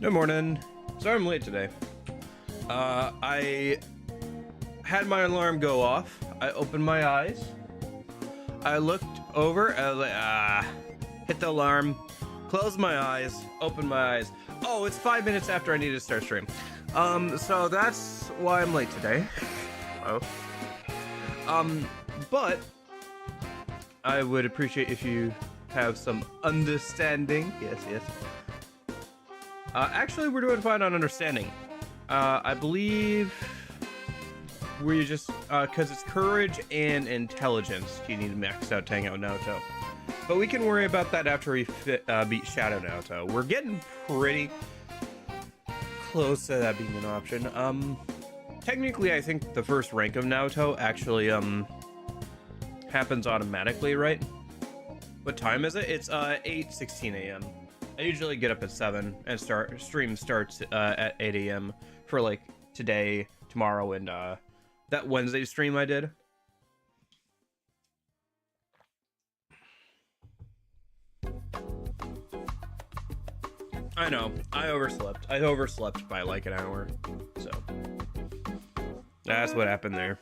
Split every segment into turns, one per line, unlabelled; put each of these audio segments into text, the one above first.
Good morning. Sorry I'm late today. I had my alarm go off. I opened my eyes. I looked over. I was like, hit the alarm. Closed my eyes. Opened my eyes. Oh, it's 5 minutes after I need to start stream. So that's why I'm late today. Oh. But I would appreciate if you have some understanding. Yes. Actually, we're doing fine on understanding. I believe we just, because it's courage and intelligence, you need to max out Tango Naoto. But we can worry about that after we beat Shadow Naoto. We're getting pretty close to that being an option. Technically, I think the first rank of Naoto actually, happens automatically, right? What time is it? It's, 8:16 a.m. I usually get up at 7 and stream starts at 8 a.m. for like today, tomorrow, and that Wednesday stream I did. I know, I overslept. I overslept by like an hour, so that's what happened there.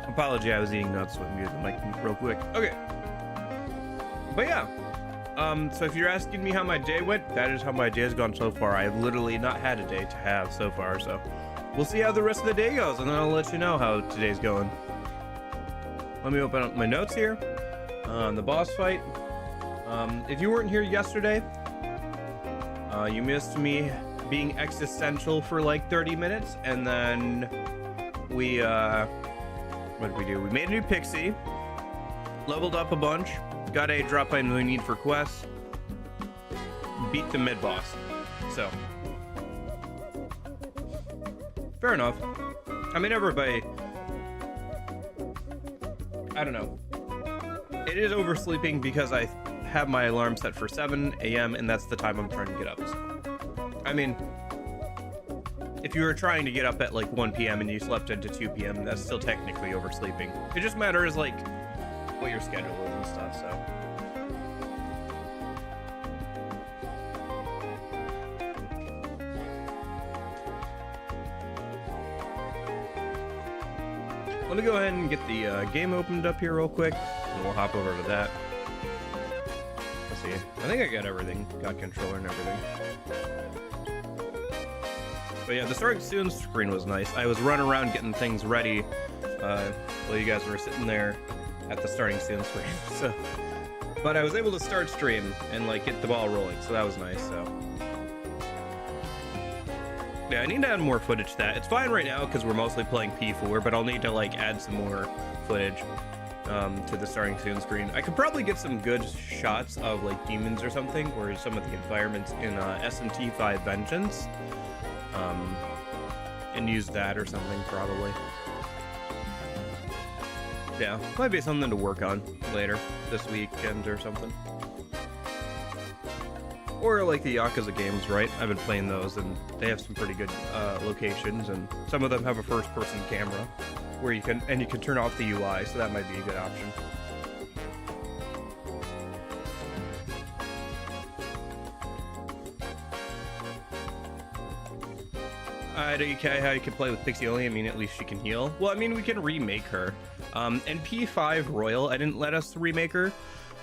Apology, I was eating nuts, so I muted the mic real quick. Okay. But yeah. So if you're asking me how my day went, that is how my day has gone so far. I've literally not had a day to have so far, so we'll see how the rest of the day goes, and then I'll let you know how today's going. Let me open up my notes here. The boss fight. If you weren't here yesterday, you missed me being existential for like 30 minutes, and then we, what did we do? We made a new Pixie, leveled up a bunch, got a drop item we need for quests, beat the mid-boss. So, fair enough. I mean, everybody, I don't know. It is oversleeping because I have my alarm set for 7 a.m. and that's the time I'm trying to get up. So, I mean, if you were trying to get up at like 1 p.m. and you slept into 2 p.m., that's still technically oversleeping. It just matters like what your schedule is and stuff, so. Let me go ahead and get the game opened up here real quick, and we'll hop over to that. Let's see. I think I got everything. Got controller and everything. But yeah, the starting soon screen was nice. I was running around getting things ready while you guys were sitting there at the starting soon screen. So, but I was able to start stream and like get the ball rolling, so that was nice. So yeah, I need to add more footage to that. It's fine right now because we're mostly playing P4, but I'll need to like add some more footage to the starting soon screen. I could probably get some good shots of like demons or something, or some of the environments in SMT5 Vengeance. And use that or something, probably. Yeah, might be something to work on later this weekend or something. Or like the Yakuza games, right? I've been playing those and they have some pretty good locations, and some of them have a first-person camera where you can turn off the UI, so that might be a good option. I don't care how you can play with Pixie only. I mean, at least she can heal. Well, I mean, we can remake her. And P5 Royal, I didn't let us remake her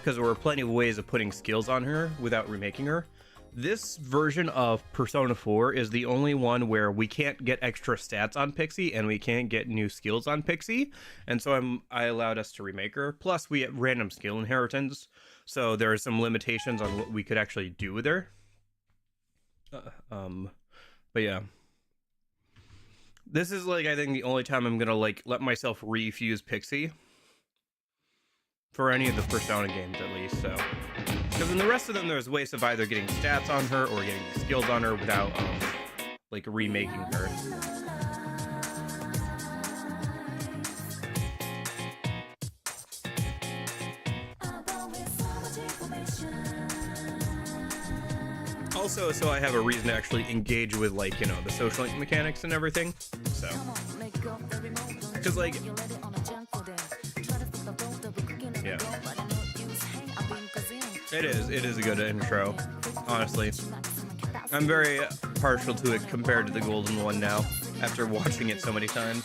because there were plenty of ways of putting skills on her without remaking her. This version of Persona 4 is the only one where we can't get extra stats on Pixie and we can't get new skills on Pixie. And so I allowed us to remake her. Plus, we have random skill inheritance. So there are some limitations on what we could actually do with her. But yeah. This is like, I think, the only time I'm gonna like let myself refuse Pixie for any of the Persona games, at least. So, because in the rest of them, there's ways of either getting stats on her or getting skills on her without like remaking her. also so I have a reason to actually engage with, like, you know, the social link mechanics and everything. So, because, like, yeah, it is a good intro, honestly. I'm very partial to it compared to the golden one now, after watching it so many times.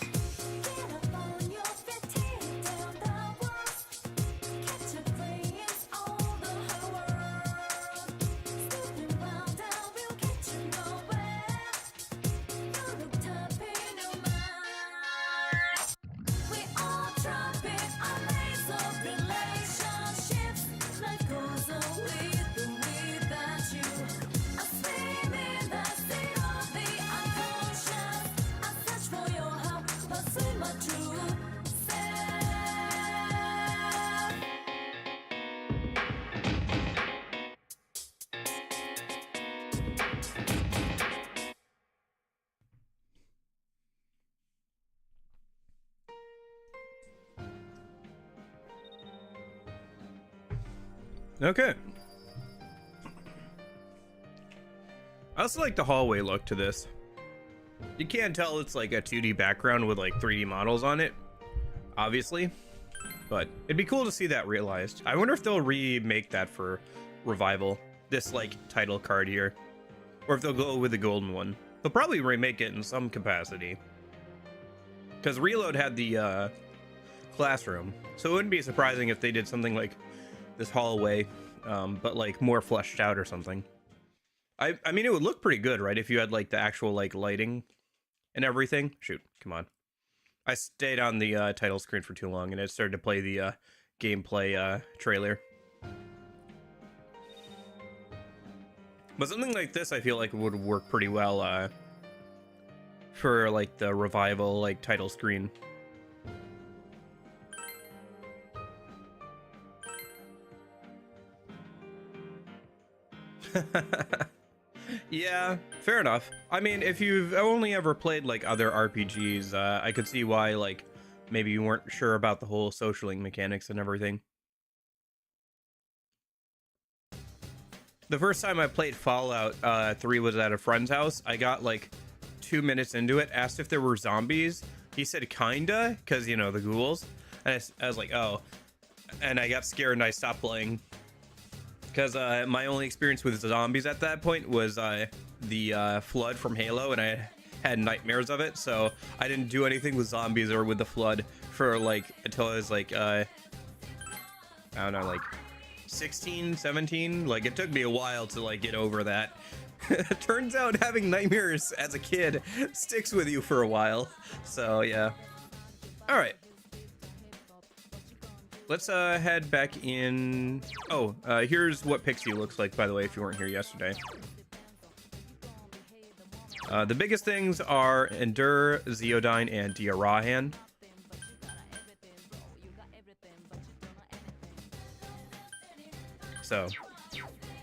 Okay. I also like the hallway look to this. You can't tell it's like a 2D background with like 3D models on it, obviously, but it'd be cool to see that realized. I wonder if they'll remake that for Revival, this like title card here, or if they'll go with the golden one. They'll probably remake it in some capacity, because Reload had the classroom, so it wouldn't be surprising if they did something like this hallway, but like more fleshed out or something. I mean, it would look pretty good, right, if you had like the actual like lighting and everything. Shoot, come on. I stayed on the title screen for too long, and it started to play the gameplay trailer. But something like this, I feel like would work pretty well for like the Revival like title screen. Yeah, fair enough. I mean, if you've only ever played like other RPGs, I could see why like maybe you weren't sure about the whole social link mechanics and everything. The first time I played Fallout 3 was at a friend's house. I got like 2 minutes into it, asked if there were zombies. He said kinda, because, you know, the ghouls. And I was like, oh. And I got scared and I stopped playing. Because my only experience with zombies at that point was the flood from Halo, and I had nightmares of it, so I didn't do anything with zombies or with the flood for like until I was like I don't know, like 16, 17. Like, it took me a while to like get over that. Turns out having nightmares as a kid sticks with you for a while. So yeah. All right. Let's head back in. Oh, here's what Pixie looks like, by the way, if you weren't here yesterday. The biggest things are Endure, Zeodyne, and Diarahan. So,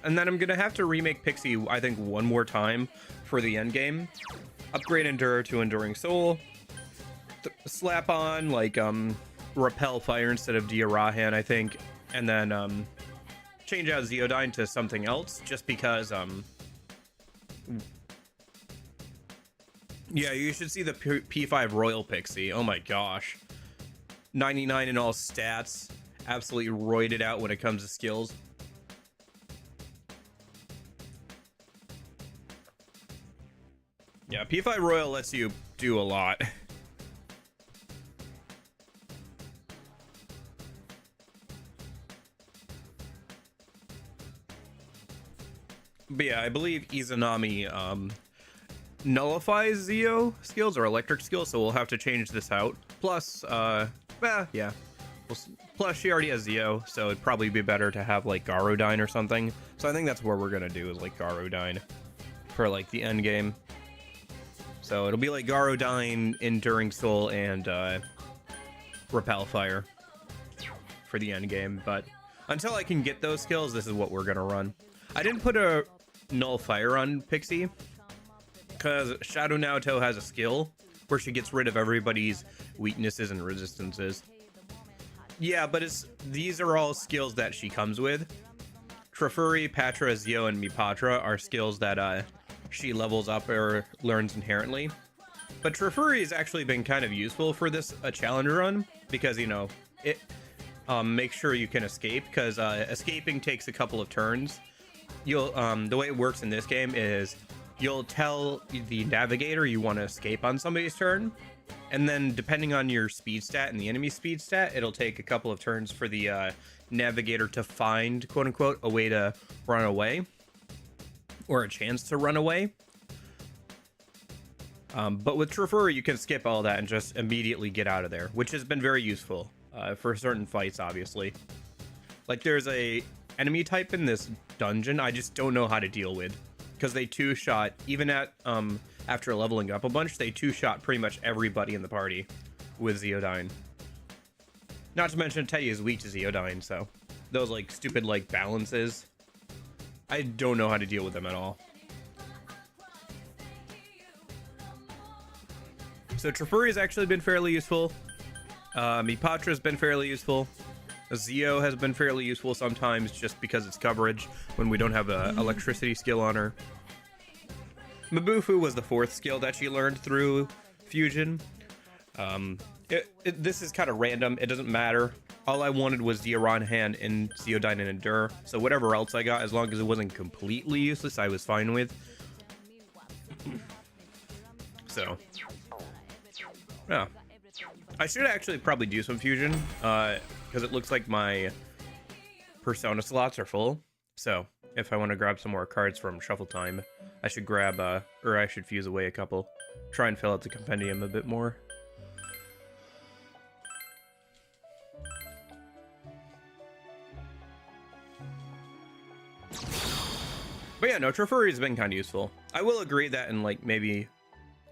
and then I'm gonna have to remake Pixie, I think, one more time for the end game. Upgrade Endure to Enduring Soul. Slap on like Repel Fire instead of Diarahan, I think, and then change out Zeodyne to something else, just because yeah, you should see the P5 Royal Pixie. Oh my gosh, 99 in all stats, absolutely roided out when it comes to skills. Yeah, P5 Royal lets you do a lot. But yeah, I believe Izanami nullifies Zeo skills or electric skills, so we'll have to change this out. Plus, yeah. Plus, she already has Zeo, so it'd probably be better to have like Garodyne or something. So I think that's what we're gonna do, is like Garodyne for like the end game. So it'll be like Garodyne, Enduring Soul, and Repel Fire for the end game. But until I can get those skills, this is what we're gonna run. I didn't put a Null Fire on Pixie because Shadow Naoto has a skill where she gets rid of everybody's weaknesses and resistances. Yeah, but these are all skills that she comes with. Trifuri, Patra, Zio, and Mipatra are skills that she levels up or learns inherently. But Trifuri has actually been kind of useful for this challenge run because, you know, it makes sure you can escape, because escaping takes a couple of turns. You'll the way it works in this game is you'll tell the navigator you want to escape on somebody's turn, and then depending on your speed stat and the enemy speed stat, it'll take a couple of turns for the navigator to find, quote unquote, a way to run away, or a chance to run away. But with Trifuri, you can skip all that and just immediately get out of there, which has been very useful for certain fights, obviously. Like, there's a enemy type in this dungeon I just don't know how to deal with, because they two-shot, even at after leveling up a bunch, they two-shot pretty much everybody in the party with Zeodyne. Not to mention Teddy is weak to Zeodyne, so those like stupid like balances, I don't know how to deal with them at all. So Trifuri has actually been fairly useful. Mipatra has been fairly useful. Zio has been fairly useful sometimes just because it's coverage when we don't have an electricity skill on her. Mabufu was the 4th skill that she learned through Fusion. This is kind of random. It doesn't matter. All I wanted was Dioranhan and Zeodyne and Endure. So whatever else I got, as long as it wasn't completely useless, I was fine with. So, yeah. I should actually probably do some Fusion, because it looks like my Persona slots are full. So, if I want to grab some more cards from Shuffle Time, I should grab, or I should fuse away a couple. Try and fill out the compendium a bit more. But yeah, no, Trifuri has been kind of useful. I will agree that in, like, maybe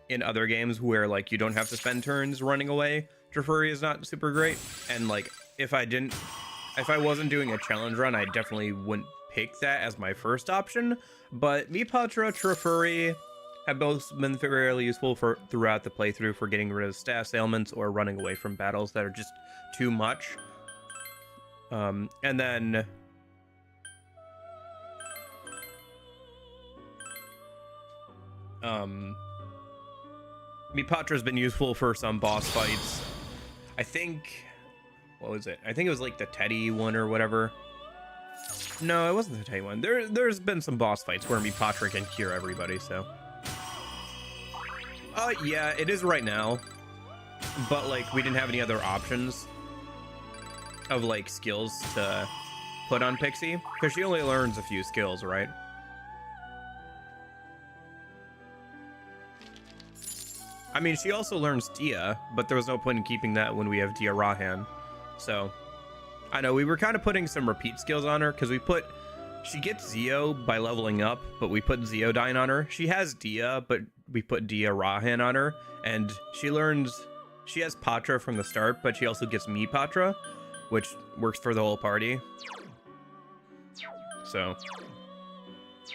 in other games where, like, you don't have to spend turns running away, Trifuri is not super great. And, like, if I wasn't doing a challenge run, I definitely wouldn't pick that as my first option. But Mipatra, Trifuri have both been fairly useful throughout the playthrough for getting rid of status ailments or running away from battles that are just too much. And then Mipatra's been useful for some boss fights. I think, what was it? I think it was like the Teddy one or whatever. No, it wasn't the Teddy one. There's been some boss fights where Mipatra can cure everybody, so. Yeah, it is right now. But, like, we didn't have any other options of, like, skills to put on Pixie, because she only learns a few skills, right? I mean, she also learns Dia, but there was no point in keeping that when we have Dia Rahan. So, I know we were kind of putting some repeat skills on her, because she gets Zio by leveling up, but we put Zeodyne on her. She has Dia, but we put Dia Rahan on her, and she has Patra from the start, but she also gets Mipatra, which works for the whole party. So,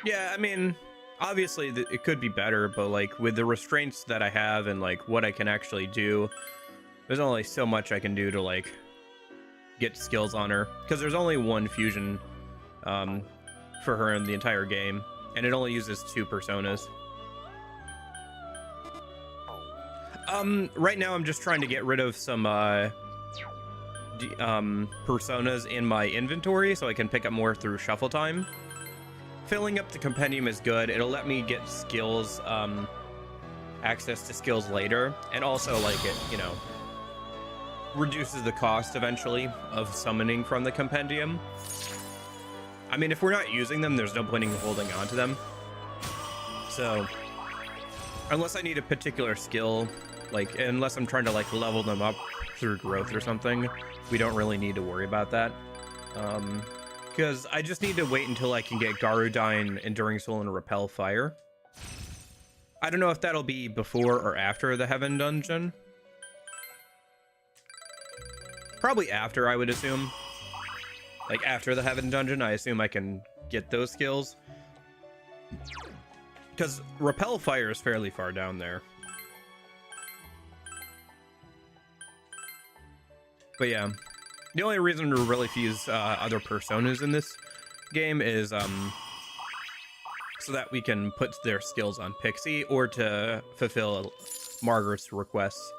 yeah, I mean, obviously it could be better, but like with the restraints that I have and like what I can actually do, there's only so much I can do to like get skills on her, because there's only one fusion for her in the entire game, and it only uses 2 personas. Right now I'm just trying to get rid of some personas in my inventory so I can pick up more through Shuffle Time. Filling up the compendium is good. It'll let me get skills, access to skills later, and also like it, you know, reduces the cost eventually of summoning from the compendium. I mean, if we're not using them, there's no point in holding on to them. So, unless I need a particular skill, like, unless I'm trying to like level them up through growth or something, we don't really need to worry about that. Because I just need to wait until I can get Garudyne, Enduring Soul, and Repel Fire. I don't know if that'll be before or after the Heaven Dungeon. Probably after, I would assume. Like, after the Heaven Dungeon, I assume I can get those skills. Because Repel Fire is fairly far down there. But yeah. The only reason to really fuse other personas in this game is so that we can put their skills on Pixie or to fulfill Margaret's requests.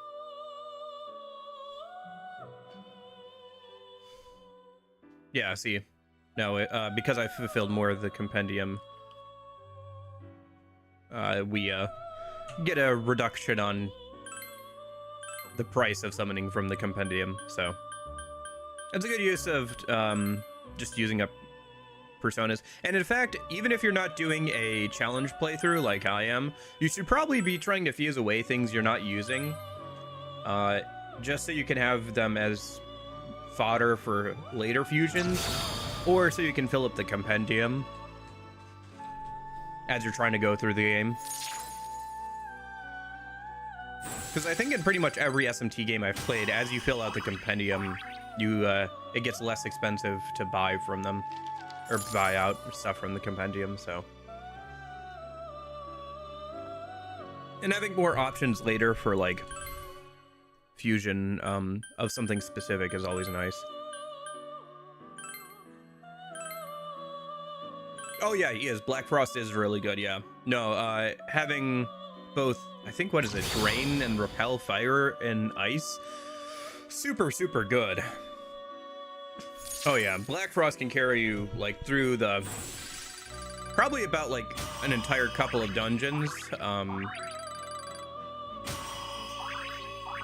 Yeah, see, no, because I fulfilled more of the compendium, we get a reduction on the price of summoning from the compendium. So it's a good use of just using up personas. And in fact, even if you're not doing a challenge playthrough like I am, you should probably be trying to fuse away things you're not using, just so you can have them as fodder for later fusions, or so you can fill up the compendium as you're trying to go through the game. Because I think in pretty much every SMT game I've played, as you fill out the compendium, it gets less expensive to buy from them, or buy out stuff from the compendium. So, and having more options later for like fusion of something specific is always nice. Oh yeah, he is. Black Frost is really good. Yeah. No, having both, I think, what is it, drain and repel fire and ice, super good. Oh yeah, Black Frost can carry you like through the probably about like an entire couple of dungeons.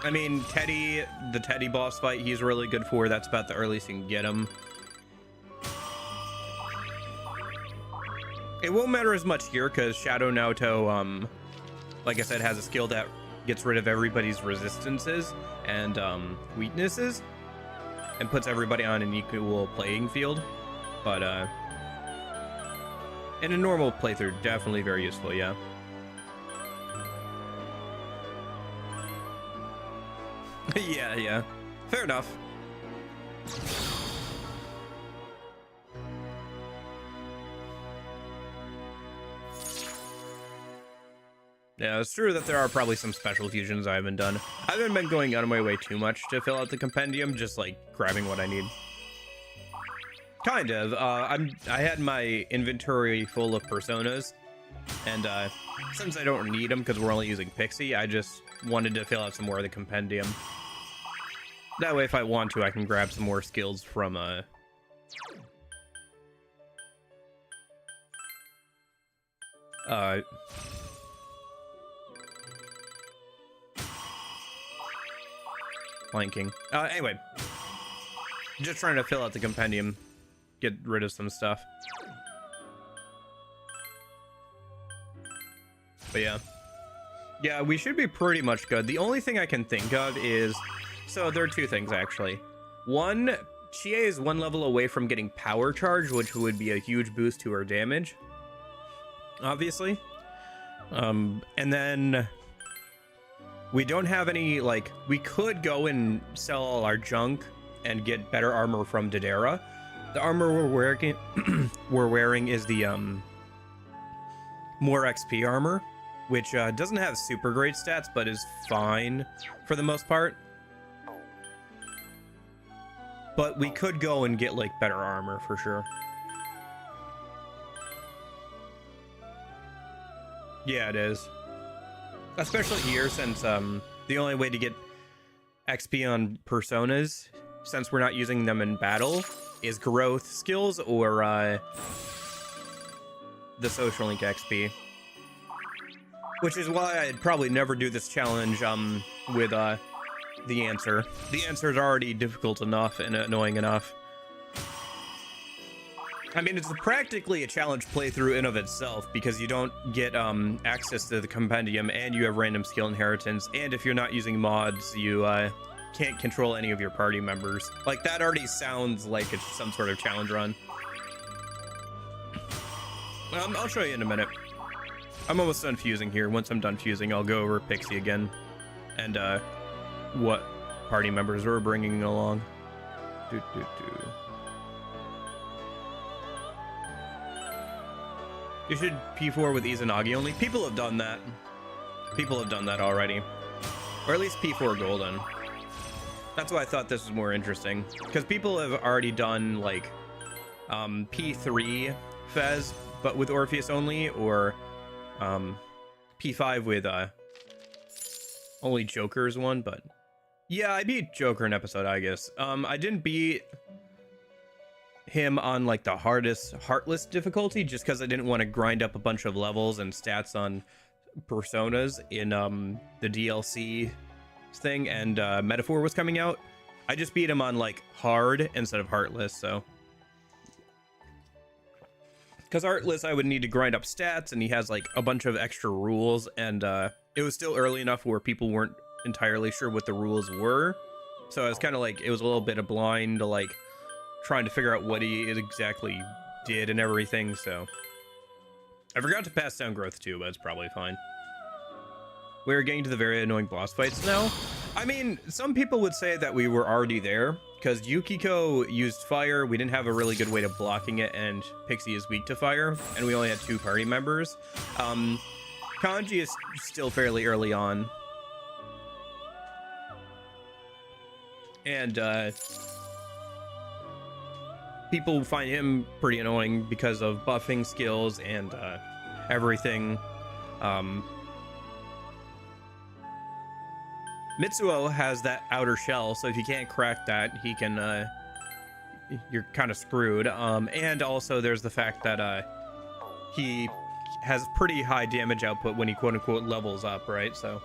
I mean, the Teddy boss fight, he's really good for. That's about the earliest you can get him. It won't matter as much here because Shadow Naoto, like I said, has a skill that gets rid of everybody's resistances and weaknesses and puts everybody on an equal playing field. But in a normal playthrough, definitely very useful, yeah. Yeah. Fair enough. Yeah, it's true that there are probably some special fusions I haven't done. I haven't been going out of my way too much to fill out the compendium, just like grabbing what I need. Kind of. I had my inventory full of personas, and since I don't need them because we're only using Pixie, I just wanted to fill out some more of the compendium. That way, if I want to, I can grab some more skills from flanking. Anyway, just trying to fill out the compendium, get rid of some stuff. But yeah, we should be pretty much good. The only thing I can think of is, so there are two things actually. One, Chie is one level away from getting power charge, which would be a huge boost to her damage, obviously. And then we don't have any, like, we could go and sell all our junk and get better armor from Dodera. The armor we're wearing is the more XP armor, which doesn't have super great stats, but is fine for the most part. But we could go and get like better armor for sure. Yeah, it is. Especially here, since the only way to get XP on personas, since we're not using them in battle, is growth skills or the social link XP. Which is why I'd probably never do this challenge with the answer. The answer is already difficult enough and annoying enough. I mean, it's practically a challenge playthrough in of itself, because you don't get access to the compendium, and you have random skill inheritance, and if you're not using mods, you can't control any of your party members. Like, that already sounds like it's some sort of challenge run. I'll show you in a minute. I'm almost done fusing here. Once I'm done fusing, I'll go over Pixie again, and what party members we're bringing along. You should P4 with Izanagi only. People have done that. People have done that already. Or at least P4 Golden. That's why I thought this was more interesting. Because people have already done, like, P3 Fez, but with Orpheus only, or P5 with only Joker's one. But yeah, I beat Joker in episode, I guess. I didn't beat him on like the hardest Heartless difficulty just because I didn't want to grind up a bunch of levels and stats on personas in the DLC thing, and Metaphor was coming out. I just beat him on like hard instead of Heartless, so because Heartless I would need to grind up stats, and he has like a bunch of extra rules, and it was still early enough where people weren't entirely sure what the rules were, so I was kind of like, it was a little bit of blind to like trying to figure out what he exactly did and everything. So I forgot to pass down growth too, but it's probably fine. We're getting to the very annoying boss fights now. I mean, some people would say that we were already there because Yukiko used fire. We didn't have a really good way of blocking it, and Pixie is weak to fire, and we only had 2 party members. Kanji is still fairly early on, and people find him pretty annoying because of buffing skills and everything. Mitsuo has that outer shell, so if you can't crack that, he can you're kind of screwed. And also there's the fact that he has pretty high damage output when he quote-unquote levels up, right? So,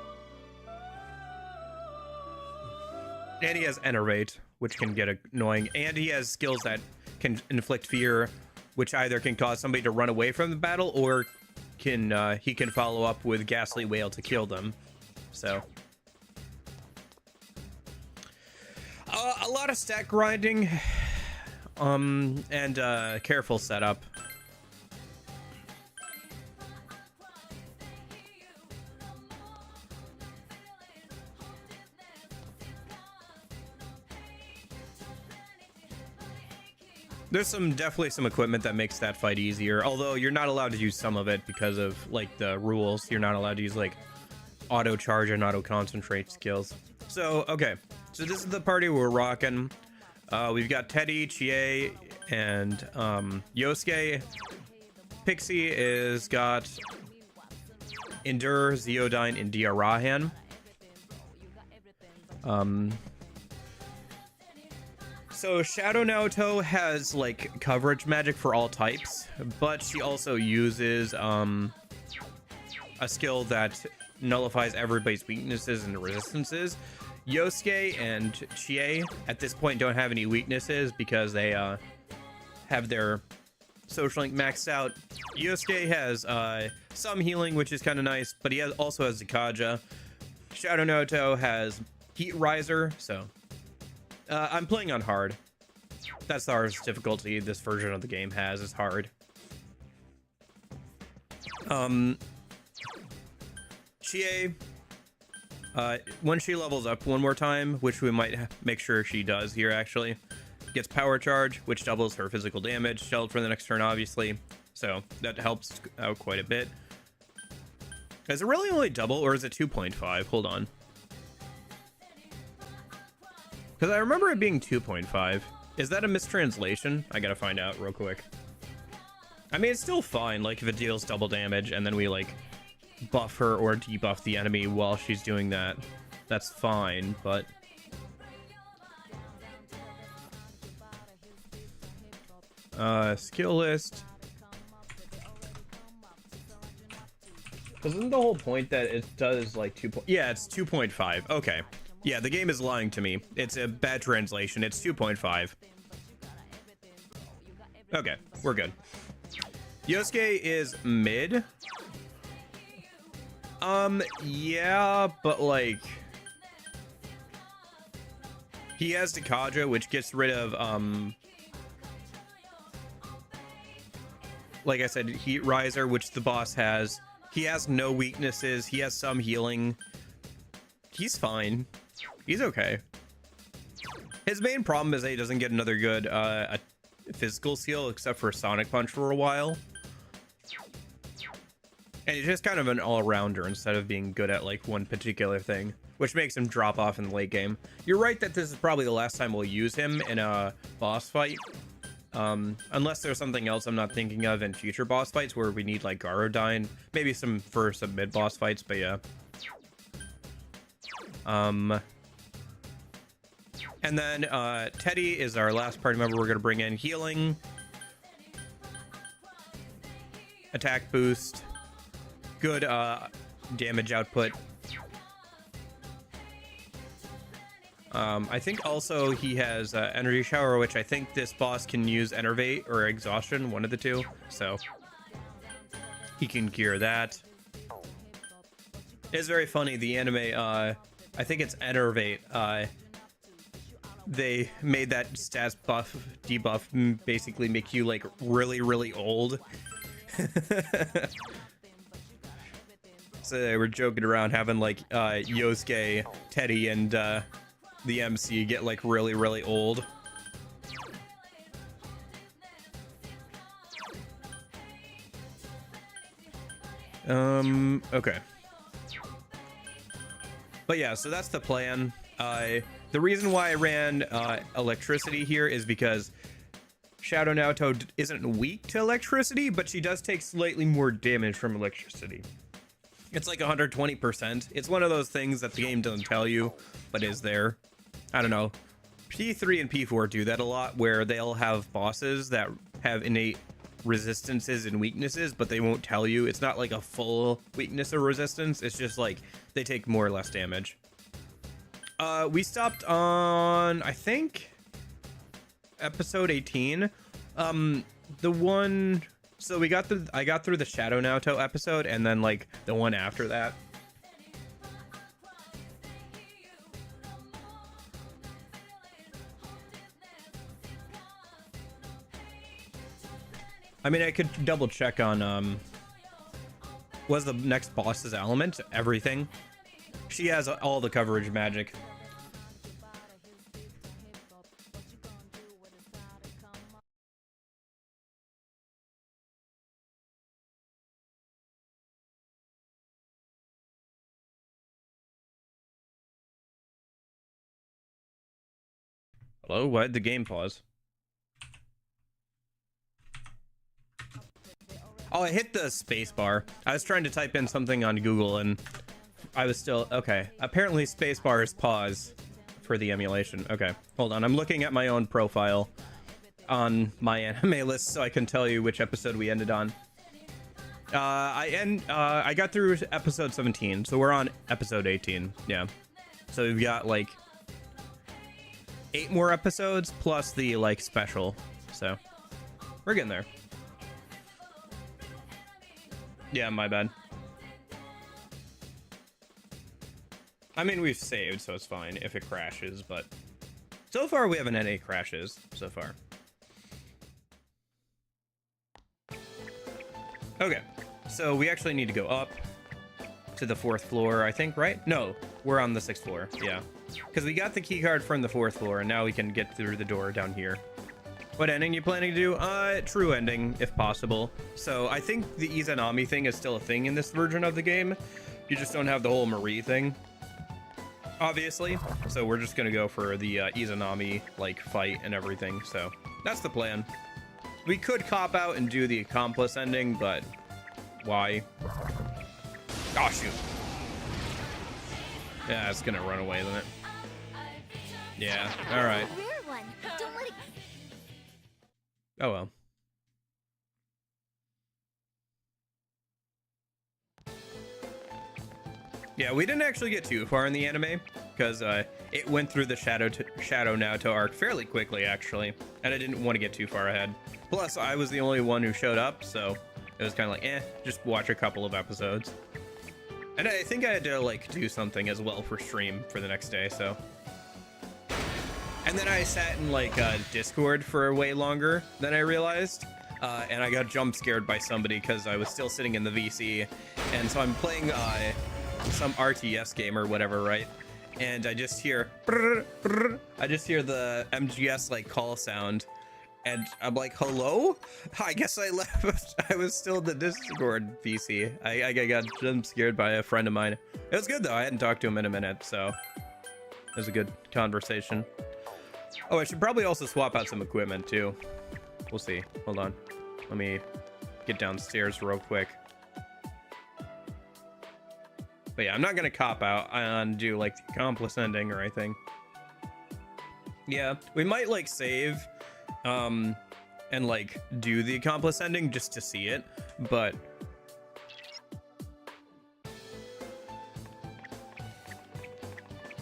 and he has Enervate, which can get annoying, and he has skills that can inflict fear, which either can cause somebody to run away from the battle, or can he can follow up with Ghastly Wail to kill them. So a lot of stat grinding, and careful setup. There's definitely some equipment that makes that fight easier, although you're not allowed to use some of it because of like the rules. You're not allowed to use like auto charge and auto concentrate skills. So okay, so this is the party we're rocking. We've got Teddy, Chie, and Yosuke. Pixie is got Endure, Zeodyne, and Dia Rahan. So Shadow Naoto has like coverage magic for all types, but she also uses a skill that nullifies everybody's weaknesses and resistances. Yosuke and Chie at this point don't have any weaknesses because they have their social link maxed out. Yosuke has some healing, which is kind of nice, but he also has Zakaja. Shadow Naoto has Heat Riser, so I'm playing on hard. That's the hardest difficulty this version of the game has, is hard. Chie, when she levels up one more time, which we might make sure she does here actually, gets Power Charge, which doubles her physical damage, shelled for the next turn obviously, so that helps out quite a bit. Is it really only double, or is it 2.5? Hold on. Because I remember it being 2.5. Is that a mistranslation? I gotta find out real quick. I mean, it's still fine, like, if it deals double damage and then we, like, buff her or debuff the enemy while she's doing that. That's fine, but... skill list. Isn't the whole point that it does, like, yeah, it's 2.5. Okay. Yeah, the game is lying to me. It's a bad translation. It's 2.5. Okay, we're good. Yosuke is mid. Yeah, but like... he has Zakaja, which gets rid of, like I said, Heat Riser, which the boss has. He has no weaknesses. He has some healing. He's fine. He's okay. His main problem is that he doesn't get another good physical skill except for Sonic Punch for a while. And he's just kind of an all-rounder instead of being good at like one particular thing, which makes him drop off in the late game. You're right that this is probably the last time we'll use him in a boss fight. Unless there's something else I'm not thinking of in future boss fights where we need like Garodyne, maybe for some mid boss fights, but yeah. And then Teddy is our last party member we're gonna bring in. Healing, attack boost, good damage output. I think also he has energy shower, which I think this boss can use enervate or exhaustion, one of the two, so he can cure that. It's very funny, the anime, I think it's enervate, they made that stats buff debuff basically make you like really old. So they were joking around having like Yosuke, Teddy, and the MC get like really old. Okay. But yeah, so that's the plan. The reason why I ran electricity here is because Shadow Naoto isn't weak to electricity, but she does take slightly more damage from electricity. It's like 120%. It's one of those things that the game doesn't tell you, but is there. I don't know. P3 and P4 do that a lot, where they'll have bosses that have innate resistances and weaknesses, but they won't tell you. It's not like a full weakness or resistance. It's just like they take more or less damage. We stopped on, I think, episode 18. The one, so I got through the Shadow Naoto episode, and then like the one after that. I mean, I could double check on was the next boss's element everything. She has all the coverage magic. Hello, why'd the game pause? Oh, I hit the space bar. I was trying to type in something on Google and I was still, okay. Apparently space bar is pause for the emulation. Okay, hold on. I'm looking at my own profile on my anime list so I can tell you which episode we ended on. I got through episode 17, so we're on episode 18. Yeah. So we've got like 8 more episodes plus the like special. So we're getting there. Yeah, my bad. I mean, we've saved, so it's fine if it crashes, but so far we haven't had any crashes so far. Okay, so we actually need to go up to the 4th floor, I think, right? No, we're on the 6th floor, yeah. Because we got the key card from the 4th floor, and now we can get through the door down here. What ending you planning to do? True ending, if possible. So I think the Izanami thing is still a thing in this version of the game. You just don't have the whole Marie thing, obviously. So we're just gonna go for the Izanami like fight and everything. So that's the plan. We could cop out and do the accomplice ending, but why? Oh shoot! Yeah, it's gonna run away, isn't it? Yeah. All right. Oh well. Yeah, we didn't actually get too far in the anime because it went through the Shadow Naoto arc fairly quickly, actually, and I didn't want to get too far ahead. Plus, I was the only one who showed up, so it was kind of like, just watch a couple of episodes. And I think I had to like do something as well for stream for the next day, so. And then I sat in like Discord for way longer than I realized, and I got jump scared by somebody because I was still sitting in the VC, and so I'm playing some RTS game or whatever, right? And I just hear I just hear the MGS like call sound, and I'm like, hello? I guess I left. I was still in the Discord VC. I got jump scared by a friend of mine. It was good though. I hadn't talked to him in a minute, so it was a good conversation. Oh, I should probably also swap out some equipment too. We'll see. Hold on. Let me get downstairs real quick. But yeah, I'm not gonna cop out and do like the accomplice ending or anything. Yeah, we might like save and like do the accomplice ending just to see it, but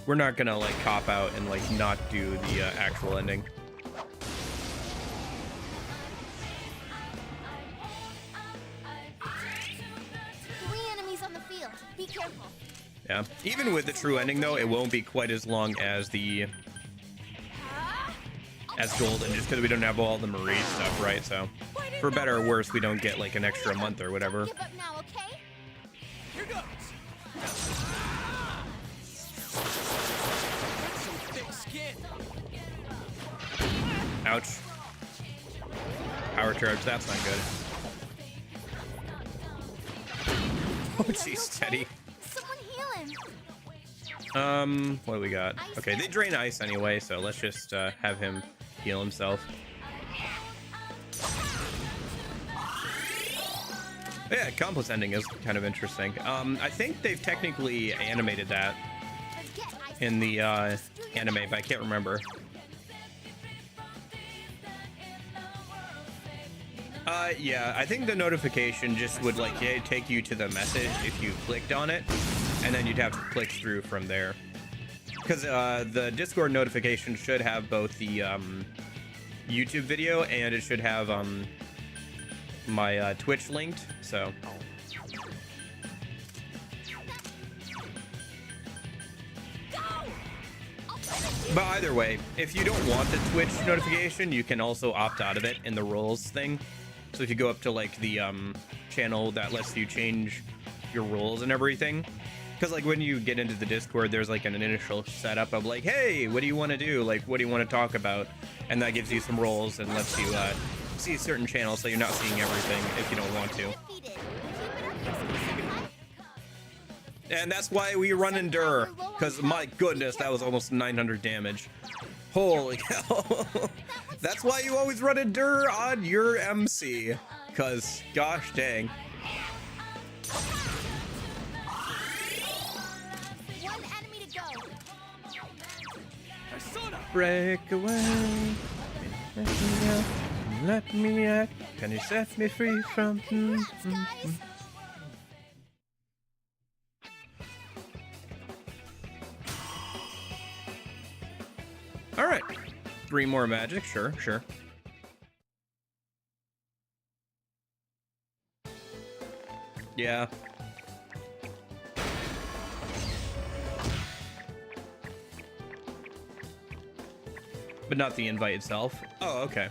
we're not gonna like cop out and like not do the actual ending.
3 enemies on the field. Be careful.
Yeah, even with the true ending though, it won't be quite as long as the Golden, just because we don't have all the Marie stuff, right? So for better or worse, we don't get like an extra month or whatever.
Give up now, okay?
Here goes. Some thick skin.
Ouch. Power charge, that's not good. Oh jeez, Teddy.
Someone heal him.
What do we got? Okay, they drain ice anyway, so let's just have him heal himself. Yeah, accomplice ending is kind of interesting. I think they've technically animated that in the anime, but I can't remember. Yeah, I think the notification just would like take you to the message if you clicked on it, and then you'd have to click through from there. Because the Discord notification should have both the YouTube video and it should have my Twitch linked, so. But either way, if you don't want the Twitch notification, you can also opt out of it in the rules thing. So if you go up to like the channel that lets you change your rules and everything, because like when you get into the Discord, there's like an initial setup of like, hey, what do you want to do? Like, what do you want to talk about? And that gives you some roles and lets you see certain channels, so you're not seeing everything if you don't want to. And that's why we run Endure, because my goodness, that was almost 900 damage. Holy hell. That's why you always run Endure on your MC, because gosh dang.
One enemy to go.
Break away. Let me out. Can you set me free from...
Guys.
All right, 3 more magic, sure. Yeah. But not the invite itself. Oh, okay.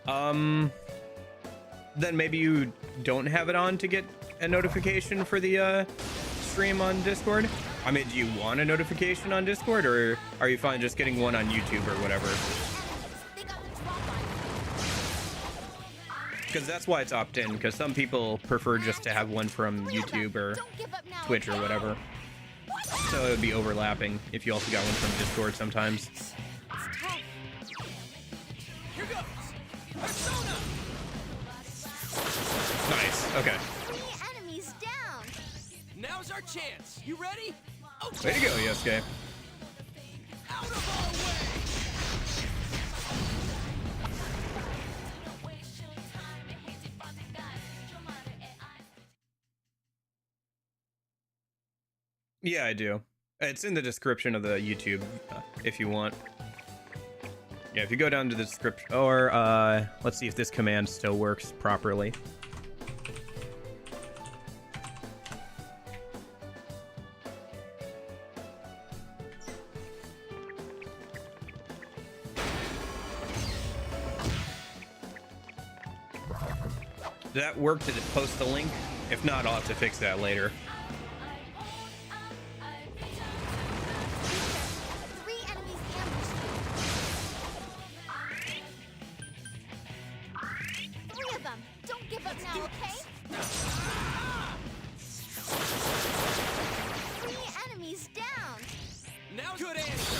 Then maybe you don't have it on to get a notification for the stream on Discord? I mean, do you want a notification on Discord, or are you fine just getting one on YouTube or whatever?
They got the drop on.
Because that's why it's opt-in, because some people prefer just to have one from YouTube or
Don't give up now,
Twitch or
okay?
whatever. So it would be overlapping if you also got one from Discord sometimes.
It's tough.
Here goes. Persona.
Nice, okay.
3 enemies down.
Now's our chance. You ready? Okay.
Way to go, Yosuke.
Out of our way.
Yeah, I do. It's in the description of the YouTube, if you want. Yeah, if you go down to the description, or let's see if this command still works properly. Did that work to post the link? If not, I'll have to fix that later.
3 enemies ambushed. 3 of them. Don't give up now, okay? 3 enemies down.
Now good answer.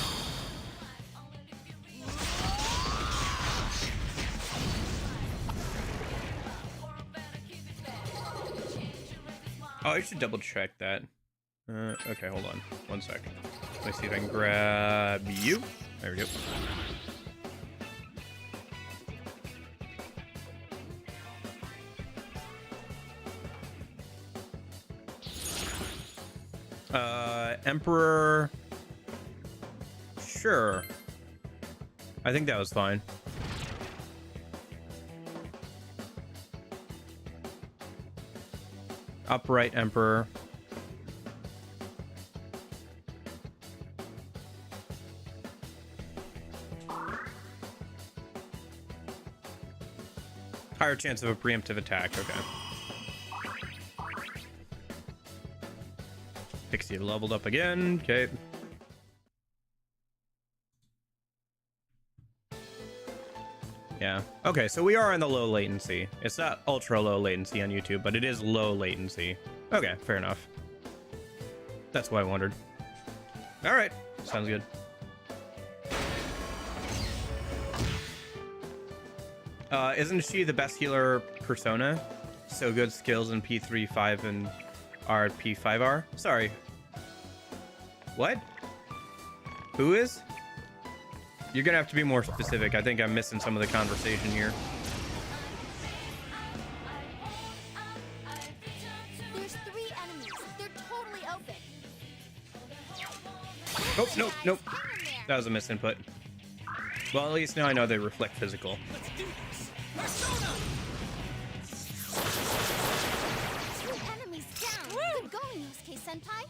Oh, I should double check that. Okay, hold on. 1 sec. Let me see if I can grab you. There we go. Emperor. Sure. I think that was fine. Upright Emperor. Higher chance of a preemptive attack. Okay. Pixie leveled up again. Okay. Yeah. Okay, so we are in the low latency. It's not ultra low latency on YouTube, but it is low latency. Okay, fair enough. That's what I wondered. All right, sounds good. Isn't she the best healer persona? So good skills in P3, 5, and RP, 5R? Sorry. What? Who is? You're gonna have to be more specific. I think I'm missing some of the conversation here.
There's 3 enemies. They're totally open.
Oh, nope, nope. That was a misinput. Well, at least now I know they reflect physical.
Let's do this. Persona!
2 enemies down. Good going, Yosuke Senpai.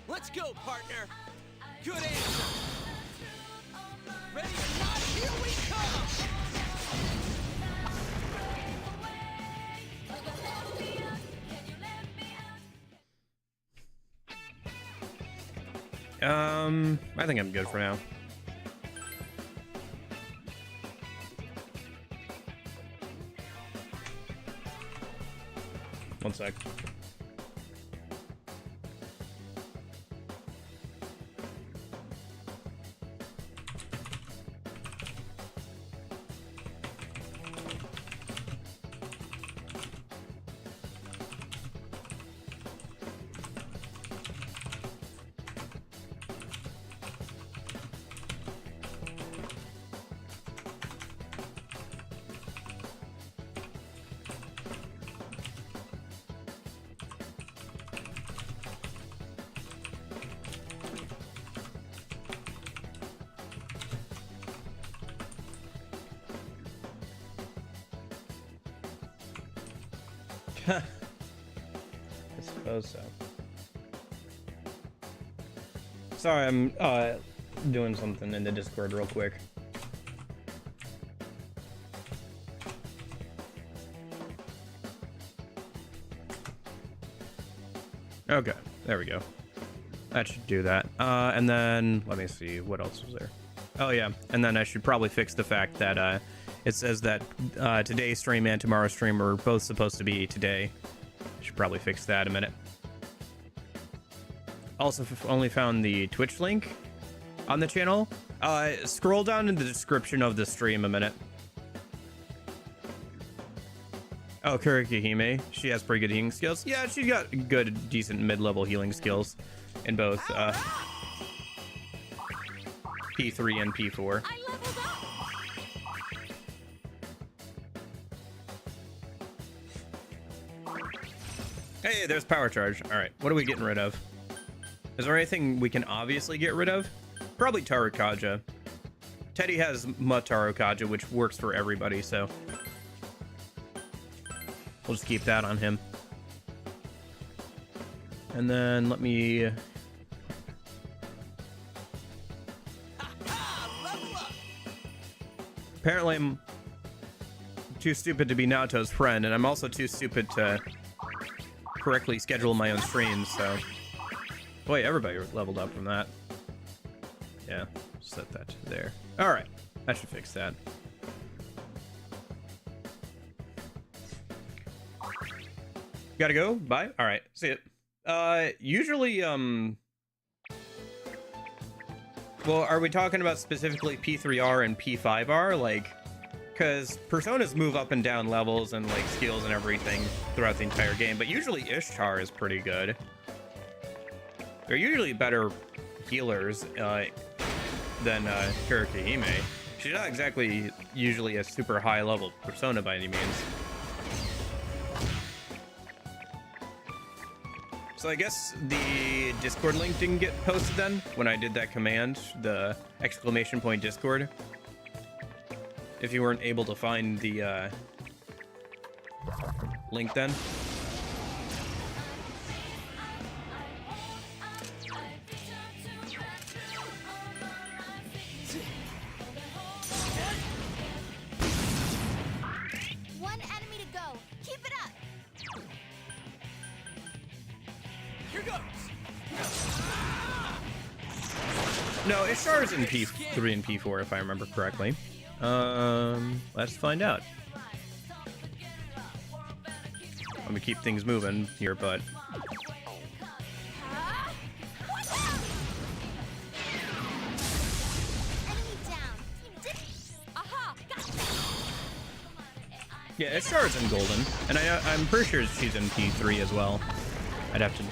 Let's go, partner. Good answer. Ready or not, here we come.
I think I'm good for now. One sec. I suppose so. Sorry, I'm doing something in the Discord real quick. Okay, there we go. That should do that. And then let me see what else was there. Oh yeah, and then I should probably fix the fact that it says that today's stream and tomorrow's stream are both supposed to be today. Should probably fix that in a minute. Also, only found the Twitch link on the channel. Scroll down in the description of the stream a minute. Oh, Kurikihime. She has pretty good healing skills. Yeah, she's got good, decent mid-level healing skills in both P3 and P4.
I leveled up.
Hey, there's power charge. All right, what are we getting rid of? Is there anything we can obviously get rid of? Probably Tarukaja. Teddy has Matarukaja, which works for everybody, so we'll just keep that on him. And then let me...
Level up.
Apparently I'm too stupid to be Naoto's friend, and I'm also too stupid to correctly schedule my own streams, so... Boy, everybody leveled up from that. Yeah, set that there. Alright. That should fix that. Gotta go. Bye. All right. See it. Usually, well, are we talking about specifically P3R and P5R? Like, because personas move up and down levels and like skills and everything throughout the entire game, but usually Ishtar is pretty good. They're usually better healers than Kirikahime. She's not exactly usually a super high level persona by any means. So I guess the Discord link didn't get posted then when I did that command, the exclamation point Discord. If you weren't able to find the link then.
One enemy to go. Keep it up.
Here goes.
No, Ishtar's in P3 and P4 if I remember correctly. Let's find out. I'm gonna keep things moving here, but
Enemy down. You did it. Aha! Got
yeah, Ishtar's in Golden, and I'm pretty sure she's in P3 as well. I'd have to.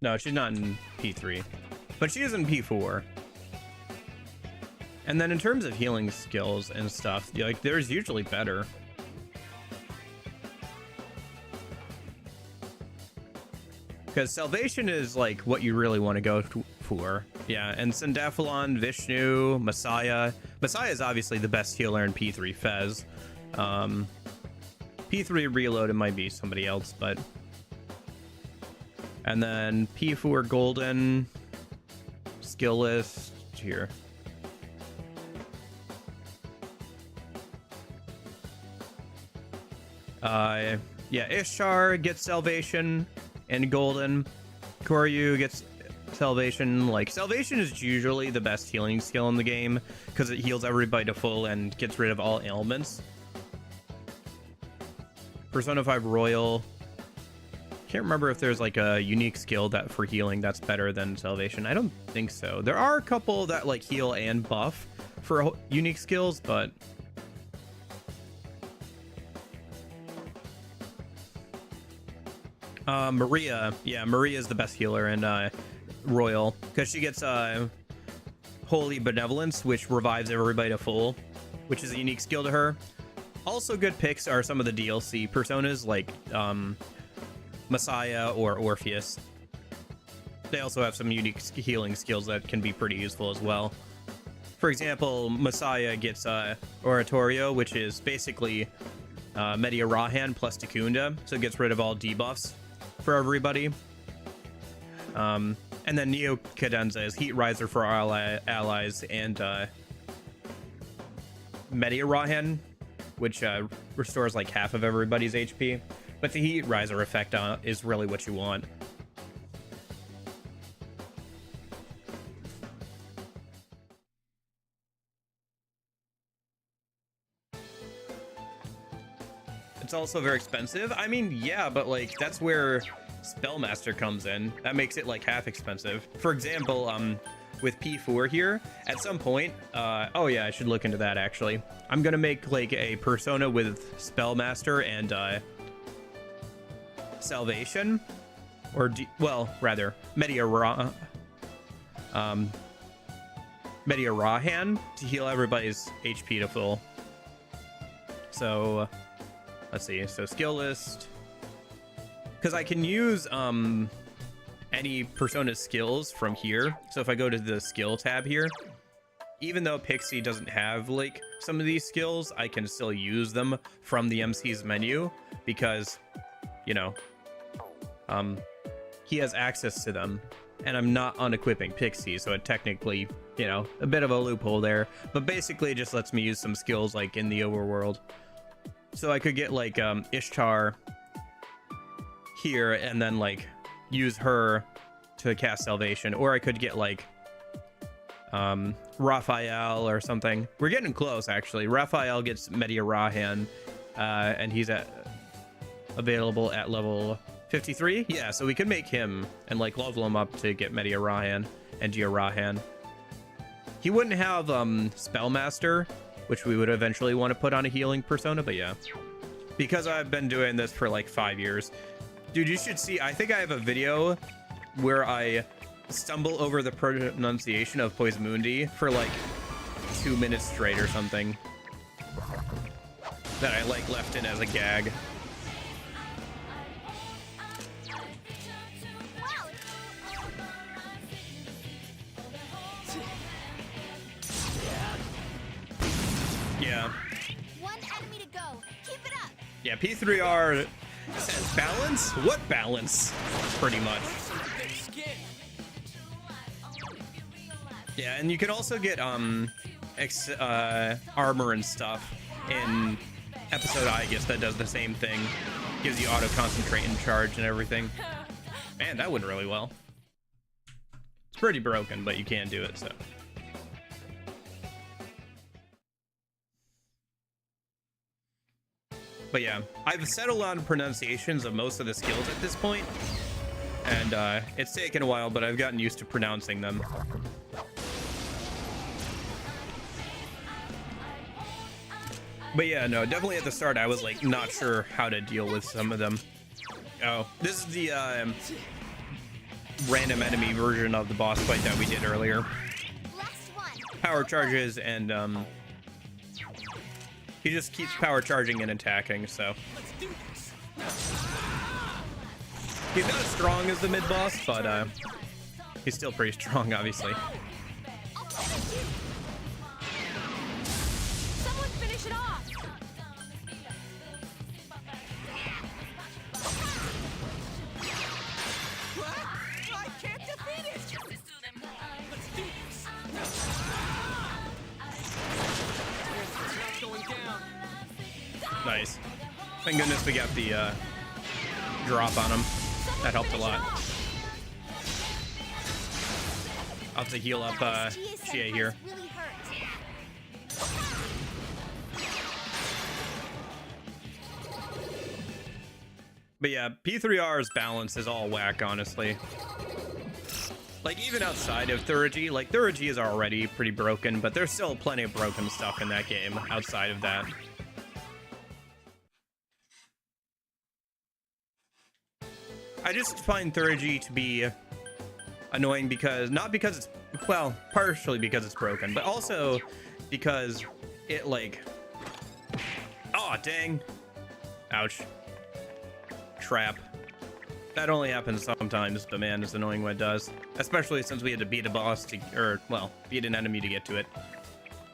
No, she's not in P3, but she is in P4. And then in terms of healing skills and stuff, like there's usually better. Because Salvation is like what you really want to go for. Yeah, and Syndephalon, Vishnu, Messiah. Messiah is obviously the best healer in P3 Fez. P3 Reloaded might be somebody else, but... And then P4 Golden, skill list here. Yeah, Ishtar gets Salvation and Golden. Koryu gets Salvation. Like, Salvation is usually the best healing skill in the game because it heals everybody to full and gets rid of all ailments. Persona 5 Royal. Can't remember if there's like a unique skill that for healing that's better than Salvation. I don't think so. There are a couple that like heal and buff for unique skills, but Maria, yeah, Maria is the best healer in Royal because she gets Holy Benevolence, which revives everybody to full, which is a unique skill to her. Also good picks are some of the DLC personas like Messiah or Orpheus. They also have some unique healing skills that can be pretty useful as well. For example, Messiah gets Oratorio, which is basically Media Rahan plus Takunda, so it gets rid of all debuffs for everybody. And then Neo Cadenza is Heat Riser for our allies, and Media Rahan, which restores like half of everybody's HP. But the Heat Riser effect is really what you want. It's also very expensive. I mean, yeah, but like that's where Spellmaster comes in. That makes it like half expensive. For example, with P4 here, at some point, oh yeah, I should look into that actually. I'm gonna make like a persona with Spellmaster and Salvation, or well, rather Media Rahan to heal everybody's HP to full. So let's see. So skill list, because I can use any persona skills from here. So if I go to the skill tab here, even though Pixie doesn't have like some of these skills, I can still use them from the MC's menu because, you know, he has access to them, and I'm not unequipping Pixie, so it technically, you know, a bit of a loophole there, but basically it just lets me use some skills like in the overworld. So I could get like Ishtar here and then like use her to cast Salvation, or I could get like Raphael or something. We're getting close, actually. Raphael gets Media Rahan, and he's available at level 53. Yeah, so we could make him and like level him up to get Media Rahan and Gia Rahan. He wouldn't have Spellmaster, which we would eventually want to put on a healing persona, but yeah. Because I've been doing this for like 5 years. Dude, you should see, I think I have a video where I stumble over the pronunciation of Poismundi for like 2 minutes straight or something. That I like left in as a gag. Yeah.
One enemy to go. Keep it up.
Yeah, P3R says balance? What balance? Pretty much. Yeah, and you can also get armor and stuff in episode I guess that does the same thing. Gives you auto concentrate and charge and everything. Man, that went really well. It's pretty broken, but you can do it, so. But yeah, I've settled on pronunciations of most of the skills at this point, and it's taken a while, but I've gotten used to pronouncing them. But yeah, no, definitely at the start I was like not sure how to deal with some of them. Oh, this is the random enemy version of the boss fight that we did earlier. Power charges and he just keeps power charging and attacking, so. He's not as strong as the mid-boss, but he's still pretty strong, obviously.
Someone finish it off.
I can't defeat it! Let's do this! It's not going down.
Nice. Thank goodness we got the drop on him. That helped a lot. I'll have to heal up Chie here.
Really hurt.
But yeah, P3R's balance is all whack, honestly. Like, even outside of Thurgy, like, Thurgy is already pretty broken, but there's still plenty of broken stuff in that game outside of that. I just find Thurgy to be annoying because, not because it's, well, partially because it's broken, but also because it, like, oh, dang. Ouch. Trap. That only happens sometimes, but man, it's annoying when it does. Especially since we had to beat a boss to, or, well, beat an enemy to get to it.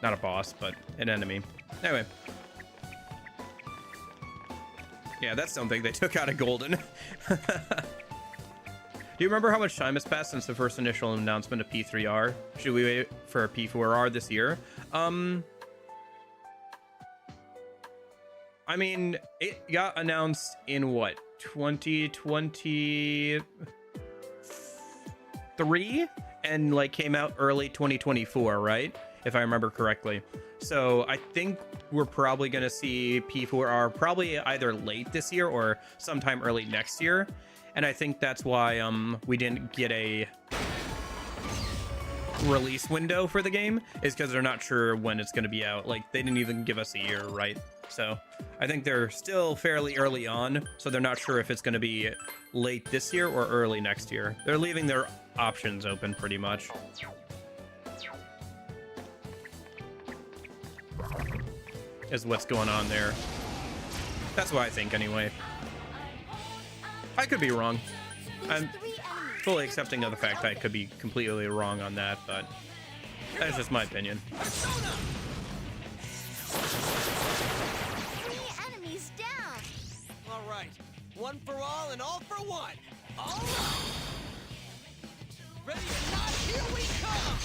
Not a boss, but an enemy. Anyway. Yeah, that's something they took out of Golden. Do you remember how much time has passed since the first initial announcement of P3R? Should we wait for P4R this year? I mean, it got announced in what, 2023? And like came out early 2024, right? If I remember correctly. So I think we're probably going to see P4R probably either late this year or sometime early next year. And I think that's why we didn't get a release window for the game, is because they're not sure when it's going to be out. Like, they didn't even give us a year, right? So I think they're still fairly early on, so they're not sure if it's going to be late this year or early next year. They're leaving their options open pretty much. Is what's going on there. That's what I think anyway. I could be wrong. I'm fully accepting of the fact that I could be completely wrong on that, but that's just my opinion.
3 enemies down.
All right. One for all and all for one. All right. Ready or not, here we come!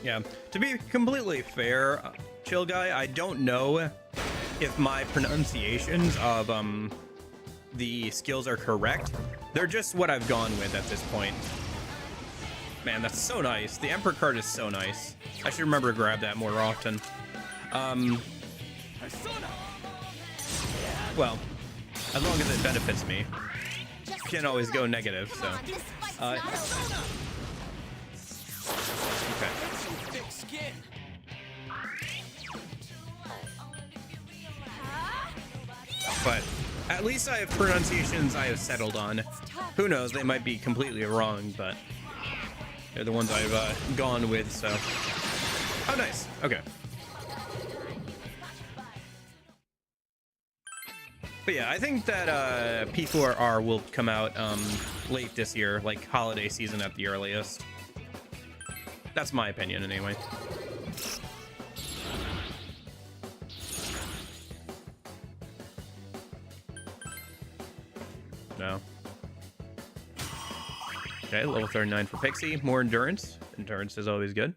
Yeah, to be completely fair, Chill Guy, I don't know if my pronunciations of the skills are correct. They're just what I've gone with at this point. Man, that's so nice. The Emperor card is so nice. I should remember to grab that more often. Well, as long as it benefits me. Can't always go negative, so. Okay. But at least I have pronunciations I have settled on. Who knows, they might be completely wrong, but they're the ones I've gone with, so. Oh, nice. Okay. But yeah, I think that P4R will come out late this year, like holiday season at the earliest. That's my opinion anyway. No. Okay, level 39 for Pixie. More endurance. Endurance is always good.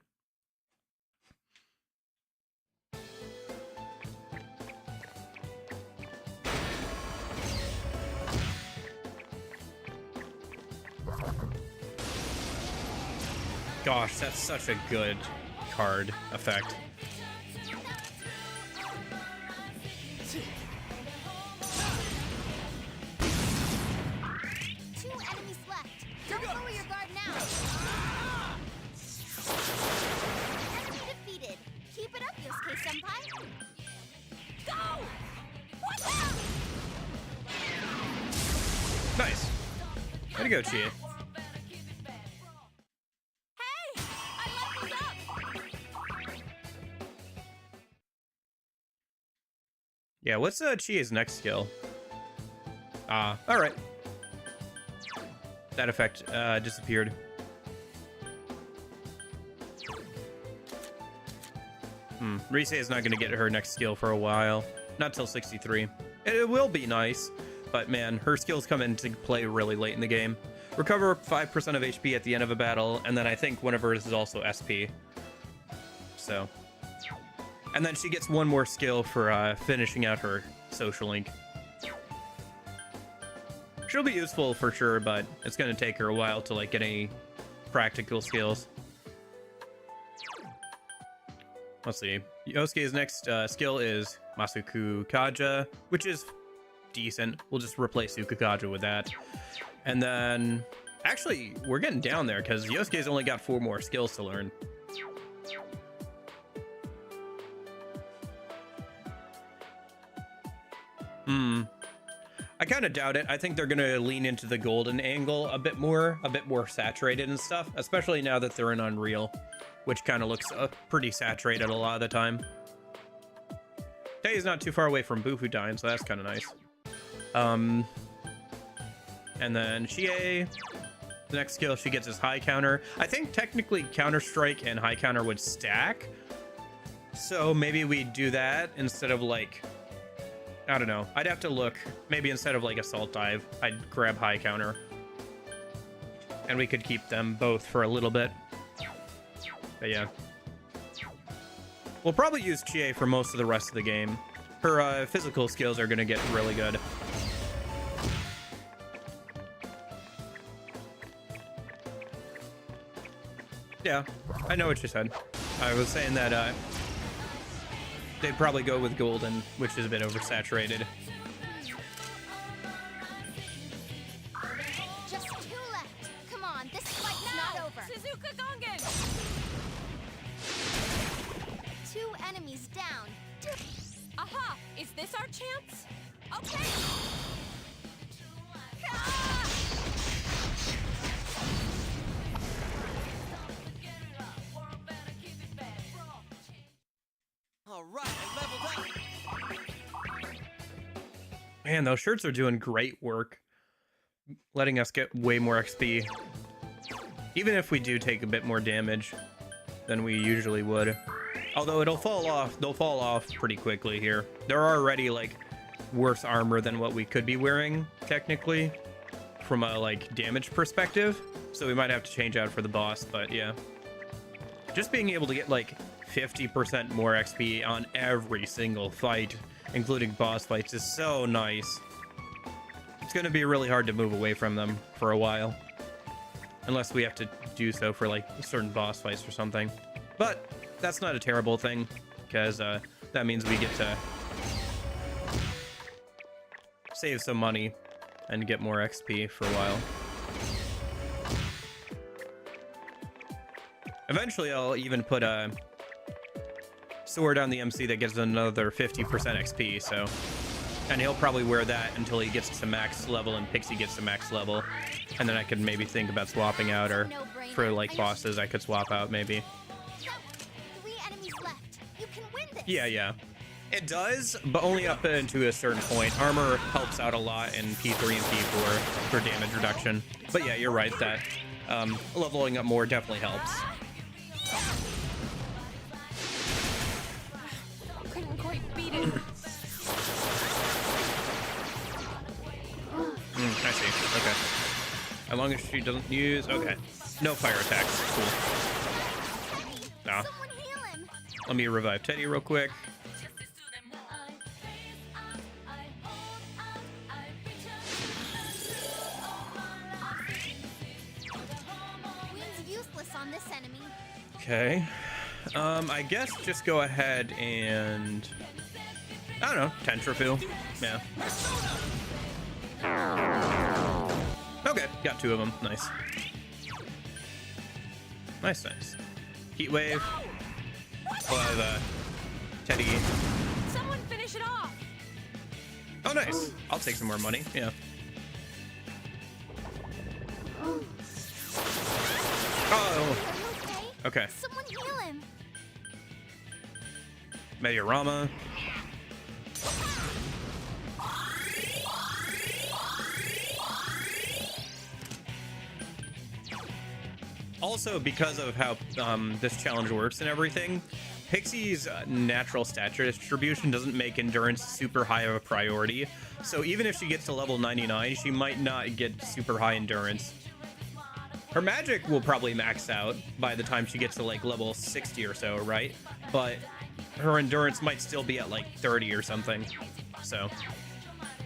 Gosh, that's such a good card effect.
Two enemies left. Don't lower your guard now. Enemy defeated. Keep it up, Yosuke-senpai. Go! Watch out!
Nice. Way to go, Chie. Yeah, what's Chie's next skill? Alright. That effect disappeared. Rise is not going to get her next skill for a while. Not till 63. It will be nice, but man, her skills come into play really late in the game. Recover 5% of HP at the end of a battle, and then I think one of hers is also SP. So... And then she gets one more skill for finishing out her social link. She'll be useful for sure, but it's going to take her a while to like get any practical skills. Let's see. Yosuke's next skill is Masuku Kaja, which is decent. We'll just replace Sukukaja with that. And then... Actually, we're getting down there because Yosuke's only got 4 more skills to learn. I kind of doubt it. I think they're going to lean into the golden angle a bit more saturated and stuff, especially now that they're in Unreal, which kind of looks pretty saturated a lot of the time. Tei's not too far away from Bufudyne, so that's kind of nice. And then Chie, the next skill she gets is High Counter. I think technically Counter Strike and High Counter would stack, so maybe we do that instead of like... I don't know. I'd have to look. Maybe instead of like Assault Dive, I'd grab High Counter. And we could keep them both for a little bit. But yeah. We'll probably use Chie for most of the rest of the game. Her physical skills are going to get really good. Yeah, I know what you said. I was saying that they'd probably go with Golden, which is a bit oversaturated.
Just 2 left. Come on, this fight's not over.
Shizuka Gongen!
2 enemies down.
Aha! Is this our chance? Okay!
All right, I leveled up.
Man, those shirts are doing great work. Letting us get way more XP. Even if we do take a bit more damage than we usually would. Although it'll fall off, they'll fall off pretty quickly here. They're already like worse armor than what we could be wearing, technically, from a like damage perspective. So we might have to change out for the boss, but yeah. just being able to get like 50% more XP on every single fight, including boss fights, is so nice. It's going to be really hard to move away from them for a while, unless we have to do so for like certain boss fights or something. But that's not a terrible thing, because that means we get to save some money and get more XP for a while. Eventually, I'll even put a sword on the MC that gives another 50% XP, so... And he'll probably wear that until he gets to max level and Pixie gets to max level. And then I could maybe think about swapping out, or for like bosses I could swap out maybe.
3 enemies left. You can win this.
Yeah. It does, but only up to a certain point. Armor helps out a lot in P3 and P4 for damage reduction. But yeah, you're right that leveling up more definitely helps.
Couldn't quite beat it.
I see. Okay. As long as she doesn't use... Okay. No fire attacks. Cool. Nah.
Someone heal him.
Let me revive Teddy real quick.
Queen's useless on this enemy.
Okay. I guess just go ahead and... I don't know. Tentrifu. Yeah. Okay, got 2 of them. Nice. Nice. Heat wave. We'll have Teddy.
Someone finish it off.
Oh, nice. I'll take some more money. Yeah. Oh.
Are you okay?
Okay.
Someone heal him.
Mediorama. Also, because of how this challenge works and everything, Pixie's natural stature distribution doesn't make endurance super high of a priority. So even if she gets to level 99, she might not get super high endurance. Her magic will probably max out by the time she gets to like level 60 or so, right? But her endurance might still be at like 30 or something. So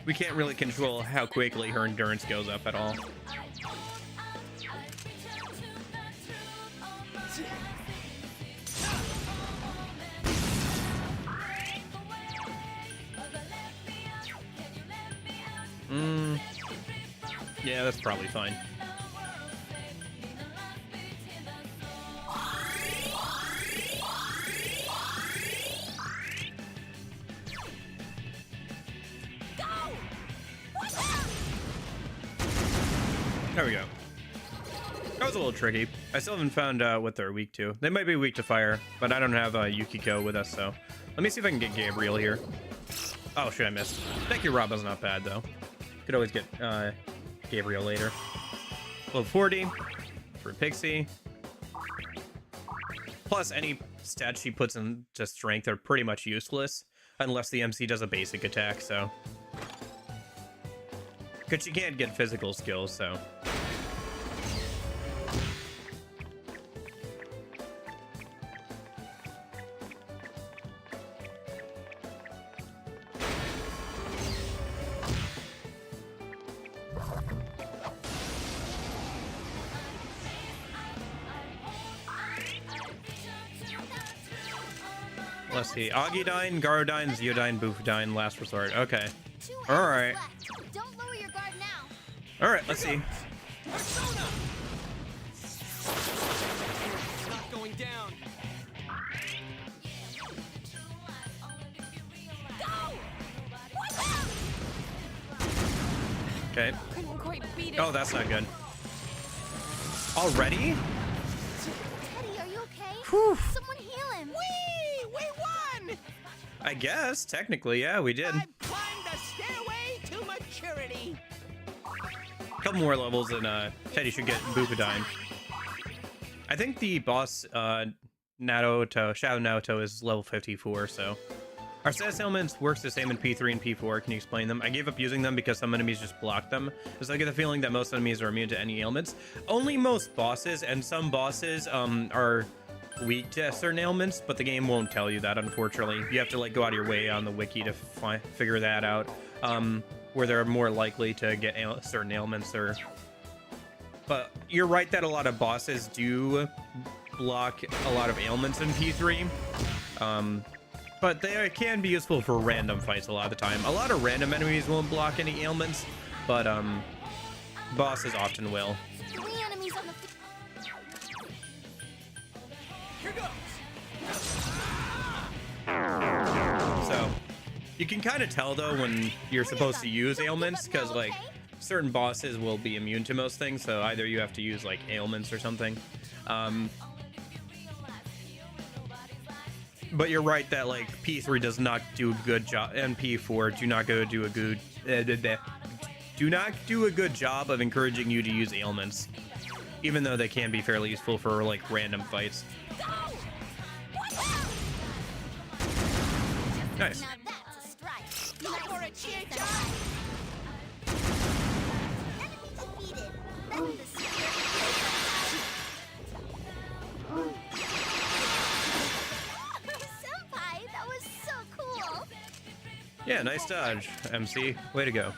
we can't really control how quickly her endurance goes up at all. Yeah, that's probably fine. There we go. That was a little tricky. I still haven't found out what they're weak to. They might be weak to fire, but I don't have Yukiko with us, so... Let me see if I can get Gabriel here. Oh, shit, I missed. Thank you, Rob. That's not bad, though. Could always get Gabriel later. Level 40 for Pixie. Plus, any stats she puts into strength are pretty much useless, unless the MC does a basic attack, so... Because she can't get physical skills, so... Let's see. Augudine, Garodine, Zeodine, Boofodine, last resort. Okay. Alright.
Don't lower your guard now.
Alright, let's see.
Persona! It's not going down.
Okay.
Couldn't quite beat it.
Oh, that's not good. Already?
Teddy, are you okay?
Whew.
Someone heal him.
We won!
I guess, technically, yeah, we did.
I've climbed the stairway to maturity.
A couple more levels and Teddy should get Boofodine. I think the boss Shadow Naoto is level 54, so... Our status elements works the same in P3 and P4. Can you explain them? I gave up using them because some enemies just block them. Because I get the feeling that most enemies are immune to any ailments. Only most bosses, and some bosses are weak to certain ailments, but the game won't tell you that, unfortunately. You have to like go out of your way on the wiki to figure that out, where they're more likely to get certain ailments. Or, but you're right that a lot of bosses do block a lot of ailments in P3, but they can be useful for random fights a lot of the time. A lot of random enemies won't block any ailments, but bosses often will.
3 enemies on the field.
Here goes.
So you can kind of tell though when you're supposed to use ailments, because like certain bosses will be immune to most things, so either you have to use like ailments or something. But you're right that like P3 does not do a good job, and P4 do not go do a good do not do a good job of encouraging you to use ailments, even though they can be fairly useful for like random fights. Nice.
Now that's a strike.
Go for it, chica!
Enemy defeated. Let the spirit. Senpai, that was so cool.
Yeah, nice dodge, MC. Way to go.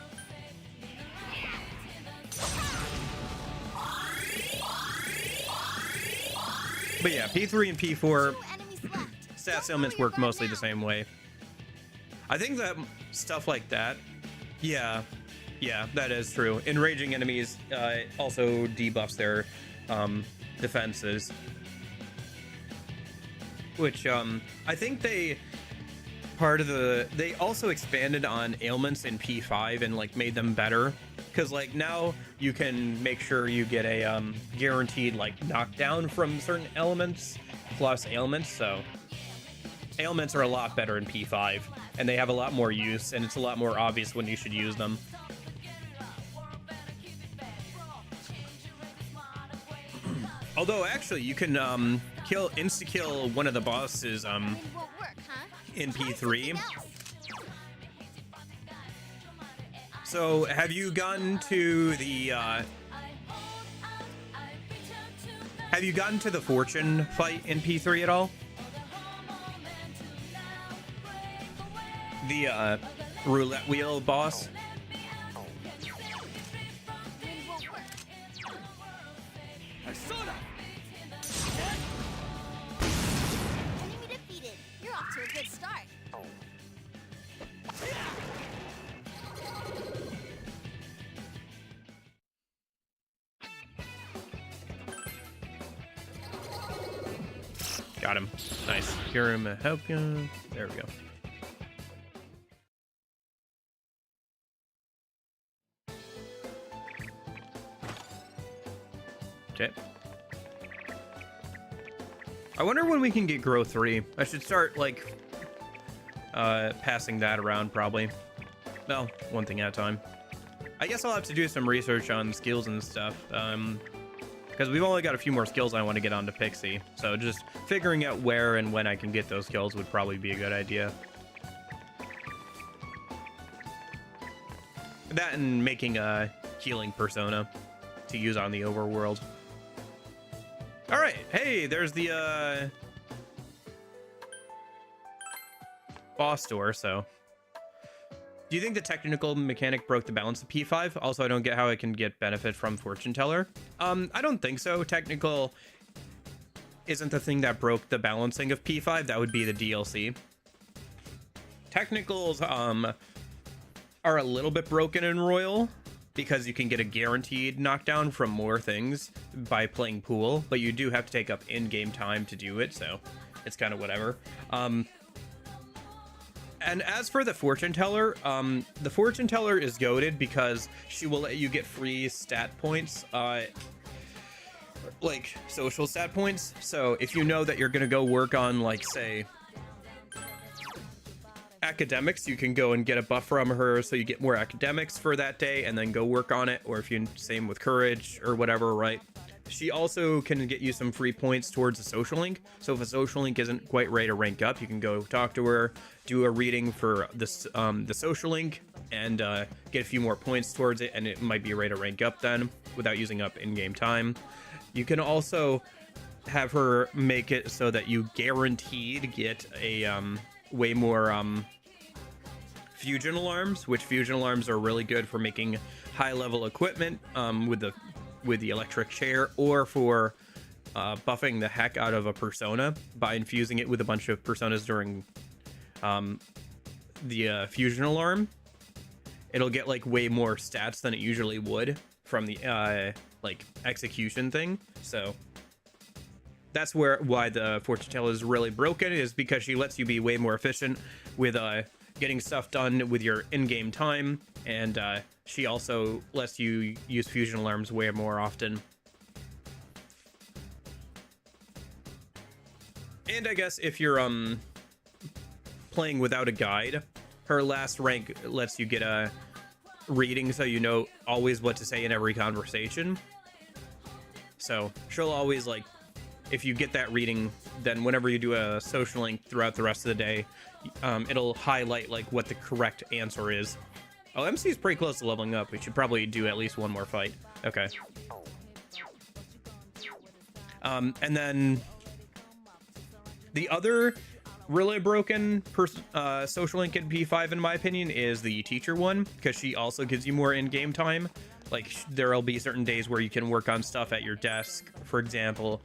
But yeah, P3 and P4
2 enemies left.
stats ailments work mostly the same way. I think that stuff like that, yeah, that is true. Enraging enemies also debuffs their defenses, which I think they also expanded on ailments in P5 and like made them better, because like now you can make sure you get a guaranteed like knockdown from certain elements plus ailments. So ailments are a lot better in P5, and they have a lot more use, and it's a lot more obvious when you should use them. Although actually you can insta-kill one of the bosses
It won't work, huh?
in
Try
P3.
something else.
So have you gotten to the fortune fight in P3 at all? The roulette wheel boss?
It won't work.
Persona!
Enemy defeated. You're off to a good start.
Got him. Nice. Hear him help you. There we go. Okay. I wonder when we can get Grow 3. I should start, like, passing that around, probably. Well, one thing at a time. I guess I'll have to do some research on skills and stuff, because we've only got a few more skills I want to get onto Pixie. So just figuring out where and when I can get those skills would probably be a good idea. That and making a healing persona to use on the overworld. All right, hey, there's the boss door. So, do you think the technical mechanic broke the balance of P5? Also, I don't get how I can get benefit from Fortune Teller. I don't think so. Technical isn't the thing that broke the balancing of P5. That would be the DLC. Technicals are a little bit broken in Royal, because you can get a guaranteed knockdown from more things by playing pool, but you do have to take up in-game time to do it, so it's kind of whatever. And as for the Fortune Teller is goated because she will let you get free stat points, like social stat points. So if you know that you're gonna go work on, like, say, academics, you can go and get a buff from her, so you get more academics for that day and then go work on it. Or if you same with courage or whatever, right? She also can get you some free points towards a social link. So if a social link isn't quite ready to rank up, you can go talk to her, do a reading for this the social link, and get a few more points towards it, and it might be ready to rank up then without using up in-game time. You can also have her make it so that you guaranteed get a way more fusion alarms, which fusion alarms are really good for making high level equipment with the electric chair, or for buffing the heck out of a persona by infusing it with a bunch of personas during the fusion alarm. It'll get like way more stats than it usually would from the like execution thing. So that's why the fortune teller is really broken, is because she lets you be way more efficient with getting stuff done with your in-game time, and she also lets you use fusion alarms way more often. And I guess if you're playing without a guide, her last rank lets you get a reading, so you know always what to say in every conversation. So she'll always, like, if you get that reading, then whenever you do a social link throughout the rest of the day, it'll highlight like what the correct answer is. Oh, MC is pretty close to leveling up. We should probably do at least one more fight. Okay. And then the other really broken social link in P5, in my opinion, is the teacher one, because she also gives you more in-game time. Like, there'll be certain days where you can work on stuff at your desk, for example.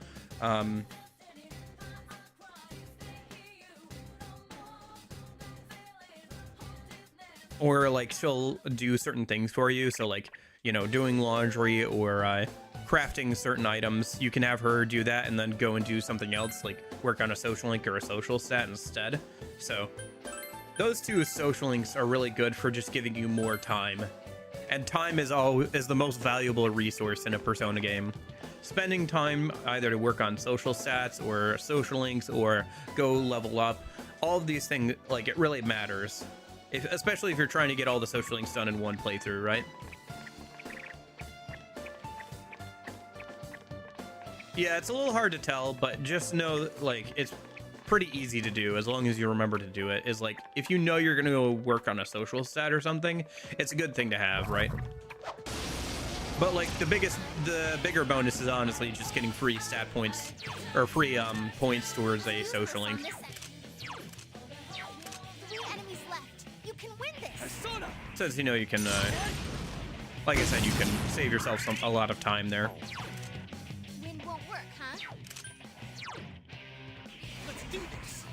Or like she'll do certain things for you, so like, you know, doing laundry or crafting certain items, you can have her do that and then go and do something else, like work on a social link or a social stat instead. So those two social links are really good for just giving you more time, and time is the most valuable resource in a Persona game. Spending time either to work on social stats or social links or go level up, all of these things, like, it really matters, especially if you're trying to get all the social links done in one playthrough, right? Yeah, it's a little hard to tell, but just know, like, it's pretty easy to do as long as you remember to do it. Is like, if you know you're gonna go work on a social stat or something, it's a good thing to have, right? But like the bigger bonus is honestly just getting free stat points, or free points towards a social link.
3 enemies left. You can win this.
Since you know you can, like I said, you can save yourself a lot of time there.
Wind won't work, huh?
Let's do this.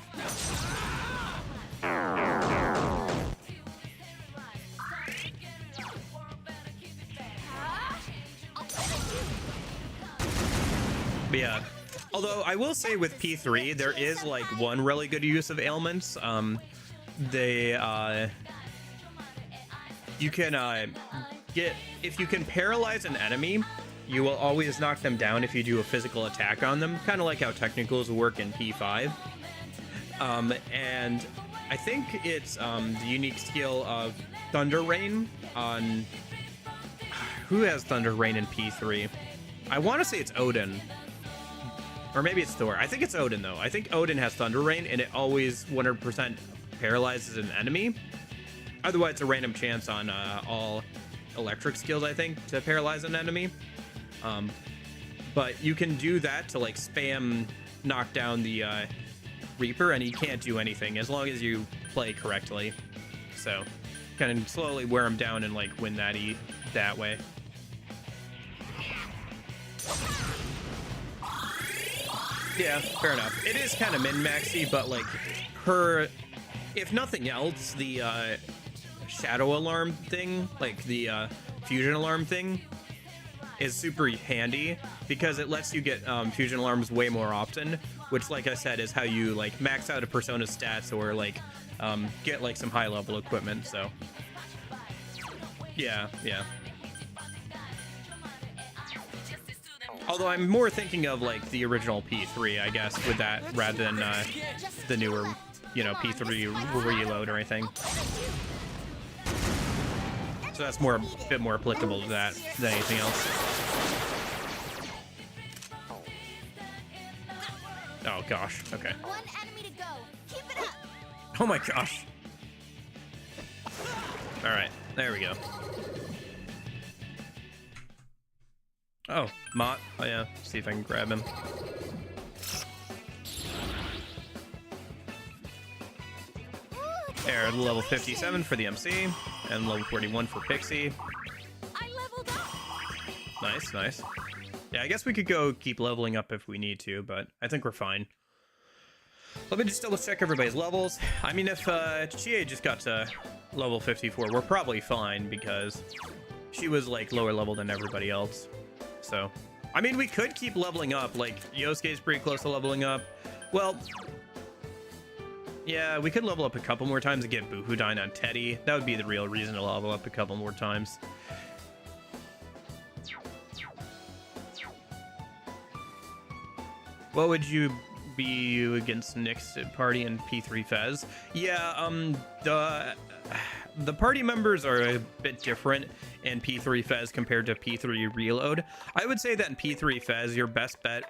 But yeah, although I will say with P3, there is like one really good use of ailments. You can get, if you can paralyze an enemy, you will always knock them down if you do a physical attack on them, kind of like how technicals work in P5. And I think it's the unique skill of Thunder Rain on... Who has Thunder Rain in P3? I want to say it's Odin. Or maybe it's Thor. I think it's Odin, though. I think Odin has Thunder Rain, and it always 100% paralyzes an enemy. Otherwise, it's a random chance on all electric skills, I think, to paralyze an enemy. But you can do that to, like, spam knock down the Reaper, and he can't do anything as long as you play correctly. So, kind of slowly wear him down and, like, win that way. Yeah, fair enough. It is kind of min-maxy, but like her, if nothing else, the shadow alarm thing, like the fusion alarm thing, is super handy because it lets you get fusion alarms way more often, which, like I said, is how you like max out a persona's stats or like get like some high level equipment. So yeah. Although I'm more thinking of like the original P3, I guess, with that rather than the newer, you know, P3 reload or anything. So that's a bit more applicable to that than anything else. Oh gosh. Okay.
One enemy to go. Keep it up.
Oh my gosh. All right. There we go. Oh, Mott. Oh yeah, see if I can grab him. Or level 57 for the MC, and level 41 for Pixie.
I leveled up.
Nice, nice. Yeah, I guess we could go keep leveling up if we need to, but I think we're fine. Let me just double check everybody's levels. I mean, if Chie just got to level 54, we're probably fine because she was like lower level than everybody else. So, I mean, we could keep leveling up. Like, Yosuke's pretty close to leveling up. Well, yeah, we could level up a couple more times and get Buhudine on Teddy. That would be the real reason to level up a couple more times. What would you be against next party in P3 Fez? Yeah, the party members are a bit different in P3 Fez compared to P3 Reload. I would say that in P3 Fez, your best bet,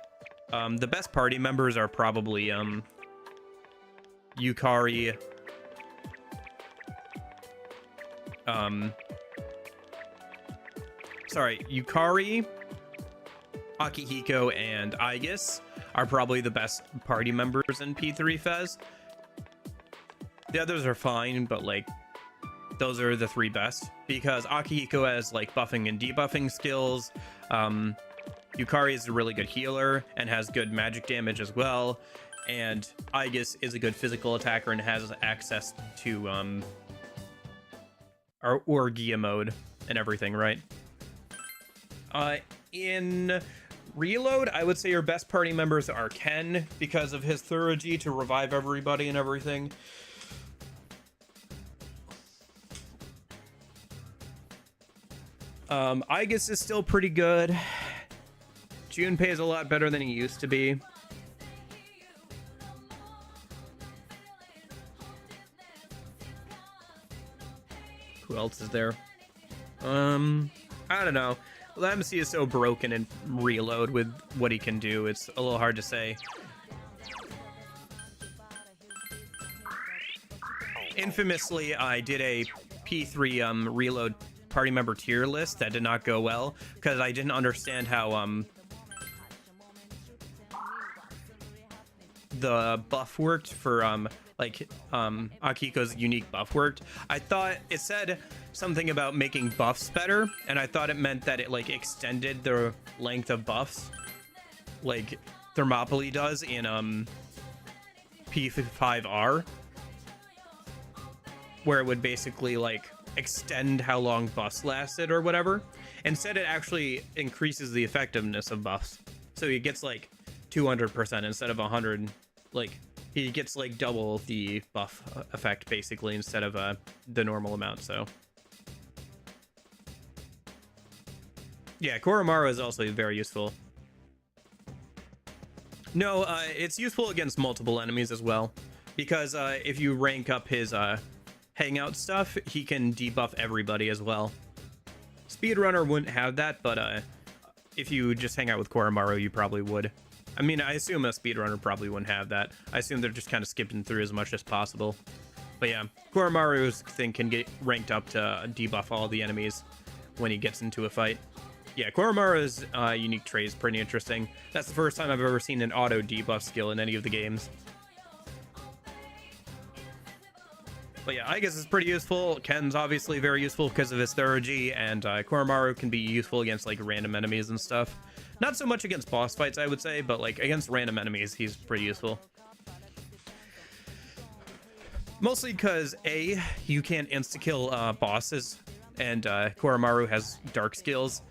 the best party members are probably Yukari, Yukari, Akihiko, and Aegis are probably the best party members in P3 Fez. The others are fine, but like those are the three best because Akihiko has like buffing and debuffing skills. Yukari is a really good healer and has good magic damage as well. And Aegis is a good physical attacker and has access to our Orgia mode and everything, right? In Reload, I would say your best party members are Ken because of his Thurgy to revive everybody and everything. Aegis is still pretty good. Junpei is a lot better than he used to be. Who else is there? I don't know. The MC is so broken in Reload with what he can do. It's a little hard to say. Infamously, I did a P3 Reload party member tier list that did not go well because I didn't understand how the buff worked for Akiko's unique buff worked. I thought it said something about making buffs better, and I thought it meant that it like extended the length of buffs like Thermopylae does in P5R, where it would basically like extend how long buffs lasted or whatever. Instead, it actually increases the effectiveness of buffs, so he gets like 200% instead of 100. Like he gets like double the buff effect basically instead of the normal amount. So yeah, Koromaru is also very useful. No, it's useful against multiple enemies as well, because if you rank up his hangout stuff, he can debuff everybody as well. Speedrunner wouldn't have that, but if you just hang out with Koromaru, you probably would. I mean, I assume a speedrunner probably wouldn't have that. I assume they're just kind of skipping through as much as possible. But yeah, Koromaru's thing can get ranked up to debuff all the enemies when he gets into a fight. Yeah, Koromaru's unique trait is pretty interesting. That's the first time I've ever seen an auto debuff skill in any of the games. But yeah, I guess it's pretty useful. Ken's obviously very useful because of his Thurgy, and Koromaru can be useful against like random enemies and stuff. Not so much against boss fights, I would say, but like against random enemies, he's pretty useful. Mostly because A, you can't insta-kill bosses, and Koromaru has dark skills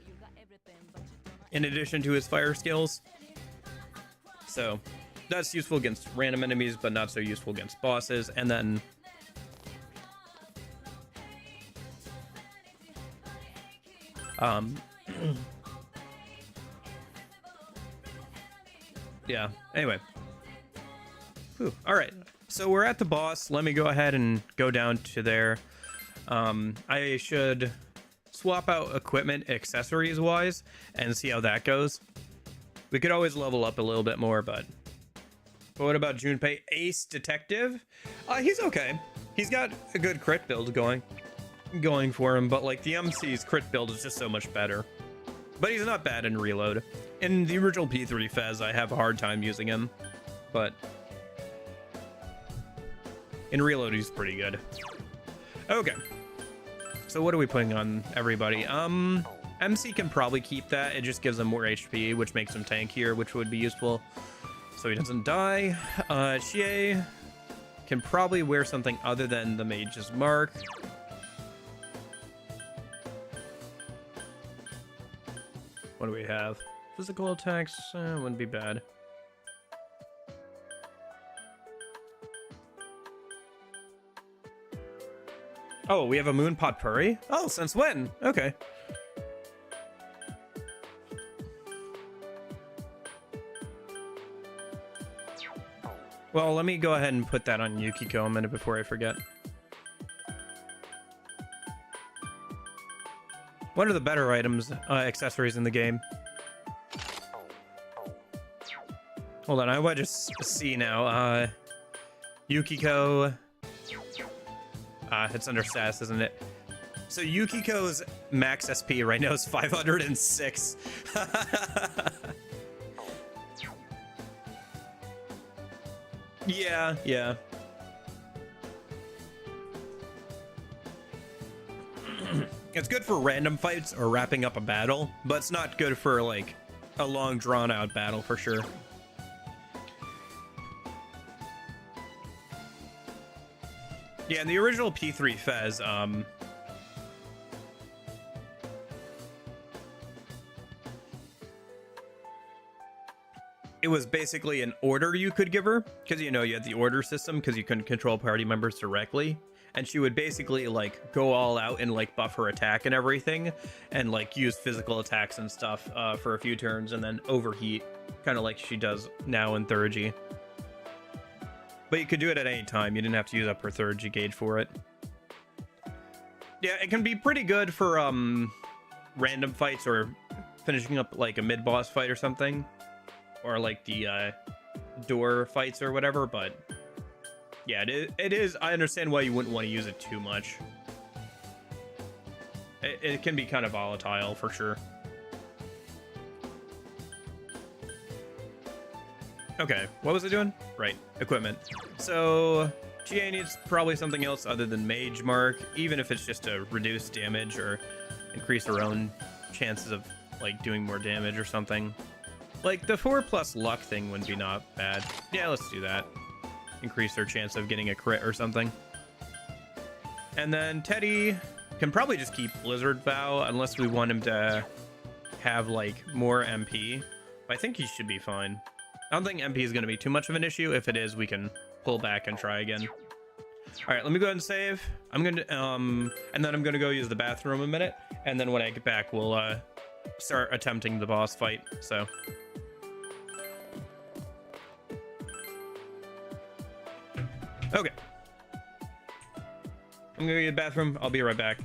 in addition to his fire skills. So that's useful against random enemies, but not so useful against bosses. And then yeah, anyway. Whew. All right, so we're at the boss. Let me go ahead and go down to there. I should swap out equipment accessories wise and see how that goes. We could always level up a little bit more, but what about Junpei? Ace Detective? He's okay. He's got a good crit build going for him, but like the MC's crit build is just so much better. But he's not bad in Reload. In the original P3 Fez, I have a hard time using him, but In reload, he's pretty good. Okay. So what are we putting on everybody? MC can probably keep that. It just gives him more HP, which makes him tankier, which would be useful. So he doesn't die. Xie can probably wear something other than the Mage's Mark. What do we have? Physical attacks wouldn't be bad. Oh, we have a moon potpourri? Oh, since when? Okay. Well, let me go ahead and put that on Yukiko a minute before I forget. What are the better items, accessories in the game? Hold on, I want to just see now. Yukiko. It's under stats, isn't it? So Yukiko's max SP right now is 506. Yeah. It's good for random fights or wrapping up a battle, but it's not good for like a long drawn out battle for sure. Yeah, in the original P3 Fez, it was basically an order you could give her, because you know you had the order system because you couldn't control party members directly, and she would basically like go all out and like buff her attack and everything, and like use physical attacks and stuff for a few turns, and then overheat, kind of like she does now in 3rd. But you could do it at any time. You didn't have to use up her 3rd gauge for it. Yeah, it can be pretty good for random fights or finishing up like a mid-boss fight or something. Or like the door fights or whatever, but yeah, it is. I understand why you wouldn't want to use it too much. It can be kind of volatile for sure. Okay, what was I doing? Right, equipment. So GA needs probably something else other than Mage Mark, even if it's just to reduce damage or increase her own chances of like doing more damage or something. Like the 4+ luck thing wouldn't be not bad. Yeah, let's do that. Increase her chance of getting a crit or something. And then Teddy can probably just keep Blizzard Vow unless we want him to have like more MP. But I think he should be fine. I don't think MP is going to be too much of an issue. If it is, we can pull back and try again. All right, let me go ahead and save. I'm going to, and then I'm going to go use the bathroom a minute. And then when I get back, we'll start attempting the boss fight. So. Okay. I'm going to go to the bathroom. I'll be right back.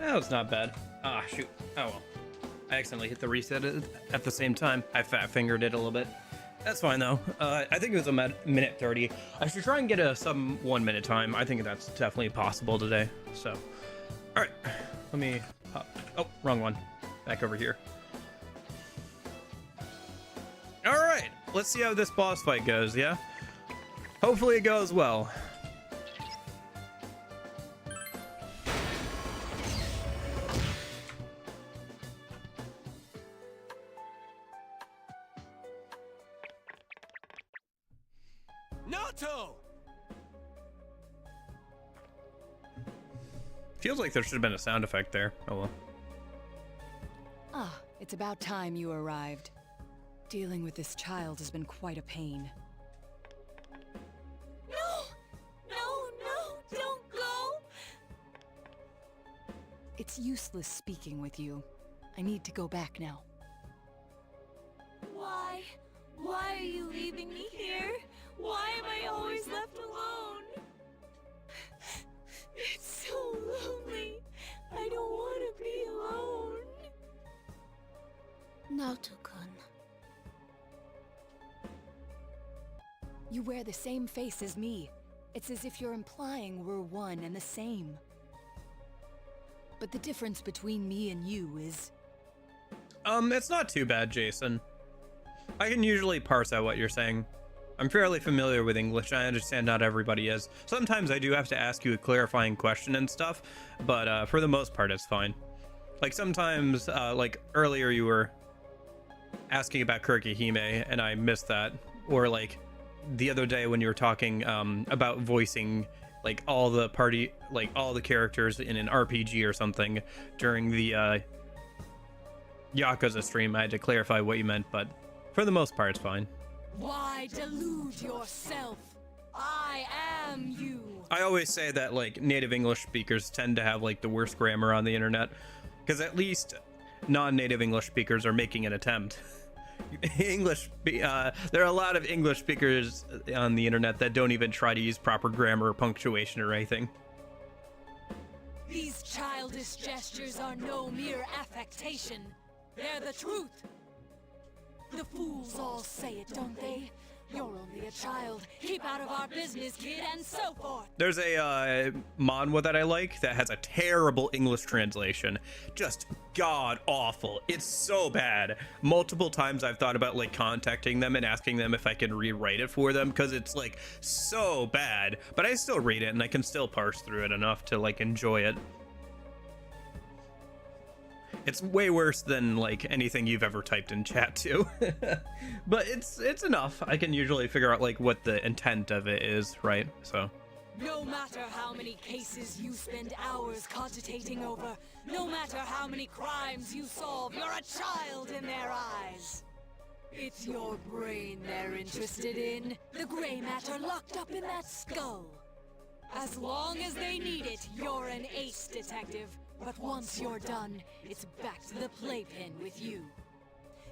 That was not bad. Ah, shoot. Oh well. I accidentally hit the reset at the same time. I fat fingered it a little bit. That's fine though. I think it was a minute 30. I should try and get a sub 1 minute time. I think that's definitely possible today. So, all right, let me. Oh, wrong one. Back over here. All right, let's see how this boss fight goes. Yeah, hopefully it goes well.
Naoto!
Feels like there should have been a sound effect there. Oh well.
Ah, it's about time you arrived. Dealing with this child has been quite a pain.
No! No, no, don't go!
It's useless speaking with you. I need to go back now.
Why? Why are you leaving me here? Why am I always left alone? It's so lonely. I don't want to be alone.
Naoto-kun.
You wear the same face as me. It's as if you're implying we're one and the same. But the difference between me and you is...
It's not too bad, Jason. I can usually parse out what you're saying. I'm fairly familiar with English. I understand not everybody is. Sometimes I do have to ask you a clarifying question and stuff, but for the most part, it's fine. Like sometimes, like earlier you were asking about Kurikihime, and I missed that. Or like the other day when you were talking about voicing like all the characters in an RPG or something during the Yakuza stream, I had to clarify what you meant, but for the most part, it's fine.
Why delude yourself? I am you.
I always say that like native English speakers tend to have like the worst grammar on the internet, because at least non-native English speakers are making an attempt. There are a lot of English speakers on the internet that don't even try to use proper grammar or punctuation or anything.
These childish gestures are no mere affectation. They're the truth. The fools all say it, don't they? You're only a child. Keep out of our business, kid, and so forth.
There's a manhwa that I like that has a terrible English translation. Just god awful. It's so bad. Multiple times I've thought about like contacting them and asking them if I can rewrite it for them, because it's like so bad. But I still read it and I can still parse through it enough to like enjoy it. It's way worse than like anything you've ever typed in chat too. But it's enough. I can usually figure out like what the intent of it is, right? So
No matter how many cases you spend hours cogitating over, no matter how many crimes you solve, you're a child in their eyes. It's your brain they're interested in, the gray matter locked up in that skull. As long as they need it, you're an ace detective. But once you're done, it's back to the playpen with you.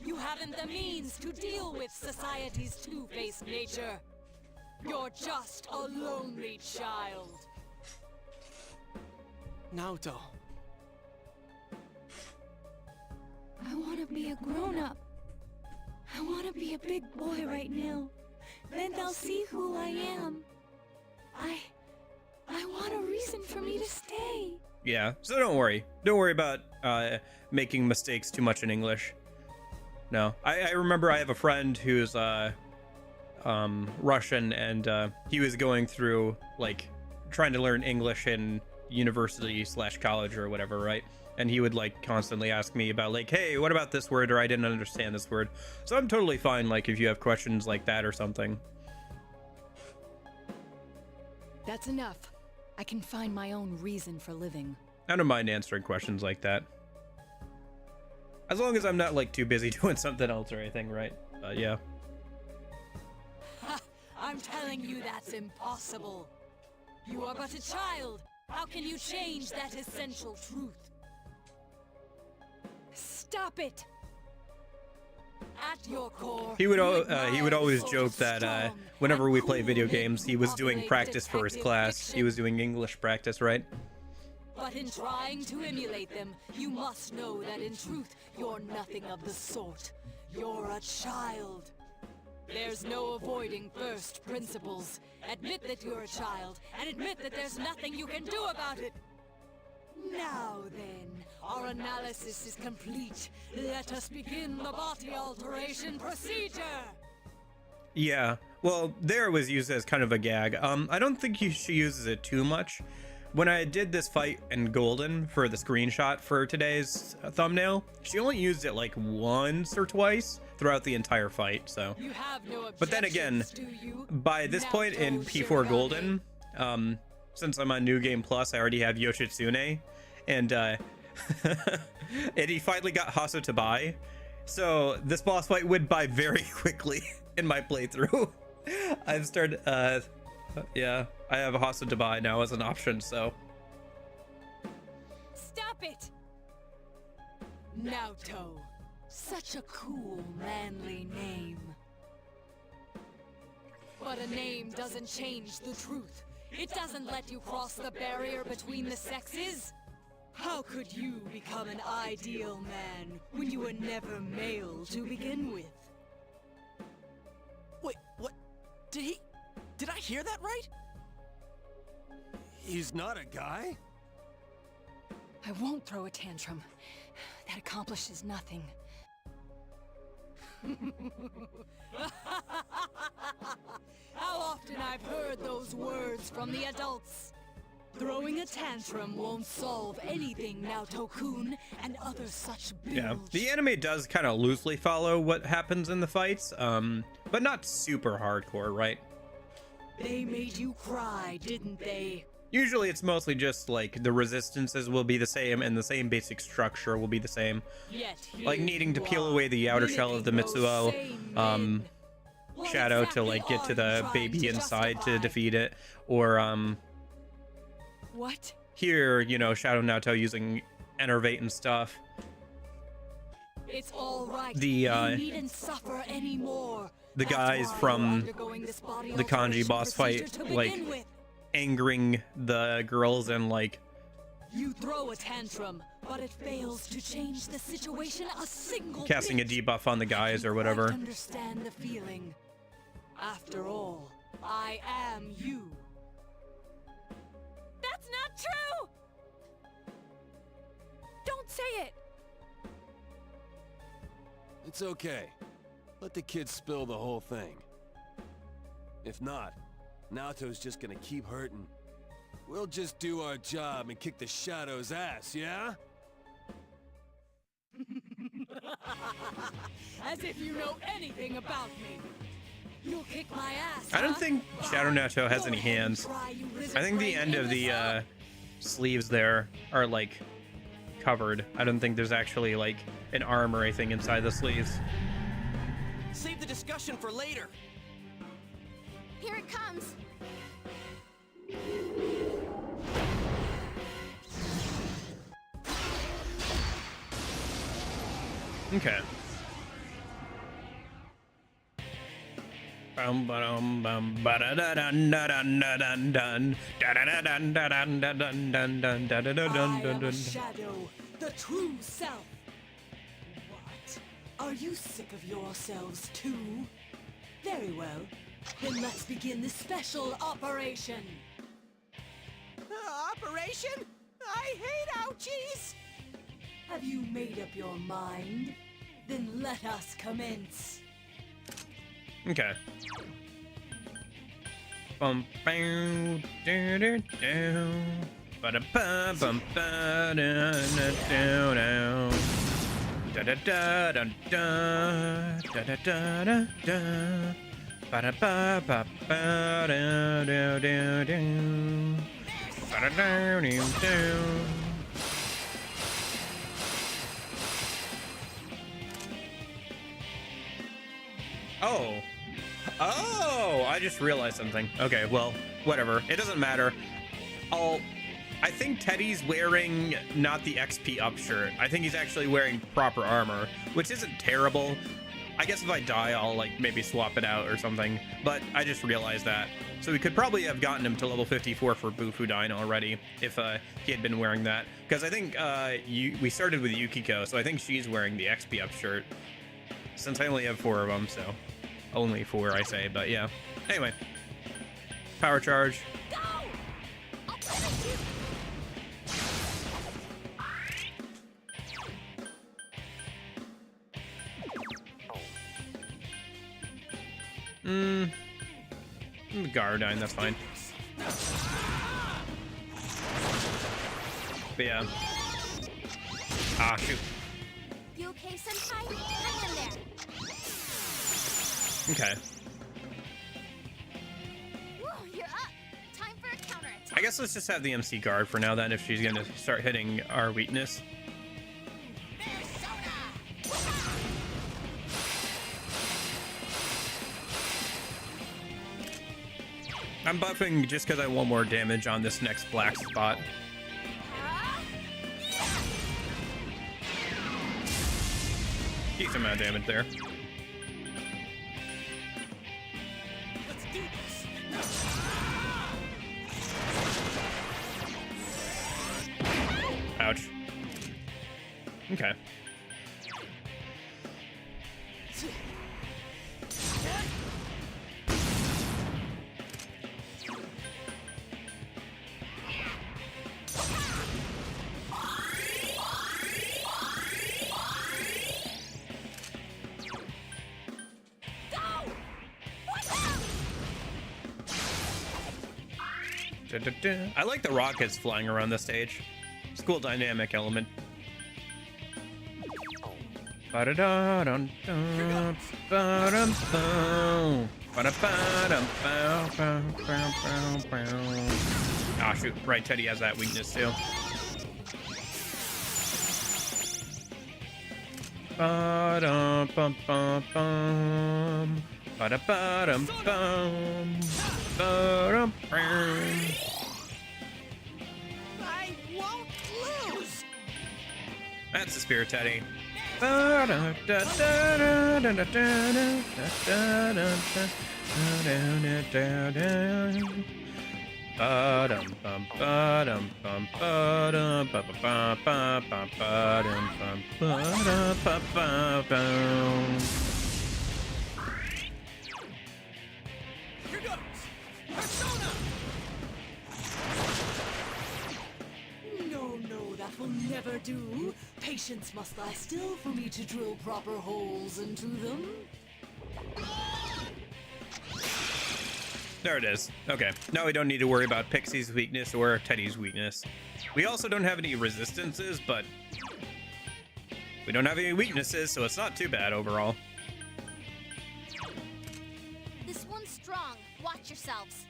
You haven't the means to deal with society's two-faced nature. You're just a lonely child.
Naoto.
I want to be a grown-up. I want to be a big boy right now. Then they'll see who I am. I want a reason for me to stay.
yeah, so don't worry. Don't worry about making mistakes too much in English. No, I remember I have a friend who's Russian, and he was going through like trying to learn English in university/college or whatever, right? And he would like constantly ask me about like, hey, what about this word, or I didn't understand this word. So I'm totally fine like if you have questions like that or something.
That's enough. I can find my own reason for living.
I don't mind answering questions like that, as long as I'm not like too busy doing something else or anything, right? Yeah.
Ha! I'm telling you that's impossible. You are but a child. How can you change that essential truth? Stop it! At your core,
He would always joke that whenever we play video games, he was doing practice for his class. He was doing English practice, right?
But in trying to emulate them, you must know that in truth, you're nothing of the sort. You're a child. There's no avoiding first principles. Admit that you're a child, and admit that there's nothing you can do about it. Now then, our analysis is complete. Let us begin the body alteration procedure!
Yeah, well, there it was used as kind of a gag. I don't think she uses it too much. When I did this fight in Golden for the screenshot for today's thumbnail, she only used it like once or twice throughout the entire fight, so.
You have no
But then again,
objections, do you?
by this point in P4 Golden, since I'm on New Game Plus, I already have Yoshitsune, and and he finally got Hasu to buy. So this boss fight went by very quickly in my playthrough. I've started, yeah, I have Hasu to buy now as an option, so.
Stop it! Naoto. Such a cool, manly name. But a name doesn't change the truth. It doesn't let you cross the barrier between the sexes. How could you become an ideal man when you were never male to begin with?
Wait, what? Did I hear that right? He's not a guy?
I won't throw a tantrum. That accomplishes nothing. How often I've heard those words from the adults. Throwing a tantrum won't solve anything, Naoto-kun, and other such bilge.
Yeah, the anime does kind of loosely follow what happens in the fights, but not super hardcore, right?
They made you cry, didn't they?
Usually it's mostly just like the resistances will be the same and the same basic structure will be the same.
Yet
Like needing to peel away the outer shell of the Mitsuo shadow to like get to the baby inside to defeat it, or
What?
here, you know, Shadow Naoto using Enervate and stuff.
It's all right.
The
you needn't suffer anymore.
the
That's
guys
why
from
you're undergoing this body
the kanji
alteration
boss
procedure
fight,
to
like
begin with.
angering the girls and like
You throw a tantrum, but it fails to change the situation a single
casting a
bit.
debuff on the guys or
You
whatever.
quite understand the feeling. After all, I am you.
That's not true! Don't say it!
It's okay. Let the kids spill the whole thing. If not, Naoto's just gonna keep hurting. We'll just do our job and kick the Shadow's ass, yeah?
As if you know anything about me. You'll kick my ass.
I don't
huh?
think Shadow Naoto has
Go
any
ahead and
hands.
try, you lizard
I think the
brain
end of the
imbecile.
sleeves there are like covered. I don't think there's actually like an arm or anything inside the sleeves.
Save the discussion for later.
Here it comes!
Okay. Bum ba-dum bum ba-da-da-dun-da-dun-da-dun-dun. Da-da-da-dun-da-dun-dun-dun-dun-dun-dun-dun-dun.
I am a shadow, the true self. What? Are you sick of yourselves too? Very well. Then let's begin the special operation.
Operation? I hate ouchies!
Have you made up your mind? Then let us commence.
Okay. Bum bam do do do. Ba da ba bum ba da da do do. Da da da da da da da da da da. Ba da ba ba ba da do do do. Ba da da do do. Oh, I just realized something. Okay, well, whatever. It doesn't matter. I think Teddy's wearing not the XP up shirt. I think he's actually wearing proper armor, which isn't terrible. I guess if I die, I'll like maybe swap it out or something, but I just realized that. So we could probably have gotten him to level 54 for Bufudine already if he had been wearing that. Because I think we started with Yukiko, so I think she's wearing the XP up shirt. Since I only have 4 of them, so only 4, I say, but yeah. Anyway. Power charge.
Go! I'll punish you!
Guardine, that's fine. But yeah. Ah, shoot.
You okay, Senpai? Hang in there.
Okay.
Whoa, you're up. Time for a counterattack.
I guess let's just have the MC guard for now then if she's gonna start hitting our weakness. I'm buffing just because I want more damage on this next black spot. Decent amount of damage there.
Let's do this.
Ouch. Okay. I like the rockets flying around the stage. It's a cool dynamic element. Ah, shoot. Right, Teddy has that weakness too. Ba-dum-bum-bum-bum. Ba-da-ba-dum-bum. Ba-dum-bum.
I won't lose.
That's the spirit, Teddy.
Here goes. Persona.
No, that will never do. Patience must lie still for me to drill proper holes into them.
There it is. Okay. Now we don't need to worry about Pixie's weakness or Teddy's weakness. We also don't have any resistances, but we don't have any weaknesses, so it's not too bad overall.
This one's strong. Watch yourselves.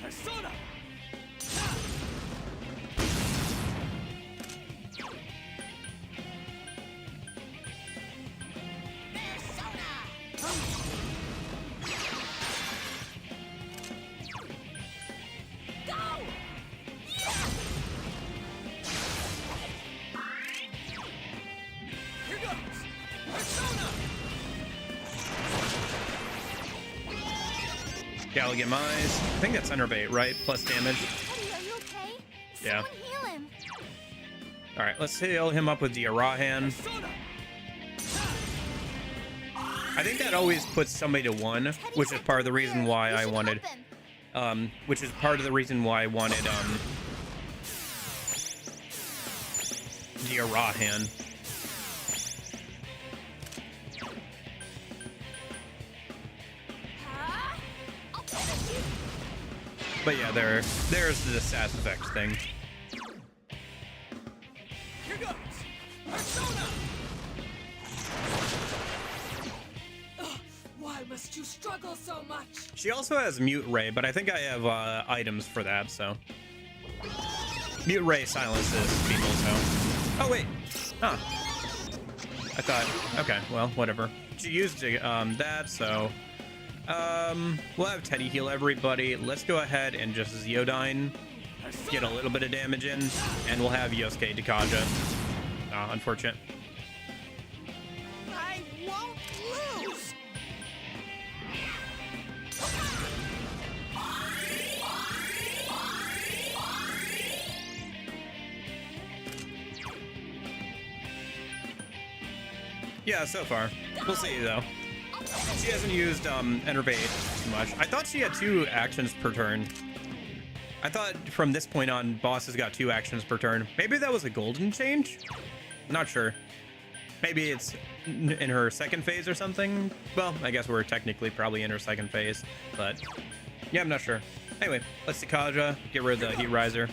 Persona. Here goes. Persona.
Galligan Eyes. I think that's Enervate, right? Plus damage.
Teddy, are you okay?
Yeah.
Someone heal him.
Alright, let's heal him up with the Arahan.
Persona.
I think that always puts somebody to 1, which is part of the reason why
You
I
should
wanted...
help him.
which is part of the reason why I wanted, the Arahan.
I'll punish you.
But yeah, there's the Sass Effect thing.
Here goes. Persona.
Why must you struggle so much?
She also has Mute Ray, but I think I have items for that, so. Mute Ray silences people, so. Oh, wait. Huh. I thought, okay, well, whatever. She used that, so. We'll have Teddy heal everybody. Let's go ahead and just Zeodyne, get a little bit of damage in, and we'll have Yosuke Dekaja. Unfortunate.
I won't lose.
Yeah, so far. We'll see, though. She hasn't used Enervate too much. I thought she had 2 actions per turn. I thought from this point on, boss has got 2 actions per turn. Maybe that was a golden change? Not sure. Maybe it's in her second phase or something? Well, I guess we're technically probably in her second phase, but yeah, I'm not sure. Anyway, let's see Kaja, get rid of the Heat Riser.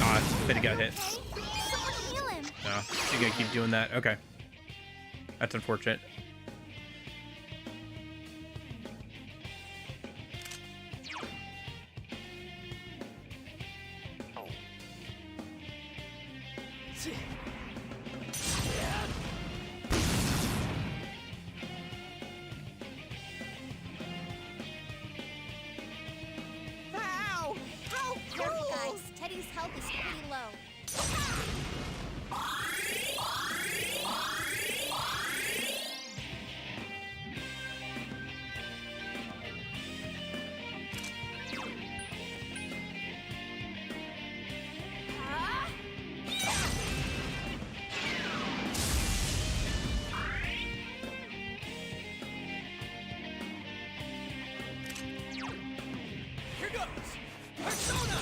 Ah, Pity got hit.
Someone heal him.
No, she's gonna keep doing that. Okay. That's unfortunate.
Ow! How careful, guys. Teddy's health is pretty low.
Here goes! Persona!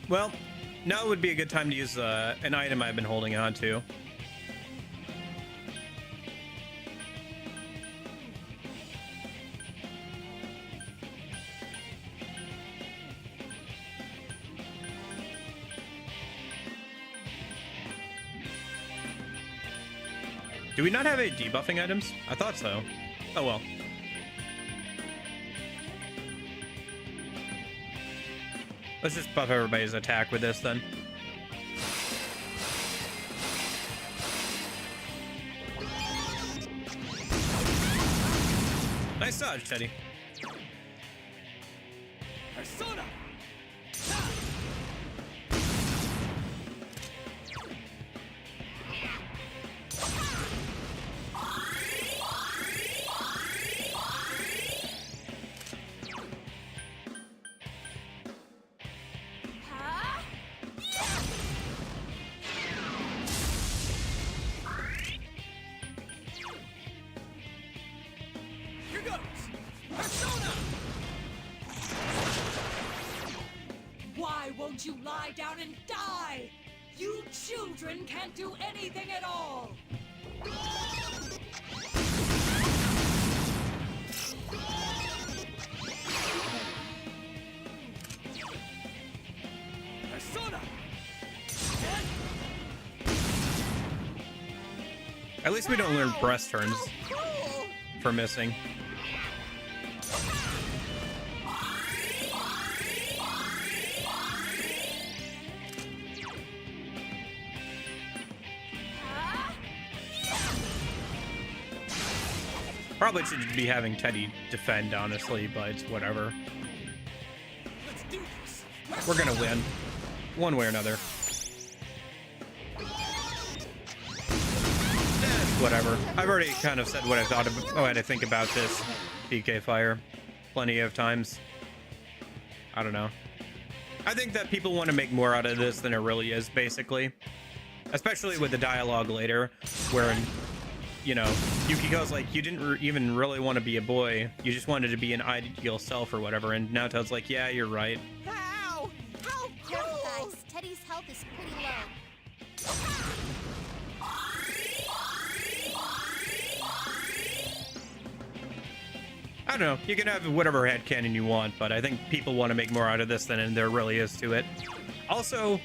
Well, now would be a good time to use an item I've been holding on to. Do we not have any debuffing items? I thought so. Oh well. Let's just buff everybody's attack with this then. Nice dodge, Teddy.
Persona! Here goes! Persona!
Why won't you lie down and die? You children can't do anything at all!
Persona!
At least we don't learn breast turns for missing. Probably should be having Teddy defend, honestly, but whatever.
Let's do this!
We're gonna win, one way or another. Whatever. I've already kind of said what I thought of, what I think about this PK Fire plenty of times. I don't know. I think that people want to make more out of this than it really is, basically. Especially with the dialogue later, where, you know, Yukiko's like, you didn't even really want to be a boy. You just wanted to be an ideal self or whatever. And Naoto's like, yeah, you're right.
Ow! How careful, guys. Teddy's health is pretty low.
I don't know. You can have whatever headcanon you want, but I think people want to make more out of this than there really is to it. Also,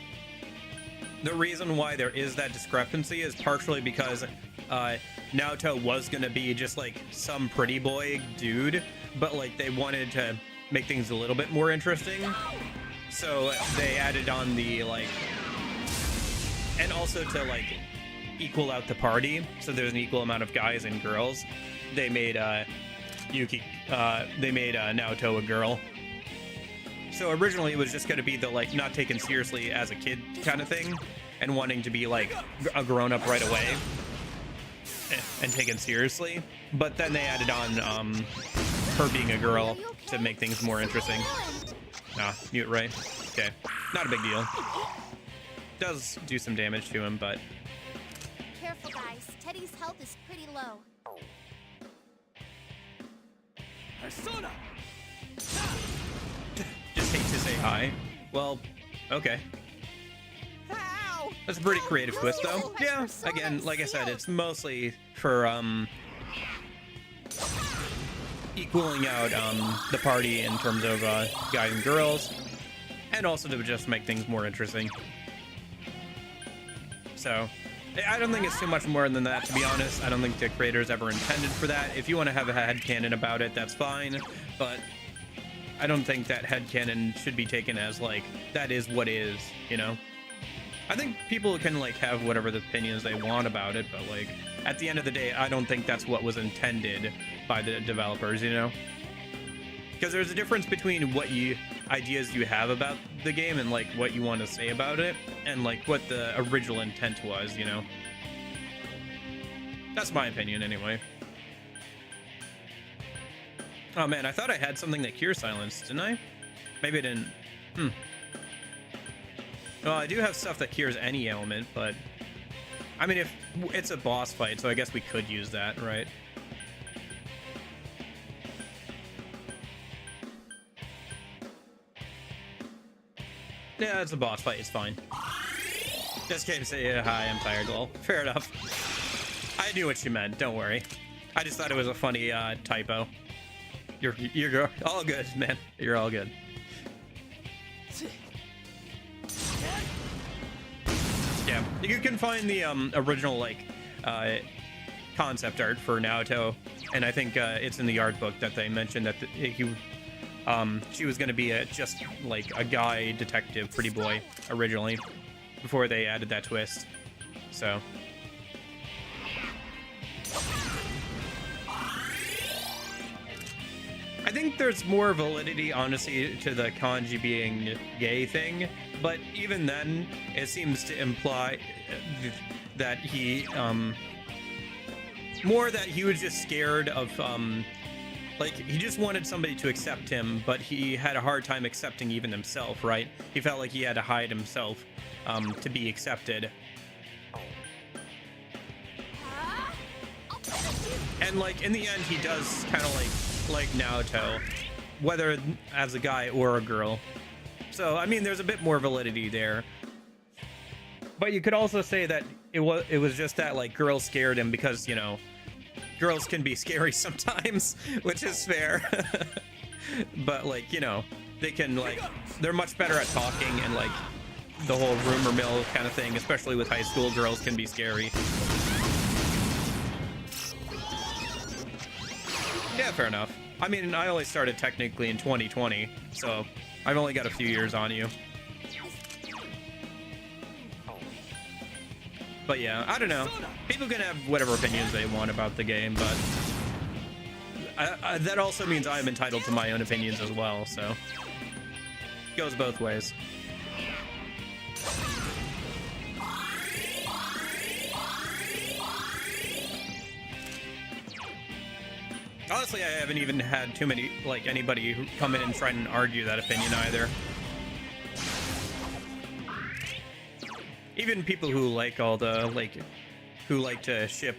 the reason why there is that discrepancy is partially because Naoto was gonna be just like some pretty boy dude, but like they wanted to make things a little bit more interesting, so they added on the like, and also to like equal out the party, so there's an equal amount of guys and girls. They made Naoto a girl. So originally it was just going to be the like not taken seriously as a kid kind of thing, and wanting to be like a grown-up right away and taken seriously. But then they added on her being a girl to make things more interesting. Mute Ray. Okay, not a big deal. Does do some damage to him, but
Careful, guys. Teddy's health is pretty low.
Persona!
just hate to say hi. Well, okay. That's a pretty creative twist, though. Yeah, again, like I said, it's mostly for equaling out the party in terms of guys and girls, and also to just make things more interesting. So I don't think it's too much more than that, to be honest. I don't think the creators ever intended for that. If you want to have a headcanon about it, that's fine, but I don't think that headcanon should be taken as like that is what is, you know? I think people can like have whatever the opinions they want about it, but like at the end of the day, I don't think that's what was intended by the developers, you know? Because there's a difference between what ideas you have about the game and like what you want to say about it, and like what the original intent was, you know? That's my opinion anyway. Oh man, I thought I had something that cures silence, didn't I? Maybe I didn't. Well, I do have stuff that cures any ailment, but I mean, if it's a boss fight, so I guess we could use that, right? Yeah, it's a boss fight, it's fine. Just came to say, hi, I'm tired, lol. Fair enough. I knew what you meant, don't worry. I just thought it was a funny typo. You're all good, man. You're all good. Yeah, you can find the original like concept art for Naoto, and I think it's in the art book that they mentioned that she was going to be just like a guy detective, pretty boy originally, before they added that twist. So. I think there's more validity, honestly, to the kanji being gay thing, but even then, it seems to imply that he, more that he was just scared of, like, he just wanted somebody to accept him, but he had a hard time accepting even himself, right? He felt like he had to hide himself, to be accepted. And, like, in the end, he does kind of, like Naoto, whether as a guy or a girl. So, I mean, there's a bit more validity there. But you could also say that it was just that, like, girls scared him because, you know, girls can be scary sometimes, which is fair. But, like, you know, they can, like, they're much better at talking, and, like, the whole rumor mill kind of thing, especially with high school, girls can be scary. Yeah, fair enough. I mean, I only started technically in 2020, so I've only got a few years on you. But yeah, I don't know. People can have whatever opinions they want about the game, but that also means I'm entitled to my own opinions as well, so it goes both ways. Honestly, I haven't even had too many, like, anybody who come in and try and argue that opinion either. Even people who like all the, like, who like to ship,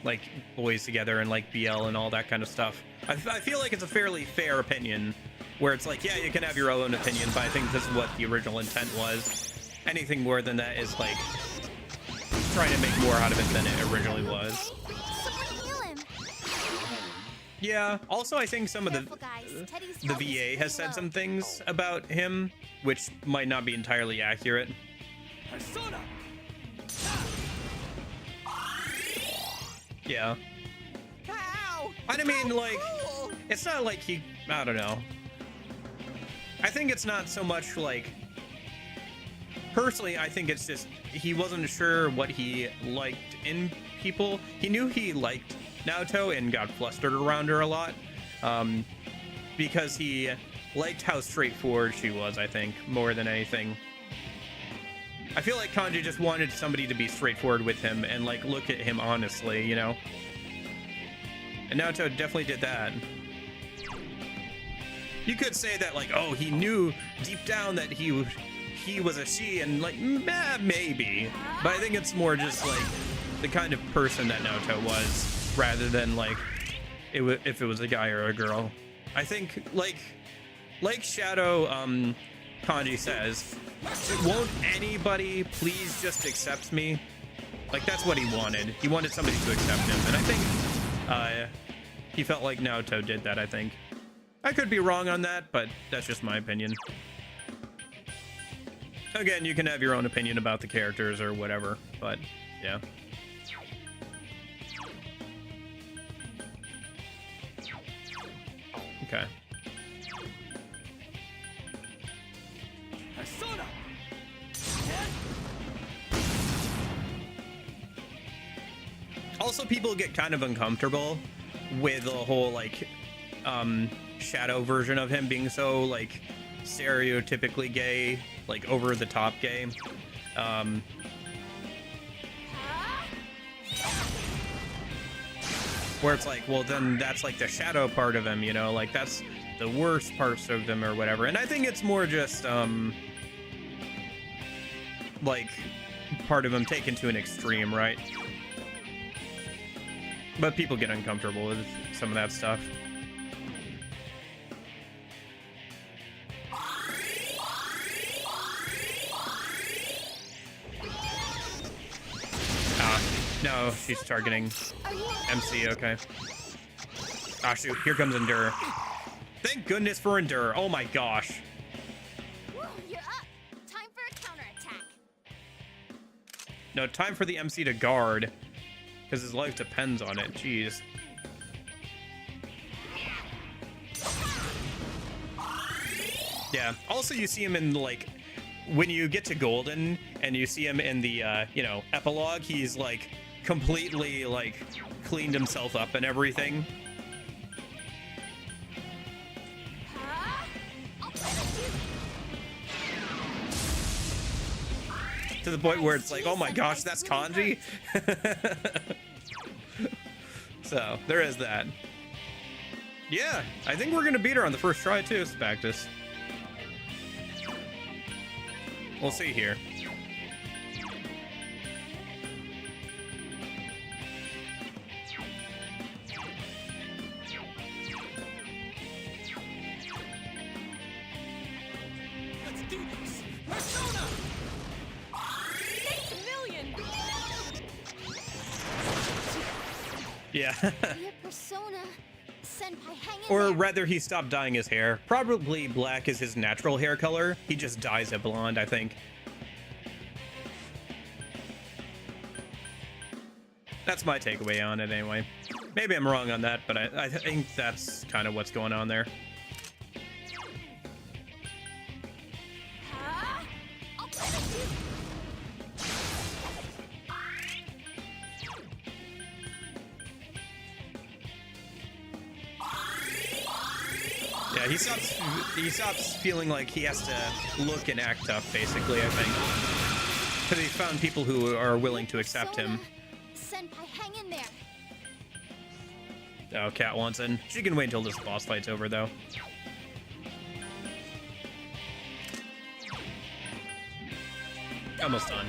like, boys together and, like, BL and all that kind of stuff. I feel like it's a fairly fair opinion, where it's like, yeah, you can have your own opinion, but I think this is what the original intent was. Anything more than that is, like, trying to make more out of it than it originally was. Yeah, also I think some of the VA has said some things about him, which might not be entirely accurate. Yeah.
Ow!
I mean,
How
like,
cruel!
it's not like he, I don't know. I think it's not so much like, personally, I think it's just, he wasn't sure what he liked in people. He knew he liked Naoto and got flustered around her a lot. Because he liked how straightforward she was, I think, more than anything. I feel like Kanji just wanted somebody to be straightforward with him and, like, look at him honestly, you know? And Naoto definitely did that. You could say that, like, oh, he knew deep down that he was a she, and, like, maybe. But I think it's more just, like, the kind of person that Naoto was, rather than, like, if it was a guy or a girl. I think, like Shadow Kanji says, won't anybody please just accept me? Like, that's what he wanted. He wanted somebody to accept him, and I think he felt like Naoto did that, I think. I could be wrong on that, but that's just my opinion. Again, you can have your own opinion about the characters or whatever, but yeah. Okay.
Persona!
Also, people get kind of uncomfortable with the whole, like, Shadow version of him being so, like, stereotypically gay, like, over the top gay. Where it's like, well, then that's, like, the shadow part of him, you know? Like, that's the worst parts of him or whatever. And I think it's more just, like, part of him taken to an extreme, right? But people get uncomfortable with some of that stuff. No, she's targeting MC, okay. Ah, shoot, here comes Endure. Thank goodness for Endure. Oh my gosh.
Woo, you're up. Time for a counterattack.
No, time for the MC to guard, because his life depends on it. Jeez. Yeah, also you see him in, like, when you get to Golden, and you see him in the, you know, epilogue, he's, like, completely, like, cleaned himself up and everything. To the point where it's like, oh my gosh, that's Kanji? So, there is that. Yeah, I think we're gonna beat her on the first try too, Spactus. We'll see here.
Let's do this! Persona!
Thanks a million!
Yeah.
Be a persona. Senpai, hang in
Or
there.
rather, he stopped dyeing his hair. Probably black is his natural hair color. He just dyes it blonde, I think. That's my takeaway on it anyway. Maybe I'm wrong on that, but I think that's kind of what's going on there.
I'll play with you.
Yeah, he stops feeling like he has to look and act tough, basically, I think. Because he's found people who are willing to accept him.
Senpai, hang in there.
Oh, Kat wants in. She can wait until this boss fight's over, though. Almost done.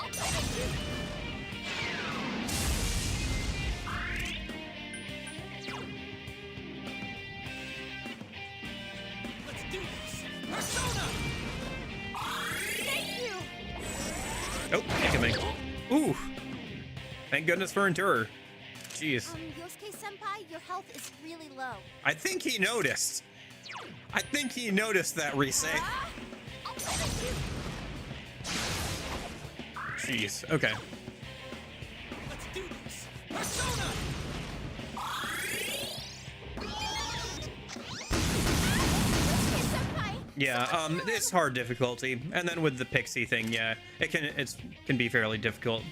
I'll play with you.
Let's do this! Persona!
Thank you.
Oh, incoming. Ooh. Thank goodness for Endure. Jeez.
Yosuke Senpai, your health is really low.
I think he noticed. I think he noticed that, Rise.
I'll play with you.
Jeez. Okay.
Let's do this! Persona!
Yeah, it's hard difficulty, and then with the Pixie thing, yeah, it can be fairly difficult.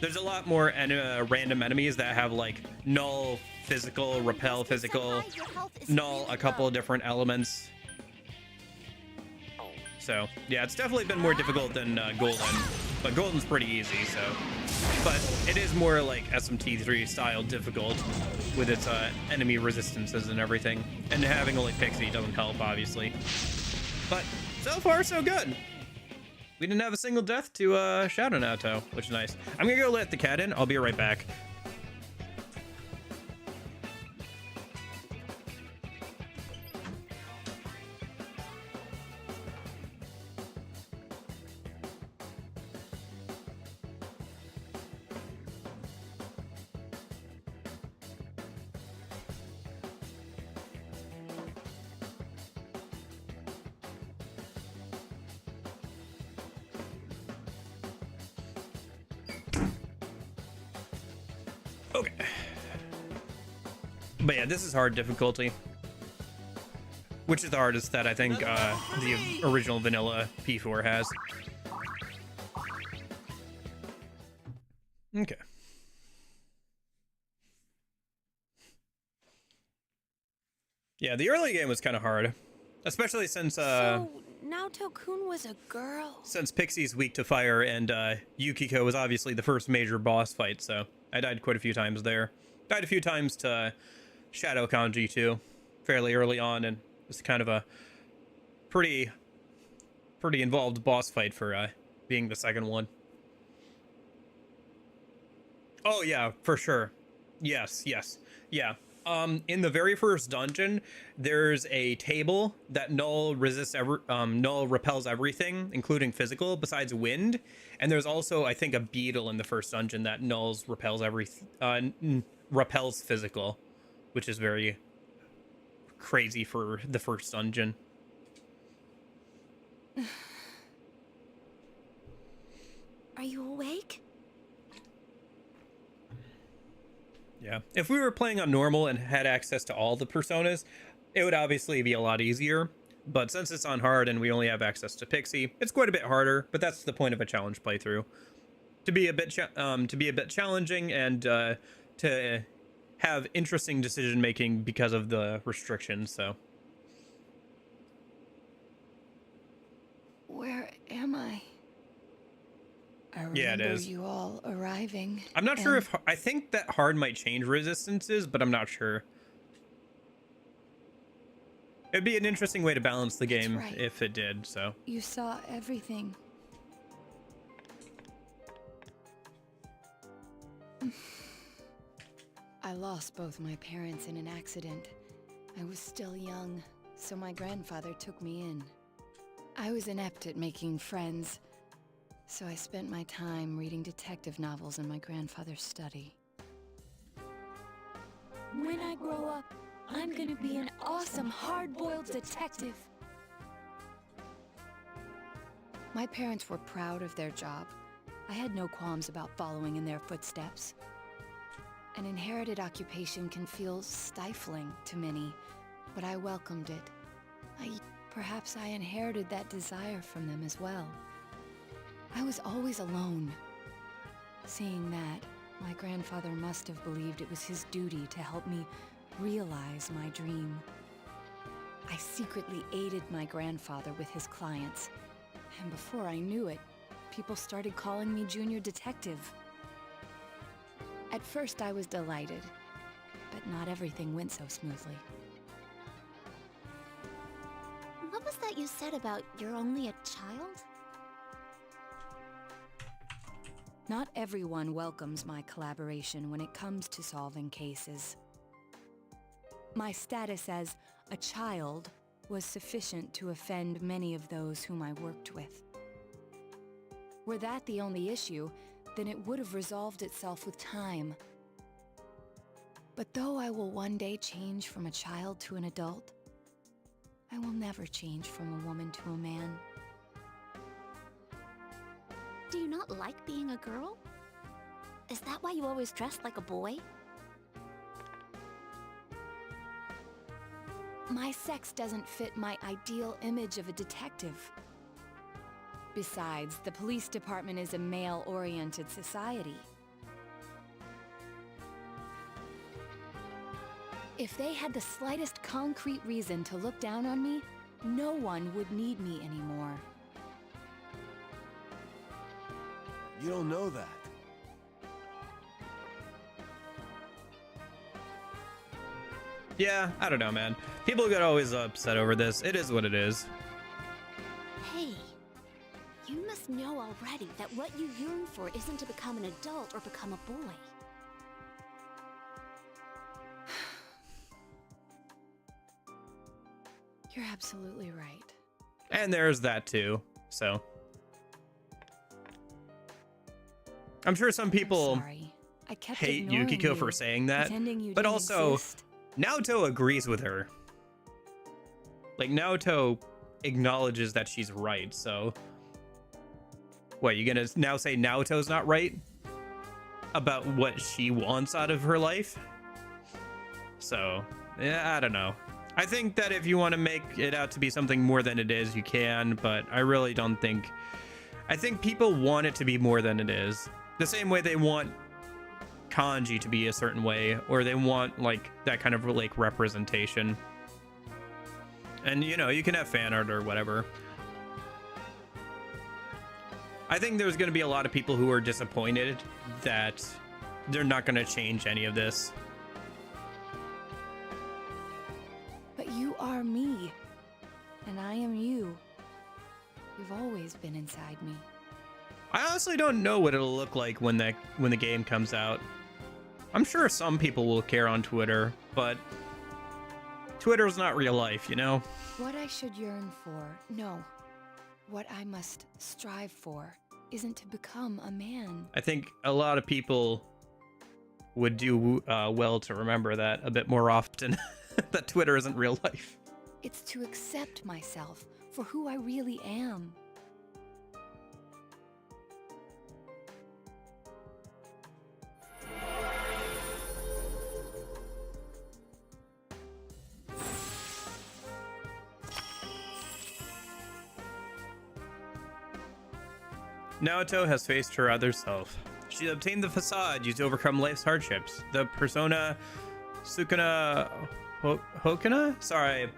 There's a lot more random enemies that have like null physical, repel physical, null a couple of different elements. So yeah, it's definitely been more difficult than Golden, but Golden's pretty easy. So, but it is more like SMT3 style difficult with its enemy resistances and everything, and having only Pixie doesn't help, obviously. But so far so good. We didn't have a single death to Shadow Nato, which is nice. I'm gonna go let the cat in. I'll be right back. Okay. But yeah, this is hard difficulty. Which is the hardest that I think the original vanilla P4 has. Okay. Yeah, the early game was kind of hard. Especially since
So, Naoto-kun was a girl.
since Pixie's weak to fire and Yukiko was obviously the first major boss fight, so I died quite a few times there. Died a few times to Shadow Kanji too, fairly early on, and it's kind of a pretty involved boss fight for being the second one. Oh yeah, for sure. Yes, yeah. In the very first dungeon, there's a table that null repels everything, including physical, besides wind. And there's also, I think, a beetle in the first dungeon that repels physical, which is very crazy for the first dungeon.
Are you awake?
Yeah, if we were playing on normal and had access to all the personas, it would obviously be a lot easier. But since it's on hard and we only have access to Pixie, it's quite a bit harder. But that's the point of a challenge playthrough, to be a bit challenging and to have interesting decision making because of the restrictions. So,
Where am I? I remember
yeah, it is.
you all arriving.
I'm not sure if I think that hard might change resistances, but I'm not sure. It'd be an interesting way to balance the game
right.
if it did. So.
You saw everything. I lost both my parents in an accident. I was still young, so my grandfather took me in. I was inept at making friends, so I spent my time reading detective novels in my grandfather's study. When I grow up, I'm gonna be an awesome hard-boiled detective. My parents were proud of their job. I had no qualms about following in their footsteps. An inherited occupation can feel stifling to many, but I welcomed it. Perhaps I inherited that desire from them as well. I was always alone. Seeing that, my grandfather must have believed it was his duty to help me realize my dream. I secretly aided my grandfather with his clients, and before I knew it, people started calling me Junior Detective. At first I was delighted, but not everything went so smoothly.
What was that you said about you're only a child?
Not everyone welcomes my collaboration when it comes to solving cases. My status as a child was sufficient to offend many of those whom I worked with. Were that the only issue, then it would have resolved itself with time. But though I will one day change from a child to an adult, I will never change from a woman to a man.
Do you not like being a girl? Is that why you always dress like a boy?
My sex doesn't fit my ideal image of a detective. Besides, the police department is a male-oriented society. If they had the slightest concrete reason to look down on me, no one would need me anymore.
You don't know that.
Yeah, I don't know, man. People get always upset over this. It is what it is.
Hey, you must know already that what you yearn for isn't to become an adult or become a boy.
You're absolutely right.
And there's that too, so. I'm sure some people
Sorry. I kept
hate
ignoring
Yukiko
you,
for saying that,
pretending you
but
didn't
also
exist.
Naoto agrees with her. Like, Naoto acknowledges that she's right, so. What, you gonna now say Naoto's not right? About what she wants out of her life? So, yeah, I don't know. I think that if you want to make it out to be something more than it is, you can, but I really don't think... I think people want it to be more than it is. The same way they want kanji to be a certain way, or they want, like, that kind of, like, representation. And, you know, you can have fan art or whatever. I think there's going to be a lot of people who are disappointed that they're not going to change any of this.
But you are me, and I am you. You've always been inside me.
I honestly don't know what it'll look like when the game comes out. I'm sure some people will care on Twitter, but Twitter's not real life, you know?
What I should yearn for, no. What I must strive for isn't to become a man.
I think a lot of people would do well to remember that a bit more often. That Twitter isn't real life.
It's to accept myself for who I really am.
Naoto has faced her other self. She obtained the facade used to overcome life's hardships. The persona Sukuna Hokuna? Sorry.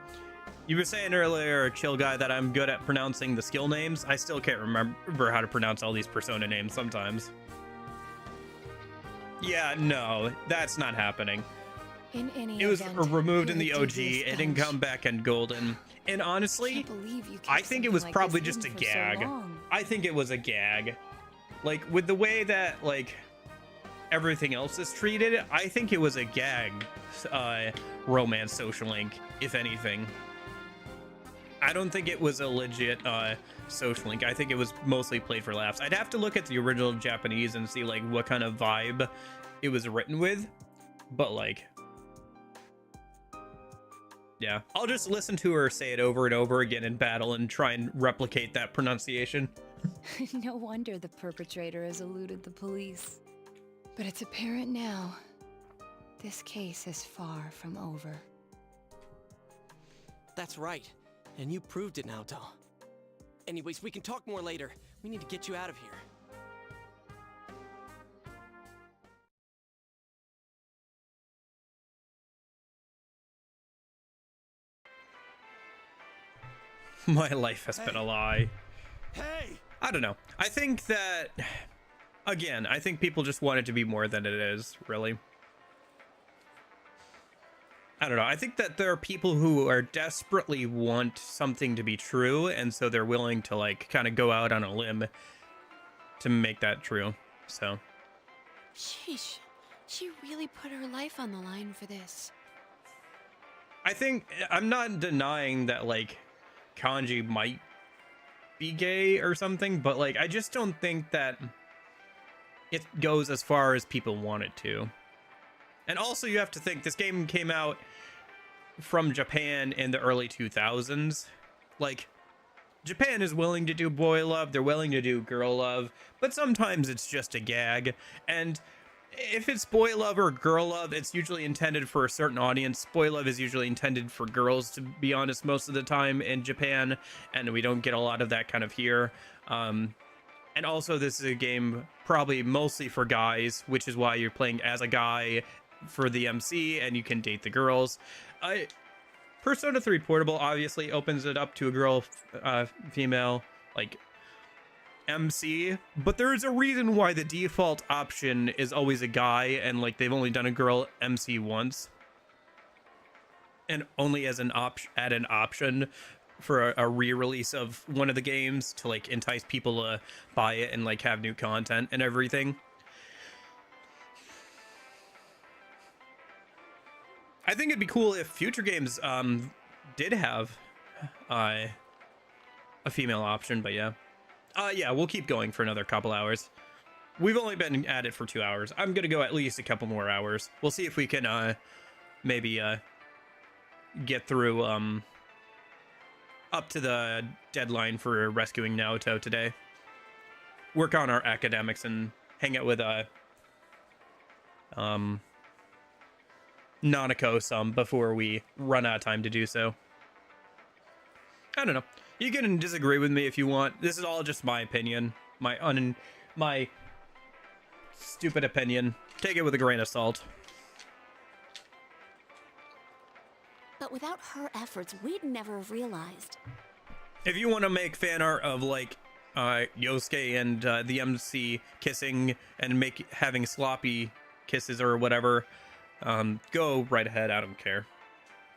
You were saying earlier, chill guy, that I'm good at pronouncing the skill names. I still can't remember how to pronounce all these persona names sometimes. Yeah, no, that's not happening.
In any
It was
event,
removed in
you're
the
a
OG.
devious
It didn't
bunch.
come back in Golden. And honestly,
Can't believe you kept
I think it was
something like
probably
this
just a
hidden for so
gag.
long.
I think it was a gag. Like, with the way that, like, everything else is treated, I think it was a gag romance social link, if anything. I don't think it was a legit social link. I think it was mostly played for laughs. I'd have to look at the original Japanese and see, like, what kind of vibe it was written with. But, like, yeah. I'll just listen to her say it over and over again in battle and try and replicate that pronunciation.
No wonder the perpetrator has eluded the police. But it's apparent now. This case is far from over.
That's right. And you proved it, Naoto. Anyways, we can talk more later. We need to get you out of here.
My life has been a lie.
Hey!
I don't know. I think that, again, I think people just want it to be more than it is, really. I don't know. I think that there are people who are desperately want something to be true, and so they're willing to, like, kind of go out on a limb to make that true. So,
Sheesh. She really put her life on the line for this.
I think, I'm not denying that, like, Kanji might be gay or something, but, like, I just don't think that it goes as far as people want it to. And also, you have to think, this game came out from Japan in the early 2000s. Like, Japan is willing to do boy love, they're willing to do girl love, but sometimes it's just a gag. And if it's boy love or girl love, it's usually intended for a certain audience. Boy love is usually intended for girls, to be honest, most of the time in Japan, and we don't get a lot of that kind of here. And also, this is a game probably mostly for guys, which is why you're playing as a guy for the MC, and you can date the girls. Persona 3 Portable obviously opens it up to a girl, female, like, MC, but there's a reason why the default option is always a guy, and like they've only done a girl MC once, and only as an option for a re-release of one of the games to like entice people to buy it and like have new content and everything. I think it'd be cool if future games did have a female option, but yeah. Yeah, we'll keep going for another couple hours. We've only been at it for 2 hours. I'm gonna go at least a couple more hours. We'll see if we can maybe get through up to the deadline for rescuing Naoto today. Work on our academics and hang out with Nanako some before we run out of time to do so. I don't know. You can disagree with me if you want. This is all just my opinion. My stupid opinion. Take it with a grain of salt.
But without her efforts, we'd never have realized.
If you want to make fan art of like Yosuke and the MC kissing and having sloppy kisses or whatever, go right ahead. I don't care.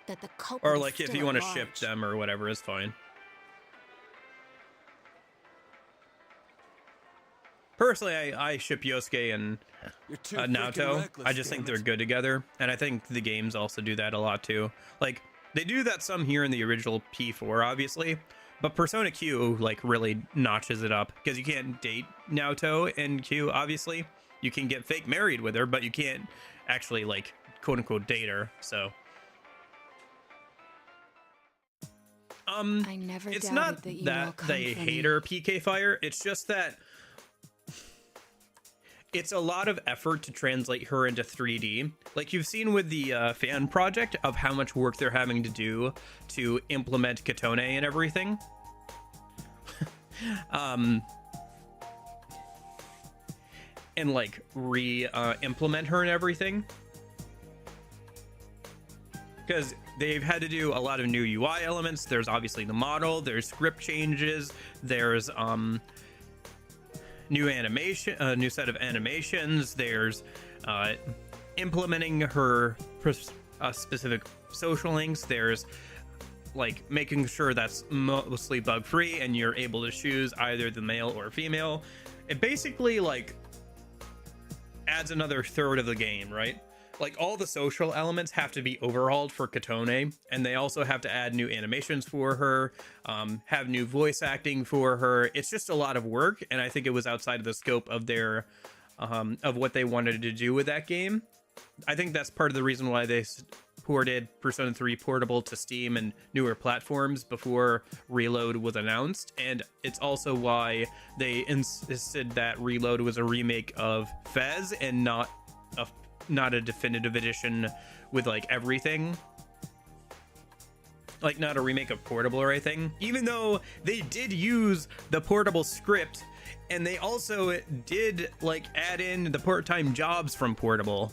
That the culprit
or
is
like if
still
you want
at
to ship
large.
them or whatever is fine. Personally, I ship Yosuke and
You're too freaking
Naoto.
reckless,
I just think
damn
they're
it.
good together, and I think the games also do that a lot too. Like they do that some here in the original P4, obviously, but Persona Q like really notches it up because you can't date Naoto in Q. Obviously, you can get fake married with her, but you can't actually like quote unquote date her. So,
I never
it's
doubted
not
that you all
that
come
they
for
hate
me.
her PK Fire. It's just that it's a lot of effort to translate her into 3D. Like you've seen with the fan project of how much work they're having to do to implement Katone and everything. And like implement her and everything. Because they've had to do a lot of new UI elements. There's obviously the model, there's script changes, there's new animation, new set of animations, there's implementing her specific social links, there's like making sure that's mostly bug free and you're able to choose either the male or female. It basically like adds another third of the game, right? Like all the social elements have to be overhauled for Katone, and they also have to add new animations for her, have new voice acting for her. It's just a lot of work, and I think it was outside of the scope of their of what they wanted to do with that game. I think that's part of the reason why they ported Persona 3 Portable to Steam and newer platforms before Reload was announced, and it's also why they insisted that Reload was a remake of Fez and not a definitive edition with like everything, like not a remake of Portable or anything, even though they did use the Portable script and they also did like add in the part-time jobs from Portable.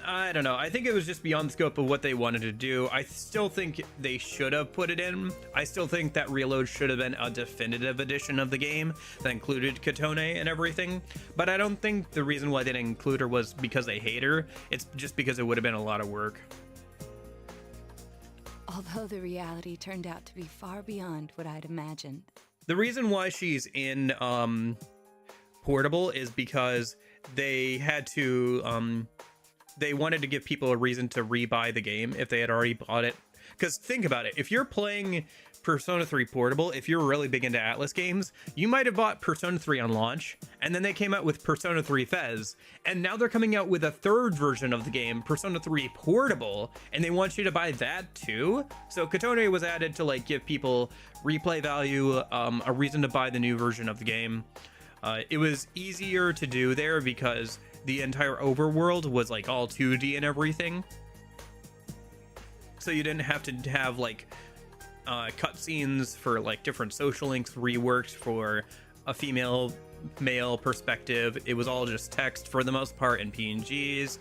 I don't know. I think it was just beyond the scope of what they wanted to do. I still think they should have put it in. I still think that Reload should have been a definitive edition of the game that included Katone and everything. But I don't think the reason why they didn't include her was because they hate her. It's just because it would have been a lot of work.
Although the reality turned out to be far beyond what I'd imagined.
The reason why she's in Portable is because they had to they wanted to give people a reason to rebuy the game if they had already bought it. Because think about it, if you're playing Persona 3 Portable, if you're really big into Atlas games, you might have bought Persona 3 on launch, and then they came out with Persona 3 Fez, and now they're coming out with a third version of the game, Persona 3 Portable, and they want you to buy that too? So Katone was added to like give people replay value, a reason to buy the new version of the game. It was easier to do there because the entire overworld was like all 2D and everything. So you didn't have to have like cutscenes for like different social links reworked for a female male perspective. It was all just text for the most part in PNGs.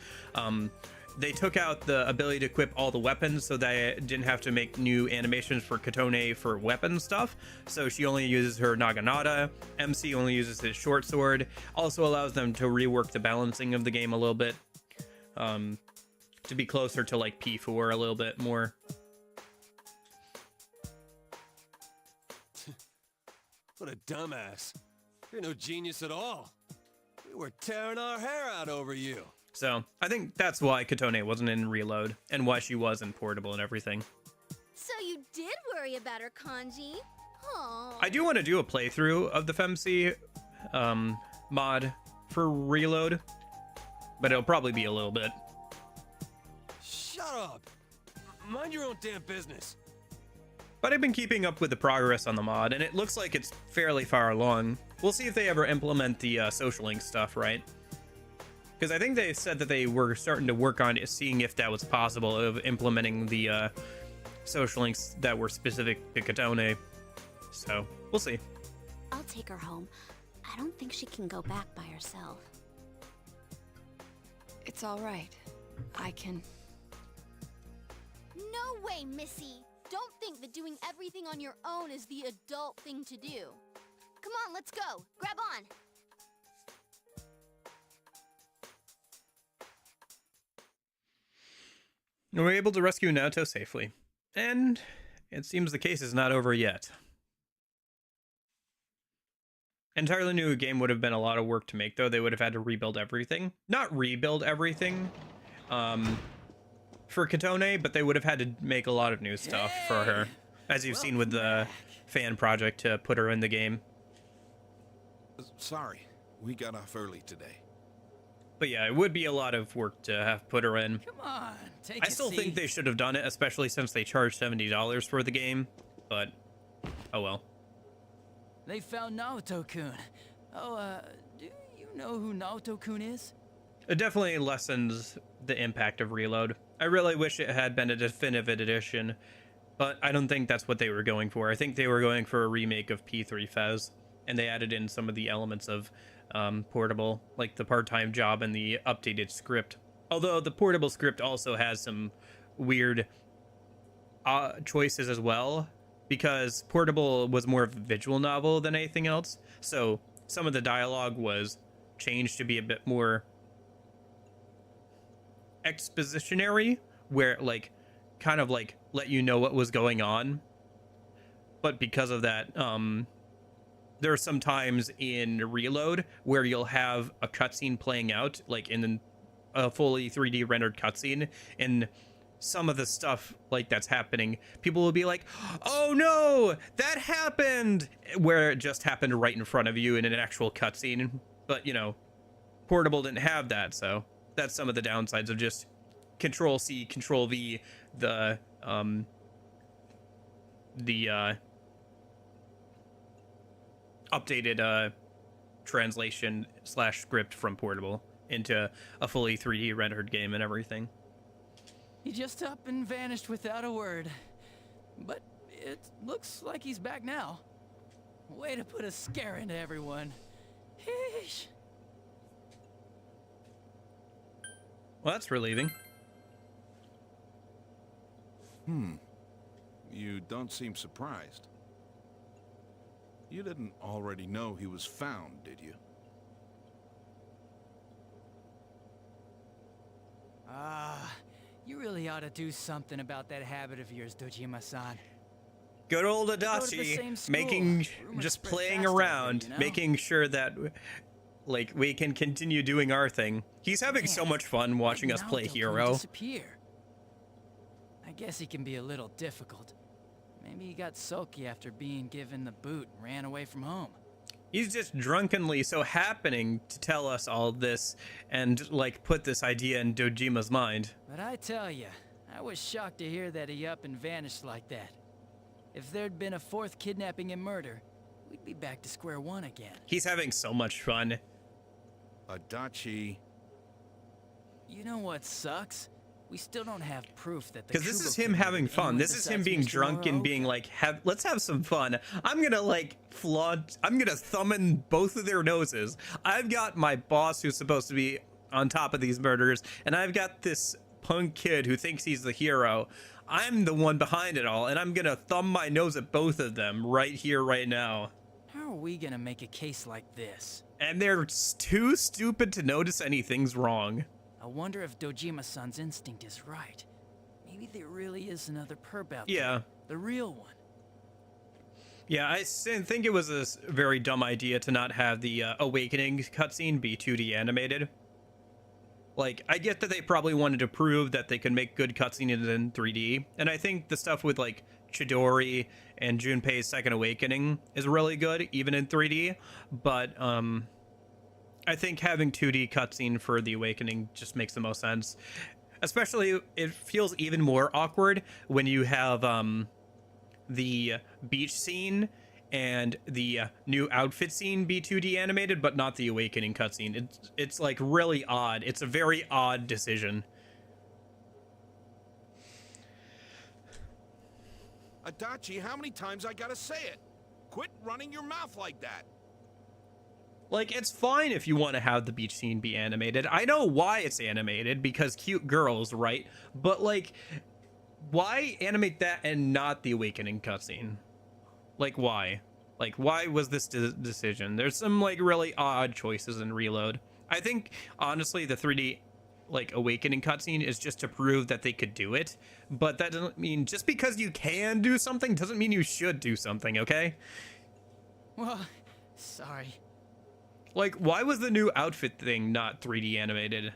They took out the ability to equip all the weapons, so they didn't have to make new animations for Katone for weapon stuff. So she only uses her Naginata. MC only uses his short sword. Also allows them to rework the balancing of the game a little bit, to be closer to like P4 a little bit more.
What a dumbass. You're no genius at all. We were tearing our hair out over you.
So I think that's why Katone wasn't in Reload and why she was in Portable and everything.
So you did worry about her, Kanji? Aww.
I do want to do a playthrough of the FemC mod for Reload, but it'll probably be a little bit.
Shut up. Mind your own damn business.
But I've been keeping up with the progress on the mod, and it looks like it's fairly far along. We'll see if they ever implement the social link stuff, right? Because I think they said that they were starting to work on seeing if that was possible, of implementing the social links that were specific to Katone. So, we'll see.
I'll take her home. I don't think she can go back by herself.
It's all right. I can...
No way, Missy! Don't think that doing everything on your own is the adult thing to do. Come on, let's go. Grab on.
We're able to rescue Naoto safely. And it seems the case is not over yet. Entirely new game would have been a lot of work to make, though. They would have had to rebuild everything. Not rebuild everything for Katone, but they would have had to make a lot of new stuff for her, as you've seen with the fan project to put her in the game.
Sorry, we got off early today.
But yeah, it would be a lot of work to have put her in.
Come on, take
I still think they should have done it, especially since they charged $70 for the game, but oh well.
They found Naoto-kun. Oh, do you know who Naoto-kun is?
It definitely lessens the impact of Reload. I really wish it had been a definitive edition, but I don't think that's what they were going for. I think they were going for a remake of P3 Fez, and they added in some of the elements of Portable, like the part-time job and the updated script. Although the Portable script also has some weird choices as well, because Portable was more of a visual novel than anything else. So some of the dialogue was changed to be a bit more expositionary, where like kind of like let you know what was going on. But because of that, there are some times in Reload where you'll have a cutscene playing out, like in a fully 3D rendered cutscene, and some of the stuff like that's happening, people will be like, oh no, that happened, where it just happened right in front of you in an actual cutscene. But you know, Portable didn't have that, so that's some of the downsides of just Control C, Control V, the updated translation / script from Portable into a fully 3D rendered game and everything.
He just up and vanished without a word. But it looks like he's back now. Way to put a scare into everyone. Heesh.
Well, that's relieving.
You don't seem surprised. You didn't already know he was found, did you?
You really ought to do something about that habit of yours, Dojima-san.
Good old
They go to the
Adachi,
same school.
making,
Rumors
just
spread
playing
fast over here,
around,
you know?
making sure that, like, we can continue doing our thing. He's having so much fun watching us play Hero.
Disappear. I guess he can be a little difficult. Maybe he got sulky after being given the boot and ran away from home.
He's just drunkenly so happening to tell us all this and, like, put this idea in Dojima's mind.
But I tell ya, I was shocked to hear that he up and vanished like that. If there'd been a fourth kidnapping and murder, we'd be back to square one again.
He's having so much fun.
Adachi,
You know what sucks? We still don't have proof that the
Because this is
Kubo
him
kid
having
murdered
fun.
anyone
This is him
besides
being
Mr.
drunk and
Morrow.
being like, let's have some fun. I'm gonna like I'm gonna thumb in both of their noses. I've got my boss who's supposed to be on top of these murders, and I've got this punk kid who thinks he's the hero. I'm the one behind it all, and I'm gonna thumb my nose at both of them right here, right now.
How are we gonna make a case like this?
And they're too stupid to notice anything's wrong.
I wonder if Dojima-san's instinct is right. Maybe there really is another perp out
Yeah.
there. The real one.
Yeah, I think it was a very dumb idea to not have the Awakening cutscene be 2D animated. Like, I get that they probably wanted to prove that they could make good cutscenes in 3D, and I think the stuff with, like, Chidori and Junpei's Second Awakening is really good, even in 3D, but, I think having 2D cutscene for the Awakening just makes the most sense. Especially, it feels even more awkward when you have, the beach scene and the new outfit scene be 2D animated, but not the Awakening cutscene. It's like really odd. It's a very odd decision.
Adachi, how many times I gotta say it? Quit running your mouth like that.
Like, it's fine if you want to have the beach scene be animated. I know why it's animated, because cute girls, right? But, like, why animate that and not the Awakening cutscene? Like, why? Like, why was this decision? There's some, like, really odd choices in Reload. I think, honestly, the 3D, like, Awakening cutscene is just to prove that they could do it. But that doesn't mean, just because you can do something doesn't mean you should do something, okay?
Well, sorry.
Like, why was the new outfit thing not 3D animated?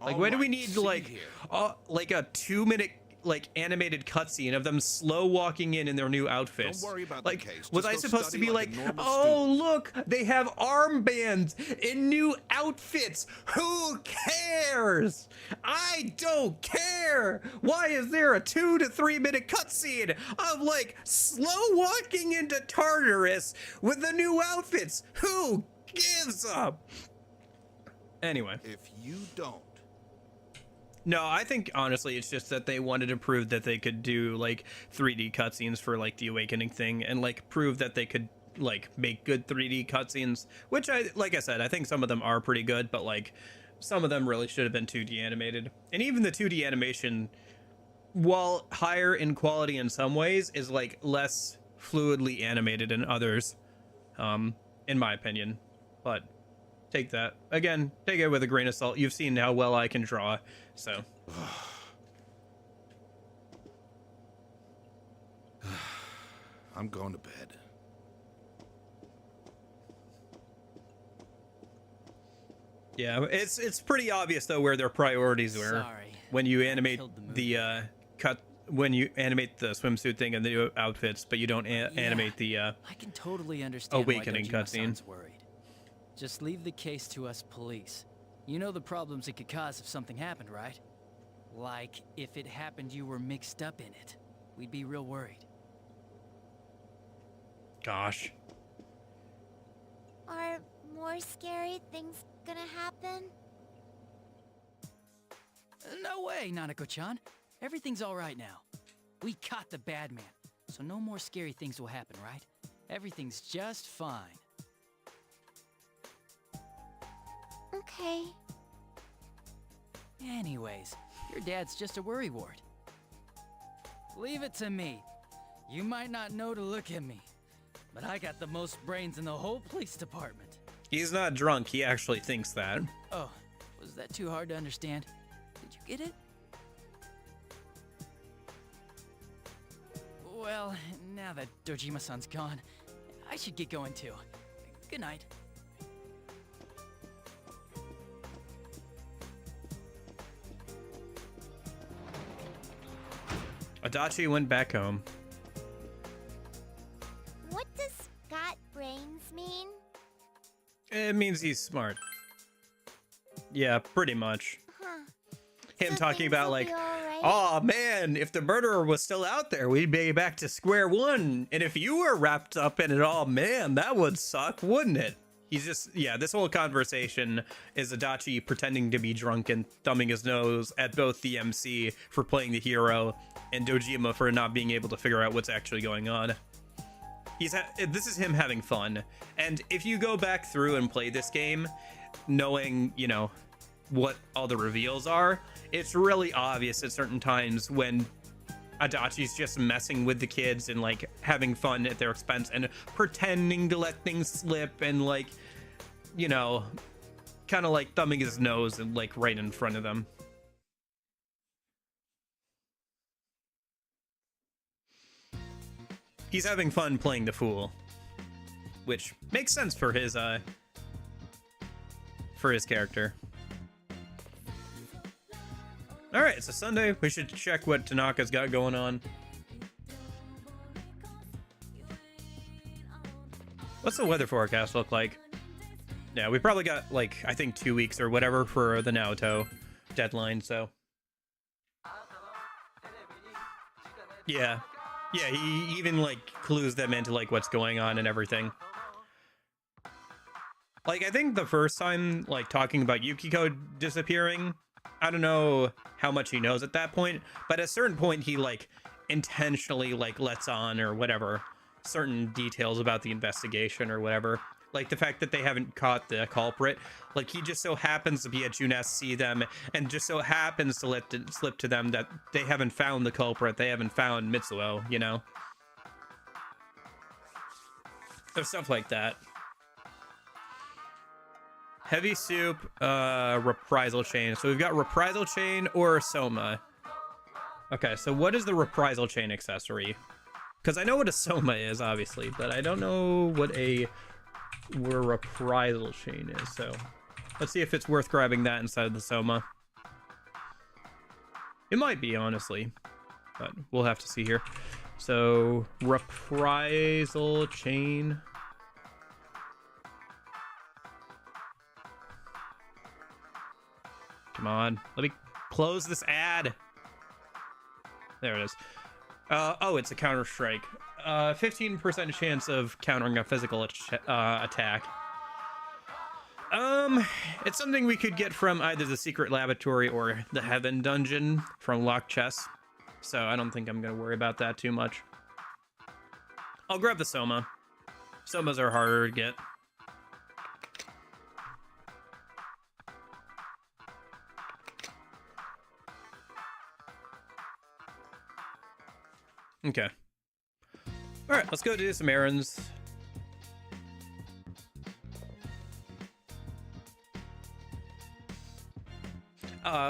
Like, why do we need, like a 2-minute, like, animated cutscene of them slow walking in their new outfits?
Don't worry about
like,
the case.
was
Just
I
go
supposed to
study
be
like
like,
a normal
oh,
student."
look, they have armbands in new outfits. Who cares? I don't care. Why is there a 2 to 3 minute cutscene of, like, slow walking into Tartarus with the new outfits? Who gives up? Anyway.
If you don't.
No, I think honestly it's just that they wanted to prove that they could do like 3D cutscenes for like the Awakening thing, and like prove that they could like make good 3D cutscenes, which like I said, I think some of them are pretty good, but like some of them really should have been 2D animated. And even the 2D animation, while higher in quality in some ways, is like less fluidly animated in others, in my opinion. But take that. Again, take it with a grain of salt. You've seen how well I can draw, so.
I'm going to bed.
Yeah, it's pretty obvious though where their priorities were.
Sorry.
When you animate the when you animate the swimsuit thing and the new outfits, but you don't animate the
I can totally understand
Awakening
why
cutscene.
Dojima-san's worried. Just leave the case to us police. You know the problems it could cause if something happened, right? Like, if it happened you were mixed up in it. We'd be real worried.
Gosh.
Are more scary things gonna happen?
No way, Nanako-chan. Everything's all right now. We caught the bad man, so no more scary things will happen, right? Everything's just fine.
Okay.
Anyways, your dad's just a worrywart. Leave it to me. You might not know to look at me, but I got the most brains in the whole police department.
He's not drunk, he actually thinks that.
Oh, was that too hard to understand? Did you get it? Well, now that Dojima-san's gone, I should get going too. Good night.
Adachi went back home.
What does got brains mean?
It means he's smart. Yeah, pretty much.
Huh.
Him
So
talking
things
about
will
like,
be all right?
oh man, if the murderer was still out there, we'd be back to square one. And if you were wrapped up in it all, man, that would suck, wouldn't it? He's just, yeah, this whole conversation is Adachi pretending to be drunk and thumbing his nose at both the MC for playing the hero and Dojima for not being able to figure out what's actually going on. This is him having fun. And if you go back through and play this game, knowing, you know, what all the reveals are, it's really obvious at certain times when Adachi's just messing with the kids and like having fun at their expense and pretending to let things slip and like, you know, kind of like thumbing his nose and like right in front of them. He's having fun playing the fool, which makes sense for his character. All right, it's a Sunday. We should check what Tanaka's got going on. What's the weather forecast look like? Yeah, we probably got, like, I think 2 weeks or whatever for the Naoto deadline, so. Yeah. Yeah, he even, like, clues them into, like, what's going on and everything. Like, I think the first time, like, talking about Yukiko disappearing, I don't know how much he knows at that point, but at a certain point he like intentionally like lets on or whatever certain details about the investigation or whatever. Like the fact that they haven't caught the culprit, like he just so happens to be at Junes, see them, and just so happens to let it slip to them that they haven't found the culprit, they haven't found Mitsuo, you know? There's stuff like that. Heavy soup, reprisal chain. So we've got reprisal chain or Soma. Okay, so what is the reprisal chain accessory? Because I know what a Soma is, obviously, but I don't know what a reprisal chain is. So let's see if it's worth grabbing that inside of the Soma. It might be, honestly, but we'll have to see here. So reprisal chain. Come on, let me close this ad. There it is. Oh, it's a counter strike. 15% chance of countering a physical attack. It's something we could get from either the secret laboratory or the Heaven dungeon from locked chests. So I don't think I'm gonna worry about that too much. I'll grab the Soma. Somas are harder to get. Okay. All right, let's go do some errands.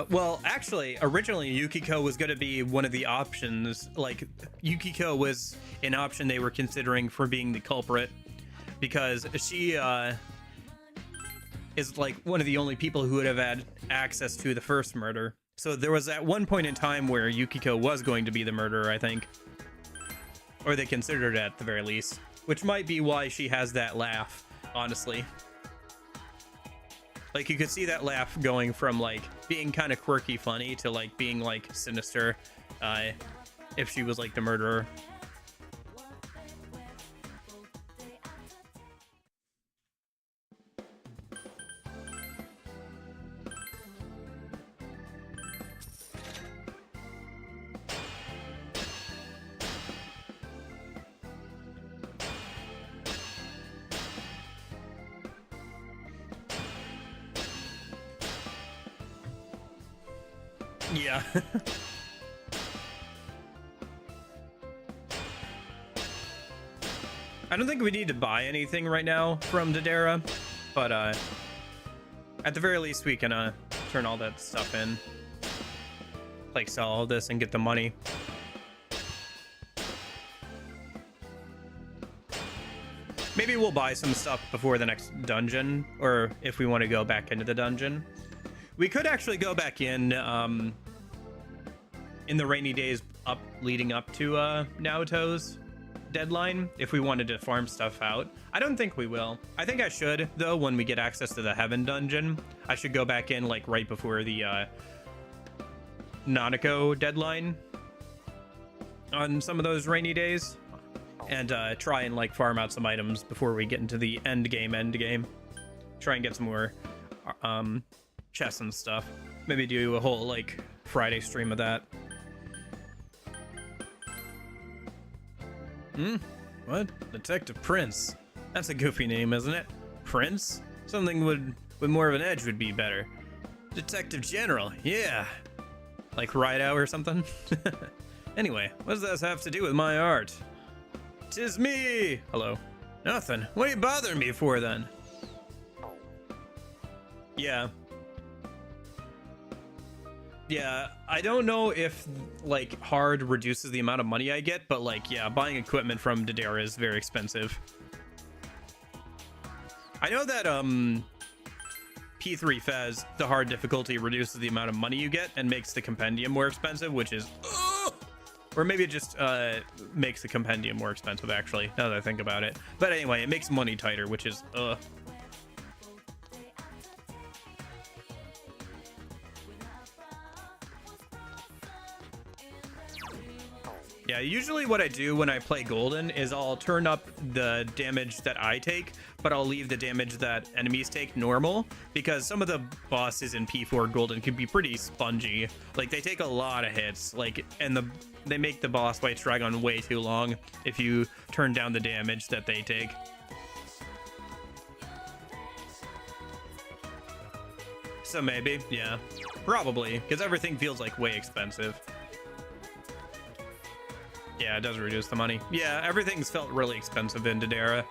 Well, actually, originally Yukiko was going to be one of the options. Like, Yukiko was an option they were considering for being the culprit because she is like one of the only people who would have had access to the first murder. So there was at one point in time where Yukiko was going to be the murderer, I think. Or they considered it at the very least. Which might be why she has that laugh, honestly. Like, you could see that laugh going from, like, being kind of quirky funny to, like, being, like, sinister, if she was, like, the murderer. Yeah. I don't think we need to buy anything right now from Dodera, but at the very least we can turn all that stuff in. Like sell all this and get the money. Maybe we'll buy some stuff before the next dungeon, or if we want to go back into the dungeon. We could actually go back in the rainy days leading up to Naoto's deadline if we wanted to farm stuff out. I don't think we will. I think I should, though, when we get access to the Heaven dungeon. I should go back in, like, right before the Nanako deadline on some of those rainy days and try and, like, farm out some items before we get into the end game. try and get some more chess and stuff. Maybe do a whole like Friday stream of that. What? Detective Prince. That's a goofy name, isn't it? Prince? Something with more of an edge would be better. Detective General, yeah. Like Rideout or something? Anyway, what does this have to do with my art? 'Tis me! Hello. Nothing. What are you bothering me for then? Yeah. Yeah, I don't know if like hard reduces the amount of money I get, but like yeah, buying equipment from Dodera is very expensive. I know that P3 Fez, the hard difficulty reduces the amount of money you get and makes the compendium more expensive, which is or maybe it just makes the compendium more expensive actually, now that I think about it. But anyway, it makes money tighter, which is Yeah, usually what I do when I play Golden is I'll turn up the damage that I take, but I'll leave the damage that enemies take normal, because some of the bosses in P4 Golden can be pretty spongy. Like, they take a lot of hits, like, and they make the boss fights drag on way too long if you turn down the damage that they take. So maybe, yeah. Probably, because everything feels like way expensive. Yeah, it does reduce the money. Yeah, everything's felt really expensive in Dodera.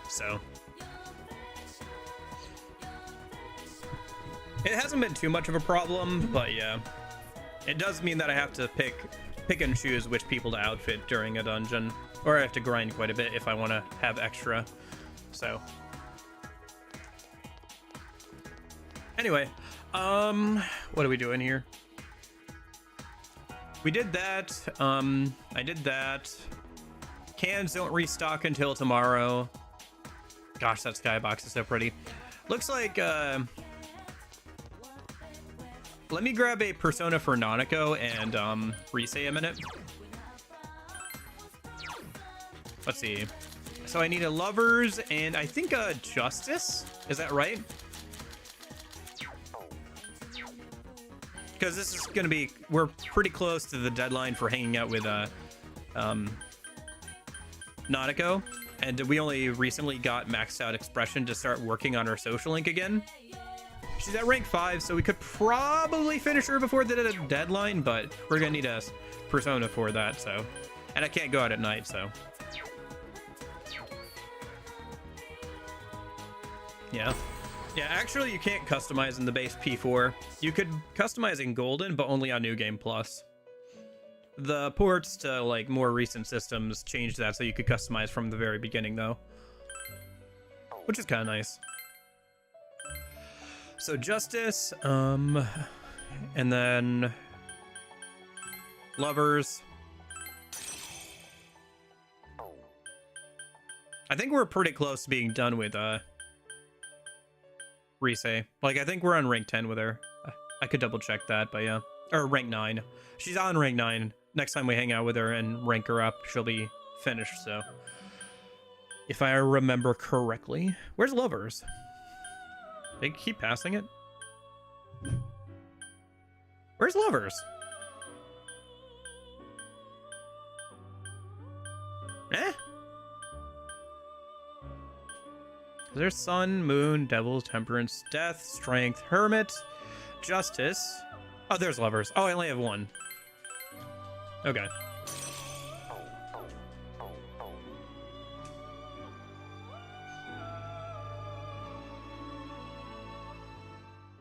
So. It hasn't been too much of a problem, but yeah. It does mean that I have to pick and choose which people to outfit during a dungeon. Or I have to grind quite a bit if I want to have extra. So. Anyway, what are we doing here? We did that. I did that. Cans don't restock until tomorrow. Gosh, that skybox is so pretty. Looks like, let me grab a Persona for Nanako and, Risei a minute. Let's see. So I need a Lovers and I think a Justice. Is that right? Because this is going to be, we're pretty close to the deadline for hanging out with Nanako, and we only recently got maxed out Expression to start working on our social link again. She's at rank 5, so we could probably finish her before the deadline, but we're going to need a Persona for that, so. And I can't go out at night, so. Yeah. Yeah, actually, you can't customize in the base P4. You could customize in Golden, but only on New Game Plus. The ports to, like, more recent systems changed that so you could customize from the very beginning, though. Which is kind of nice. So, Justice, and then... Lovers. I think we're pretty close to being done with, Risei. Like, I think we're on rank 10 with her. I could double check that, but yeah. Or rank 9. She's on rank 9. Next time we hang out with her and rank her up, she'll be finished, so. If I remember correctly. Where's Lovers? They keep passing it? Where's Lovers? Eh? There's Sun, Moon, Devil, Temperance, Death, Strength, Hermit, Justice. Oh, there's Lovers. Oh, I only have one. Okay.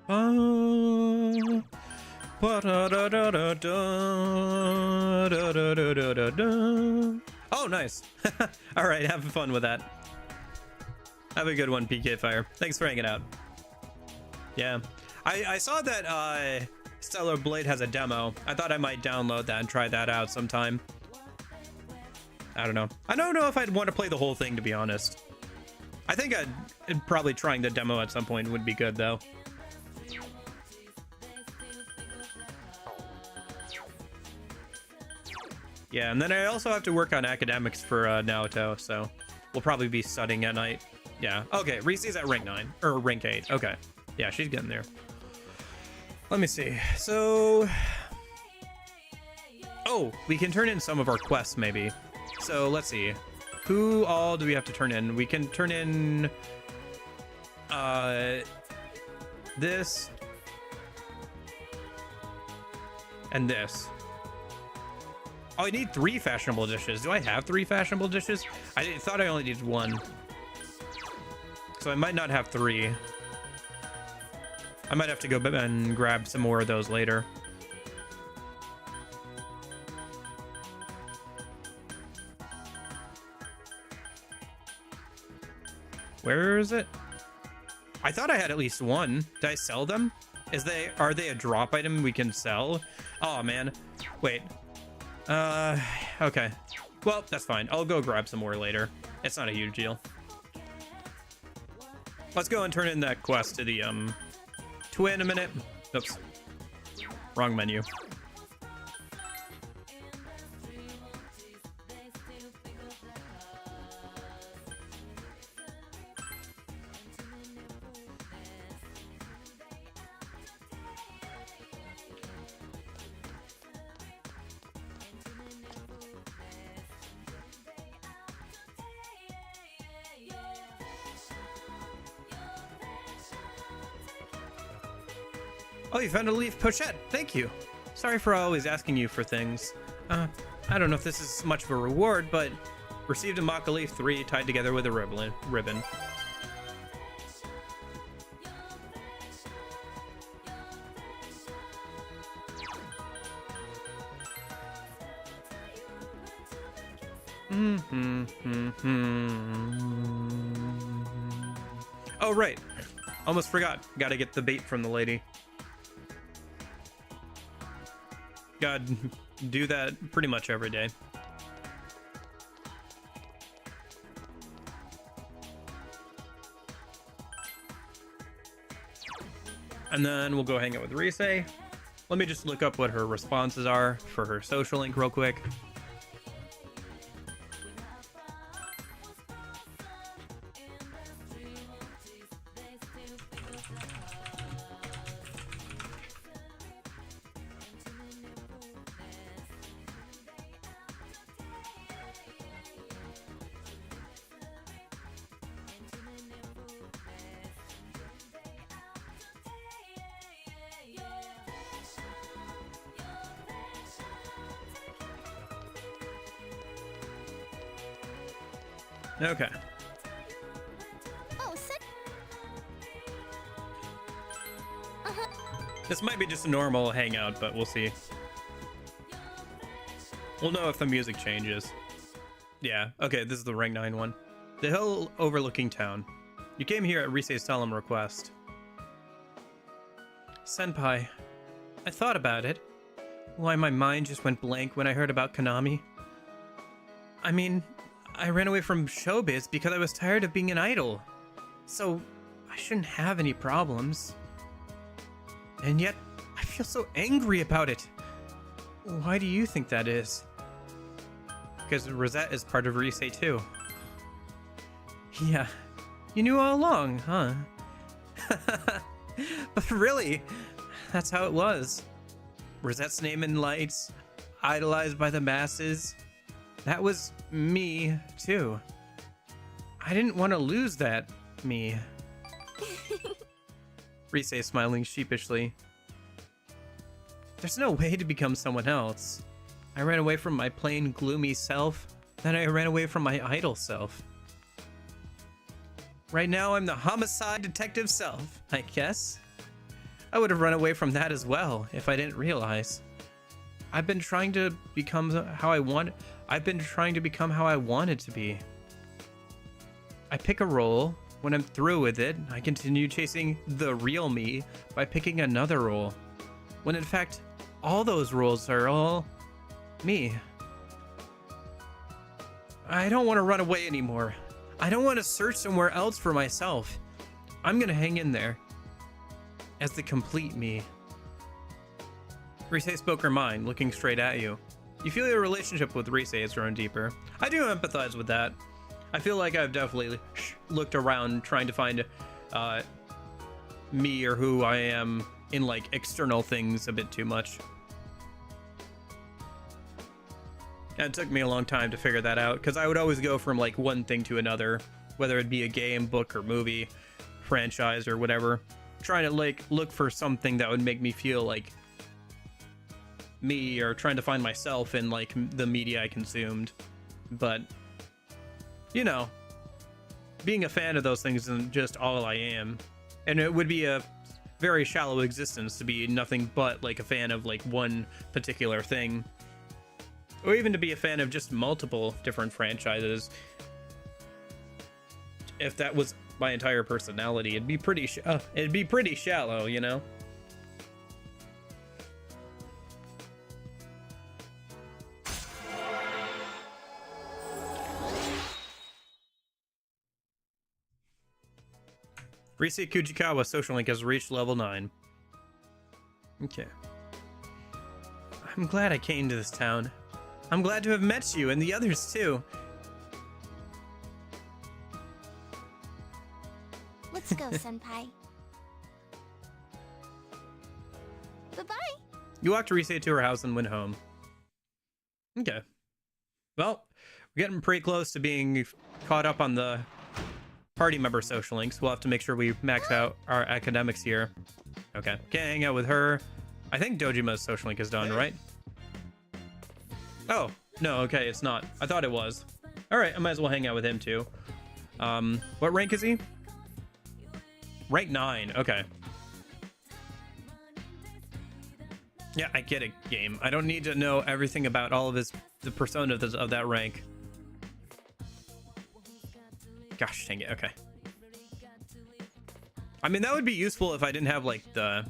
Oh, nice. All right, have fun with that. Have a good one, PK Fire. Thanks for hanging out. Yeah. I saw that Stellar Blade has a demo. I thought I might download that and try that out sometime. I don't know. I don't know if I'd want to play the whole thing, to be honest. I think I'd probably trying the demo at some point would be good, though. Yeah, and then I also have to work on academics for Naoto, so we'll probably be studying at night. Yeah. Okay. Reese's at rank 9 or rank 8. Okay. Yeah, she's getting there. Let me see. So, oh, we can turn in some of our quests maybe. So let's see. Who all do we have to turn in? We can turn in this and this. Oh, I need 3 fashionable dishes. Do I have 3 fashionable dishes? I thought I only needed 1. So I might not have 3. I might have to go and grab some more of those later. Where is it? I thought I had at least 1. Did I sell them? Are they a drop item we can sell? Oh man. Wait. Okay. Well, that's fine. I'll go grab some more later. It's not a huge deal. Let's go and turn in that quest to the twin a minute. Oops. Wrong menu. Oh, you found a leaf pochette. Thank you. Sorry for always asking you for things. I don't know if this is much of a reward, but received a maca leaf 3 tied together with a ribbon. Oh, right. Almost forgot. Gotta get the bait from the lady. Gotta do that pretty much every day. And then we'll go hang out with Rise. Let me just look up what her responses are for her social link real quick. Okay.
Oh, sick.
This might be just a normal hangout, but we'll see. We'll know if the music changes. Yeah, okay, this is the rank 9 one. The hill overlooking town. You came here at Rise's solemn request. Senpai, I thought about it. Why my mind just went blank when I heard about Konami. I mean, I ran away from showbiz because I was tired of being an idol. So, I shouldn't have any problems. And yet, I feel so angry about it. Why do you think that is? Because Rosette is part of Rise too. Yeah, you knew all along, huh? But really, that's how it was. Rosette's name in lights, idolized by the masses. That was me, too. I didn't want to lose that me. Rise smiling sheepishly. There's no way to become someone else. I ran away from my plain, gloomy self, then I ran away from my idol self. Right now, I'm the homicide detective self, I guess. I would have run away from that as well, if I didn't realize. I've been trying to become how I wanted to be. I pick a role. When I'm through with it, I continue chasing the real me by picking another role. When in fact, all those roles are all me. I don't want to run away anymore. I don't want to search somewhere else for myself. I'm gonna hang in there as the complete me. Rise spoke her mind, looking straight at you. You feel your relationship with Rise has grown deeper. I do empathize with that. I feel like I've definitely looked around trying to find me or who I am in like external things a bit too much. And it took me a long time to figure that out, because I would always go from like one thing to another, whether it be a game, book, or movie, franchise, or whatever, trying to like look for something that would make me feel like me, or trying to find myself in like the media I consumed. But you know, being a fan of those things isn't just all I am, and it would be a very shallow existence to be nothing but like a fan of like one particular thing, or even to be a fan of just multiple different franchises. If that was my entire personality, it'd be pretty shallow, you know. Rise Kujikawa social link has reached level 9. Okay. I'm glad I came to this town. I'm glad to have met you and the others too.
Let's go, Senpai. Bye-bye.
You walked Rise to her house and went home. Okay. Well, we're getting pretty close to being caught up on the party member social links. We'll have to make sure we max out our academics here. Okay. Can't hang out with her. I think Dojima's social link is done, right? Oh, no, okay, it's not. I thought it was. Alright, I might as well hang out with him too. What rank is he? Rank 9, okay. Yeah, I get it, game. I don't need to know everything about all of the persona of that rank. Gosh, dang it, okay. I mean, that would be useful if I didn't have, like, the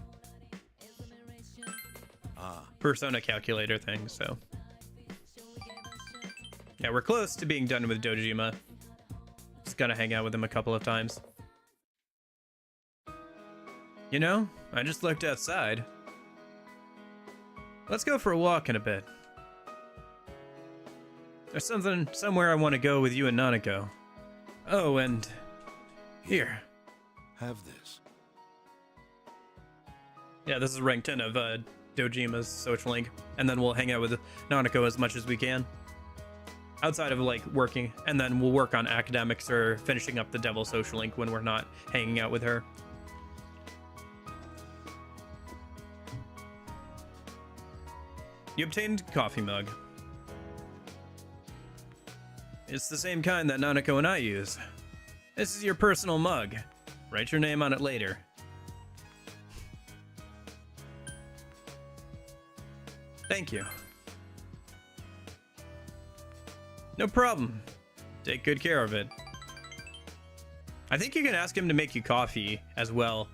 persona calculator thing, so. Yeah, we're close to being done with Dojima. Just gotta hang out with him a couple of times. You know, I just looked outside. Let's go for a walk in a bit. There's somewhere I want to go with you and Nanako. Oh, and here.
Have this.
Yeah, this is rank 10 of Dojima's social link, and then we'll hang out with Nanako as much as we can. Outside of like working, and then we'll work on academics or finishing up the devil social link when we're not hanging out with her. You obtained coffee mug. It's the same kind that Nanako and I use. This is your personal mug. Write your name on it later. Thank you. No problem. Take good care of it. I think you can ask him to make you coffee as well,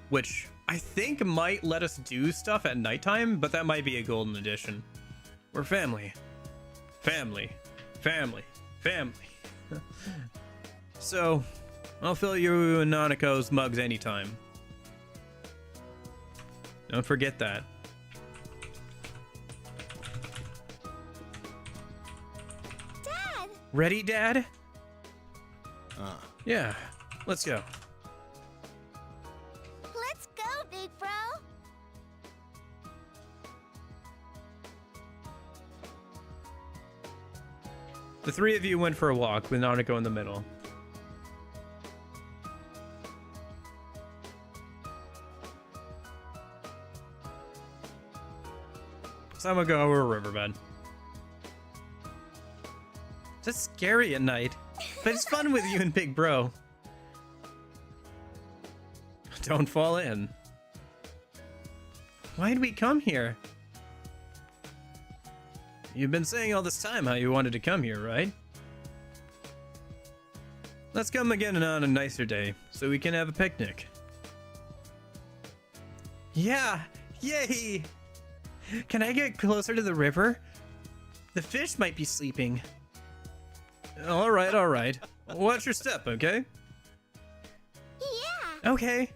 which I think might let us do stuff at nighttime, but that might be a golden addition. We're family. Family. Family. Family. So, I'll fill you and Nanako's mugs anytime. Don't forget that.
Dad!
Ready, Dad? Yeah, let's go.
Let's go, big bro!
The three of you went for a walk with Nanako in the middle. Samago riverbed. It's scary at night, but it's fun with you and Big Bro. Don't fall in. Why'd we come here? You've been saying all this time how you wanted to come here, right? Let's come again on a nicer day, so we can have a picnic. Yeah! Yay! Can I get closer to the river? The fish might be sleeping. Alright, alright. Watch your step, okay?
Yeah!
Okay.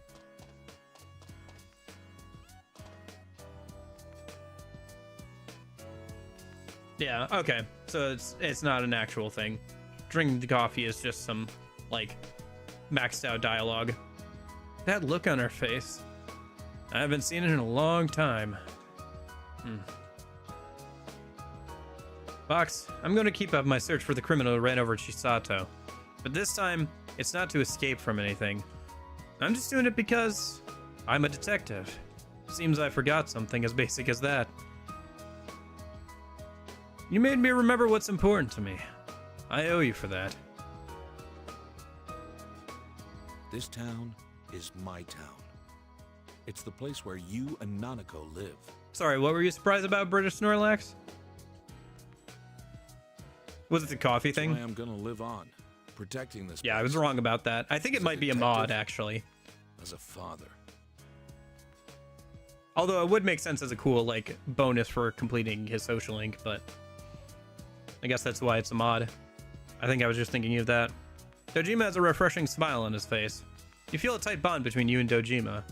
Yeah, okay. So it's not an actual thing. drinking the coffee is just some, like, maxed out dialogue. That look on her face. I haven't seen it in a long time. Fox, I'm going to keep up my search for the criminal who ran over Chisato. But this time, it's not to escape from anything. I'm just doing it because I'm a detective. Seems I forgot something as basic as that. You made me remember what's important to me. I owe you for that.
This town is my town. It's the place where you and Nanako live.
Sorry, what were you surprised about, British Snorlax? Was it the coffee thing?
That's why I'm gonna live on, protecting this
Yeah, I
place.
was wrong about that. I think it might be a mod, actually.
As a father.
Although it would make sense as a cool, like, bonus for completing his social link, but I guess that's why it's a mod. I think I was just thinking of that. Dojima has a refreshing smile on his face. You feel a tight bond between you and Dojima.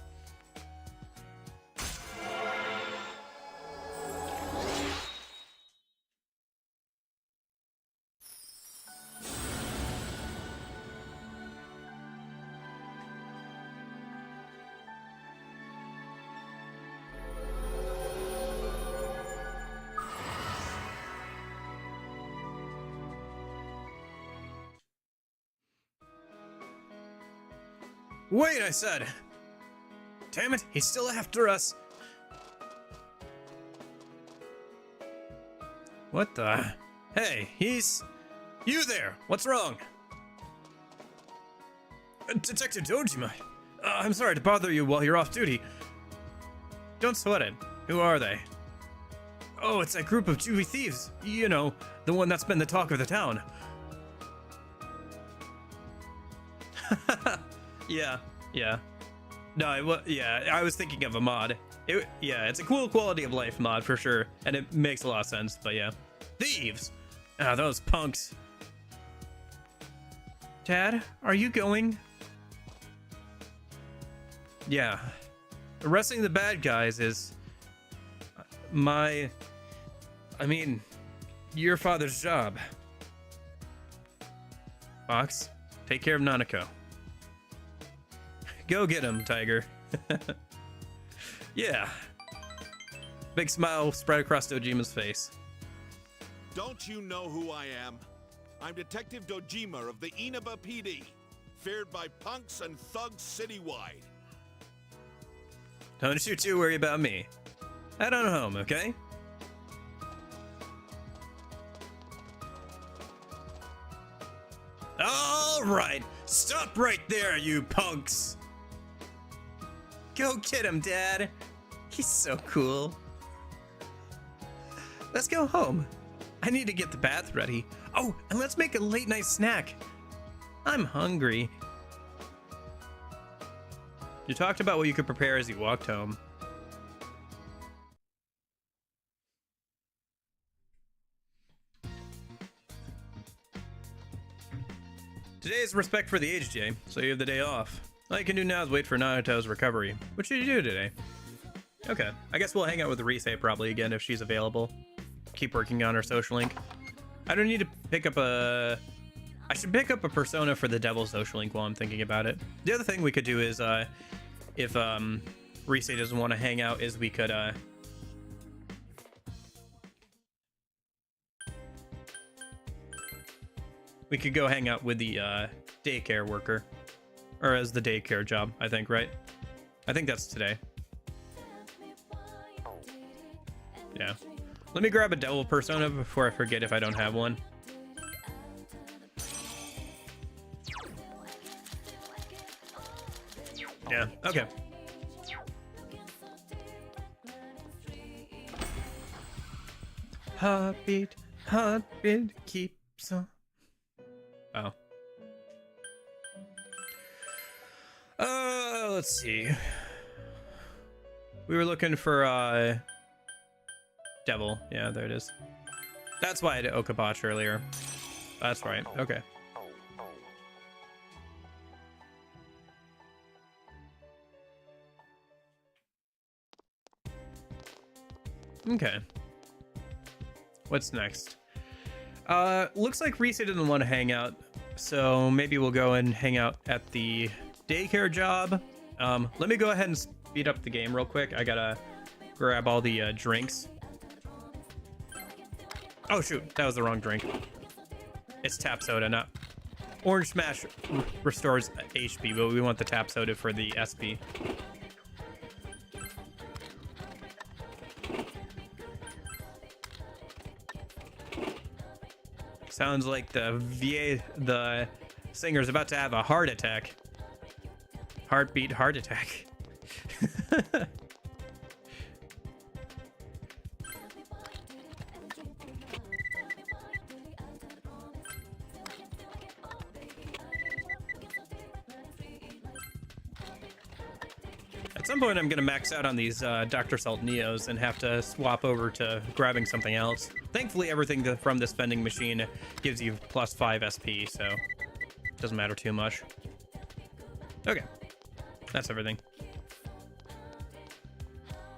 Wait, I said! Damn it, he's still after us! What the? Hey, he's... You there! What's wrong? Detective Dojima! I'm sorry to bother you while you're off duty. Don't sweat it. Who are they? Oh, it's that group of Jewy thieves. You know, the one that's been the talk of the town. Yeah. No, I was thinking of a mod. It's a cool quality of life mod for sure, and it makes a lot of sense, but yeah. Thieves! Ah, those punks. Dad, are you going? Yeah. Arresting the bad guys is... your father's job. Fox, take care of Nanako. Go get him, Tiger. Yeah. Big smile spread across Dojima's face.
Don't you know who I am? I'm Detective Dojima of the Inaba PD, feared by punks and thugs citywide.
Don't you two worry about me. Head on home, okay? All right, stop right there, you punks. Go get him, Dad. He's so cool. Let's go home. I need to get the bath ready. Oh, and let's make a late night snack. I'm hungry. You talked about what you could prepare as you walked home. Today is respect for the aged day, so you have the day off. All you can do now is wait for Nagato's recovery. What should you do today? Okay, I guess we'll hang out with Rise probably again if she's available. Keep working on her social link. I don't need to pick up a... I should pick up a persona for the Devil's social link while I'm thinking about it. The other thing we could do is, if Rise doesn't want to hang out, is we could, we could go hang out with the daycare worker. Or as the daycare job, I think, right? I think that's today. Yeah. Let me grab a devil persona before I forget if I don't have one. Yeah, okay. Heartbeat, keeps on. Oh. Let's see. We were looking for, Devil. Yeah, there it is. That's why I did Okabach earlier. That's right. Okay. Okay. What's next? Looks like Reese didn't want to hang out, so maybe we'll go and hang out at the daycare job. Let me go ahead and speed up the game real quick. I gotta grab all the drinks. Oh shoot, that was the wrong drink. It's tap soda, not Orange Smash restores HP, but we want the tap soda for the SP. Sounds like the singer's about to have a heart attack. Heartbeat heart attack. At some point, I'm gonna max out on these Dr. Salt Neos and have to swap over to grabbing something else. Thankfully, everything from this vending machine gives you plus 5 SP, so it doesn't matter too much. Okay, that's everything.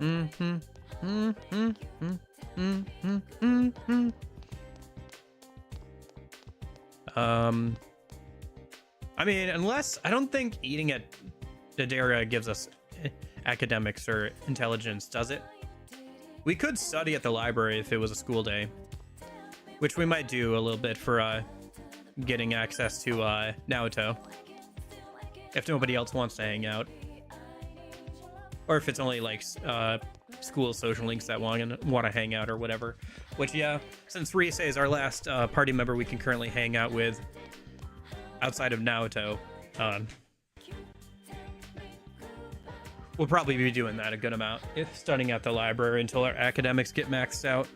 I mean, unless I don't think eating at Daderia gives us academics or intelligence, does it? We could study at the library if it was a school day, which we might do a little bit for getting access to Naoto, if nobody else wants to hang out, or if it's only like school social links that want to hang out or whatever. Which, yeah, since Rise is our last party member we can currently hang out with outside of Naoto, we'll probably be doing that a good amount, studying at the library until our academics get maxed out.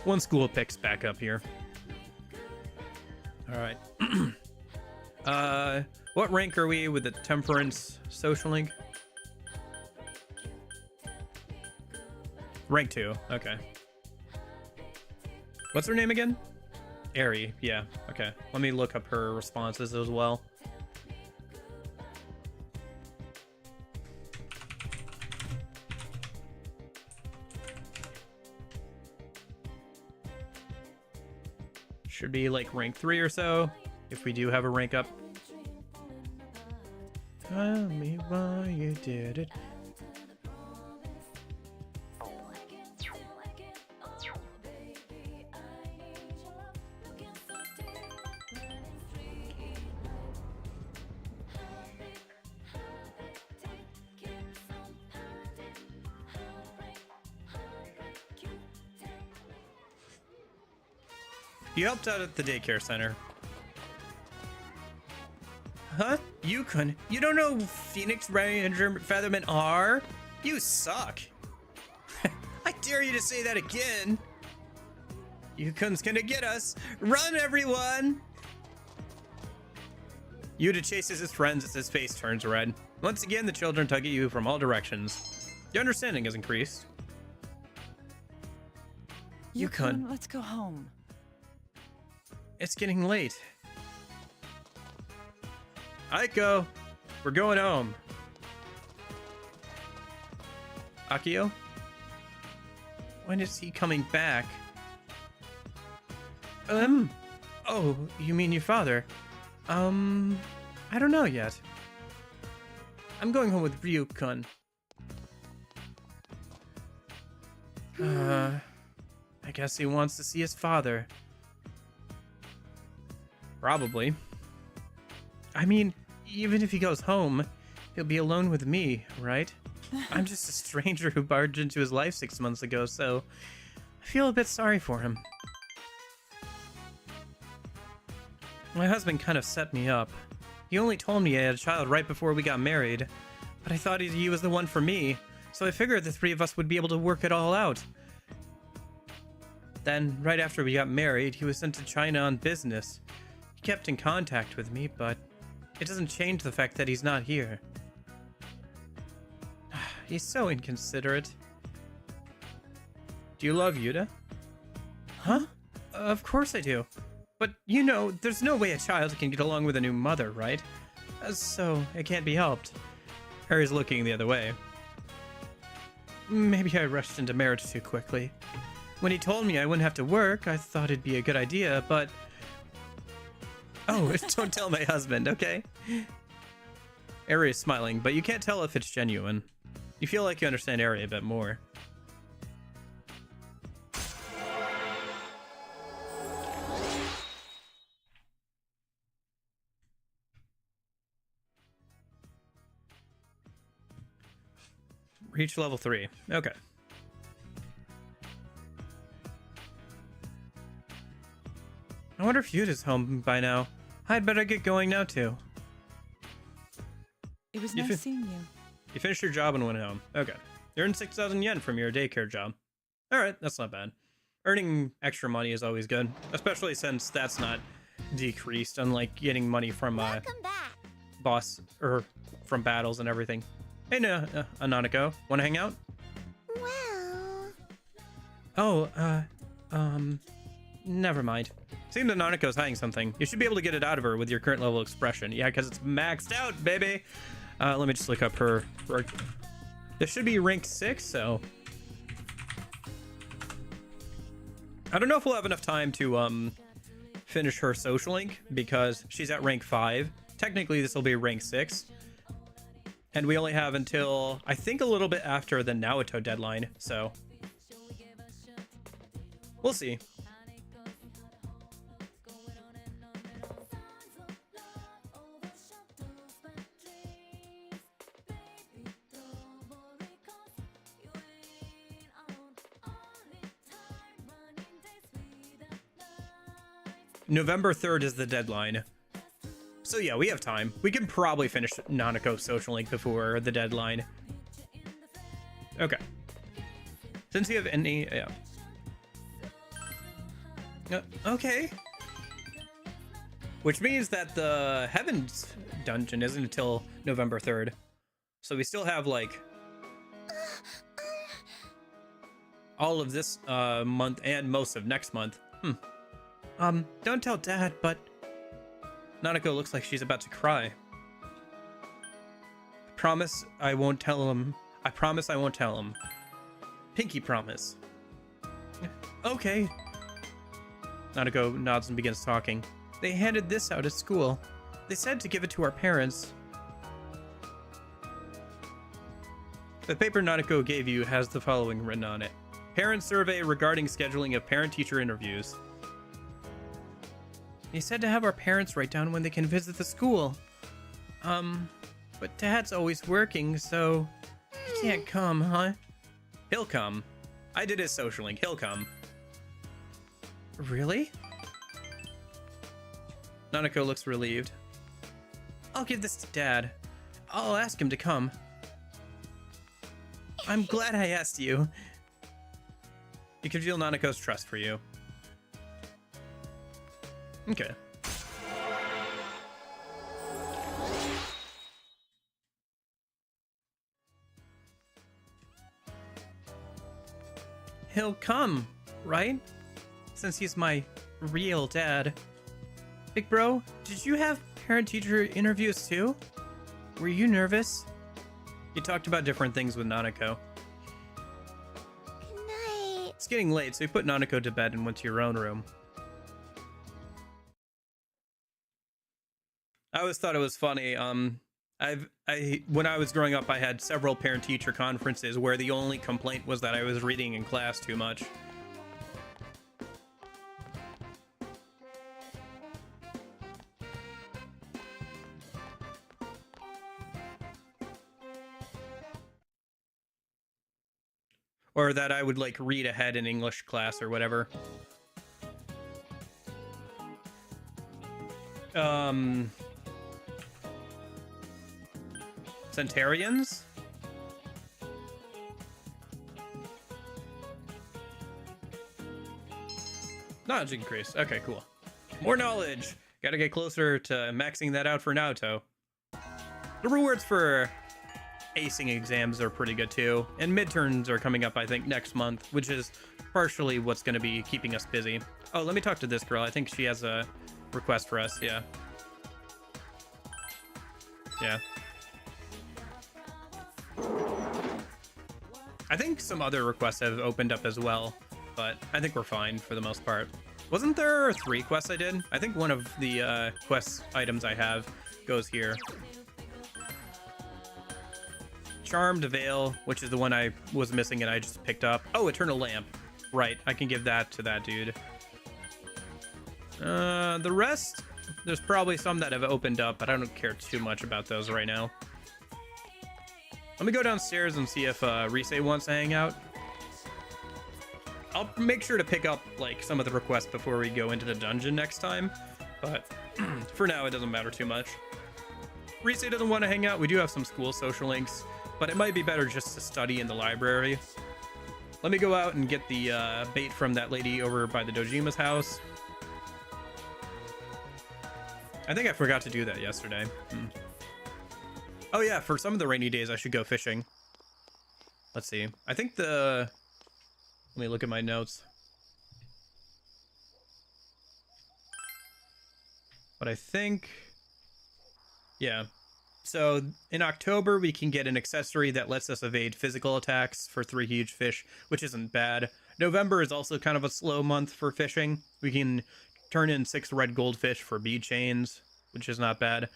One school picks back up here. All right. What rank are we with the Temperance Social Link? Rank 2, okay. What's her name again? Aerie, yeah, okay. Let me look up her responses as well. Should be like rank 3 or so, if we do have a rank up. Tell me why you did it. You helped out at the daycare center. Huh? Yukon? You don't know who Phoenix Ranger Featherman are? You suck. I dare you to say that again. Yukon's gonna get us. Run, everyone! Yuta chases his friends as his face turns red. Once again, the children tug at you from all directions. Your understanding has increased. Yukon,
let's go home.
It's getting late. Aiko, we're going home. Akio? When is he coming back? Oh, you mean your father? I don't know yet. I'm going home with Ryuk-kun. I guess he wants to see his father. Probably. I mean, even if he goes home, he'll be alone with me, right? I'm just a stranger who barged into his life 6 months ago, so I feel a bit sorry for him. My husband kind of set me up. He only told me I had a child right before we got married, but I thought he was the one for me, so I figured the three of us would be able to work it all out. Then, right after we got married, he was sent to China on business. He kept in contact with me, but it doesn't change the fact that he's not here. He's so inconsiderate. Do you love Yuta? Huh? Of course I do. But, you know, there's no way a child can get along with a new mother, right? So, it can't be helped. Harry's looking the other way. Maybe I rushed into marriage too quickly. When he told me I wouldn't have to work, I thought it'd be a good idea, but... Oh, don't tell my husband, okay? Ari is smiling, but you can't tell if it's genuine. You feel like you understand Ari a bit more. Reach level 3. Okay. I wonder if Yud is home by now. I'd better get going now, too.
It was nice seeing you.
You finished your job and went home. Okay. You earned 6,000 yen from your daycare job. Alright, that's not bad. Earning extra money is always good, especially since that's not decreased, unlike getting money from boss, or from battles and everything. Hey, Nanako, wanna hang out?
Well...
Oh, never mind. Seems that Nanako's hiding something. You should be able to get it out of her with your current level expression. Yeah, because it's maxed out, baby. Let me just look up her... This should be rank 6, so... I don't know if we'll have enough time to, finish her social link, because she's at rank 5. Technically, this will be rank 6. And we only have until, I think, a little bit after the Naoto deadline, so... We'll see. November 3rd is the deadline. So yeah, we have time. We can probably finish Nanako's social link before the deadline. Okay. Since you have any... Yeah. Okay. Which means that the Heavens dungeon isn't until November 3rd. So we still have, like... all of this month and most of next month. Don't tell Dad, but... Nanako looks like she's about to cry. Promise I won't tell him. I promise I won't tell him. Pinky promise. Okay. Nanako nods and begins talking. They handed this out at school. They said to give it to our parents. The paper Nanako gave you has the following written on it. Parent survey regarding scheduling of parent-teacher interviews. They said to have our parents write down when they can visit the school. But Dad's always working, so he can't come, huh? He'll come. I did his social link. He'll come. Really? Nanako looks relieved. I'll give this to Dad. I'll ask him to come. I'm glad I asked you. You can feel Nanako's trust for you. Okay. He'll come, right? Since he's my real dad. Big bro, did you have parent-teacher interviews too? Were you nervous? You talked about different things with Nanako.
Good night.
It's getting late, so you put Nanako to bed and went to your own room. I always thought it was funny. When I was growing up, I had several parent-teacher conferences where the only complaint was that I was reading in class too much. Or that I would, like, read ahead in English class or whatever. Centurions? Knowledge increase. Okay, cool. More knowledge. Gotta get closer to maxing that out for Naoto. The rewards for acing exams are pretty good too. And midterms are coming up, I think, next month, which is partially what's going to be keeping us busy. Oh, let me talk to this girl. I think she has a request for us. Yeah. Yeah. I think some other requests have opened up as well. but I think we're fine for the most part. Wasn't there 3 quests I did? I think one of the quest items I have goes here. Charmed Veil, which is the one I was missing and I just picked up. Oh, Eternal Lamp. Right, I can give that to that dude. The rest, there's probably some that have opened up, but I don't care too much about those right now. Let me go downstairs and see if Rise wants to hang out. I'll make sure to pick up like some of the requests before we go into the dungeon next time, but for now it doesn't matter too much. Rise doesn't want to hang out. We do have some school social links, but it might be better just to study in the library. Let me go out and get the bait from that lady over by the Dojima's house. I think I forgot to do that yesterday. Oh yeah, for some of the rainy days I should go fishing. Let's see. I think let me look at my notes. But I think, yeah. So in October, we can get an accessory that lets us evade physical attacks for 3 huge fish, which isn't bad. November is also kind of a slow month for fishing. We can turn in 6 red goldfish for bead chains, which is not bad.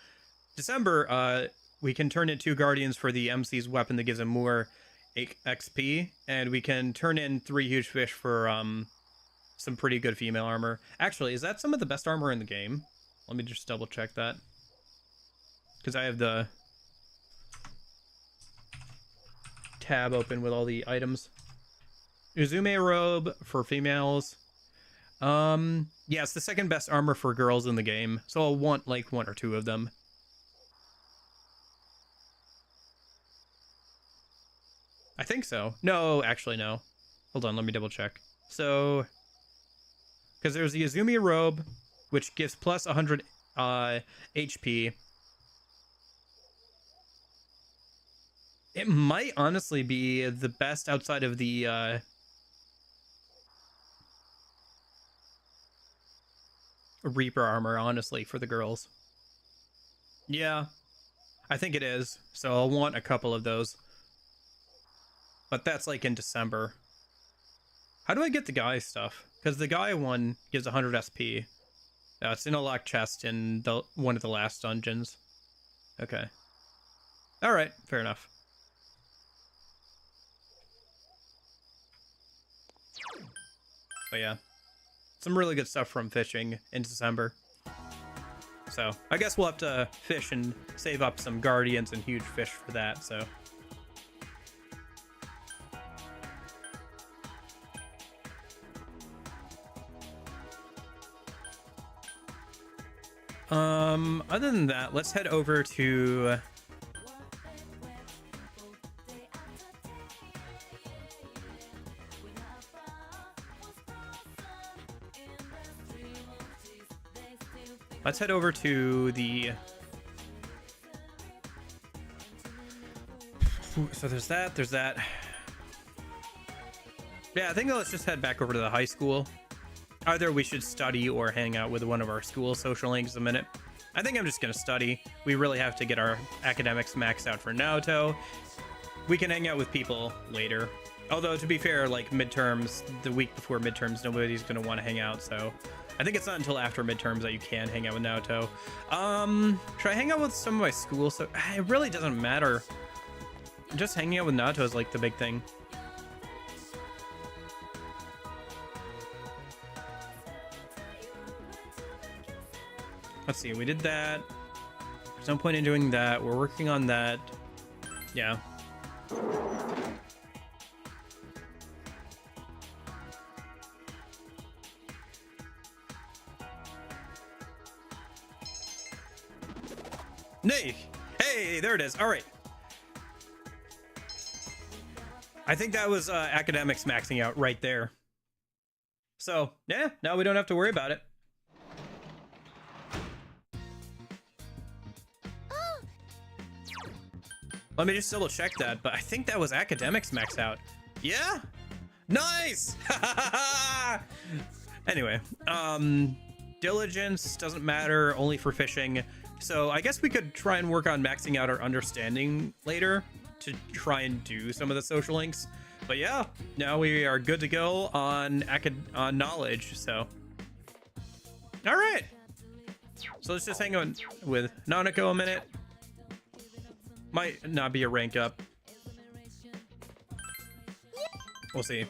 December, we can turn in 2 guardians for the MC's weapon that gives him more XP, and we can turn in 3 huge fish for some pretty good female armor. Actually, is that some of the best armor in the game? Let me just double check that, because I have the tab open with all the items. Uzume robe for females. Yeah, it's the second best armor for girls in the game, so I'll want like 1 or 2 of them. I think so. No, actually no. Hold on, let me double check. So, because there's the Izumi robe, which gives plus 100 HP. It might honestly be the best outside of the Reaper armor, honestly, for the girls. Yeah, I think it is. So I'll want a couple of those. But that's like in December. How do I get the guy stuff? Because the guy one gives 100 SP. It's in a locked chest in one of the last dungeons. Okay. Alright, fair enough. But yeah. Some really good stuff from fishing in December. So, I guess we'll have to fish and save up some guardians and huge fish for that, so... Other than that, let's head over to... Let's head over to the... So there's that, there's that. Yeah, I think let's just head back over to the high school. Either we should study or hang out with one of our school social links a minute. I think I'm just gonna study. We really have to get our academics maxed out for Naoto. We can hang out with people later. Although, to be fair, like midterms, the week before midterms, nobody's gonna want to hang out, so... I think it's not until after midterms that you can hang out with Naoto. Should I hang out with some of my school? So it really doesn't matter. Just hanging out with Naoto is like the big thing. Let's see, we did that. There's no point in doing that. We're working on that. Yeah. Nay! Hey, there it is. All right. I think that was academics maxing out right there. So, yeah, now we don't have to worry about it. Let me just double check that, but I think that was academics maxed out. Yeah? Nice! Anyway, diligence doesn't matter, only for fishing. So I guess we could try and work on maxing out our understanding later to try and do some of the social links. But yeah, now we are good to go on knowledge. So, all right. So let's just hang on with Nanako a minute. Might not be a rank up. We'll see.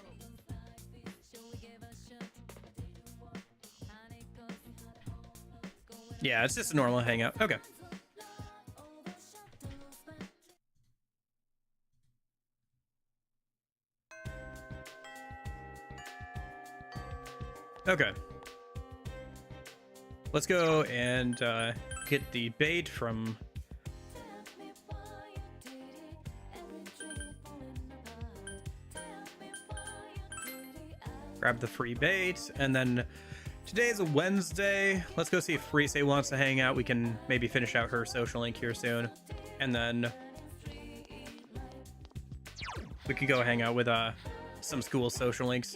Yeah, it's just a normal hangout. Okay. Okay. Let's go and get the bait from... Grab the free bait, and then today is a Wednesday. Let's go see if Rise wants to hang out. We can maybe finish out her social link here soon, and then we could go hang out with some school social links.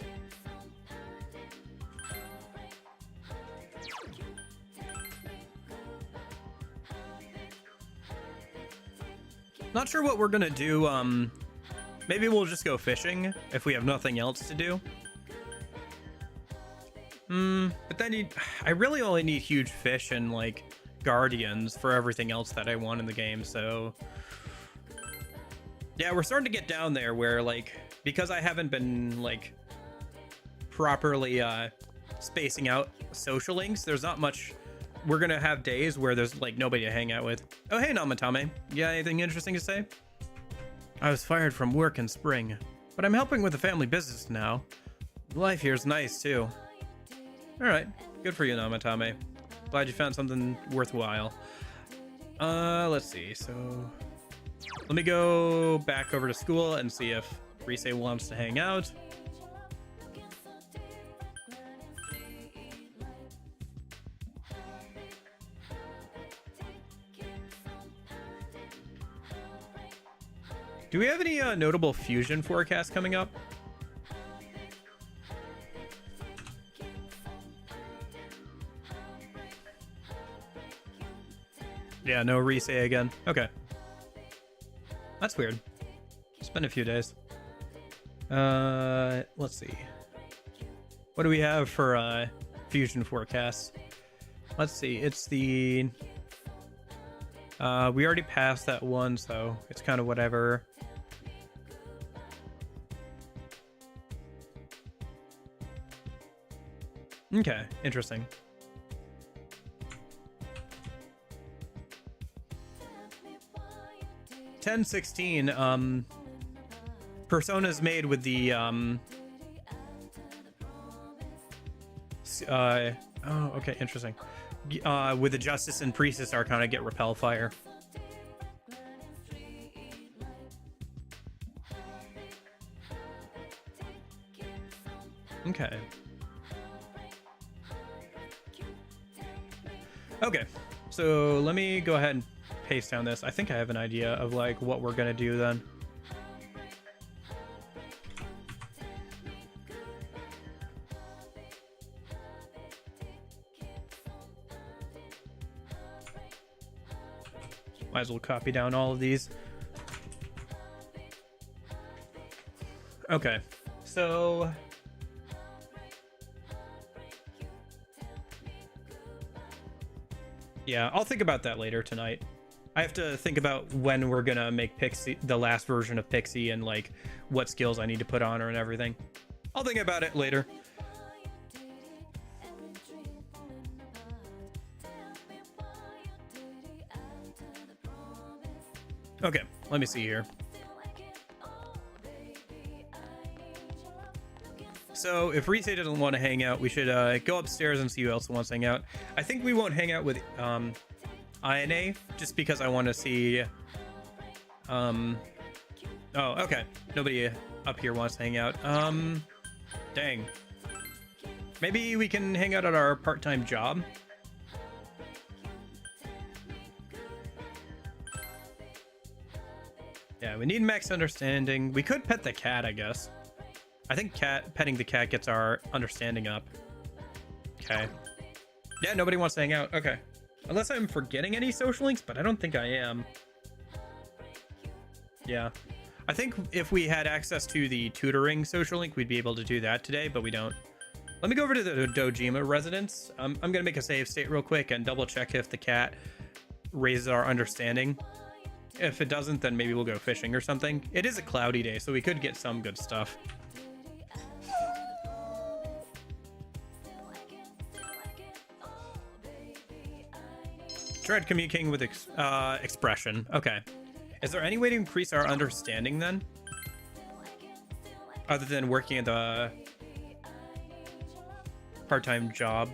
Not sure what we're gonna do. Maybe we'll just go fishing if we have nothing else to do. But then I really only need huge fish and like guardians for everything else that I want in the game. So yeah, we're starting to get down there where like, because I haven't been like properly spacing out social links, there's not much. We're gonna have days where there's like nobody to hang out with. Oh hey Namatame, you got anything interesting to say? I was fired from work in spring, but I'm helping with the family business now. Life here's nice too. Alright, good for you, Namatame. Glad you found something worthwhile. Let's see, so... Let me go back over to school and see if Rise wants to hang out. Do we have any notable fusion forecasts coming up? Yeah, no Rise again. Okay. That's weird. It's been a few days. Let's see. What do we have for fusion forecasts? Let's see. It's the... we already passed that one, so it's kind of whatever. Okay, interesting. $10.16, personas made with the oh, okay, interesting. With the Justice and Priestess Arcana get repel fire. Okay. Okay, so let me go ahead and paste down this. I think I have an idea of like what we're gonna do then. Might as well copy down all of these. Okay, so yeah, I'll think about that later tonight. I have to think about when we're gonna make Pixie, the last version of Pixie, and like what skills I need to put on her and everything. I'll think about it later. Okay, let me see here. So if Rise doesn't want to hang out, we should go upstairs and see who else wants to hang out. I think we won't hang out with INA just because I want to see. Oh, okay. Nobody up here wants to hang out. Dang. Maybe we can hang out at our part-time job. Yeah, we need max understanding. We could pet the cat, I guess. I think petting the cat gets our understanding up. Okay. Yeah, nobody wants to hang out. Okay. Unless I'm forgetting any social links, but I don't think I am. Yeah. I think if we had access to the tutoring social link, we'd be able to do that today, but we don't. Let me go over to the Dojima residence. I'm gonna make a save state real quick and double check if the cat raises our understanding. If it doesn't, then maybe we'll go fishing or something. It is a cloudy day, so we could get some good stuff. Tried communicating with expression. Okay. Is there any way to increase our understanding then? Other than working at the part-time job.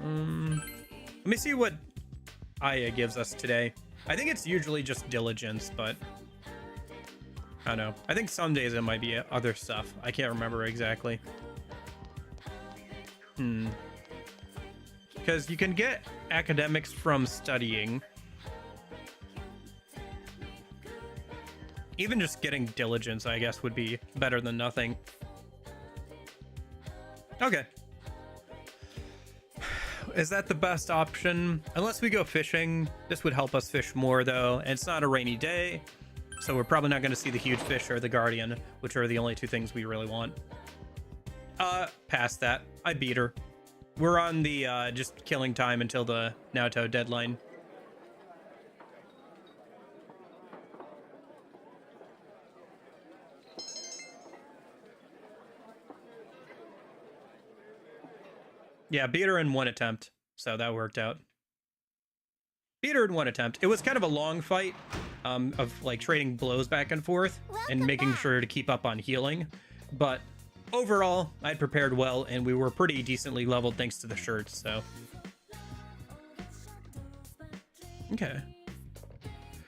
Let me see what Aya gives us today. I think it's usually just diligence, but I don't know. I think some days it might be other stuff. I can't remember exactly. Because you can get academics from studying. Even just getting diligence, I guess, would be better than nothing. Okay. Is that the best option? Unless we go fishing. This would help us fish more, though. And it's not a rainy day, so we're probably not going to see the huge fish or the guardian, which are the only two things we really want. Past that. I beat her. We're on the just killing time until the Naruto deadline. Yeah, beat her in one attempt, so that worked out. Beat her in one attempt. It was kind of a long fight of like trading blows back and forth and making sure to keep up on healing, but overall, I'd prepared well, and we were pretty decently leveled thanks to the shirts, so. Okay.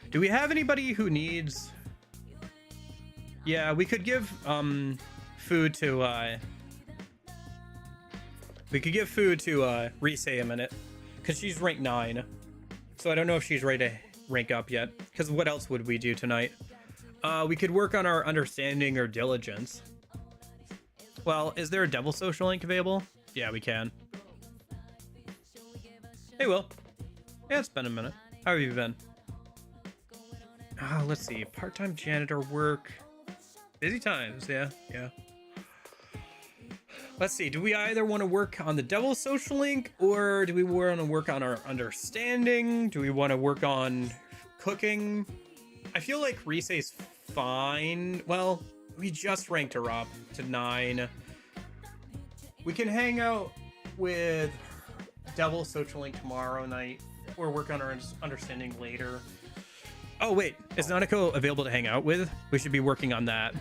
Do we have anybody who needs... Yeah, we could give food to... We could give food to Rise a minute, because she's rank 9. So I don't know if she's ready to rank up yet, because what else would we do tonight? We could work on our understanding or diligence. Well, is there a devil social link available? Yeah, we can. Hey, Will. Yeah, it's been a minute. How have you been? Oh, let's see. Part-time janitor work. Busy times, yeah. Let's see. Do we either want to work on the devil social link, or do we want to work on our understanding? Do we want to work on cooking? I feel like Rise's fine. Well, we just ranked her up to 9. We can hang out with Devil Social Link tomorrow night, or work on our understanding later. Oh wait, is Nanako available to hang out with? We should be working on that.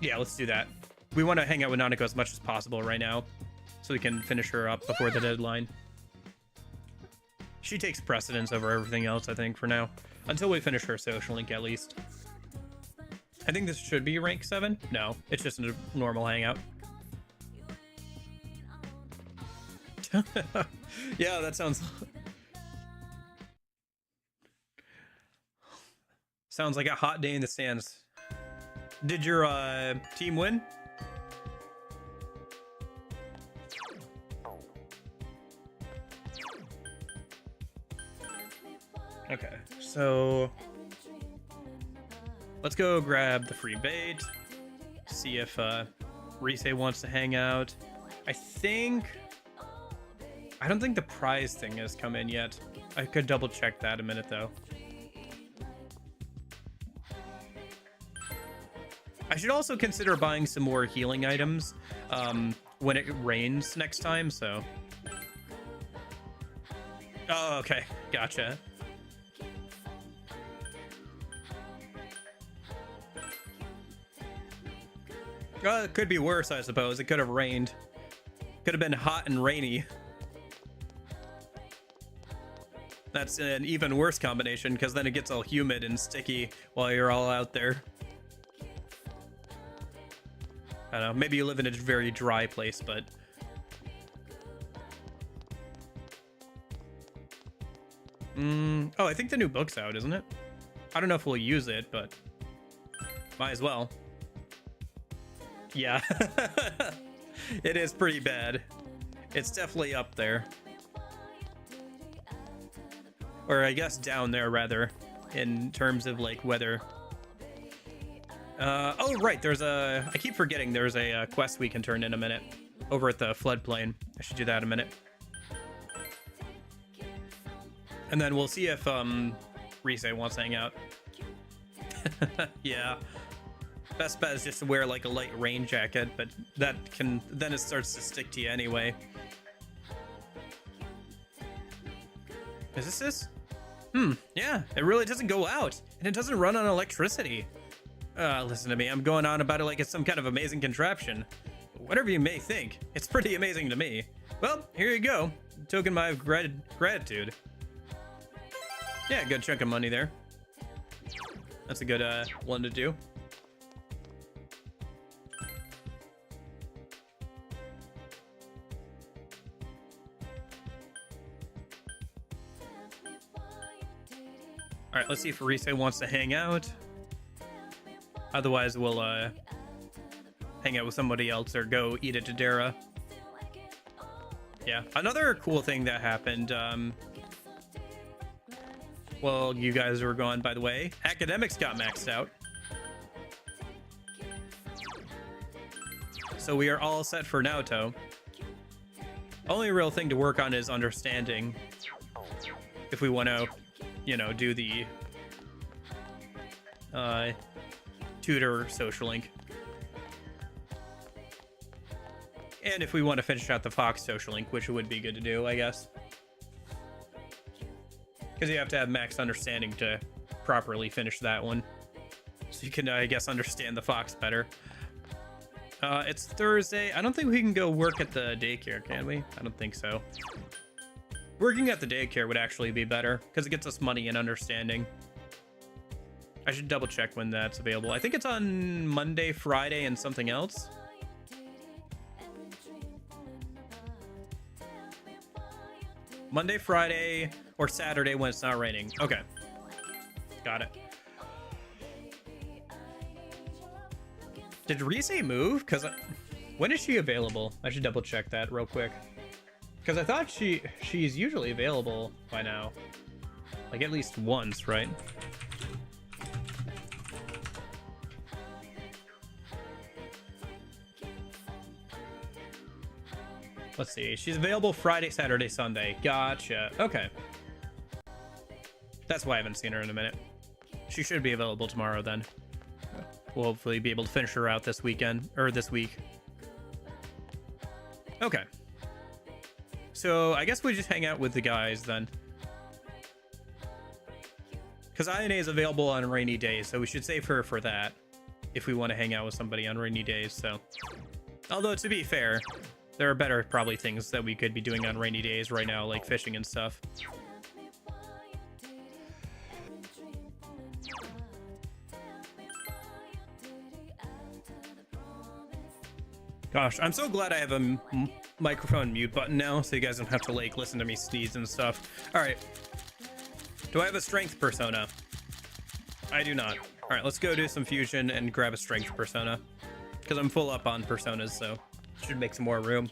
Yeah, let's do that. We want to hang out with Nanako as much as possible right now, so we can finish her up before the deadline. She takes precedence over everything else, I think, for now. Until we finish her social link, at least. I think this should be rank 7. No, it's just a normal hangout. Yeah, that sounds... Sounds like a hot day in the stands. Did your team win? Okay, so let's go grab the free bait, see if Rise wants to hang out. I don't think the prize thing has come in yet. I could double check that a minute though. I should also consider buying some more healing items when it rains next time, so. Oh, okay, gotcha. It could be worse, I suppose. It could have rained. Could have been hot and rainy. That's an even worse combination, because then it gets all humid and sticky while you're all out there. I don't know, maybe you live in a very dry place, but... Oh, I think the new book's out, isn't it? I don't know if we'll use it, but... might as well. Yeah. It is pretty bad. It's definitely up there. Or I guess down there, rather. in terms of like whether. Oh right, I keep forgetting there's a quest we can turn in a minute over at the floodplain. I should do that in a minute. And then we'll see if Rise wants to hang out. Yeah. Best bet is just to wear like a light rain jacket, but then it starts to stick to you anyway. Is this? Yeah, it really doesn't go out, and it doesn't run on electricity. Listen to me, I'm going on about it like it's some kind of amazing contraption. Whatever you may think, it's pretty amazing to me. Well, here you go. Token my gratitude. Yeah, good chunk of money there. That's a good one to do. All right, let's see if Rise wants to hang out. Otherwise, we'll hang out with somebody else or go eat at Dara. Yeah, another cool thing that happened. Well, you guys were gone, by the way. Academics got maxed out. So we are all set for Naoto. Only real thing to work on is understanding. If we want to, you know, do the tutor social link. And if we want to finish out the Fox social link, which would be good to do, I guess. Because you have to have max understanding to properly finish that one. So you can, I guess, understand the Fox better. It's Thursday. I don't think we can go work at the daycare, can we? I don't think so. Working at the daycare would actually be better, because it gets us money and understanding. I should double check when that's available. I think it's on Monday, Friday, and something else. Monday, Friday, or Saturday when it's not raining. Okay. Got it. Did Rise move? Because when is she available? I should double check that real quick. Because I thought she's usually available by now. Like at least once, right? Let's see. She's available Friday, Saturday, Sunday. Gotcha. Okay. That's why I haven't seen her in a minute. She should be available tomorrow then. We'll hopefully be able to finish her out this weekend, or this week. Okay. So I guess we just hang out with the guys then. Because INA is available on rainy days, so we should save her for that. If we want to hang out with somebody on rainy days, so. Although, to be fair, there are better probably things that we could be doing on rainy days right now, like fishing and stuff. Gosh, I'm so glad I have a microphone mute button now, so you guys don't have to like listen to me sneeze and stuff. All right. Do I have a strength persona? I do not. All right, let's go do some fusion and grab a strength persona, because I'm full up on personas, so should make some more room.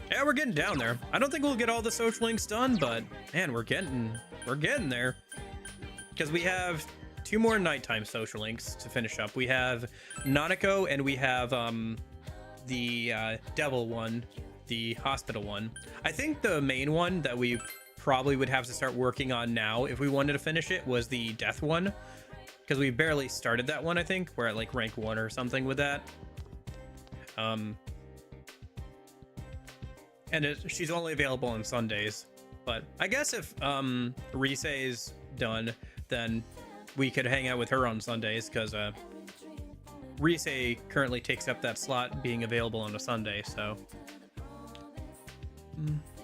Yeah, we're getting down there. I don't think we'll get all the social links done, but man, we're getting there. Because we have 2 more nighttime social links to finish up. We have Nanako and we have the devil one, the hospital one. I think the main one that we probably would have to start working on now if we wanted to finish it was the death one, because we barely started that one. I think we're at like rank 1 or something with that. And she's only available on Sundays, but I guess if Rise is done, then we could hang out with her on Sundays, because Rise currently takes up that slot being available on a Sunday, so.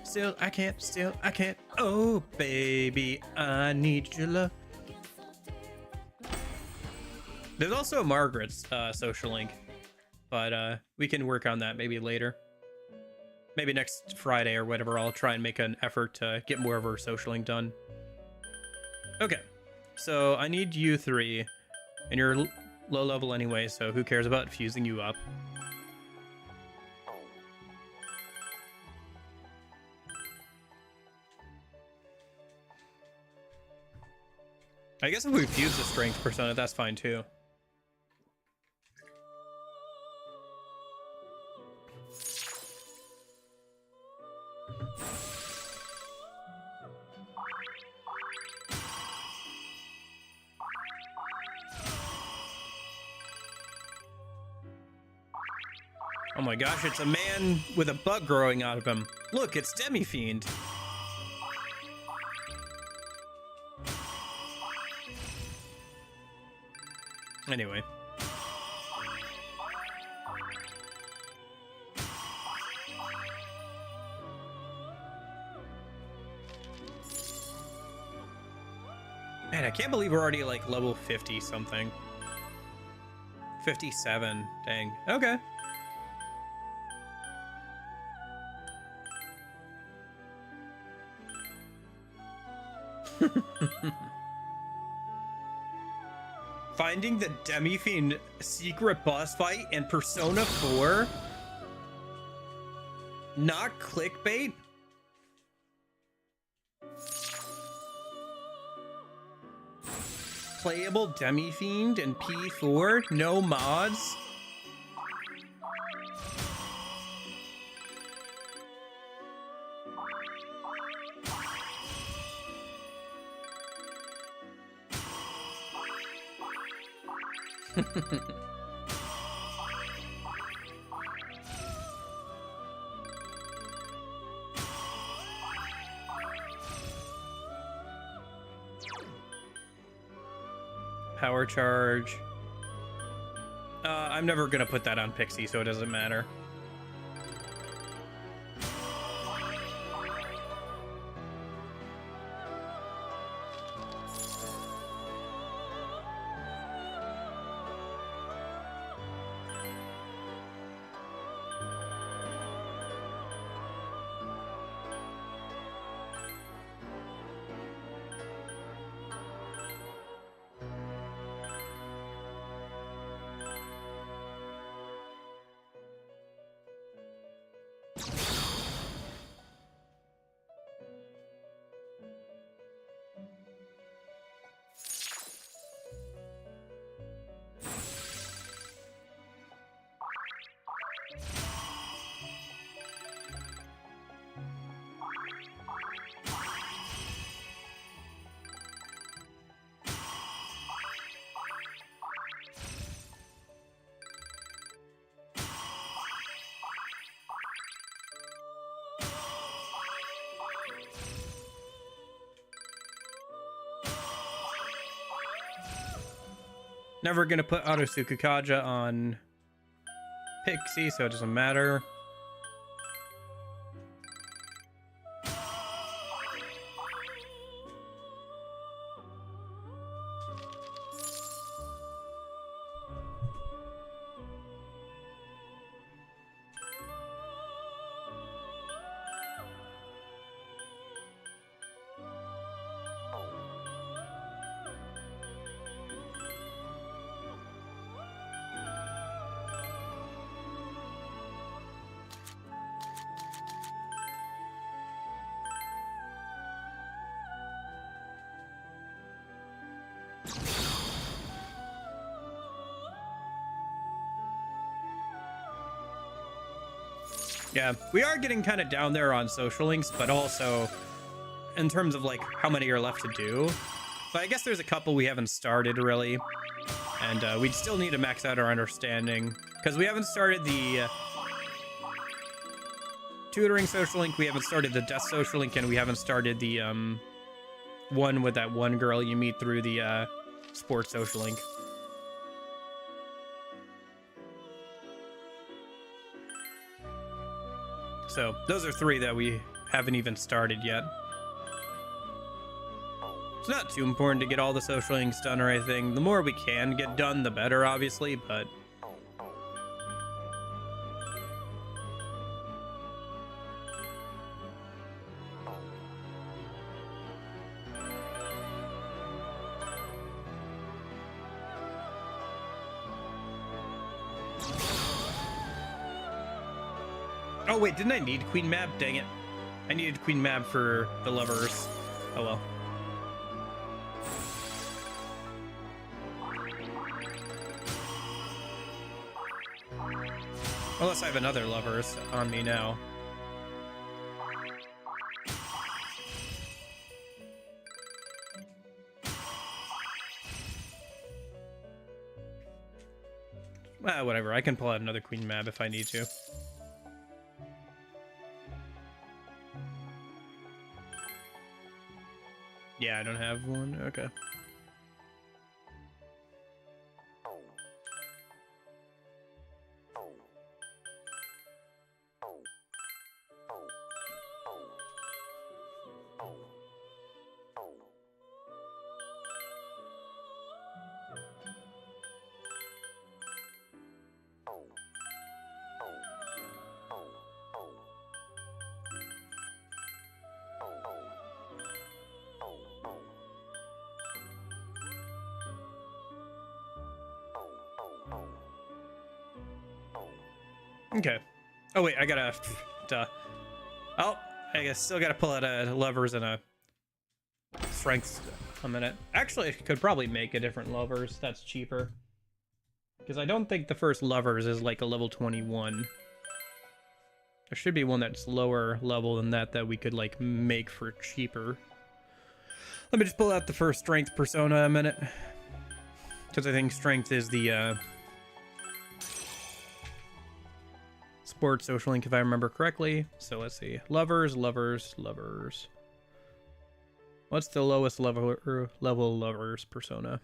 Still, I can't. Oh, baby, I need your love. There's also Margaret's social link, but we can work on that maybe later. Maybe next Friday or whatever, I'll try and make an effort to get more of her social link done. Okay, so I need you 3, and you're low level anyway, so who cares about fusing you up? I guess if we fuse the strength persona, that's fine too. Oh my gosh, it's a man with a bug growing out of him. Look, it's Demi-Fiend. Anyway. Man, I can't believe we're already like level 50 something. 57, dang. Okay. Finding the Demi-Fiend secret boss fight in Persona 4? Not clickbait? Playable Demi-Fiend in P4? No mods? Power charge. I'm never gonna put that on Pixie, so it doesn't matter. Never gonna put Autosuka Kaja on Pixie, so it doesn't matter. Yeah, we are getting kind of down there on social links, but also in terms of like how many are left to do. But I guess there's a couple we haven't started really, and we'd still need to max out our understanding because we haven't started the tutoring social link, we haven't started the death social link, and we haven't started the one with that one girl you meet through the sports social link. So those are three that we haven't even started yet. It's not too important to get all the social links done or anything. The more we can get done, the better, obviously, but... Oh wait, didn't I need Queen Mab? Dang it. I needed Queen Mab for the lovers. Oh well. Unless I have another lovers on me now. Whatever. I can pull out another Queen Mab if I need to. Yeah, I don't have one. Okay. Okay. Oh wait, I gotta. Duh. Oh, I guess still gotta pull out a lovers and a strength a minute. Actually, I could probably make a different lovers. That's cheaper. Because I don't think the first lovers is like a level 21. There should be one that's lower level than that we could like make for cheaper. Let me just pull out the first strength persona a minute. Because I think strength is the Sport social link if I remember correctly. So let's see. Lovers. What's the lowest level lovers persona?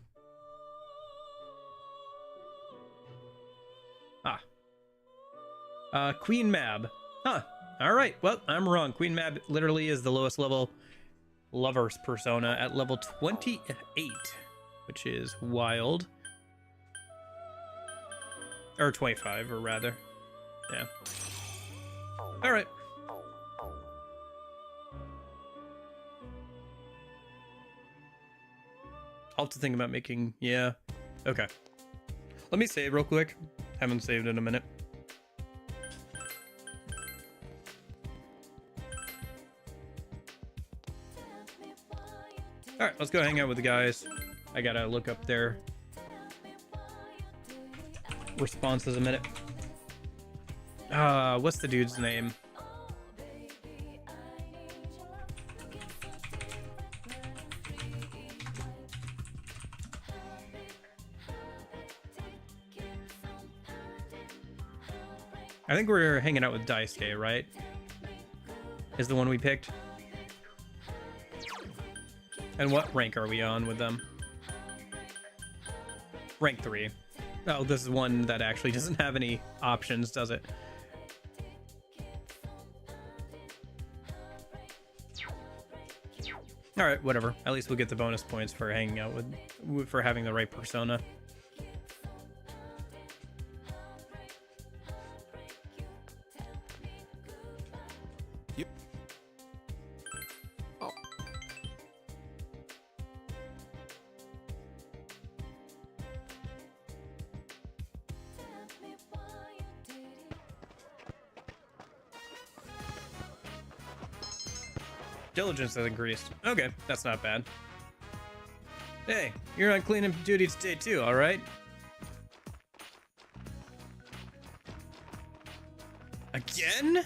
Queen Mab. Huh. Alright, well, I'm wrong. Queen Mab literally is the lowest level lovers persona at level 28, which is wild. Or 25, or rather. Yeah. Alright. I'll have to think about making... Yeah. Okay. Let me save real quick. Haven't saved in a minute. Alright, let's go hang out with the guys. I gotta look up their responses a minute. What's the dude's name? I think we're hanging out with Daisuke, right? Is the one we picked? And what rank are we on with them? Rank 3. Oh, this is one that actually doesn't have any options, does it? Alright, whatever. At least we'll get the bonus points for hanging out with... for having the right persona.
Yep. Oh.
Diligence has increased. Okay, that's not bad. Hey, you're on cleaning duty today too, alright? Again?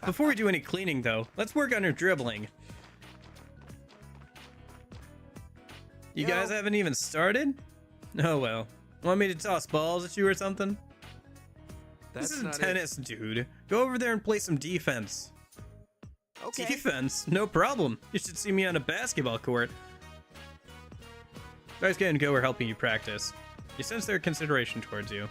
Before we do any cleaning though, let's work on your dribbling. You guys haven't even started? Oh well. Want me to toss balls at you or something? This isn't tennis, dude. Go over there and play some defense.
Okay.
Defense? No problem. You should see me on a basketball court. Daisuke and Go are helping you practice. You sense their consideration towards you.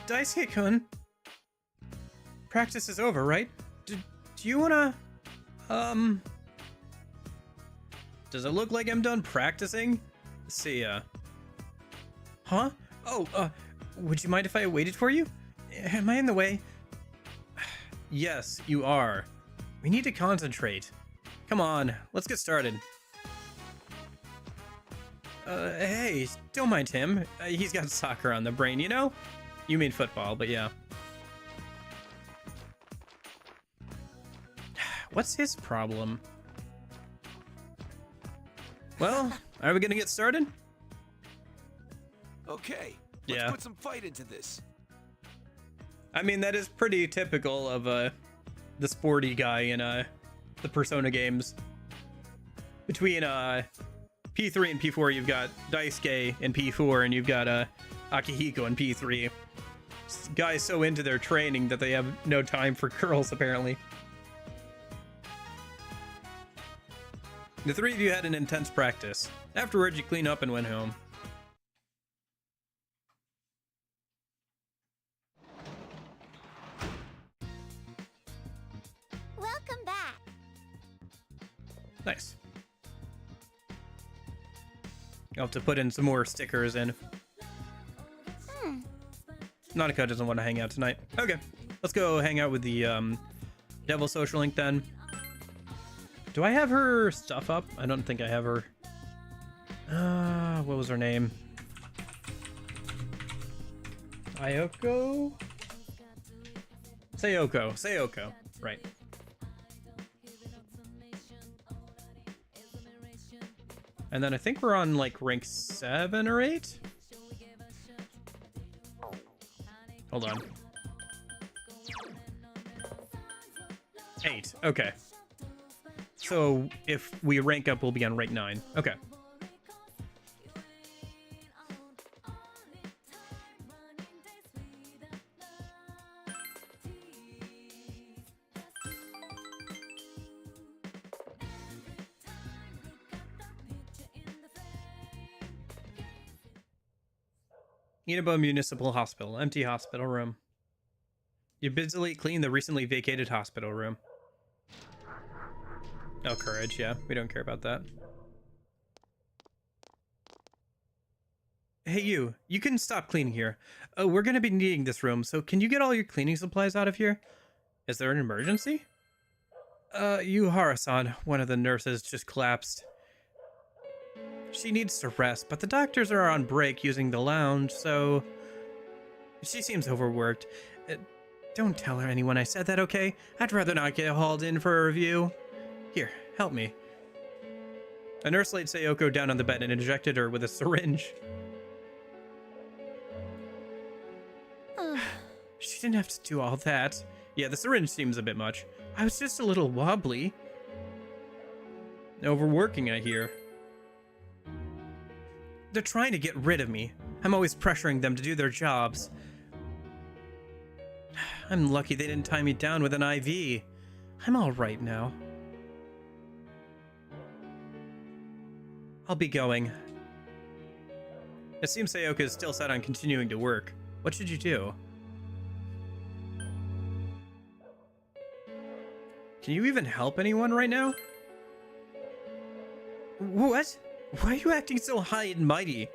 Daisuke-kun? Practice is over, right? Do you wanna... Does it look like I'm done practicing? Let's see, Huh? Oh, would you mind if I waited for you? Am I in the way? Yes, you are. We need to concentrate. Come on, let's get started. Hey, don't mind him. He's got soccer on the brain, you know?
You mean football, but yeah. What's his problem? Well, are we gonna get started?
Okay,
Yeah.
let's put some fight into this.
I mean, that is pretty typical of the sporty guy in the Persona games. Between P3 and P4, you've got Daisuke in P4, and you've got Akihiko in P3. Guys so into their training that they have no time for girls, apparently. The three of you had an intense practice. Afterwards, you clean up and went home.
Welcome back.
Nice. I'll have to put in some more stickers in. Nautica doesn't want to hang out tonight. Okay, let's go hang out with the Devil Social Link then. Do I have her stuff up? I don't think I have her. What was her name? Sayoko? Sayoko, right. And then I think we're on like rank 7 or 8? Hold on. 8, okay. So if we rank up, we'll be on rank 9. Okay. Inaba Municipal Hospital, empty hospital room. You busily clean the recently vacated hospital room. No courage, yeah, we don't care about that. Hey you can stop cleaning here. Oh, we're gonna be needing this room, so can you get all your cleaning supplies out of here? Is there an emergency? Yuhara-san, one of the nurses, just collapsed. She needs to rest, but the doctors are on break using the lounge, so... She seems overworked. Don't tell her anyone I said that, okay? I'd rather not get hauled in for a review. Here, help me. A nurse laid Sayoko down on the bed and injected her with a syringe. She didn't have to do all that. Yeah, the syringe seems a bit much. I was just a little wobbly. Overworking, I hear. They're trying to get rid of me. I'm always pressuring them to do their jobs. I'm lucky they didn't tie me down with an IV. I'm all right now. I'll be going. It seems Sayoko is still set on continuing to work. What should you do? Can you even help anyone right now? What? Why are you acting so high and mighty?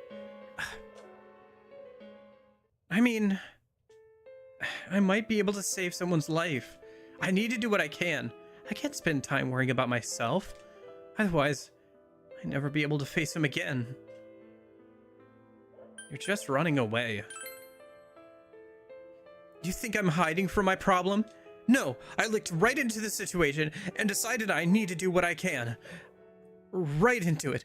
I mean, I might be able to save someone's life. I need to do what I can. I can't spend time worrying about myself. Otherwise, I'd never be able to face him again. You're just running away. Do you think I'm hiding from my problem? No, I looked right into the situation and decided I need to do what I can. Right into it.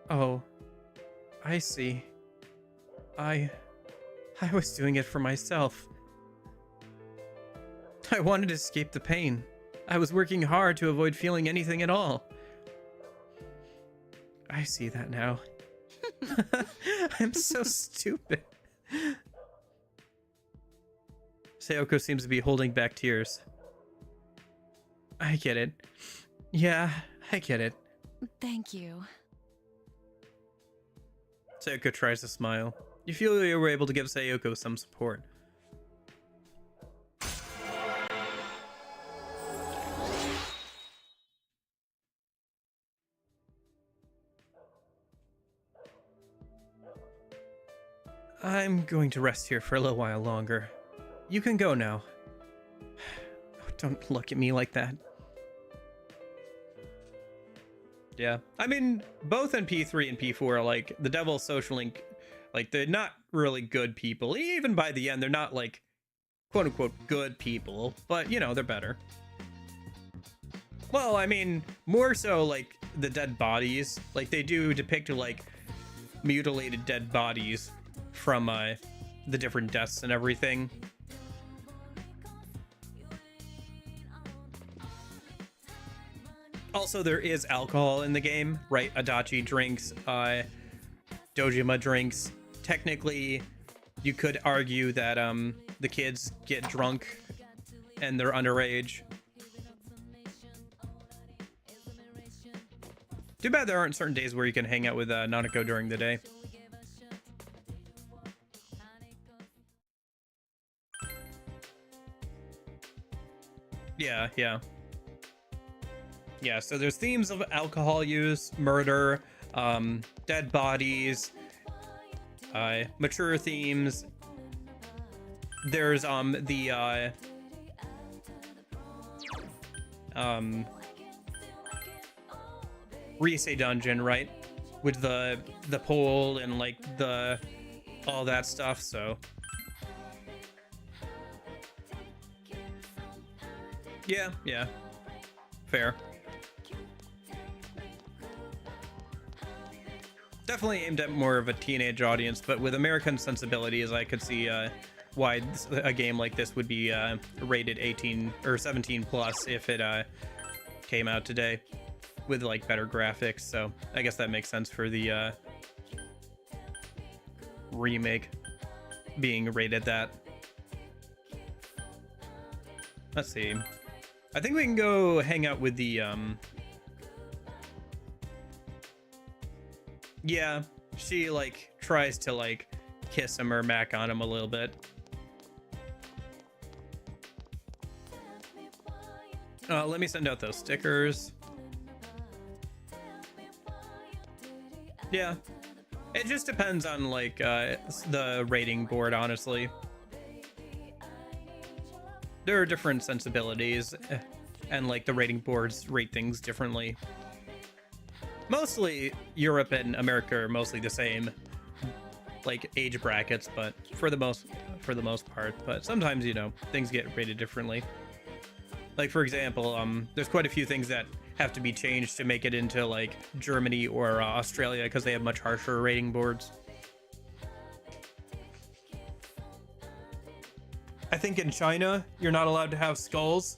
Oh, I see. I was doing it for myself. I wanted to escape the pain. I was working hard to avoid feeling anything at all. I see that now. I'm so stupid. Sayoko seems to be holding back tears. I get it. Yeah, I get it.
Thank you.
Sayoko tries to smile. You feel you were able to give Sayoko some support. I'm going to rest here for a little while longer. You can go now. Oh, don't look at me like that. Yeah. I mean, both in P3 and P4, like, the Devil's Social Link, like, they're not really good people. Even by the end, they're not, like, quote-unquote good people. But, you know, they're better. Well, I mean, more so, like, the dead bodies. Like, they do depict, like, mutilated dead bodies from, the different deaths and everything. Also, there is alcohol in the game, right? Adachi drinks, Dojima drinks. Technically, you could argue that the kids get drunk and they're underage. Too bad there aren't certain days where you can hang out with Nanako during the day. Yeah, yeah. Yeah, so there's themes of alcohol use, murder, dead bodies, mature themes. There's the Riese dungeon, right? With the pole and like the all that stuff, so yeah, yeah. Fair. Definitely aimed at more of a teenage audience, but with American sensibilities, I could see why a game like this would be rated 18 or 17 plus if it came out today with like better graphics. So I guess that makes sense for the remake being rated that. Let's see. I think we can go hang out with the yeah, she like tries to like kiss him or mac on him a little bit. Let me send out those stickers. Yeah, it just depends on like the rating board, honestly. There are different sensibilities and like the rating boards rate things differently. Mostly Europe and America are mostly the same, like age brackets, but for the most part. But sometimes, you know, things get rated differently. Like for example, there's quite a few things that have to be changed to make it into like Germany or Australia because they have much harsher rating boards. I think in China, you're not allowed to have skulls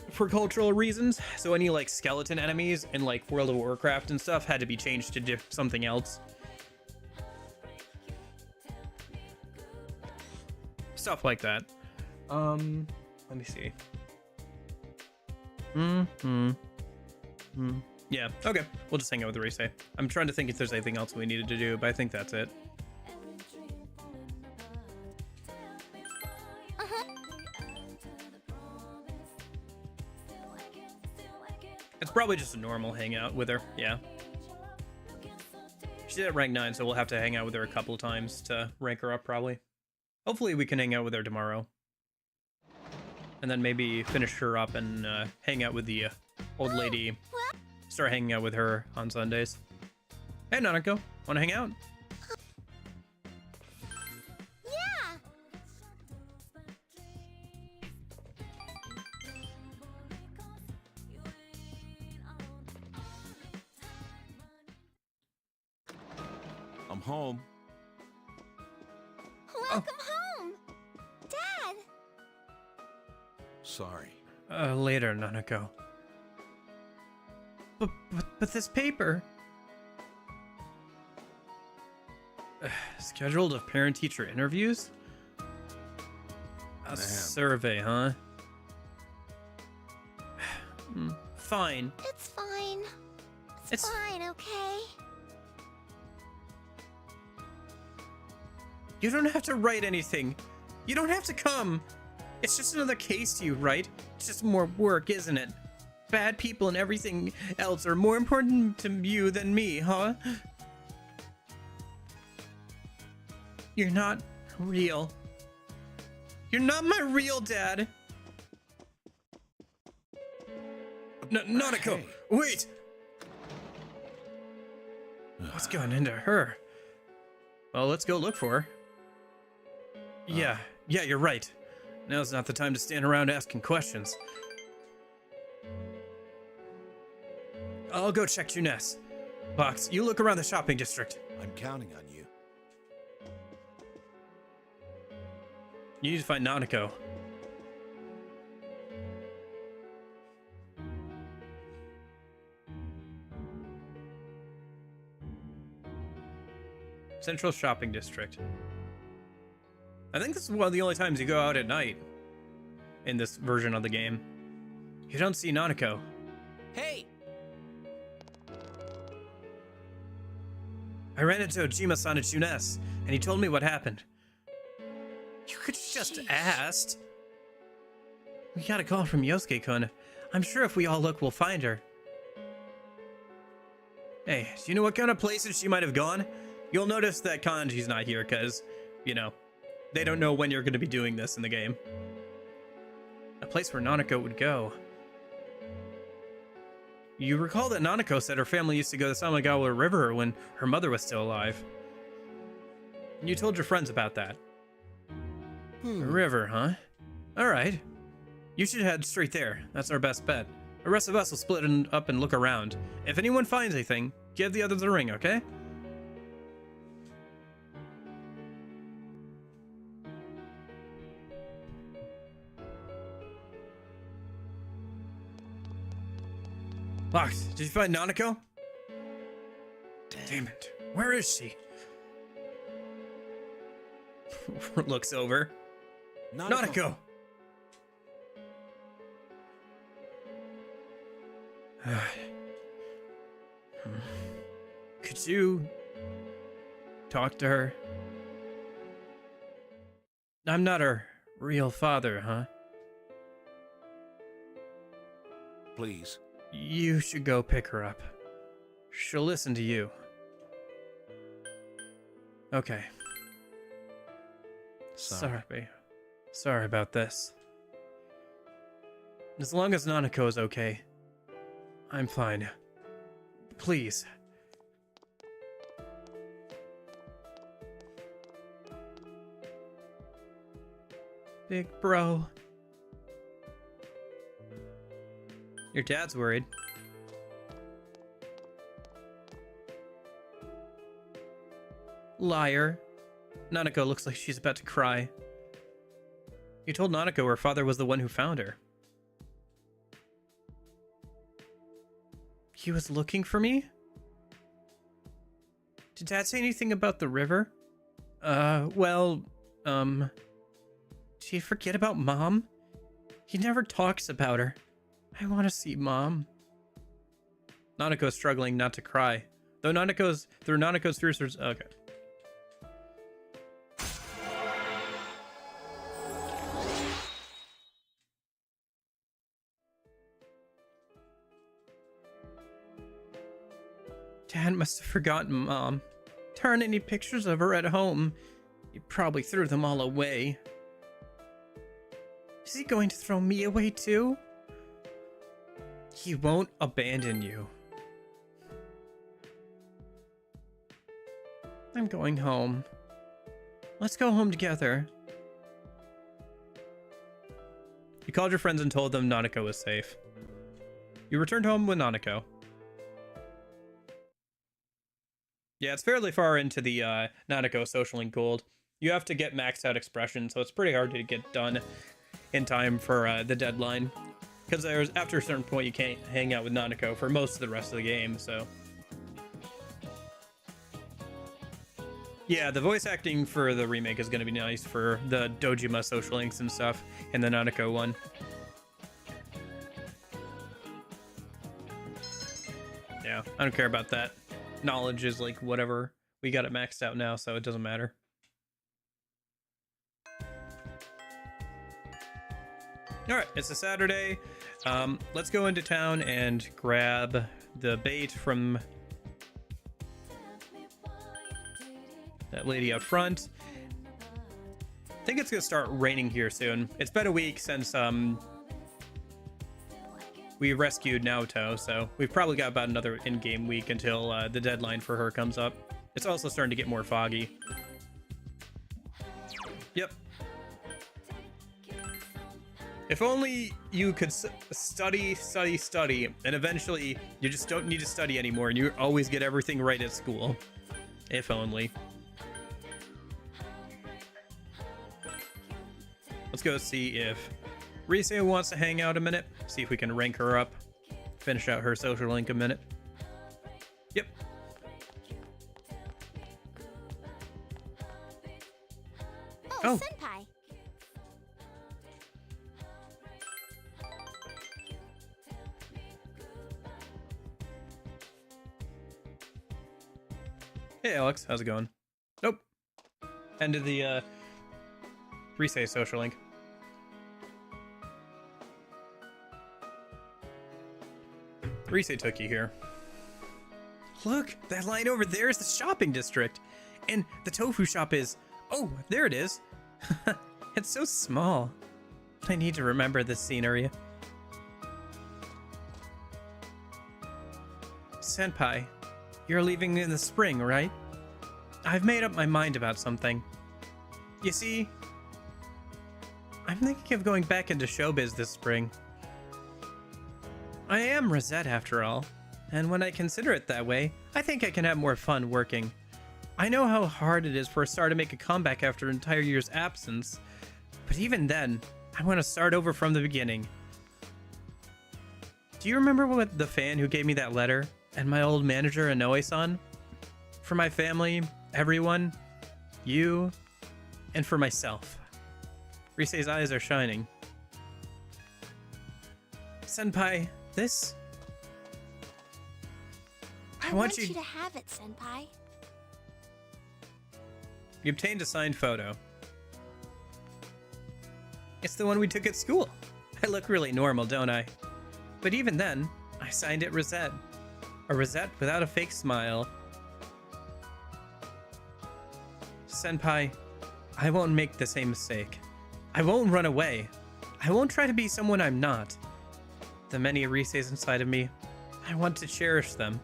for cultural reasons, so any like skeleton enemies in like World of Warcraft and stuff had to be changed to something else. Stuff like that. Let me see. Yeah, okay. We'll just hang out with the race. I'm trying to think if there's anything else we needed to do, but I think that's it. It's probably just a normal hangout with her, yeah. She's at rank 9, so we'll have to hang out with her a couple of times to rank her up, probably. Hopefully we can hang out with her tomorrow. And then maybe finish her up and hang out with the old lady. Start hanging out with her on Sundays. Hey, Nanako, wanna hang out?
I'm home.
Welcome home! Dad!
Sorry.
Later, Nanako. But this paper... scheduled of parent-teacher interviews? A survey, huh? Fine.
It's fine. It's fine, okay?
You don't have to write anything. You don't have to come. It's just another case to you, right? It's just more work, isn't it? Bad people and everything else are more important to you than me, huh? You're not real. You're not my real dad. Nanako, wait! What's going into her? Well, let's go look for her. Yeah, you're right. Now's not the time to stand around asking questions. I'll go check Juness. Box, you look around the shopping district.
I'm counting on you.
You need to find Nanako. Central Shopping District. I think this is one of the only times you go out at night in this version of the game. You don't see Nanako.
Hey!
I ran into Ojima-san at Juness, and he told me what happened. You could just asked. We got a call from Yosuke-kun. I'm sure if we all look, we'll find her. Hey, do you know what kind of places she might have gone? You'll notice that Kanji's not here because, you know, they don't know when you're going to be doing this in the game. A place where Nanako would go. You recall that Nanako said her family used to go to the Samagawa River when her mother was still alive. You told your friends about that. A river, huh? Alright. You should head straight there. That's our best bet. The rest of us will split up and look around. If anyone finds anything, give the others a ring, okay? Box, did you find Nanako? Damn it. Where is she? Looks over. Nanako! Could you talk to her? I'm not her real father, huh?
Please.
You should go pick her up. She'll listen to you. Okay. Sorry about this. As long as Nanako is okay, I'm fine. Please. Big bro. Your dad's worried. Liar. Nanako looks like she's about to cry. You told Nanako her father was the one who found her. He was looking for me? Did Dad say anything about the river? Well, did he forget about Mom? He never talks about her. I want to see Mom. Nanako's struggling not to cry. Through Nanako's fierce... Okay. Dad must have forgotten Mom. There aren't any pictures of her at home. He probably threw them all away. Is he going to throw me away too? He won't abandon you. I'm going home. Let's go home together. You called your friends and told them Nanako was safe. You returned home with Nanako. Yeah, it's fairly far into the Nanako Social Link Gold. You have to get maxed out expression, so it's pretty hard to get done in time for the deadline. Because after a certain point, you can't hang out with Nanako for most of the rest of the game, so... Yeah, the voice acting for the remake is going to be nice for the Dojima Social Links and stuff, and the Nanako one. Yeah, I don't care about that. Knowledge is like whatever. We got it maxed out now, so it doesn't matter. Alright, it's a Saturday. Let's go into town and grab the bait from that lady up front. I think it's gonna start raining here soon. It's been a week since we rescued Naoto, so we've probably got about another in-game week until the deadline for her comes up. It's also starting to get more foggy. Yep. If only you could study, and eventually you just don't need to study anymore and you always get everything right at school. If only. Let's go see if Rise wants to hang out a minute. See if we can rank her up. Finish out her social link a minute. Yep.
Oh, Senpai.
Hey Alex, how's it going? Nope. Ended the Rise social link. Rise took you here. Look, that line over there is the shopping district. And the tofu shop is... Oh, there it is. It's so small. I need to remember this scenery. Senpai, you're leaving in the spring, right? I've made up my mind about something. You see, I'm thinking of going back into showbiz this spring. I am Rosette after all, and when I consider it that way, I think I can have more fun working. I know how hard it is for a star to make a comeback after an entire year's absence, but even then, I want to start over from the beginning. Do you remember what the fan who gave me that letter, and my old manager Inoue-san? For my family, everyone, you, and for myself. Rise's eyes are shining. Senpai, this...
I want you to have it, Senpai.
You obtained a signed photo. It's the one we took at school. I look really normal, don't I? But even then, I signed it Rosette. A Rosette without a fake smile. Senpai, I won't make the same mistake. I won't run away. I won't try to be someone I'm not. The many Rises inside of me, I want to cherish them.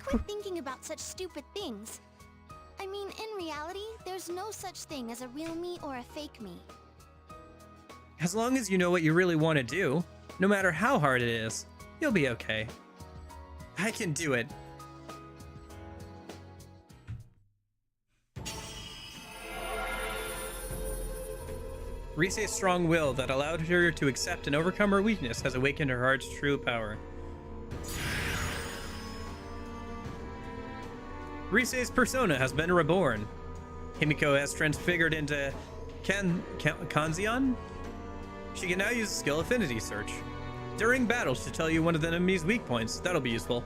Quit thinking about such stupid things. I mean, in reality, there's no such thing as a real me or a fake me.
As long as you know what you really want to do, no matter how hard it is, you'll be okay. I can do it. Rise's strong will that allowed her to accept and overcome her weakness has awakened her heart's true power. Rise's persona has been reborn. Himiko has transfigured into Kanzeon. She can now use the skill Affinity Search during battles to tell you one of the enemy's weak points. That'll be useful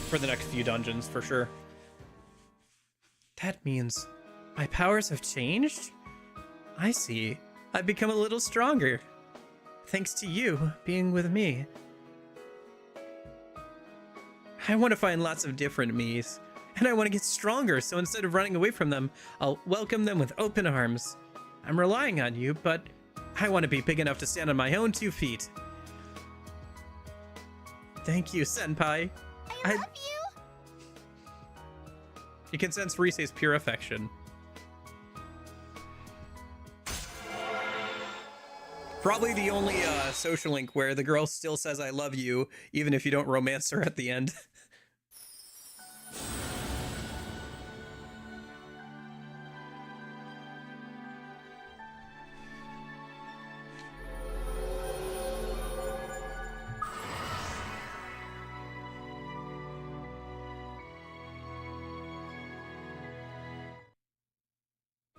for the next few dungeons, for sure. That means my powers have changed? I see. I've become a little stronger. Thanks to you being with me. I want to find lots of different me's. And I want to get stronger, so instead of running away from them, I'll welcome them with open arms. I'm relying on you, but I want to be big enough to stand on my own 2 feet. Thank you, Senpai.
I love you!
You can sense Rise's pure affection. Probably the only social link where the girl still says I love you, even if you don't romance her at the end.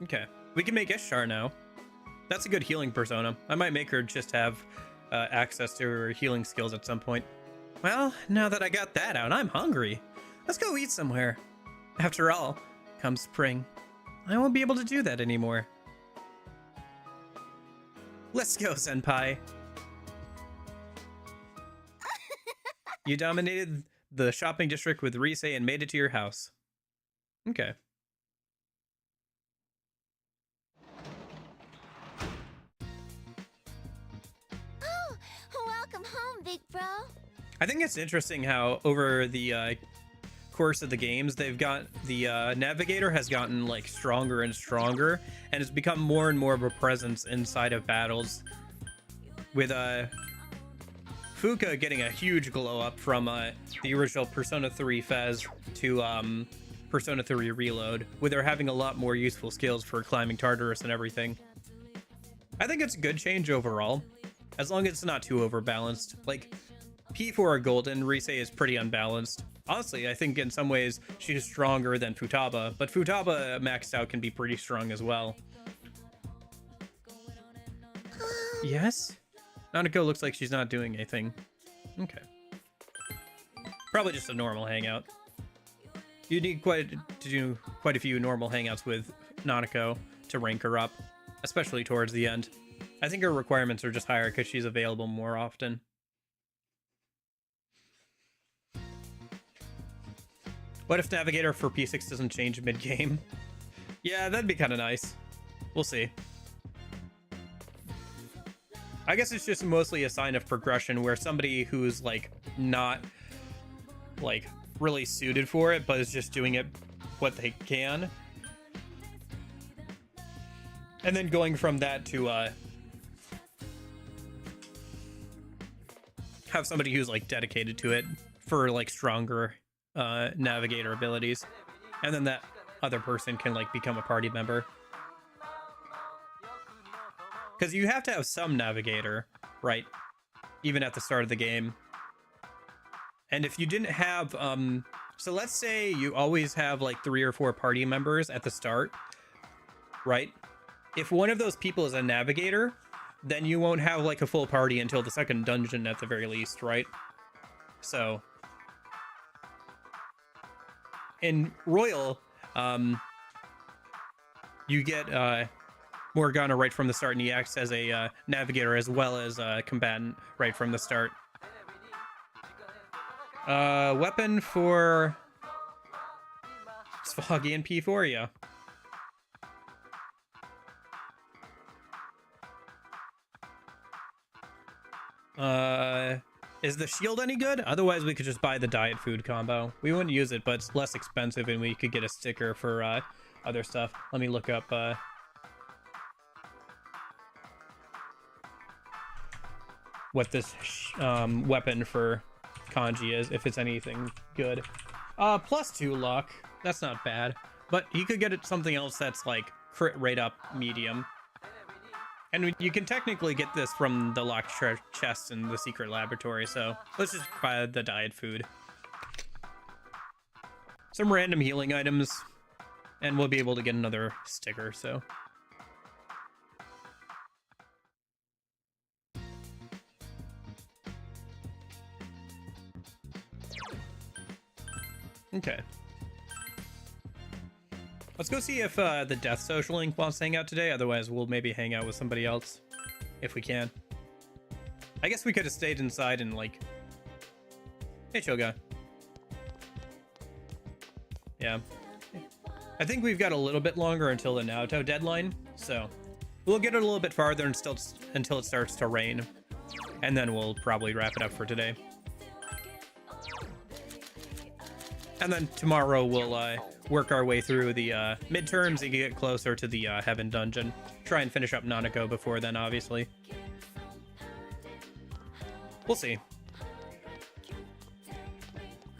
Okay, we can make Ishtar now. That's a good healing persona. I might make her just have access to her healing skills at some point. Well, now that I got that out, I'm hungry. Let's go eat somewhere. After all, come spring, I won't be able to do that anymore. Let's go, Senpai. You dominated the shopping district with Rise and made it to your house. Okay.
big bro?
I think it's interesting how over the course of the games, they've got the navigator has gotten like stronger and stronger, and it's become more and more of a presence inside of battles, with Fuka getting a huge glow up from the original Persona 3 Fez to Persona 3 Reload, with her having a lot more useful skills for climbing Tartarus and everything. I think it's a good change overall, as long as it's not too overbalanced. Like, P4 Golden, Rise is pretty unbalanced. Honestly, I think in some ways she's stronger than Futaba, but Futaba maxed out can be pretty strong as well. Yes? Nanako looks like she's not doing anything. Okay. Probably just a normal hangout. You need to do quite a few normal hangouts with Nanako to rank her up, especially towards the end. I think her requirements are just higher because she's available more often. What if Navigator for P6 doesn't change mid-game? Yeah, that'd be kind of nice. We'll see. I guess it's just mostly a sign of progression where somebody who's like not like really suited for it, but is just doing it what they can. And then going from that to have somebody who's like dedicated to it for like stronger navigator abilities, and then that other person can like become a party member, because you have to have some navigator, right, even at the start of the game. And if you didn't have so let's say you always have like 3 or 4 party members at the start, right? If one of those people is a navigator, then you won't have like a full party until the second dungeon at the very least, right? So in Royal, you get Morgana right from the start, and he acts as a navigator as well as a combatant right from the start. Weapon for Foggy and P4, yeah. Is the shield any good? Otherwise, we could just buy the diet food combo. We wouldn't use it, but it's less expensive, and we could get a sticker for other stuff. Let me look up what this weapon for Kanji is, if it's anything good. +2 luck. That's not bad. But you could get it something else that's like crit rate up medium. And you can technically get this from the locked chest in the secret laboratory, so let's just buy the diet food. Some random healing items, and we'll be able to get another sticker, so. Okay. Let's go see if the Death Social Link wants to hang out today. Otherwise, we'll maybe hang out with somebody else if we can. I guess we could have stayed inside and like... Hey, Choga. Yeah. I think we've got a little bit longer until the Naoto deadline, so we'll get it a little bit farther until it starts to rain, and then we'll probably wrap it up for today. And then tomorrow we'll work our way through the midterms and get closer to the Heaven Dungeon. Try and finish up Nanako before then, obviously. We'll see.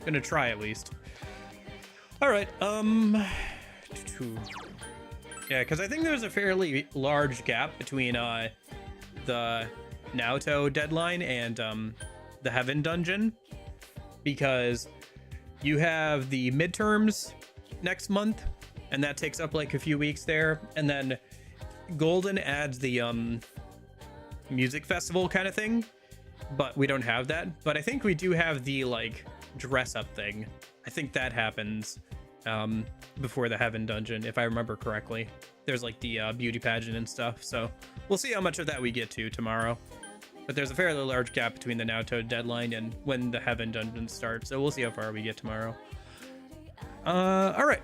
Gonna try at least. Alright, yeah, because I think there's a fairly large gap between the Naoto deadline and the Heaven Dungeon, because you have the midterms next month, and that takes up like a few weeks there, and then Golden adds the music festival kind of thing, but we don't have that. But I think we do have the like dress up thing. I think that happens before the Heaven Dungeon, if I remember correctly. There's like the beauty pageant and stuff, so we'll see how much of that we get to tomorrow. But there's a fairly large gap between the Naoto deadline and when the Heaven Dungeon starts, so we'll see how far we get tomorrow. Alright.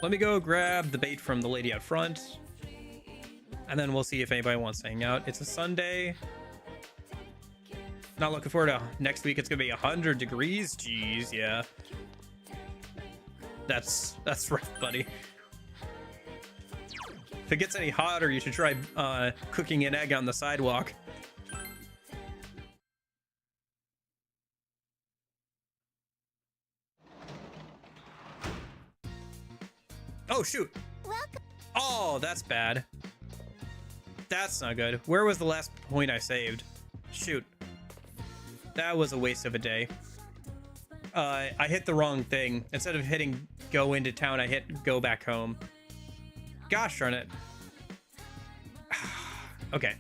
Let me go grab the bait from the lady out front. And then we'll see if anybody wants to hang out. It's a Sunday. Not looking forward to next week. It's gonna be 100 degrees. Jeez, yeah. That's rough, buddy. If it gets any hotter, you should try cooking an egg on the sidewalk. Oh, shoot.
Welcome.
Oh, that's bad. That's not good. Where was the last point I saved? Shoot. That was a waste of a day. I hit the wrong thing. Instead of hitting go into town, I hit go back home. Gosh darn it. Okay.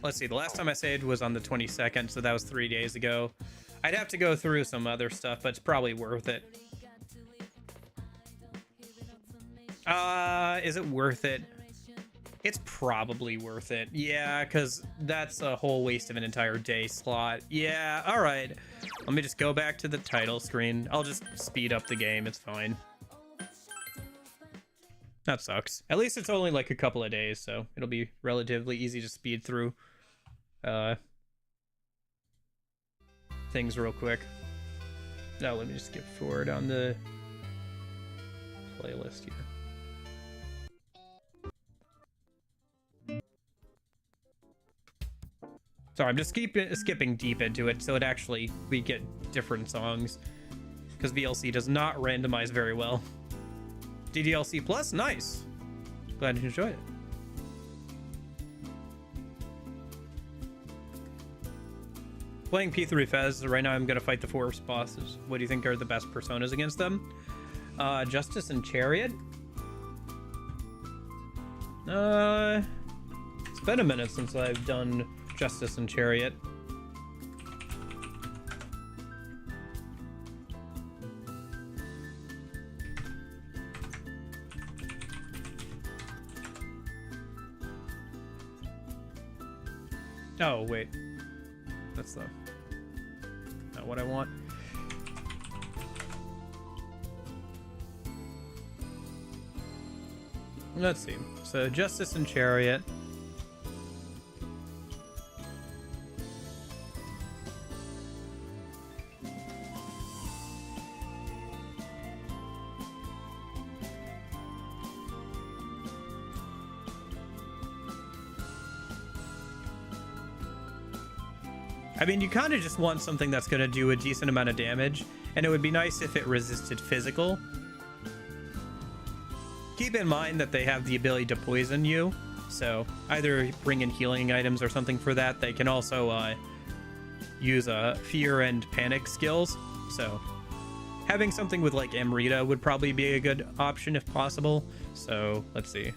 Let's see. The last time I saved was on the 22nd, so that was 3 days ago. I'd have to go through some other stuff, but it's probably worth it. Is it worth it? It's probably worth it. Yeah, because that's a whole waste of an entire day slot. Yeah, all right. Let me just go back to the title screen. I'll just speed up the game. It's fine. That sucks. At least it's only like a couple of days, so it'll be relatively easy to speed through things real quick. Now let me just skip forward on the playlist here. Sorry, I'm just skipping deep into it, so we get different songs. Because VLC does not randomize very well. DDLC Plus, nice. Glad you enjoyed it. Playing P3 Fez, right now I'm going to fight the 4 bosses. What do you think are the best personas against them? Justice and Chariot? It's been a minute since I've done Justice and Chariot. Oh, wait. That's not what I want. Let's see. So, Justice and Chariot. I mean, you kind of just want something that's going to do a decent amount of damage, and it would be nice if it resisted physical. Keep in mind that they have the ability to poison you, so either bring in healing items or something for that. They can also use fear and panic skills, so having something with like Amrita would probably be a good option if possible. So let's see.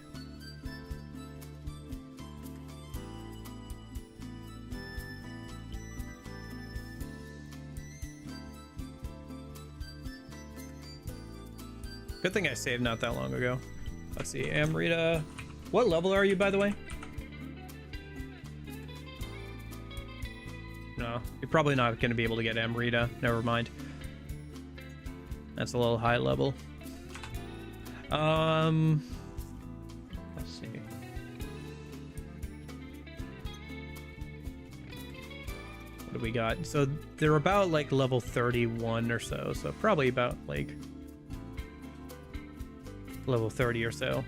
Good thing I saved not that long ago. Let's see, Amrita. What level are you, by the way? No, you're probably not going to be able to get Amrita. Never mind. That's a little high level. Let's see. What do we got? So they're about like level 31 or so. So probably about like level 30 or so.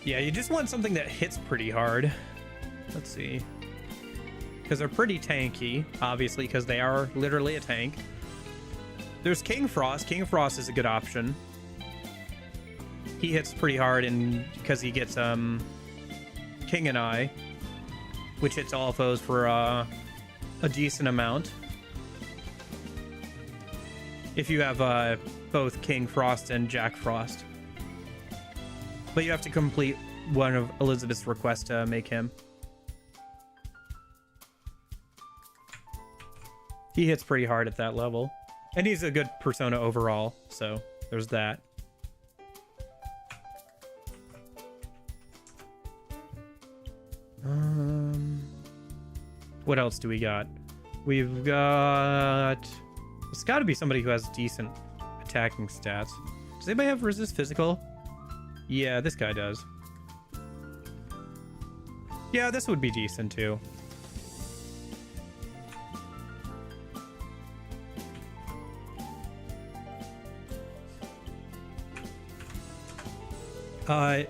Yeah, you just want something that hits pretty hard. Let's see. Because they're pretty tanky, obviously, because they are literally a tank. There's King Frost. King Frost is a good option. He hits pretty hard, and because he gets King and I, which hits all foes for a decent amount. If you have both King Frost and Jack Frost. But you have to complete one of Elizabeth's requests to make him. He hits pretty hard at that level. And he's a good persona overall, so there's that. What else do we got? We've got... It's got to be somebody who has decent attacking stats. Does anybody have resist physical? Yeah, this guy does. Yeah, this would be decent too. How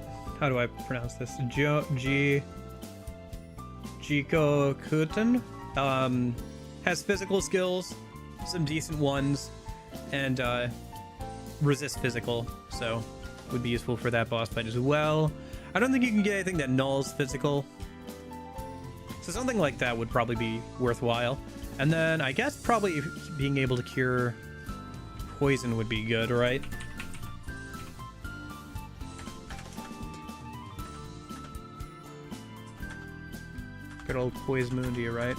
do I pronounce this? Jiko Kuten has physical skills, some decent ones, and resist physical, so would be useful for that boss fight as well. I don't think you can get anything that nulls physical, so something like that would probably be worthwhile. And then I guess probably being able to cure poison would be good, right? Good old Poismundi, right?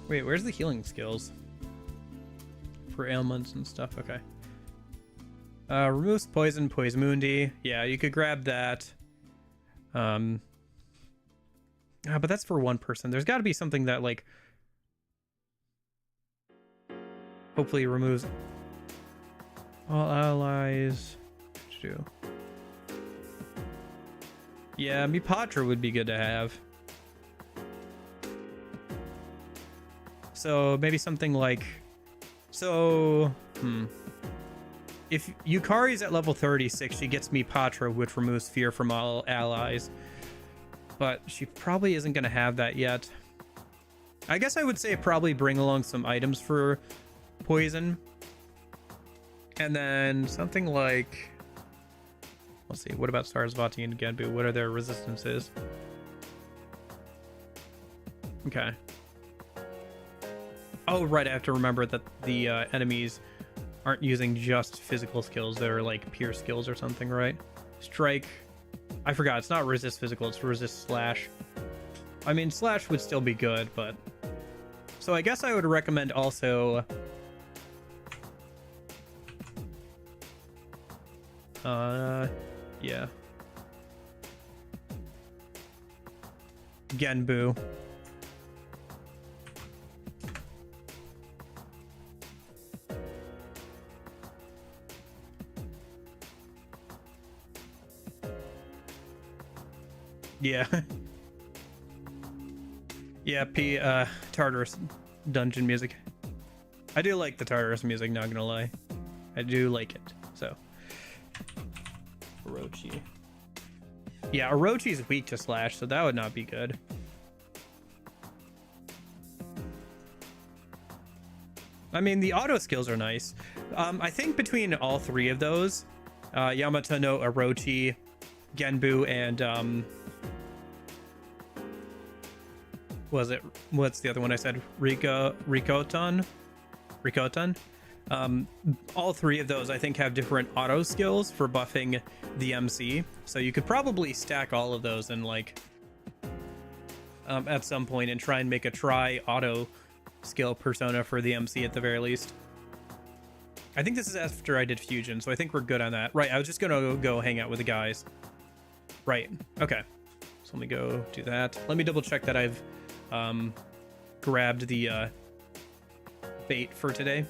Wait, where's the healing skills? For ailments and stuff, okay. Removes poison, Poismundi. Yeah, you could grab that. But that's for one person. There's got to be something that, like, hopefully removes all allies. Do. Yeah, Mipatra would be good to have. So maybe something like, if Yukari's at level 36, she gets Mipatra, which removes fear from all allies. But she probably isn't going to have that yet. I guess I would say probably bring along some items for poison. And then something like, let's see, what about Sarasvati and Genbu? What are their resistances? Okay. Oh, right, I have to remember that the enemies aren't using just physical skills. They're like pure skills or something, right? Strike. I forgot, it's not resist physical, it's resist slash. I mean, slash would still be good, but... So I guess I would recommend also... yeah. Genbu. Yeah. Yeah, Tartarus dungeon music. I do like the Tartarus music, not gonna lie. I do like it, so. Orochi. Yeah, Orochi's weak to slash, so that would not be good. I mean, the auto skills are nice. I think between all three of those, Yamato no Orochi, Genbu, and what's the other one I said? Rikotan? All three of those I think have different auto skills for buffing the MC, so you could probably stack all of those and like at some point and try and make a auto skill persona for the MC at the very least. I think this is after I did fusion, so I think we're good on that. Right, I was just gonna go hang out with the guys. Right, okay, so let me go do that. Let me double check that I've grabbed the bait for today.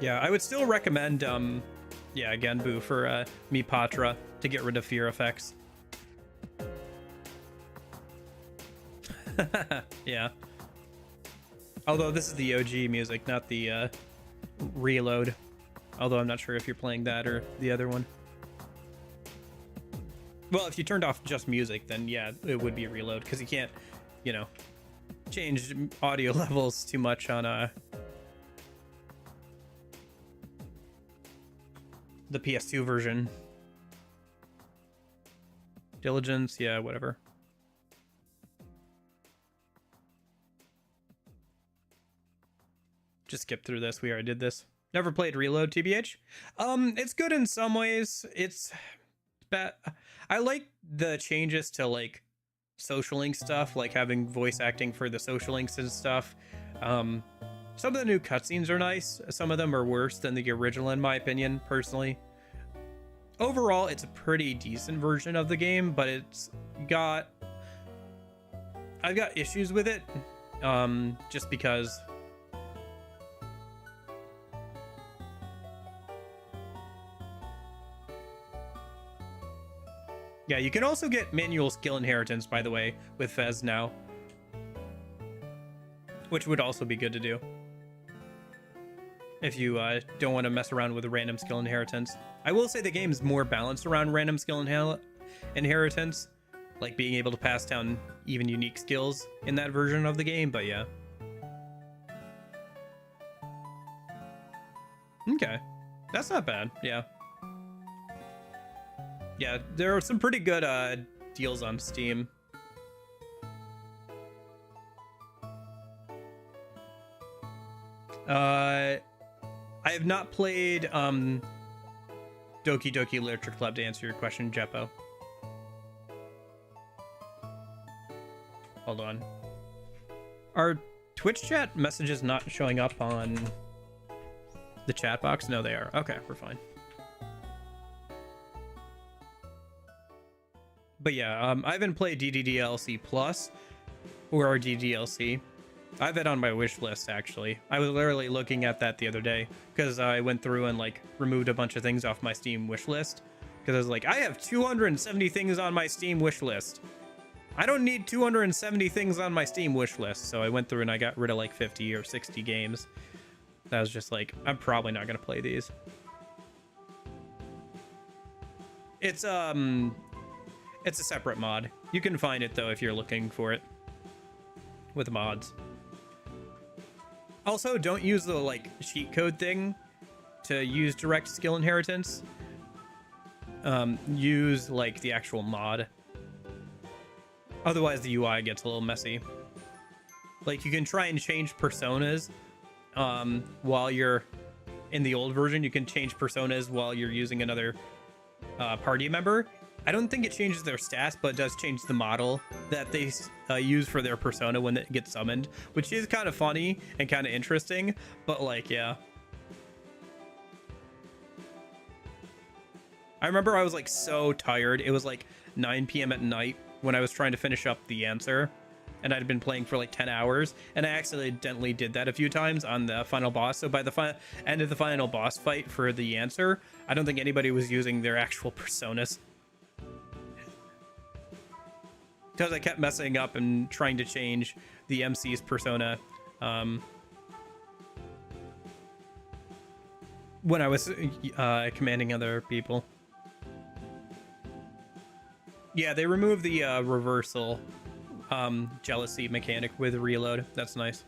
Yeah, I would still recommend, yeah, Genbu for Mipatra to get rid of fear effects. Yeah. Although this is the OG music, not the reload. Although I'm not sure if you're playing that or the other one. Well, if you turned off just music, then yeah, it would be a reload, because you can't, you know, change audio levels too much on the PS2 version. Diligence, yeah, whatever. Just skip through this. We already did this. Never played Reload, TBH. It's good in some ways. It's bad. I like the changes to like social link stuff, like having voice acting for the social links and stuff. Some of the new cutscenes are nice. Some of them are worse than the original, in my opinion, personally. overall, it's a pretty decent version of the game, but I've got issues with it, just because yeah, you can also get manual skill inheritance, by the way, with Fez now, which would also be good to do if you don't want to mess around with random skill inheritance. I will say the game's more balanced around random skill inheritance, like being able to pass down even unique skills in that version of the game, but yeah. Okay, that's not bad, yeah. Yeah, there are some pretty good deals on Steam. I have not played Doki Doki Literature Club, to answer your question, Jeppo. Hold on. Are Twitch chat messages not showing up on the chat box? No, they are. Okay, we're fine. But yeah, I haven't played DDDLC Plus or DDLC. I have it on my wish list, actually. I was literally looking at that the other day because I went through and like removed a bunch of things off my Steam wish list, because I was like, I have 270 things on my Steam wish list. I don't need 270 things on my Steam wish list. So I went through and I got rid of like 50 or 60 games. I was just like, I'm probably not gonna play these. It's a separate mod. You can find it though if you're looking for it with mods. Also, don't use the like cheat code thing to use direct skill inheritance. Use like the actual mod. Otherwise the UI gets a little messy. Like you can try and change personas while you're in the old version. You can change personas while you're using another party member. I don't think it changes their stats, but it does change the model that they use for their persona when it gets summoned, which is kind of funny and kind of interesting, but like, yeah. I remember I was like so tired. It was like 9 p.m. at night when I was trying to finish up the answer, and I'd been playing for like 10 hours, and I accidentally did that a few times on the final boss. So by the end of the final boss fight for the answer, I don't think anybody was using their actual personas. Because I kept messing up and trying to change the MC's persona when I was commanding other people. Yeah, they removed the reversal jealousy mechanic with reload. That's nice.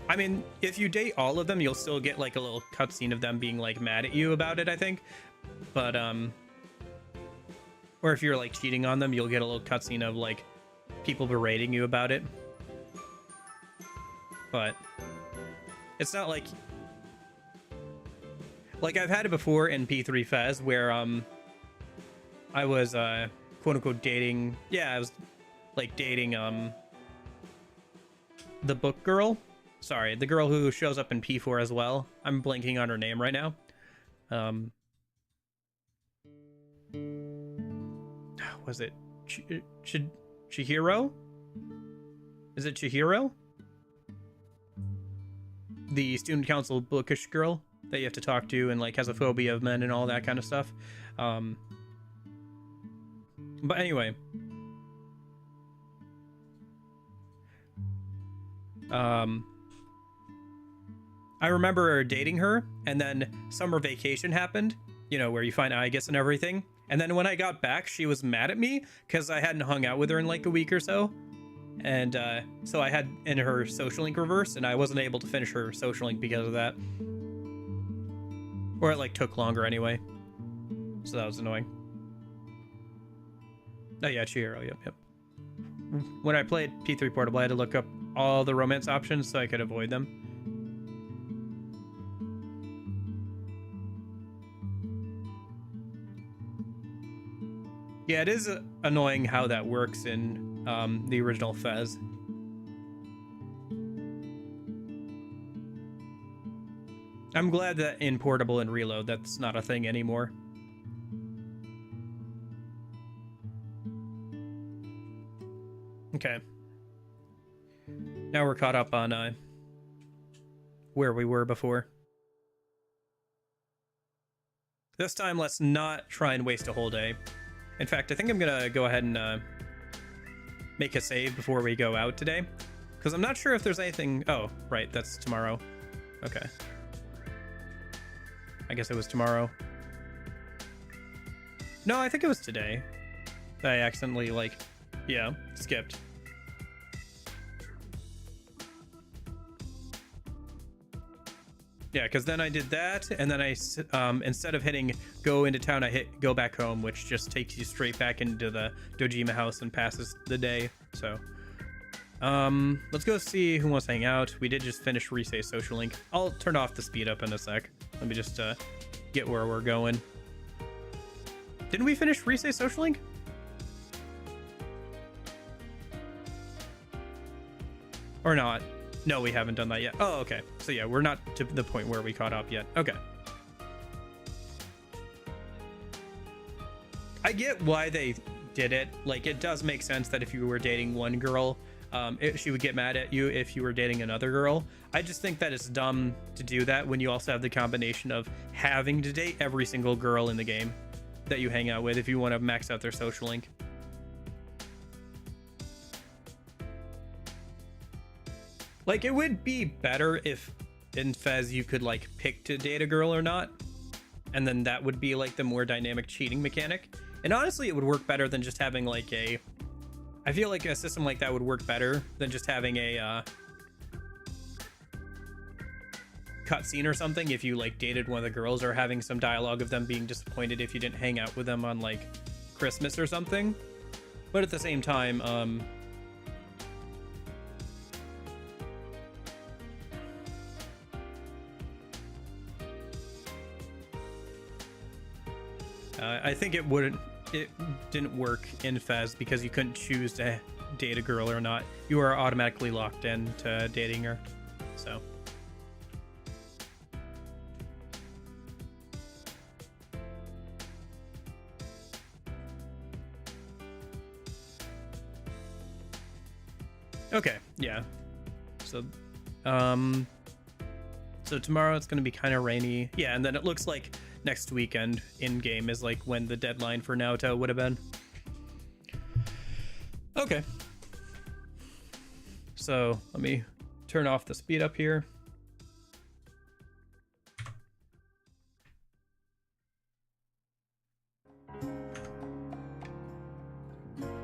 I mean, if you date all of them, you'll still get like a little cutscene of them being like mad at you about it, I think. But or if you're like cheating on them, you'll get a little cutscene of like people berating you about it. But it's not like I've had it before in P3 Fez where I was quote unquote dating. Yeah, I was like dating the book girl. Sorry, the girl who shows up in P4 as well. I'm blanking on her name right now. Was it Chihiro? Is it Chihiro? The student council bookish girl that you have to talk to and like has a phobia of men and all that kind of stuff. But anyway. I remember dating her, and then summer vacation happened, you know, where you find Aegis and everything. And then when I got back, she was mad at me because I hadn't hung out with her in like a week or so. And so I had in her social link reverse, and I wasn't able to finish her social link because of that. Or it like took longer anyway. So that was annoying. Oh yeah, Chihiro, yep. When I played P3 Portable, I had to look up all the romance options so I could avoid them. Yeah, it is annoying how that works in the original Fez. I'm glad that in Portable and Reload, that's not a thing anymore. Okay. Now we're caught up on where we were before. This time, let's not try and waste a whole day. In fact, I think I'm gonna go ahead and make a save before we go out today. Because I'm not sure if there's anything... Oh, right, that's tomorrow. Okay. I guess it was tomorrow. No, I think it was today. I accidentally, like, yeah, skipped. Yeah, because then I did that, and then I, instead of hitting go into town, I hit go back home, which just takes you straight back into the Dojima house and passes the day. So, let's go see who wants to hang out. We did just finish Risei's social link. I'll turn off the speed up in a sec. Let me just get where we're going. Didn't we finish Risei's social link? Or not? No, we haven't done that yet. Oh, okay. So yeah, we're not to the point where we caught up yet. Okay. I get why they did it. Like, it does make sense that if you were dating one girl, she would get mad at you if you were dating another girl. I just think that it's dumb to do that when you also have the combination of having to date every single girl in the game that you hang out with if you want to max out their social link. Like, it would be better if in Fez you could, like, pick to date a girl or not. And then that would be, like, the more dynamic cheating mechanic. And honestly, it would work better than just having, like, a... I feel like a system like that would work better than just having a, cutscene or something if you, like, dated one of the girls, or having some dialogue of them being disappointed if you didn't hang out with them on, like, Christmas or something. But at the same time, I think it didn't work in Fez because you couldn't choose to date a girl or not. You are automatically locked into dating her. So. Okay, yeah. So, so tomorrow it's going to be kind of rainy. Yeah, and then it looks like next weekend in-game is like when the deadline for Naruto would have been. Okay. So let me turn off the speed up here.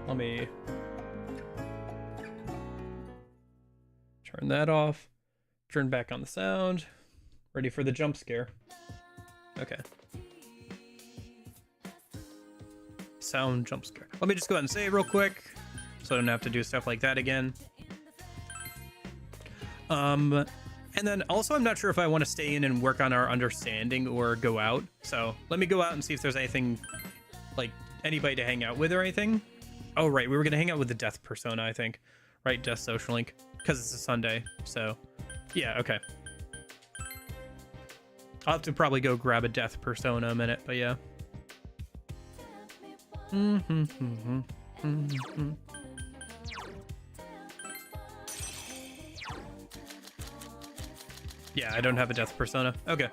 Let me turn that off. Turn back on the sound. Ready for the jump scare. Okay. Sound jump scare. Let me just go ahead and save real quick so I don't have to do stuff like that again. And then also I'm not sure if I want to stay in and work on our understanding or go out. So let me go out and see if there's anything, like anybody to hang out with or anything. Oh, right. We were going to hang out with the Death Persona, I think. Right? Death Social Link. Because it's a Sunday. So, yeah, okay. I'll have to probably go grab a Death Persona a minute, but yeah. Yeah, I don't have a Death Persona. Okay.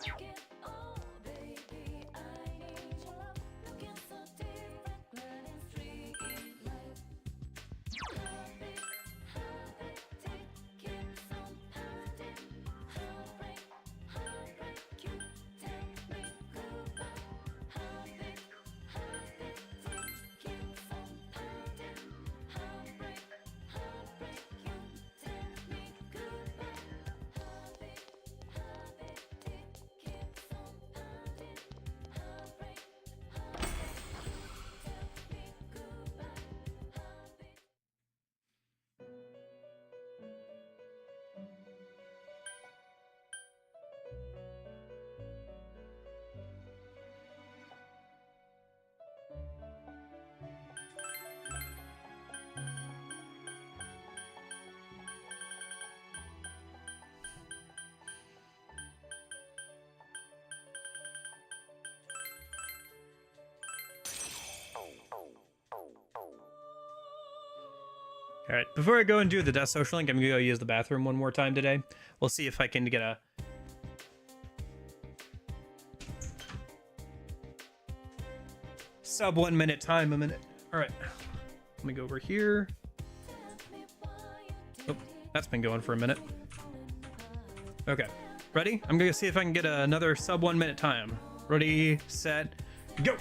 All right, before I go and do the death social link, I'm gonna go use the bathroom one more time today. We'll see if I can get a sub 1 minute time a minute. All right, let me go over here. Oh, that's been going for a minute. Okay, ready? I'm gonna see if I can get another sub 1 minute time. Ready, set, go.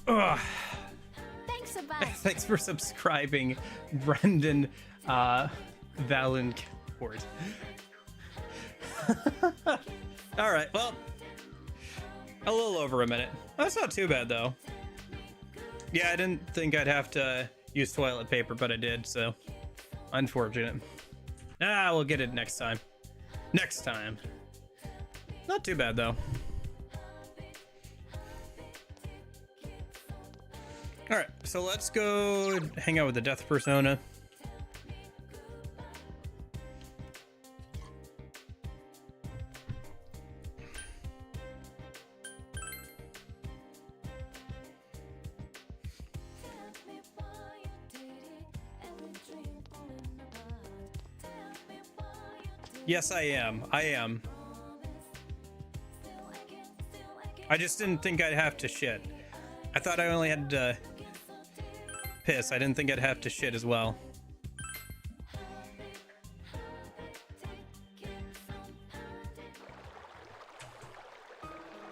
Ugh.
Thanks a bunch.
Thanks for subscribing, Brendan Valancourt. All right, well, a little over a minute. That's not too bad, though. Yeah, I didn't think I'd have to use toilet paper, but I did, so unfortunate. We'll get it next time. Next time. Not too bad, though. All right, so let's go hang out with the death persona. Yes, I am. I am. I just didn't think I'd have to shit. I thought I only had to piss. I didn't think I'd have to shit as well.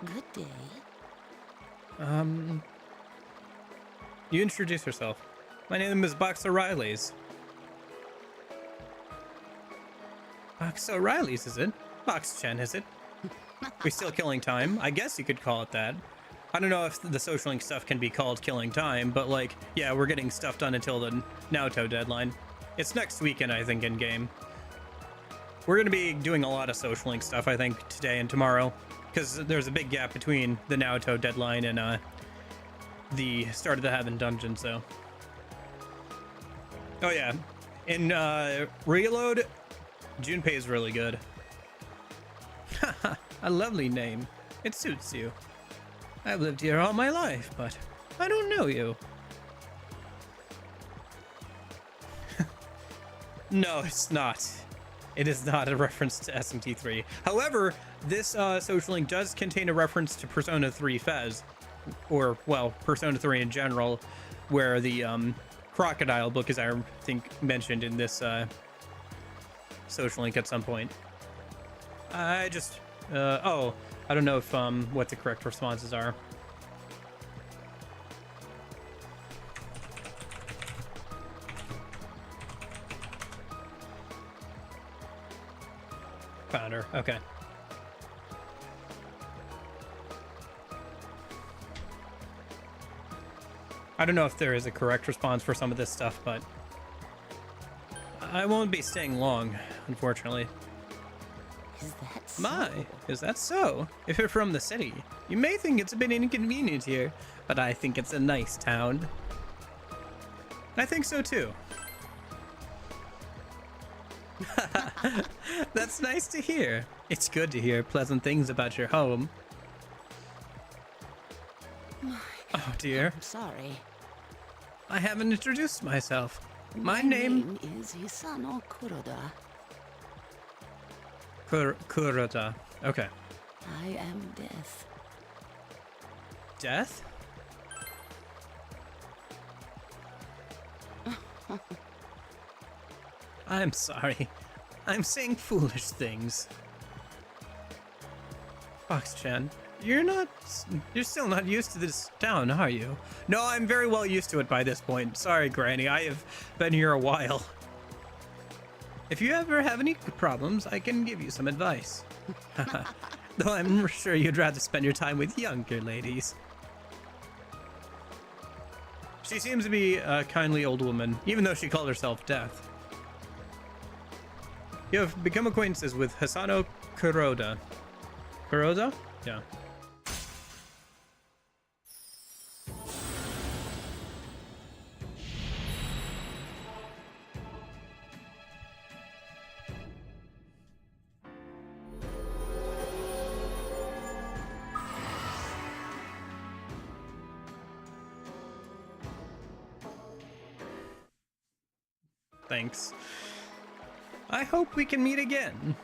Good day.
You introduce yourself. My name is Box O'Reilly's. Box O'Reilly's, is it? Box Chen, is it? We still killing time? I guess you could call it that. I don't know if the social link stuff can be called killing time, but like, yeah, we're getting stuff done until the Naoto deadline. It's next weekend, I think, in game. We're gonna be doing a lot of social link stuff, I think, today and tomorrow, because there's a big gap between the Naoto deadline and the start of the Heaven dungeon. So, oh yeah, in Reload, Junpei is really good. Haha, a lovely name. It suits you. I've lived here all my life, but I don't know you. No, it's not. It is not a reference to SMT3. However, this social link does contain a reference to Persona 3 Fez, or, well, Persona 3 in general, where the crocodile book is, I think, mentioned in this social link at some point. I just, oh, I don't know if, what the correct responses are. Found her, okay. I don't know if there is a correct response for some of this stuff, but I won't be staying long, unfortunately.
Is that so?
My, is that so? If you're from the city, you may think it's a bit inconvenient here, but I think it's a nice town. I think so too. That's nice to hear. It's good to hear pleasant things about your home.
My
Oh dear.
I'm sorry.
I haven't introduced myself. My
name is Hisano Kuroda.
Kuroda. Okay.
I am Death.
Death? I'm sorry. I'm saying foolish things. Fox-chan, you're still not used to this town, are you? No, I'm very well used to it by this point. Sorry, Granny, I have been here a while. If you ever have any problems, I can give you some advice. Though I'm sure you'd rather spend your time with younger ladies. She seems to be a kindly old woman, even though she called herself Death. You have become acquaintances with Hisano Kuroda. Kuroda? Yeah. Thanks. I hope we can meet again.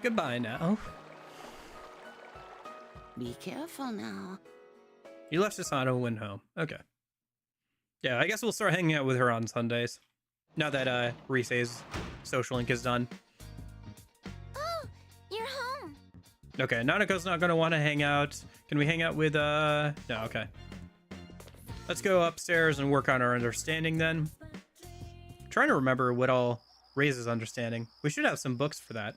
Goodbye now.
Be careful now.
You left Hisano and went home. Okay. Yeah, I guess we'll start hanging out with her on Sundays. Now that Risei's social link is done.
Oh, you're home.
Okay, Nanako's not gonna want to hang out. Can we hang out with No, okay. Let's go upstairs and work on our understanding then. I'm trying to remember what all raises understanding. We should have some books for that.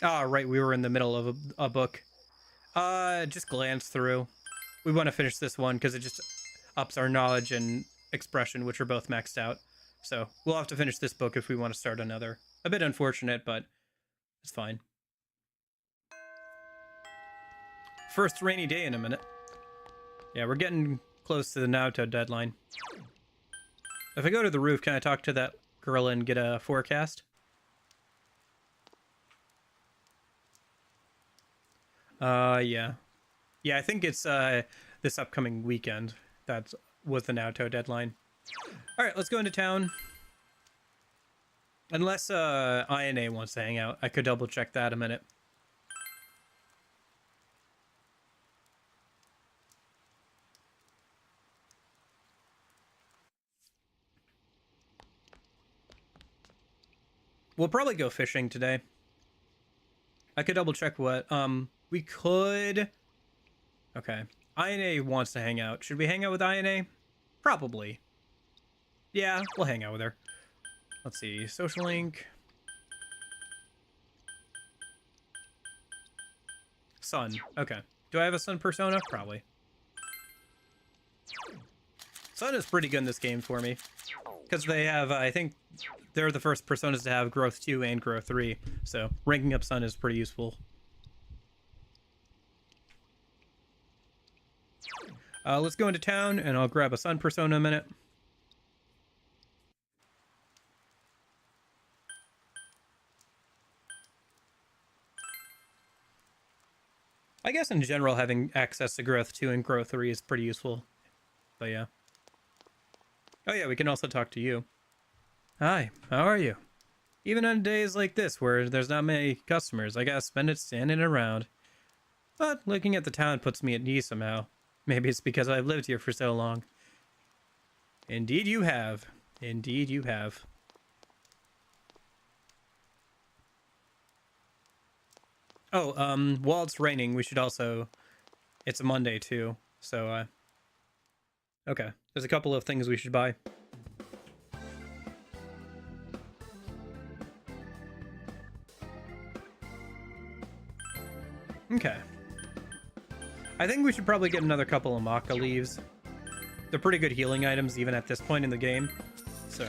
Ah, right, we were in the middle of a book. Just glance through. We want to finish this one because it just ups our knowledge and expression, which are both maxed out. So we'll have to finish this book if we want to start another. A bit unfortunate, but it's fine. First rainy day in a minute. Yeah, we're getting close to the Naruto deadline. If I go to the roof, can I talk to that girl and get a forecast? Yeah. Yeah, I think it's this upcoming weekend. That was the Naruto deadline. Alright, let's go into town. Unless INA wants to hang out. I could double check that a minute. We'll probably go fishing today. I could double check what, we could... Okay. INA wants to hang out. Should we hang out with INA? Probably. Yeah, we'll hang out with her. Let's see, social link. Sun, okay. Do I have a Sun persona? Probably. Sun is pretty good in this game for me. Because they have, I think, they're the first personas to have Growth 2 and Growth 3. So, ranking up Sun is pretty useful. Let's go into town, and I'll grab a Sun persona in a minute. I guess in general, having access to Growth 2 and Growth 3 is pretty useful. But yeah. Oh yeah, we can also talk to you. Hi, how are you? Even on days like this where there's not many customers, I gotta spend it standing around. But looking at the town puts me at ease somehow. Maybe it's because I've lived here for so long. Indeed you have. Indeed you have. Oh, while it's raining, we should also... It's a Monday too, so, okay, there's a couple of things we should buy. Okay. I think we should probably get another couple of maca leaves. They're pretty good healing items even at this point in the game. So.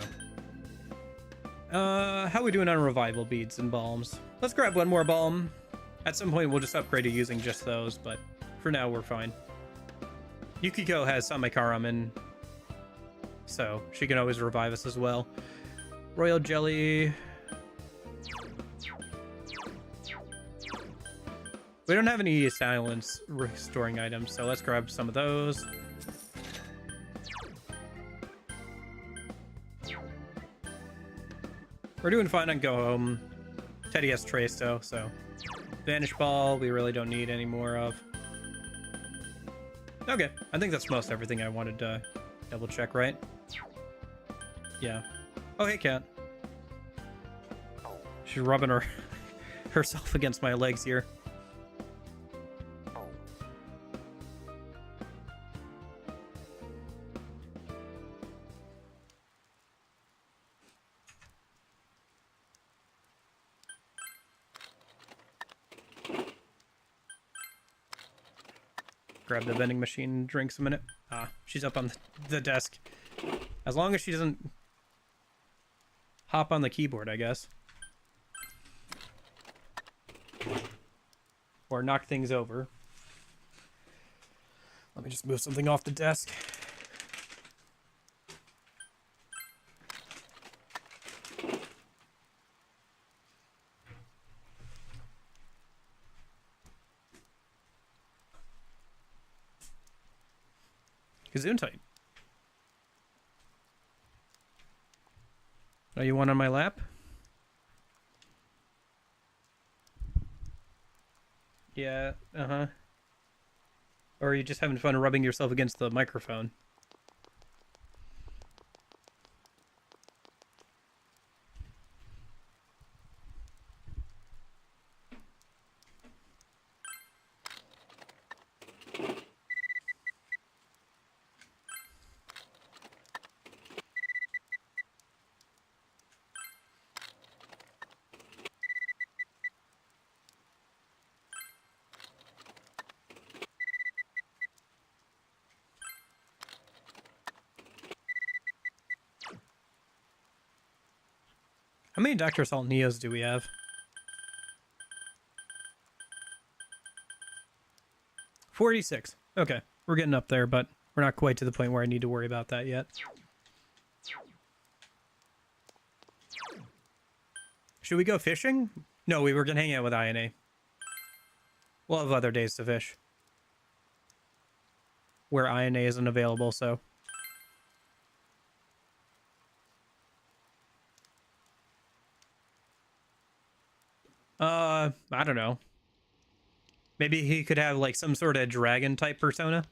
How are we doing on revival beads and balms? Let's grab one more balm. At some point we'll just upgrade to using just those, but for now we're fine. Yukiko has Samikaram, so she can always revive us as well. Royal jelly. We don't have any silence restoring items, so let's grab some of those. We're doing fine on Go Home. Teddy has Trace though, so Vanish Ball we really don't need any more of. Okay, I think that's most everything I wanted to double check, right? Yeah. Oh, hey, cat. She's rubbing herself against my legs here. Grab the vending machine, drinks a minute. Ah, she's up on the desk. As long as she doesn't hop on the keyboard, I guess. Or knock things over. Let me just move something off the desk. Gesundheit. Are you one on my lap? Yeah, uh-huh. Or are you just having fun rubbing yourself against the microphone? How many Dr. Salt Neos do we have? 46. Okay, we're getting up there, but we're not quite to the point where I need to worry about that yet. Should we go fishing? No, we were gonna hang out with INA. We'll have other days to fish. Where INA isn't available, so... I don't know. Maybe he could have, like, some sort of dragon-type persona?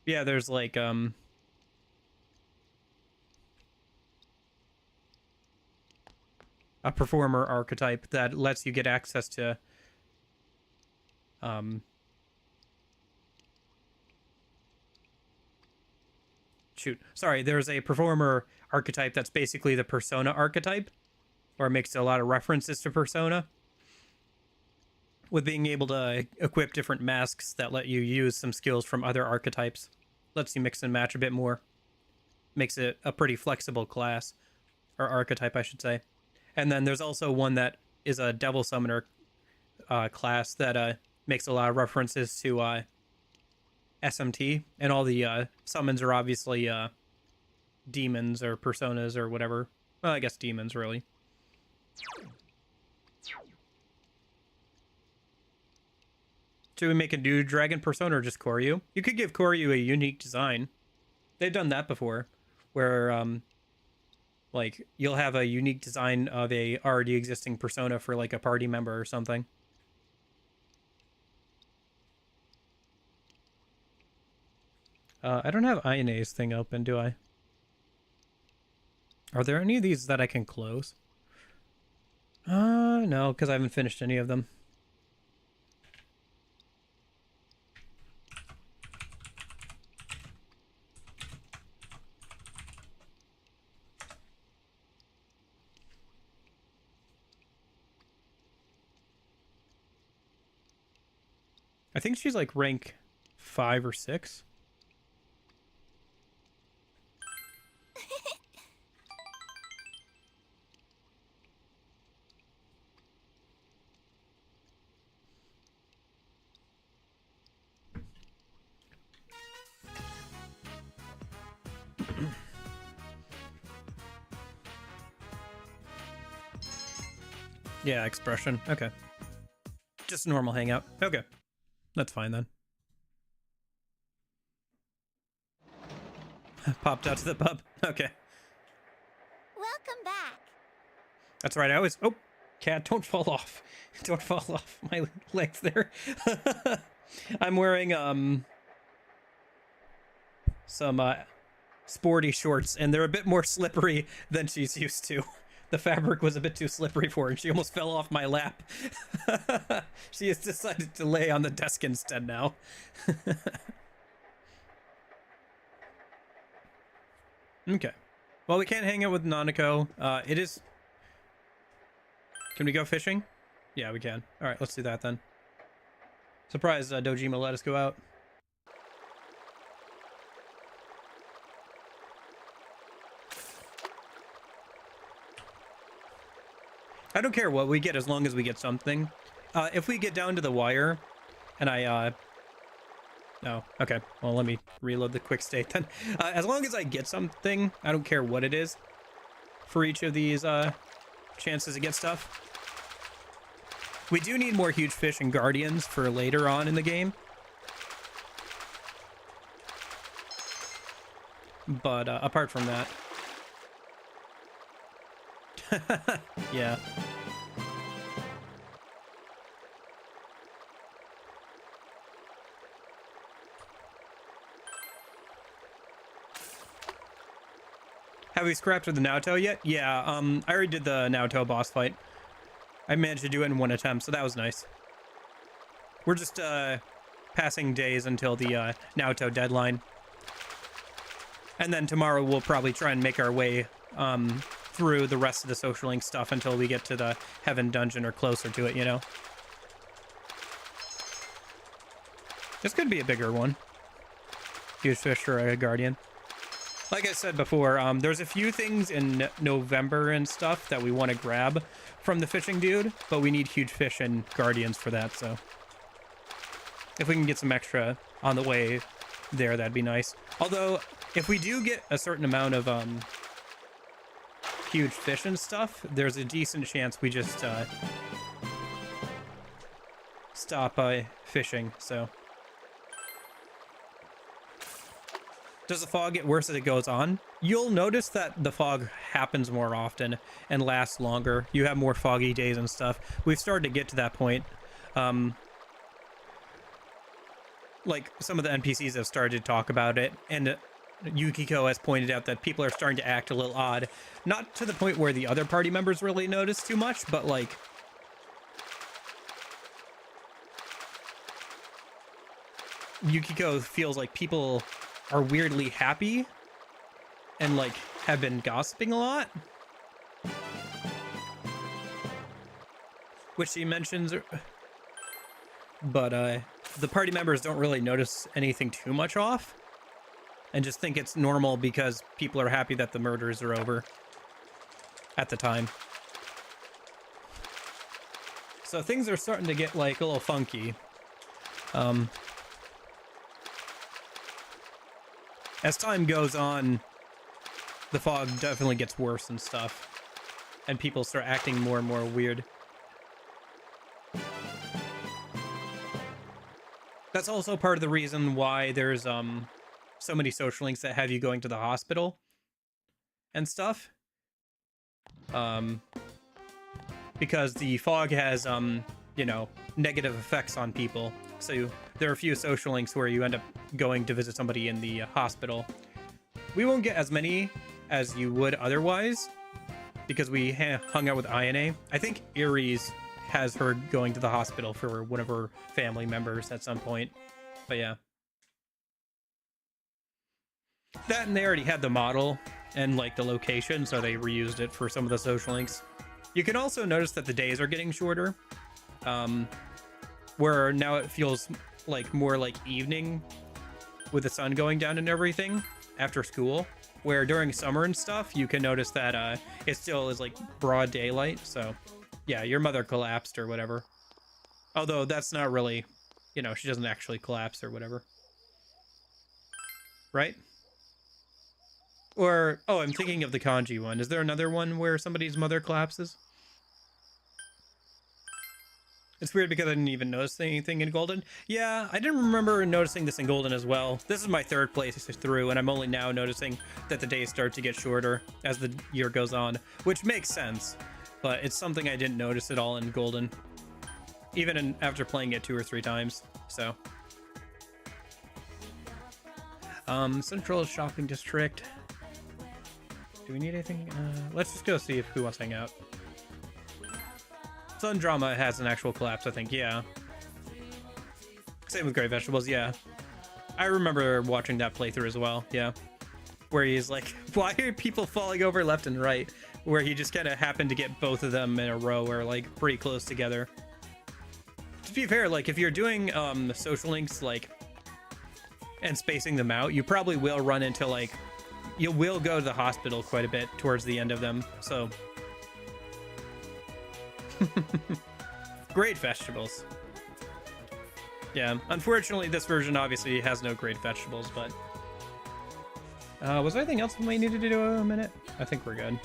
Yeah, there's, like, a performer archetype that lets you get access to, shoot. Sorry, there's a performer archetype that's basically the persona archetype, or makes a lot of references to persona, with being able to equip different masks that let you use some skills from other archetypes. Lets you mix and match a bit more. Makes it a pretty flexible class, or archetype, I should say. And then there's also one that is a devil summoner class that makes a lot of references to SMT, and all the summons are obviously demons or personas or whatever. Well, I guess demons, really. Should we make a new dragon persona or just Koryu? You could give Koryu a unique design. They've done that before, where like you'll have a unique design of a already existing persona for like a party member or something. I don't have INA's thing open, do I? Are there any of these that I can close? No, because I haven't finished any of them. I think she's like rank 5 or 6. Yeah, expression. Okay. Just a normal hangout. Okay. That's fine then. Popped out to the pub. Okay.
Welcome back.
That's right. I always... Oh, cat, don't fall off. Don't fall off my legs there. I'm wearing, some, sporty shorts, and they're a bit more slippery than she's used to. The fabric was a bit too slippery for her, and she almost fell off my lap. She has decided to lay on the desk instead now. Okay. Well, we can't hang out with Nanako. It is... Can we go fishing? Yeah, we can. Alright, let's do that then. Surprised Dojima let us go out. I don't care what we get as long as we get something. If we get down to the wire, and I, Oh, okay. Well, let me reload the quick state then. As long as I get something, I don't care what it is, for each of these, chances to get stuff. We do need more huge fish and guardians for later on in the game. But, apart from that... Yeah. Have we scrapped with the Naoto yet? Yeah, I already did the Naoto boss fight. I managed to do it in one attempt, so that was nice. We're just, passing days until the, Naoto deadline. And then tomorrow we'll probably try and make our way, through the rest of the social link stuff until we get to the Heaven Dungeon or closer to it, you know? This could be a bigger one. Huge fish for a guardian. Like I said before, there's a few things in November and stuff that we want to grab from the fishing dude, but we need huge fish and guardians for that, so... If we can get some extra on the way there, that'd be nice. Although, if we do get a certain amount of, huge fish and stuff, there's a decent chance we just, stop, fishing, so... Does the fog get worse as it goes on? You'll notice that the fog happens more often and lasts longer. You have more foggy days and stuff. We've started to get to that point. Like, some of the NPCs have started to talk about it, and Yukiko has pointed out that people are starting to act a little odd. Not to the point where the other party members really notice too much, but, like... Yukiko feels like people are weirdly happy and, like, have been gossiping a lot. Which she mentions... But, the party members don't really notice anything too much off. And just think it's normal because people are happy that the murders are over. At the time. So things are starting to get, like, a little funky. As time goes on, the fog definitely gets worse and stuff. And people start acting more and more weird. That's also part of the reason why there's, so many social links that have you going to the hospital and stuff. Because the fog has, you know, negative effects on people. So there are a few social links where you end up going to visit somebody in the hospital. We won't get as many as you would otherwise because we hung out with INA. I think Aries has her going to the hospital for one of her family members at some point. But yeah. That, and they already had the model and, like, the location, so they reused it for some of the social links. You can also notice that the days are getting shorter. Where now it feels like more like evening with the sun going down and everything after school. Where during summer and stuff, you can notice that it still is, like, broad daylight, so... Yeah, your mother collapsed or whatever. Although that's not really, you know, she doesn't actually collapse or whatever. Right? Or, oh, I'm thinking of the kanji one. Is there another one where somebody's mother collapses? It's weird because I didn't even notice anything in Golden. Yeah, I didn't remember noticing this in Golden as well. This is my third playthrough through, and I'm only now noticing that the days start to get shorter as the year goes on, which makes sense. But it's something I didn't notice at all in Golden, even after playing it 2 or 3 times. So, Central Shopping District. Do we need anything? Let's just go see if who wants to hang out. Sun Drama has an actual collapse, I think. Yeah. Same with Great Vegetables. Yeah. I remember watching that playthrough as well. Yeah. Where he's like, why are people falling over left and right? Where he just kind of happened to get both of them in a row or like pretty close together. To be fair, like if you're doing social links like and spacing them out, you probably will run into like you will go to the hospital quite a bit towards the end of them. So great vegetables. Yeah, unfortunately this version obviously has no great vegetables, but was there anything else we needed to do in a minute? I think we're good.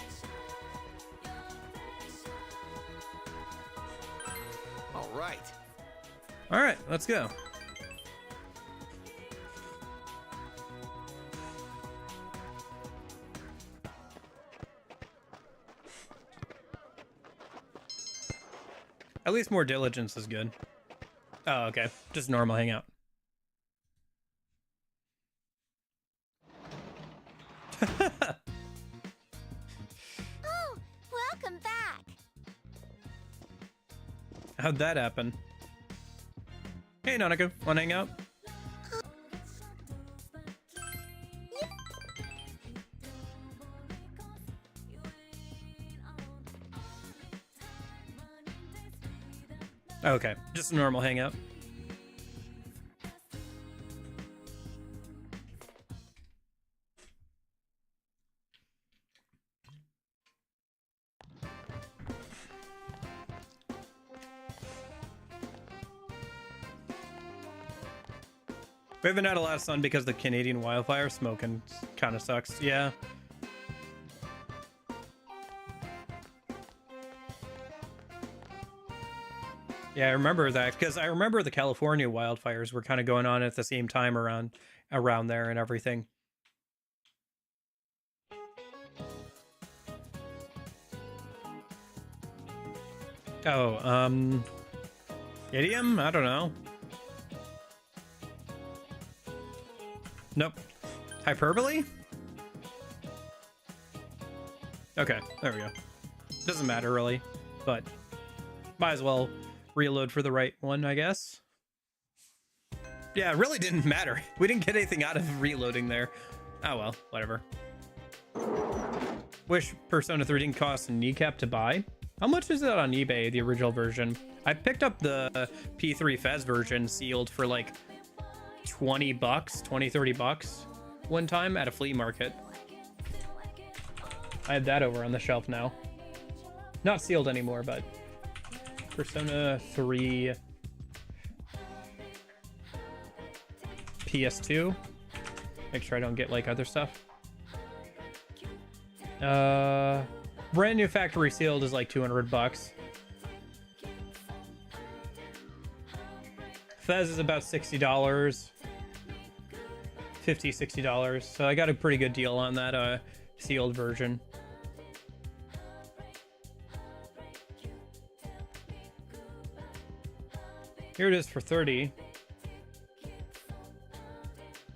All right, let's go. At least more diligence is good. Oh, okay. Just normal hangout.
Oh, welcome back.
How'd that happen? Hey, Nanako. Wanna hang out? Okay, just a normal hangout. We haven't had a lot of sun because the Canadian wildfire smoking kind of sucks. Yeah. Yeah, I remember that because I remember the California wildfires were kind of going on at the same time around there and everything. Oh, idiom? I don't know. Nope. Hyperbole? Okay, there we go. Doesn't matter really, but might as well reload for the right one, I guess. Yeah, it really didn't matter. We didn't get anything out of reloading there. Oh well, whatever. Wish Persona 3 didn't cost a kneecap to buy. How much is that on eBay, the original version? I picked up the P3 Fez version sealed for like 20 bucks, 30 bucks one time at a flea market. I have that over on the shelf now. Not sealed anymore, but Persona 3 PS2. Make sure I don't get like other stuff. Brand new factory sealed is like 200 bucks. Fez is about $60. $50-$60. So I got a pretty good deal on that sealed version. Here it is for 30.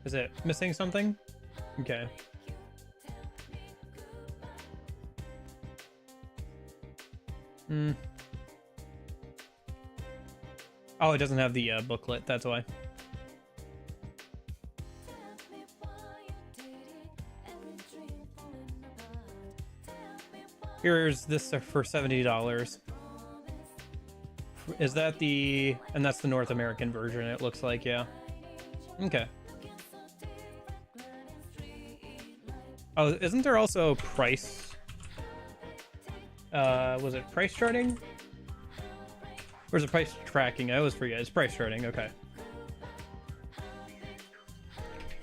Is it missing something? Okay. Oh, it doesn't have the booklet, that's why. Here's this for $70. Is that the... and that's the North American version, it looks like, yeah. Okay. Oh, isn't there also price? Was it price charting? Or is it price tracking? I always forget. It's price charting, okay.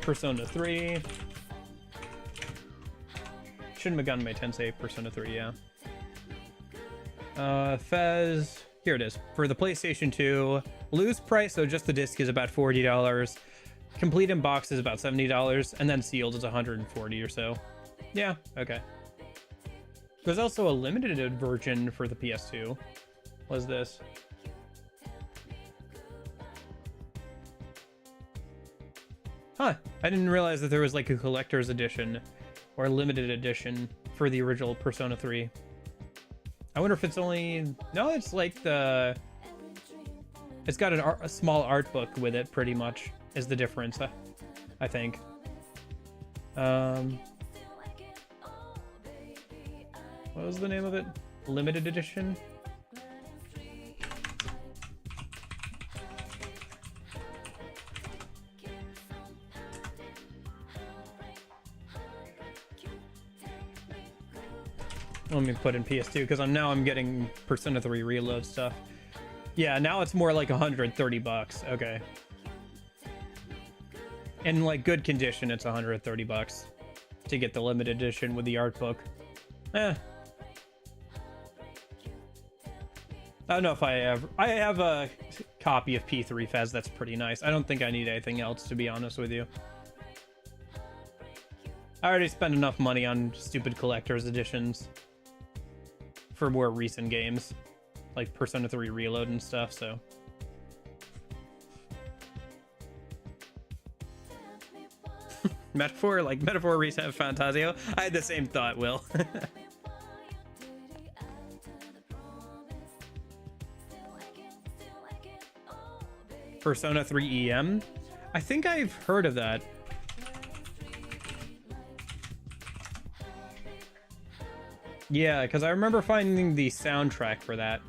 Persona 3. Shin Megami Tensei Persona 3, yeah. Fez. Here it is. For the PlayStation 2, loose price, so just the disc, is about $40. Complete in box is about $70, and then sealed is $140 or so. Yeah, okay. There's also a limited version for the PS2. Was this? Huh, I didn't realize that there was like a collector's edition or a limited edition for the original Persona 3. I wonder if it's only... No, it's like the... It's got a small art book with it, pretty much, is the difference, I think. What was the name of it? Limited edition? Let me put in PS2 because I'm getting Persona 3 Reload stuff. Yeah, now it's more like 130 bucks. Okay. In like good condition, it's 130 bucks to get the limited edition with the art book. I don't know if I have a copy of P3 Fez that's pretty nice. I don't think I need anything else, to be honest with you. I already spent enough money on stupid collector's editions for more recent games, like Persona 3 Reload and stuff, so. Metaphor Reset Fantasio? I had the same thought, Will. Persona 3 EM? I think I've heard of that. Yeah, because I remember finding the soundtrack for that.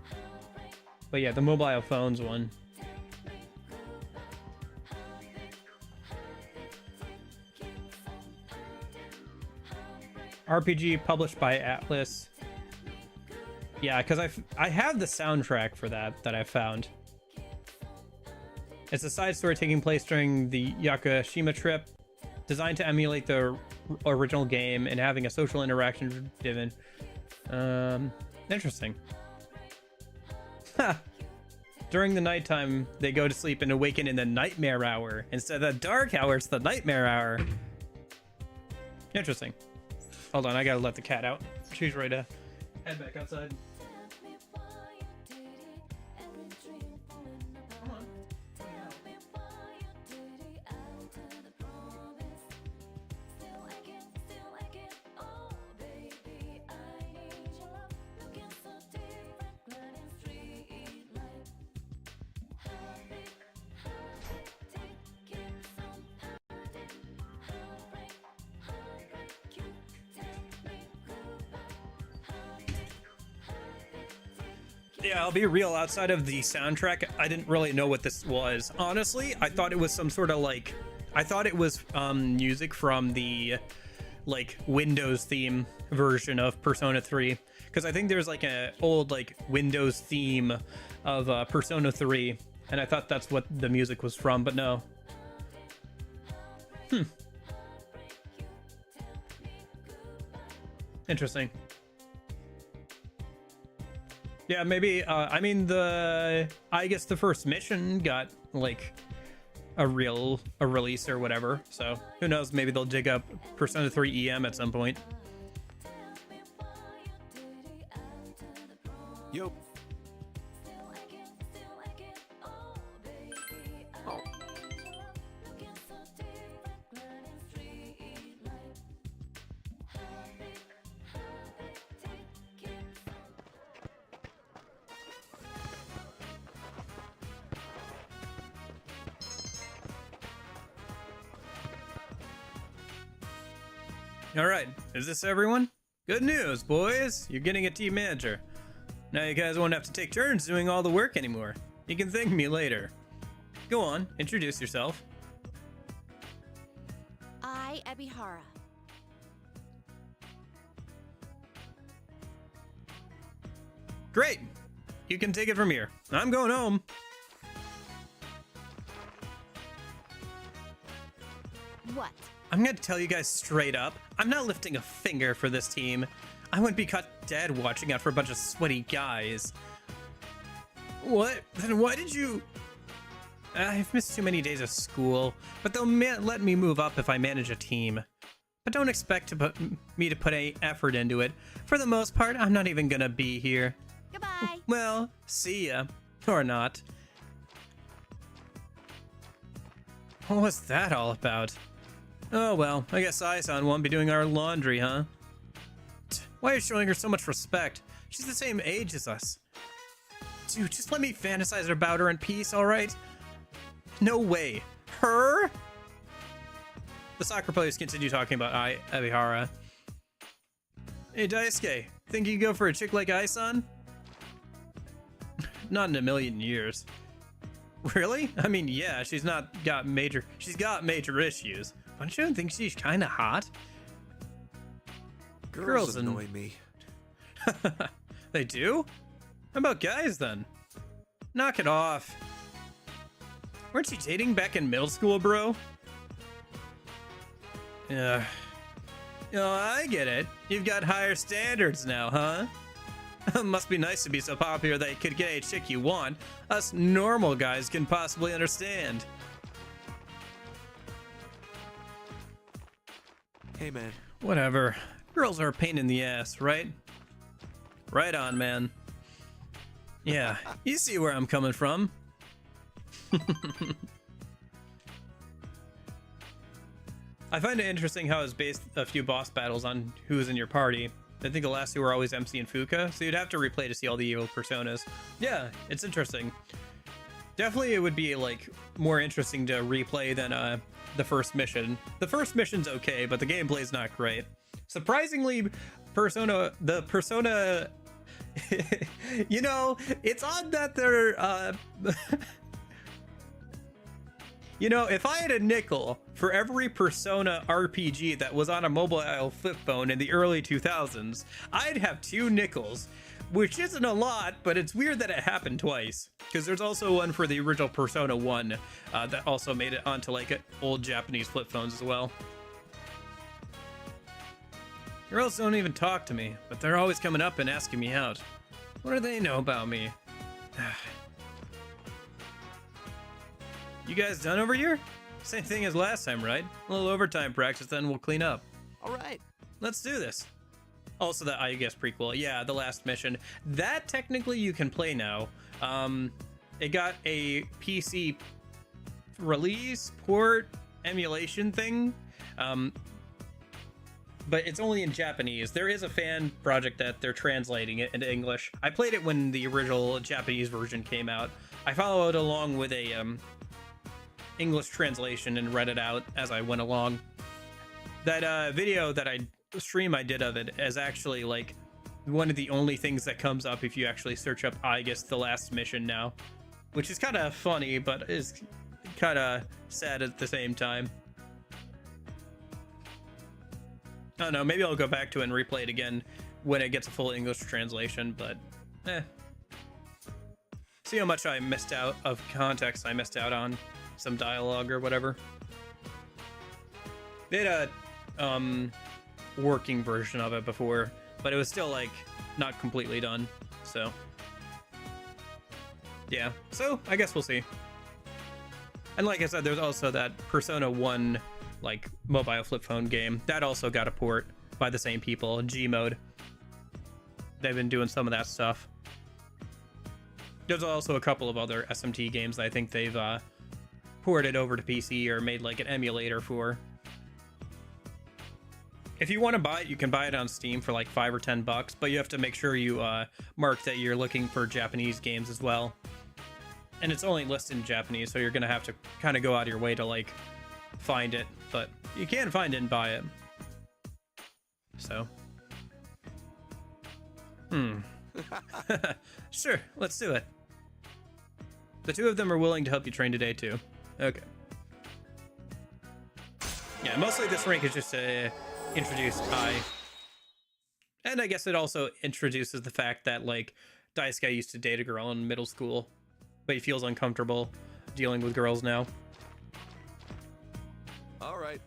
But yeah, the mobile phones one. RPG published by Atlas. Yeah, because I have the soundtrack for that I found. It's a side story taking place during the Yakushima trip, designed to emulate the original game and having a social interaction driven. Interesting. Ha! During the nighttime, they go to sleep and awaken in the nightmare hour. Instead of the dark hour, it's the nightmare hour. Interesting. Hold on, I gotta let the cat out. She's ready to head back outside. Yeah, I'll be real, outside of the soundtrack, I didn't really know what this was. Honestly, I thought it was some sort of like... I thought it was music from the like Windows theme version of Persona 3. Because I think there's like an old like Windows theme of Persona 3. And I thought that's what the music was from, but no. Interesting. Yeah, maybe, I mean, I guess the first mission got, like, a release or whatever, so who knows, maybe they'll dig up Persona 3 EM at some point.
Yo.
All right, is this everyone? Good news, boys. You're getting a team manager. Now you guys won't have to take turns doing all the work anymore. You can thank me later. Go on, introduce yourself.
I, Ebihara.
Great. You can take it from here. I'm going home.
What?
I'm gonna tell you guys straight up, I'm not lifting a finger for this team. I wouldn't be caught dead watching out for a bunch of sweaty guys. What? Then why did you... I've missed too many days of school, but they'll let me move up if I manage a team. But don't expect me to put any effort into it. For the most part, I'm not even gonna be here.
Goodbye.
Well, see ya. Or not. What was that all about? Oh well, I guess Ai-san won't be doing our laundry, huh? Why are you showing her so much respect? She's the same age as us. Dude, just let me fantasize about her in peace, alright? No way. Her? The soccer players continue talking about Abihara. Hey, Daisuke, think you could go for a chick like Ai-san? Not in a million years. Really? I mean, yeah, she's got major issues. Don't you think she's kinda hot?
Girls annoy me.
They do? How about guys then? Knock it off. Weren't you dating back in middle school, bro? Yeah. Oh, I get it. You've got higher standards now, huh? Must be nice to be so popular that you could get a chick you want. Us normal guys can possibly understand.
Hey, man.
Whatever. Girls are a pain in the ass, right? Right on, man. Yeah, you see where I'm coming from. I find it interesting how it's based a few boss battles on who's in your party. I think the last two were always MC and Fuka, so you'd have to replay to see all the evil personas. Yeah, it's interesting. Definitely it would be like more interesting to replay than the first mission. The first mission's okay, but the gameplay's not great. Surprisingly, the Persona you know, it's odd that they're you know, if I had a nickel for every Persona RPG that was on a mobile flip phone in the early 2000s, I'd have 2 nickels, which isn't a lot, but it's weird that it happened twice. Because there's also one for the original Persona 1 that also made it onto like old Japanese flip phones as well. Girls don't even talk to me, but they're always coming up and asking me out. What do they know about me? You guys done over here? Same thing as last time, right? A little overtime practice, then we'll clean up.
All right.
Let's do this. Also, the I guess prequel. Yeah, the last mission. That technically you can play now. It got a PC release, port, emulation thing. But it's only in Japanese. There is a fan project that they're translating it into English. I played it when the original Japanese version came out. I followed along with a English translation and read it out as I went along. That video that I did of it is actually like one of the only things that comes up if you actually search up I guess the last mission now, which is kind of funny but is kind of sad at the same time. I don't know, maybe I'll go back to it and replay it again when it gets a full English translation, but see how much I missed out of context I missed out on some dialogue or whatever. They had a working version of it before, but it was still like not completely done, so yeah, so I guess we'll see. And like I said, there's also that Persona 1 like mobile flip phone game that also got a port by the same people, G mode. They've been doing some of that stuff. There's also a couple of other SMT games that I think they've ported over to PC or made like an emulator for. If you want to buy it, you can buy it on Steam for like $5 or $10, but you have to make sure you mark that you're looking for Japanese games as well. And it's only listed in Japanese, so you're gonna have to kind of go out of your way to like find it, but you can find it and buy it. So sure, let's do it. The two of them are willing to help you train today too. Okay. Yeah, mostly this rank is just to introduce Kai. And I guess it also introduces the fact that like Daisuke used to date a girl in middle school, but he feels uncomfortable dealing with girls now.
All right.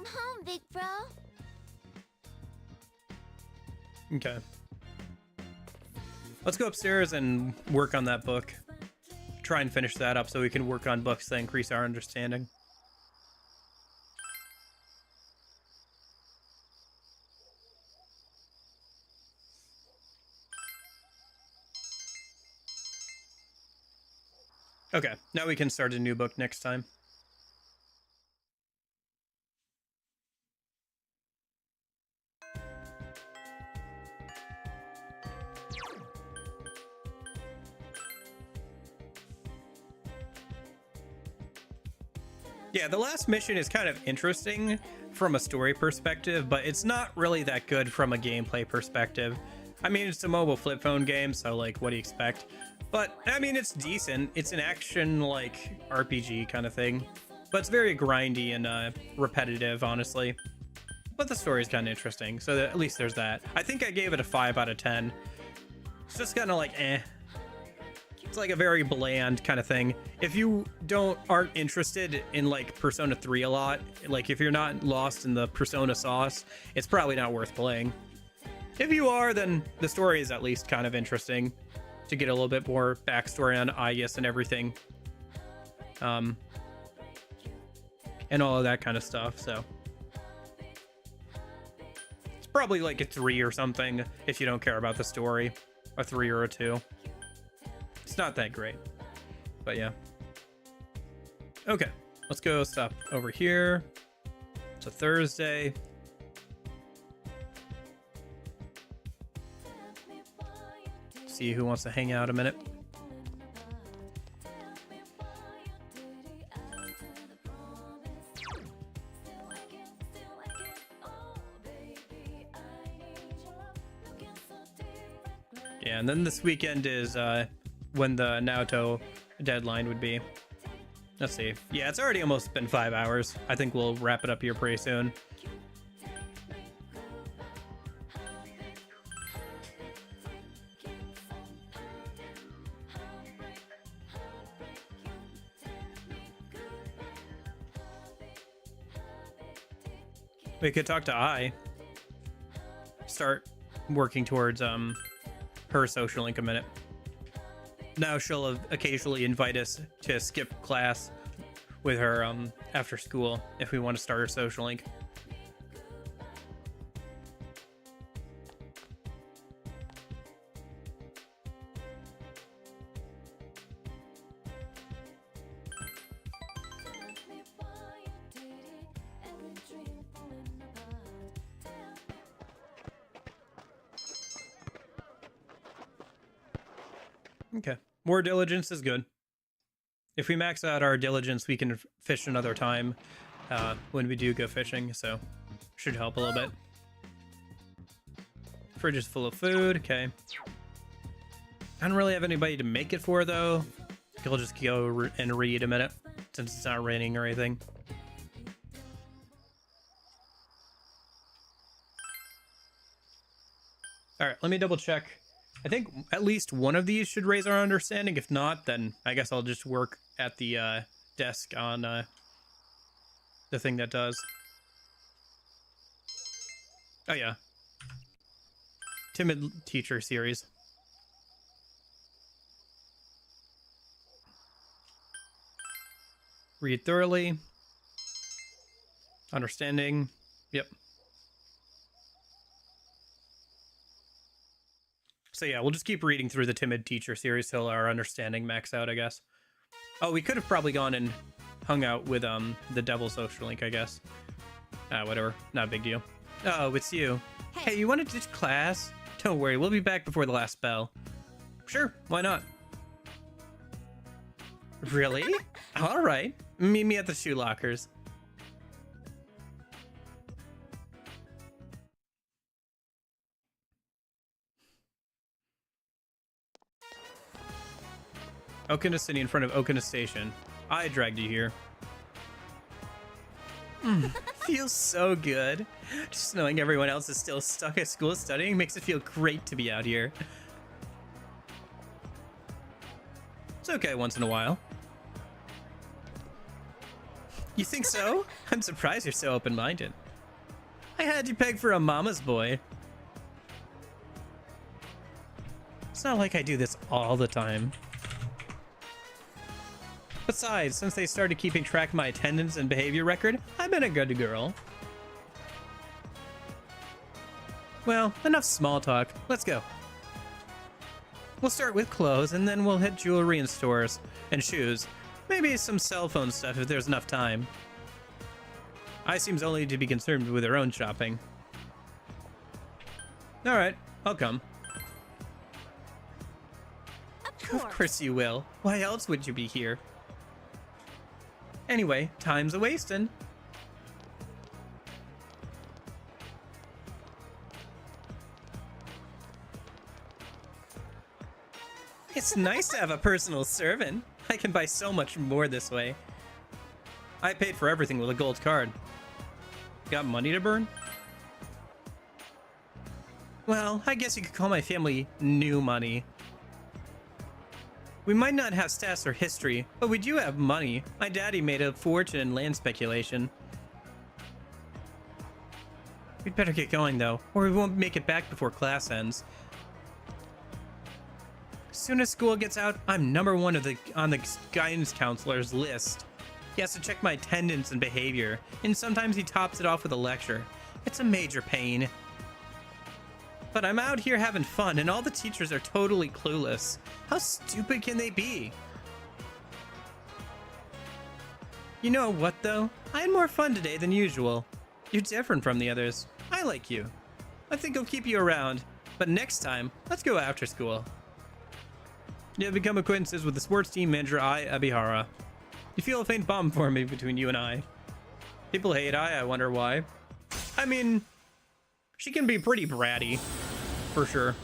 I'm home, big bro.
Okay. Let's go upstairs and work on that book. Try and finish that up so we can work on books that increase our understanding. Okay, now we can start a new book next time. Yeah, the last mission is kind of interesting from a story perspective, but it's not really that good from a gameplay perspective. I mean, it's a mobile flip phone game, so like, what do you expect? But, I mean, it's decent. It's an action, like, RPG kind of thing. But it's very grindy and repetitive, honestly. But the story's kind of interesting, so at least there's that. I think I gave it a 5 out of 10. It's just kind of like, eh. It's like a very bland kind of thing. If you aren't interested in, like, Persona 3 a lot, like, if you're not lost in the Persona sauce, it's probably not worth playing. If you are, then the story is at least kind of interesting. To get a little bit more backstory on Aegis and everything. And all of that kind of stuff, so. It's probably like a 3 or something if you don't care about the story. A 3 or a 2. It's not that great. But yeah. Okay, let's go stop over here. It's a Thursday. See who wants to hang out a minute. Yeah, and then this weekend is when the Naruto deadline would be. Let's see. Yeah, it's already almost been 5 hours. I think we'll wrap it up here pretty soon. We could talk to Ai. Start working towards her social link a minute. Now she'll occasionally invite us to skip class with her after school if we want to start her social link. Okay, more diligence is good. If we max out our diligence, we can fish another time when we do go fishing, so should help a little bit. Fridge is full of food, okay. I don't really have anybody to make it for, though. I'll just go and read a minute, since it's not raining or anything. Alright, let me double check. I think at least one of these should raise our understanding. If not, then I guess I'll just work at the desk on the thing that does. Oh yeah. Timid teacher series. Read thoroughly. Understanding. Yep. So yeah, we'll just keep reading through the Timid Teacher series till our understanding max out, I guess. Oh, we could have probably gone and hung out with the Devil Social Link, I guess. Whatever, not a big deal. Oh, it's you. Hey, you want to ditch class? Don't worry, we'll be back before the last bell. Sure, why not? Really? All right, meet me at the shoe lockers. Okina City in front of Okina Station. I dragged you here. Feels so good. Just knowing everyone else is still stuck at school studying makes it feel great to be out here. It's okay once in a while. You think so? I'm surprised you're so open-minded. I had you pegged for a mama's boy. It's not like I do this all the time. Besides, since they started keeping track of my attendance and behavior record, I've been a good girl. Well, enough small talk. Let's go. We'll start with clothes, and then we'll hit jewelry and stores, and shoes. Maybe some cell phone stuff if there's enough time. I seems only to be concerned with her own shopping. Alright, I'll come. Of course you will. Why else would you be here? Anyway, time's a-wastin'. It's nice to have a personal servant. I can buy so much more this way. I paid for everything with a gold card. Got money to burn? Well, I guess you could call my family new money. We might not have stats or history, but we do have money. My daddy made a fortune in land speculation. We'd better get going though, or we won't make it back before class ends. As soon as school gets out, I'm number one on the guidance counselor's list. He has to check my attendance and behavior, and sometimes he tops it off with a lecture. It's a major pain. But I'm out here having fun, and all the teachers are totally clueless. How stupid can they be? You know what, though? I had more fun today than usual. You're different from the others. I like you. I think I'll keep you around. But next time, let's go after school. You have become acquaintances with the sports team manager, Ai Abihara. You feel a faint bond forming between you and I. People hate I wonder why. I mean, she can be pretty bratty, for sure.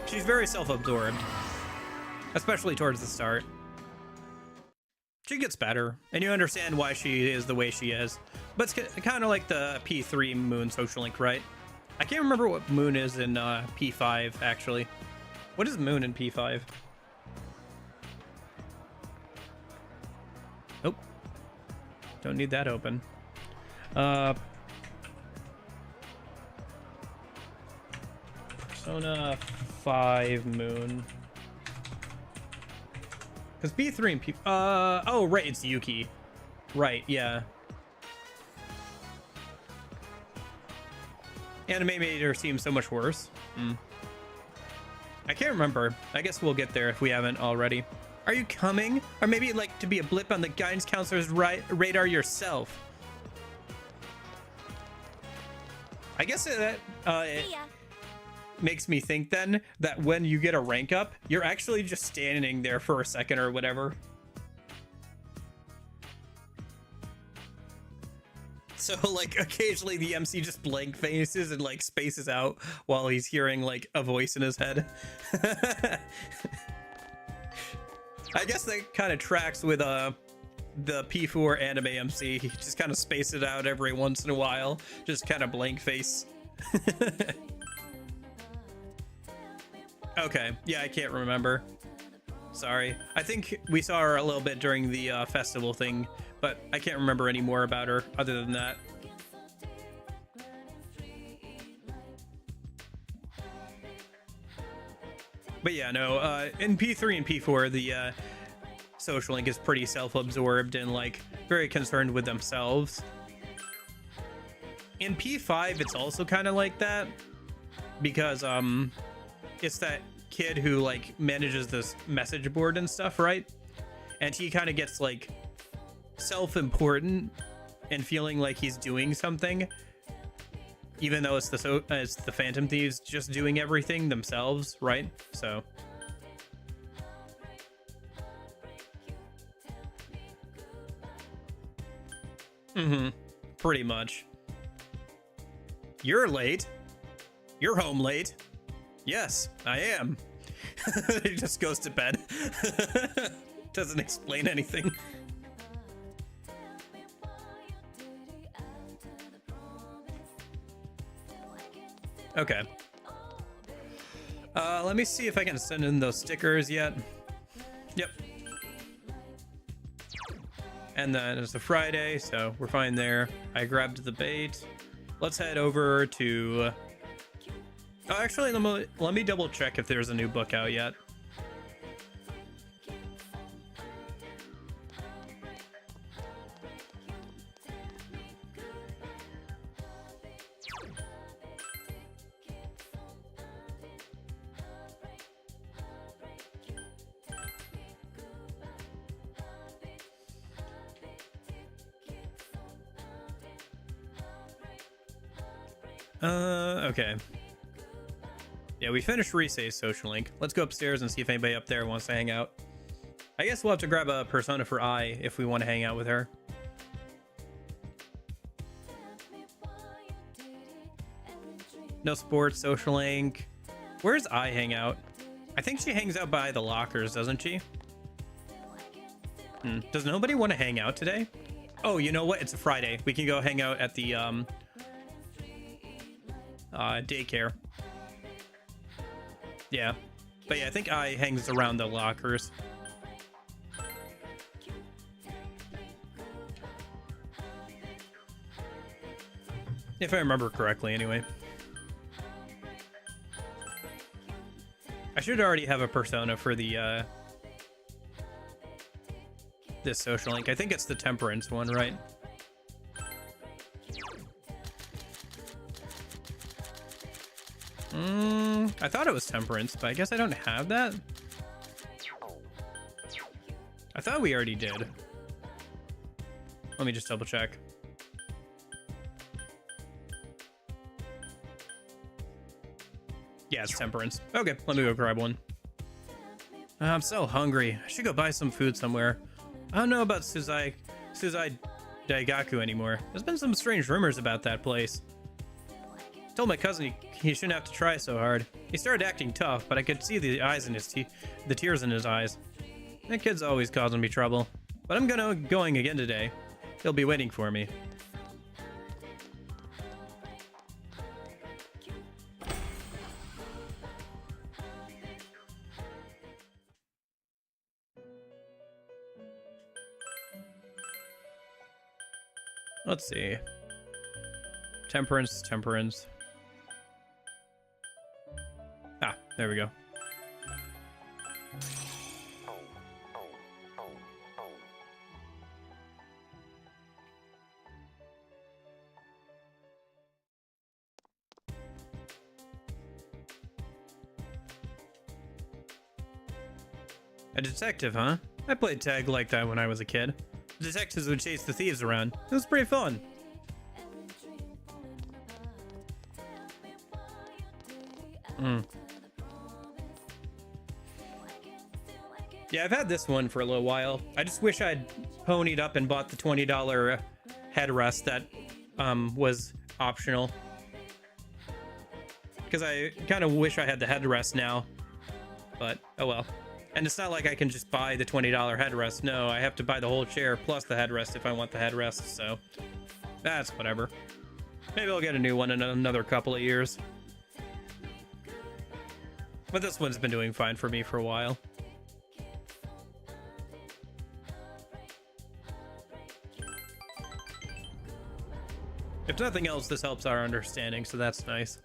She's very self-absorbed, especially towards the start. She gets better, and you understand why she is the way she is. But it's kind of like the P3 Moon social link, right? I can't remember what Moon is in P5, actually. What is Moon in P5? Nope. Don't need that open. Persona 5 Moon. Because B3 and P... oh, right, it's Yuki. Right, yeah. Anime made her seem so much worse. I can't remember. I guess we'll get there if we haven't already. Are you coming? Or maybe you'd like to be a blip on the guidance counselor's radar yourself? I guess that it makes me think then that when you get a rank up, you're actually just standing there for a second or whatever. So, like, occasionally the MC just blank faces and, like, spaces out while he's hearing, like, a voice in his head. I guess that kind of tracks with, the P4 anime MC. He just kind of spaces it out every once in a while. Just kind of blank face. Okay, yeah, I can't remember. Sorry. I think we saw her a little bit during the festival thing, but I can't remember any more about her other than that. But yeah, no, in P3 and P4, the social link is pretty self-absorbed and, like, very concerned with themselves. In P5, it's also kind of like that, because, it's that kid who, like, manages this message board and stuff, right? And he kind of gets, like, self-important and feeling like he's doing something, even though it's the Phantom Thieves just doing everything themselves, right? So pretty much. You're late. You're home late. Yes, I am. He just goes to bed. Doesn't explain anything. Okay. Let me see if I can send in those stickers yet. Yep. And then it's a Friday, so we're fine there. I grabbed the bait. Let's head over to... Oh, actually, let me double check if there's a new book out yet. Okay. Yeah, we finished Risei's social link. Let's go upstairs and see if anybody up there wants to hang out. I guess we'll have to grab a persona for Ai if we want to hang out with her. No sports, social link. Where's Ai hang out? I think she hangs out by the lockers, doesn't she? Does nobody want to hang out today? Oh, you know what? It's a Friday. We can go hang out at the daycare. Yeah. But yeah, I think Ai hangs around the lockers. If I remember correctly, anyway. I should already have a persona for the, this social link. I think it's the Temperance one, right? I thought it was Temperance, but I guess I don't have that. I thought we already did. Let me just double check. Yeah, it's Temperance. Okay, let me go grab one. I'm so hungry. I should go buy some food somewhere. I don't know about Suzai Daigaku anymore. There's been some strange rumors about that place. I told my cousin he shouldn't have to try so hard. He started acting tough, but I could see the eyes in his the tears in his eyes. That kid's always causing me trouble. But I'm going again today. He'll be waiting for me. Let's see. Temperance. Ah, there we go. A detective, huh? I played tag like that when I was a kid. The detectives would chase the thieves around. It was pretty fun. Yeah, I've had this one for a little while. I just wish I'd ponied up and bought the $20 headrest that was optional. Because I kind of wish I had the headrest now. But, oh well. And it's not like I can just buy the $20 headrest. No, I have to buy the whole chair plus the headrest if I want the headrest, so that's whatever. Maybe I'll get a new one in another couple of years. But this one's been doing fine for me for a while. If nothing else, this helps our understanding, so that's nice.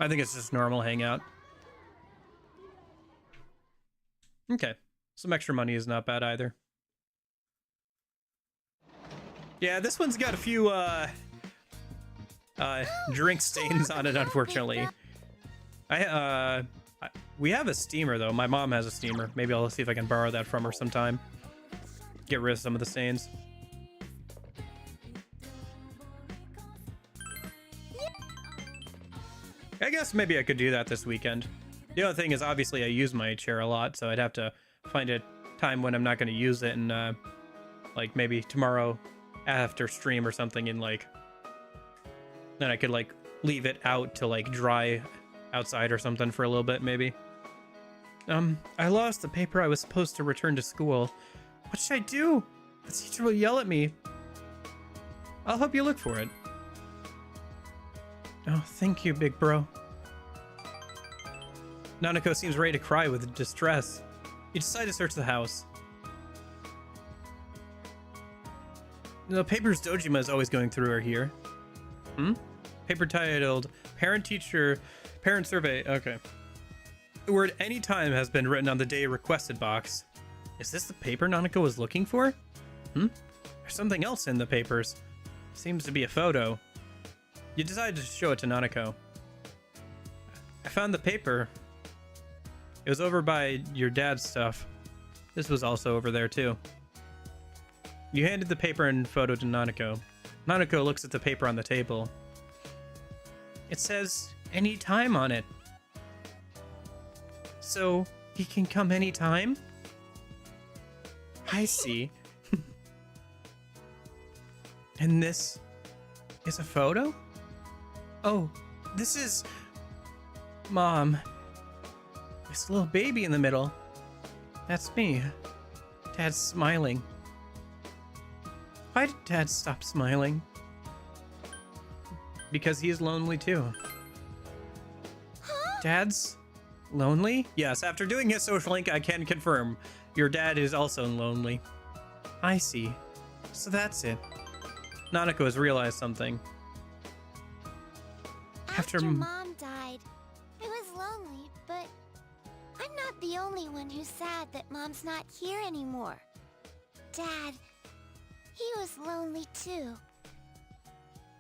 I think it's just normal hangout. Okay. Some extra money is not bad either. Yeah, this one's got a few drink stains on it, unfortunately. We have a steamer though. My mom has a steamer. Maybe I'll see if I can borrow that from her sometime. Get rid of some of the stains. I guess maybe I could do that this weekend. The other thing is, obviously, I use my chair a lot, so I'd have to find a time when I'm not going to use it, and like maybe tomorrow after stream or something, and like then I could like leave it out to like dry outside or something for a little bit, maybe. I lost the paper I was supposed to return to school. What should I do? The teacher will yell at me. I'll help you look for it. Oh, thank you, big bro. Nanako seems ready to cry with distress. You decide to search the house. The papers Dojima is always going through are here. Paper titled Parent Survey. Okay. The word anytime has been written on the day requested box. Is this the paper Nanako was looking for? There's something else in the papers. Seems to be a photo. You decide to show it to Nanako. I found the paper. It was over by your dad's stuff. This was also over there too. You handed the paper and photo to Nanako. Nanako looks at the paper on the table. It says anytime on it. So he can come anytime? I see. And this is a photo? Oh, this is... Mom. This little baby in the middle. That's me. Dad's smiling. Why did Dad stop smiling? Because he's lonely too. Dad's lonely? Yes, after doing his social link, I can confirm. Your dad is also lonely. I see. So that's it. Nanako has realized something.
After Mom died, I was lonely, but I'm not the only one who's sad that Mom's not here anymore. Dad, he was lonely too.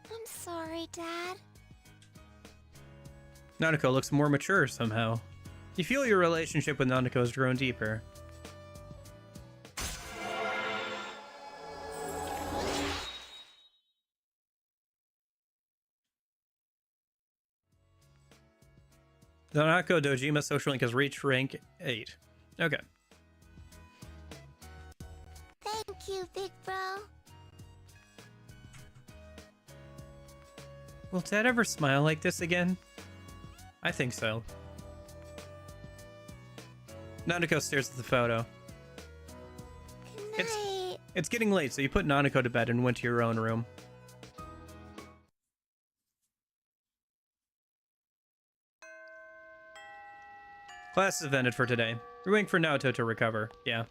I'm sorry, Dad.
Nanako looks more mature somehow. You feel your relationship with Nanako has grown deeper. The Nanako Dojima social link has reached rank 8. Okay.
Thank you, big bro.
Will Dad ever smile like this again? I think so. Nanako stares at the photo.
Good night.
It's getting late, so you put Nanako to bed and went to your own room. Class is ended for today. We're waiting for Naoto to recover. Yeah.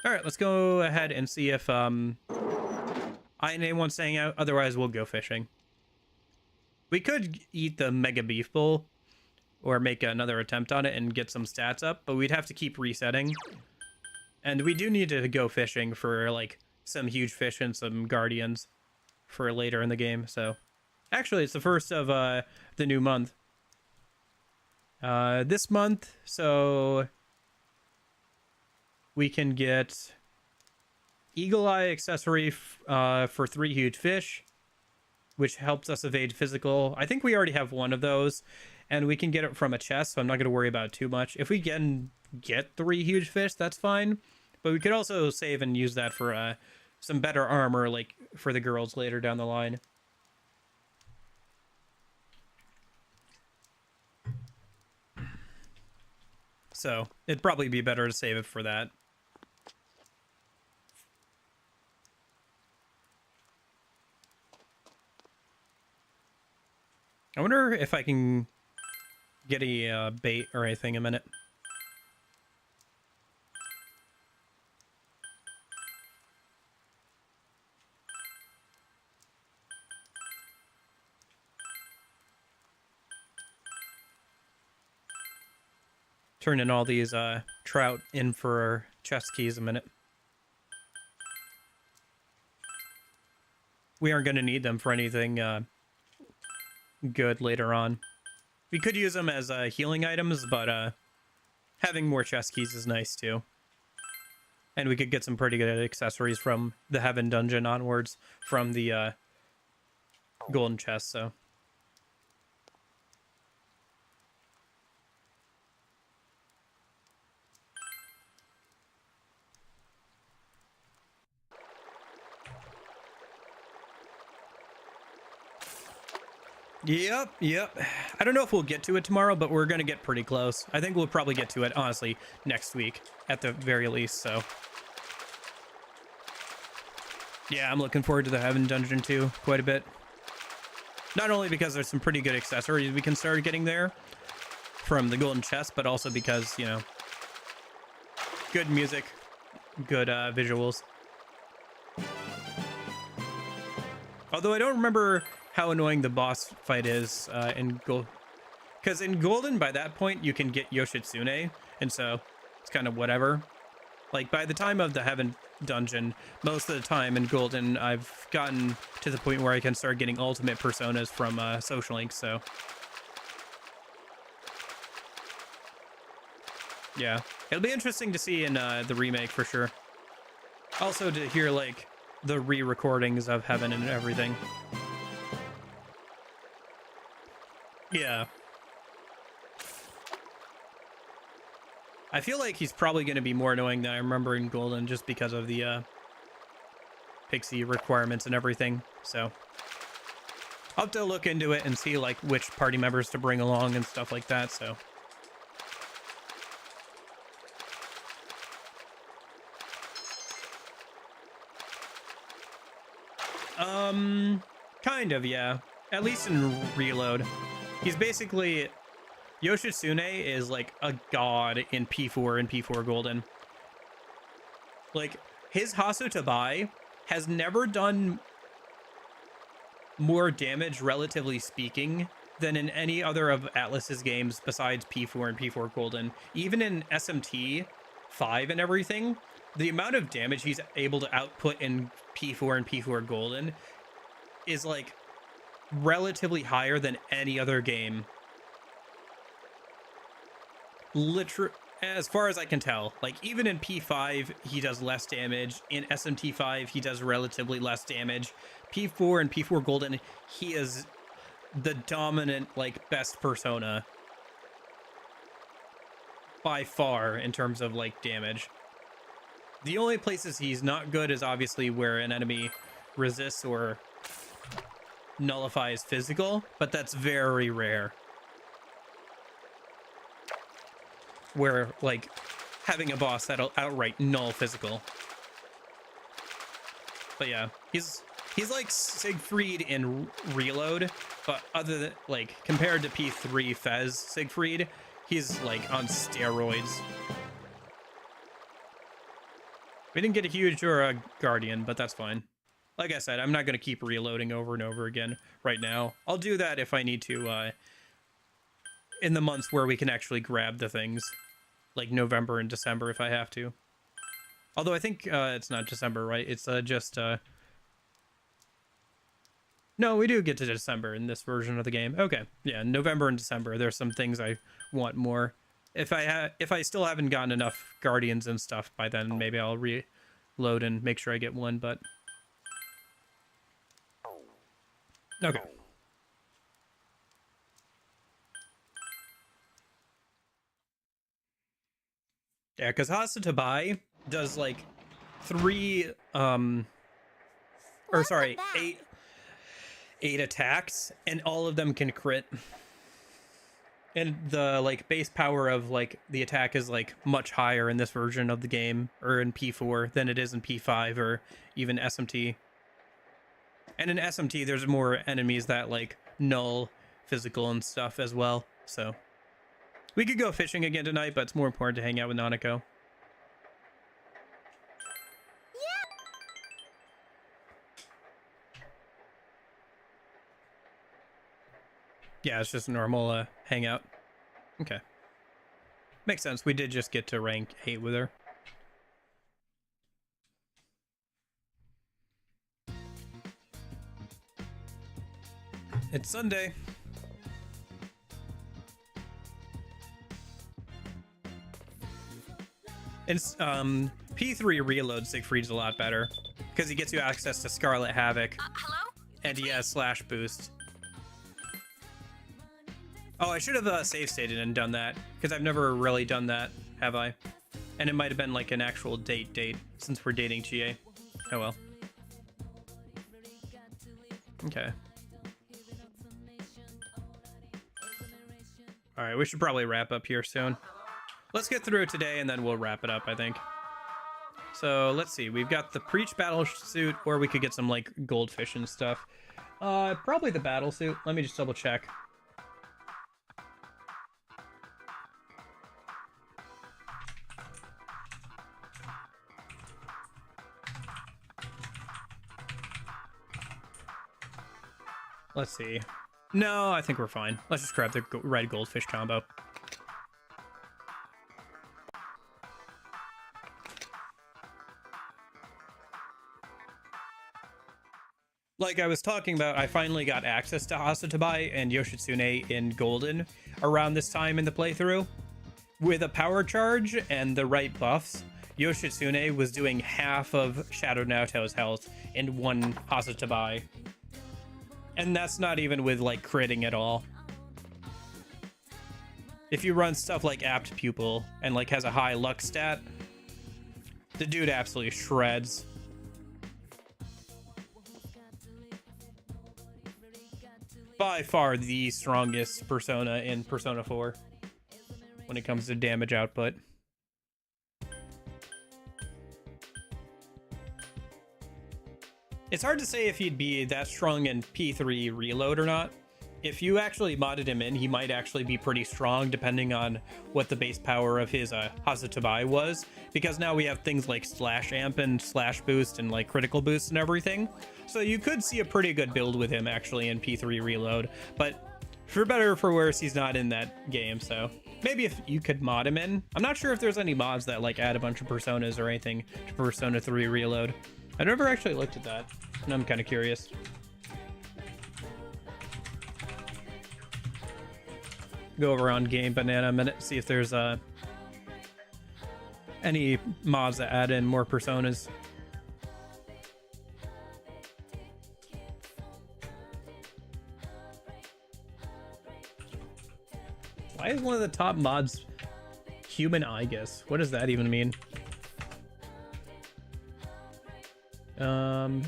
Alright, let's go ahead and see if Ayane wants to hang out. Otherwise, we'll go fishing. We could eat the Mega Beef Bowl or make another attempt on it and get some stats up, but we'd have to keep resetting. And we do need to go fishing for like some huge fish and some guardians for later in the game. So actually, it's the first of the new month. This month, so we can get Eagle Eye accessory for 3 huge fish, which helps us evade physical. I think we already have one of those, and we can get it from a chest, so I'm not going to worry about it too much. If we can get 3 huge fish, that's fine, but we could also save and use that for some better armor, like for the girls later down the line. So it'd probably be better to save it for that. I wonder if I can get a bait or anything in a minute. Turn in all these trout in for chest keys a minute. We aren't going to need them for anything good later on. We could use them as healing items, but having more chest keys is nice too. And we could get some pretty good accessories from the Heaven Dungeon onwards from the golden chest, so... Yep. I don't know if we'll get to it tomorrow, but we're gonna get pretty close. I think we'll probably get to it, honestly, next week at the very least, so. Yeah, I'm looking forward to the Heaven Dungeon too, quite a bit. Not only because there's some pretty good accessories we can start getting there from the Golden Chest, but also because, you know, good music, good visuals. Although I don't remember how annoying the boss fight is in Gold, because in Golden, by that point, you can get Yoshitsune, and so it's kind of whatever. Like, by the time of the Heaven Dungeon, most of the time in Golden, I've gotten to the point where I can start getting ultimate personas from Social Link, so. Yeah, it'll be interesting to see in the remake for sure. Also to hear, like, the re-recordings of Heaven and everything. Yeah. I feel like he's probably going to be more annoying than I remember in Golden just because of the Pixie requirements and everything. So I'll have to look into it and see like which party members to bring along and stuff like that. So kind of, yeah. At least in Reload. He's basically... Yoshitsune is like a god in P4 and P4 Golden. Like, his Hasutabai has never done more damage, relatively speaking, than in any other of Atlas's games besides P4 and P4 Golden. Even in SMT 5 and everything, the amount of damage he's able to output in P4 and P4 Golden is like relatively higher than any other game. Literally, as far as I can tell, like even in P5 he does less damage, in SMT5 he does relatively less damage, P4 and P4 Golden he is the dominant like best persona by far in terms of like damage. The only places he's not good is obviously where an enemy resists or nullifies physical, but that's very rare. Where, like, having a boss that'll outright null physical. But yeah, he's like Siegfried in Reload, but other than, like, compared to P3 Fez Siegfried, he's, like, on steroids. We didn't get a huge or a Guardian, but that's fine. Like I said, I'm not going to keep reloading over and over again right now. I'll do that if I need to, in the months where we can actually grab the things. Like November and December if I have to. Although I think it's not December, right? It's just... No, we do get to December in this version of the game. Okay, yeah, November and December. There's some things I want more. If I still haven't gotten enough Guardians and stuff by then, maybe I'll reload and make sure I get one, but... Okay. Yeah, because Hasutabai does like 8 attacks, and all of them can crit. And the like base power of like the attack is like much higher in this version of the game, or in P4, than it is in P5 or even SMT. And in SMT, there's more enemies that like null physical and stuff as well, so... We could go fishing again tonight, but it's more important to hang out with Nanako. Yeah, it's just a normal hangout. Okay. Makes sense. We did just get to rank 8 with her. It's Sunday. It's P3 Reload Siegfried's a lot better because he gets you access to Scarlet Havoc.
Hello?
And he has slash boost. Oh, I should have save stated and done that because I've never really done that, have I? And it might have been like an actual date since we're dating GA. Oh well. Okay. All right, we should probably wrap up here soon. Let's get through it today, and then we'll wrap it up, I think. So, let's see. We've got the Preach battle suit, or we could get some, like, goldfish and stuff. Probably the battle suit. Let me just double check. Let's see. No, I think we're fine. Let's just grab the red goldfish combo. Like I was talking about, I finally got access to Hasatabai and Yoshitsune in Golden around this time in the playthrough. With a power charge and the right buffs, Yoshitsune was doing half of Shadow Naoto's health in one Hasatabai. And that's not even with, like, critting at all. If you run stuff like Apt Pupil and, like, has a high luck stat, the dude absolutely shreds. By far the strongest Persona in Persona 4 when it comes to damage output. It's hard to say if he'd be that strong in P3 Reload or not. If you actually modded him in, he might actually be pretty strong depending on what the base power of his Hasatabai was, because now we have things like Slash Amp and Slash Boost and like Critical Boost and everything. So you could see a pretty good build with him actually in P3 Reload, but for better or for worse, he's not in that game, so maybe if you could mod him in. I'm not sure if there's any mods that like add a bunch of Personas or anything to Persona 3 Reload. I never actually looked at that, and I'm kind of curious. Go over on Game Banana a minute, see if there's any mods that add in more Personas. Why is one of the top mods Human Igus? What does that even mean? I'm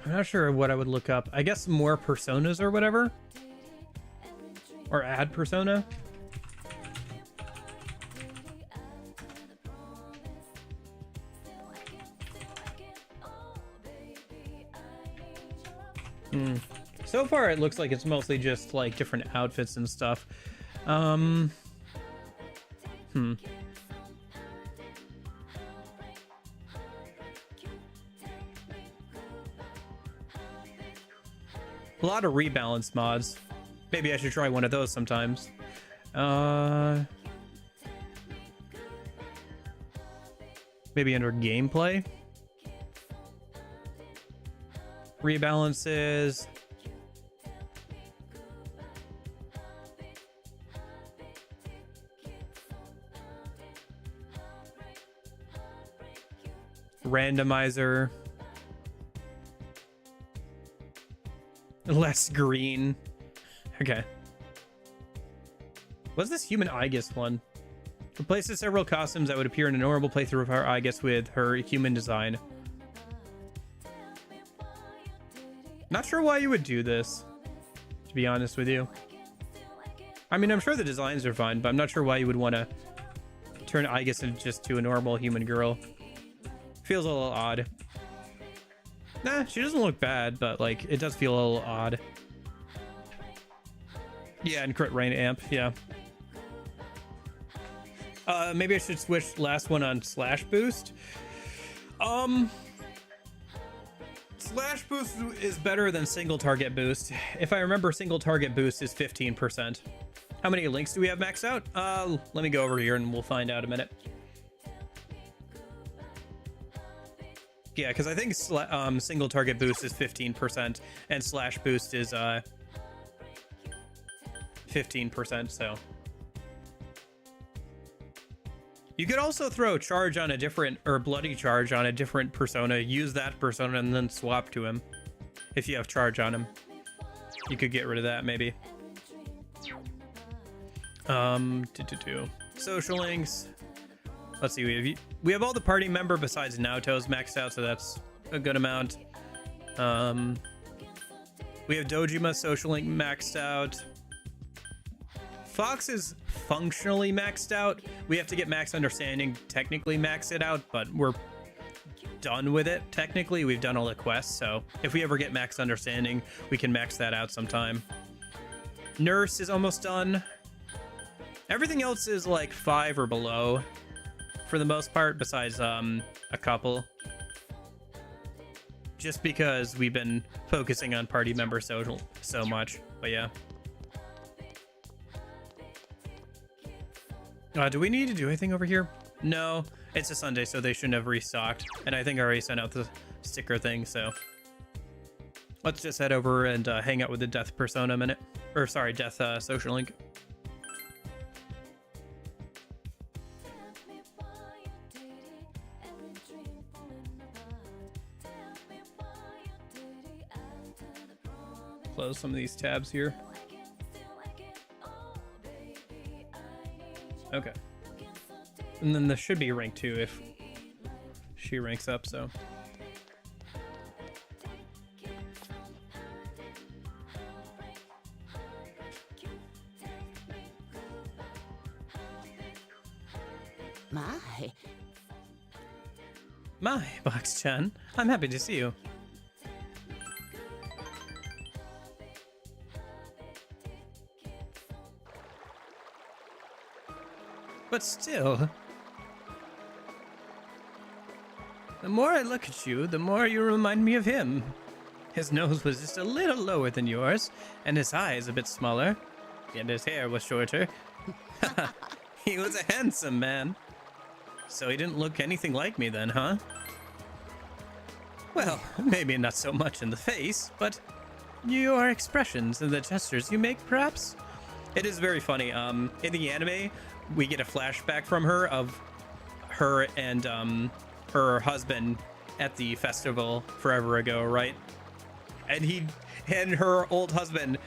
not sure what I would look up. I guess more Personas or whatever? Or add Persona? So far, it looks like it's mostly just like different outfits and stuff. A lot of rebalance mods. Maybe I should try one of those sometimes. Maybe under gameplay. Rebalances. Randomizer. Less green. Okay. What's this Human Igus one? Replaces several costumes that would appear in a normal playthrough of her Igus with her human design. Not sure why you would do this, to be honest with you. I mean, I'm sure the designs are fine, but I'm not sure why you would want to turn Igus into just to a normal human girl. Feels a little odd. Nah, she doesn't look bad, but like it does feel a little odd. Yeah, and crit rain amp, yeah. Maybe I should switch last one on Slash Boost. Slash Boost is better than single target boost. If I remember, single target boost is 15%. How many links do we have maxed out? Let me go over here and we'll find out in a minute. Yeah, because I think single target boost is 15% and slash boost is 15%, so. You could also throw charge on a different, or bloody charge on a different persona, use that persona and then swap to him. If you have charge on him. You could get rid of that maybe. Social links. let's see. We have all the party member besides Naoto's maxed out, so that's a good amount. We have Dojima's social link maxed out. Fox is functionally maxed out. We have to get max understanding, technically max it out, but we're done with it. Technically, we've done all the quests, so if we ever get max understanding, we can max that out sometime. Nurse is almost done. Everything else is like 5 or below for the most part, besides a couple. Just because we've been focusing on party member social so much, but yeah. Do we need to do anything over here? No, it's a Sunday, so they shouldn't have restocked. And I think I already sent out the sticker thing, so let's just head over and hang out with the Death Persona a minute. Or sorry, Death social link. Close some of these tabs here. Okay. And then this should be rank 2 if she ranks up, so. My, Box-chan. I'm happy to see you. But still, the more I look at you, the more you remind me of him. His nose was just a little lower than yours, and his eyes a bit smaller, and his hair was shorter. He was a handsome man. So he didn't look anything like me then, huh? Well, maybe not so much in the face, but your expressions and the gestures you make, perhaps? It is very funny. In the anime, we get a flashback from her of her and her husband at the festival forever ago, right? And her old husband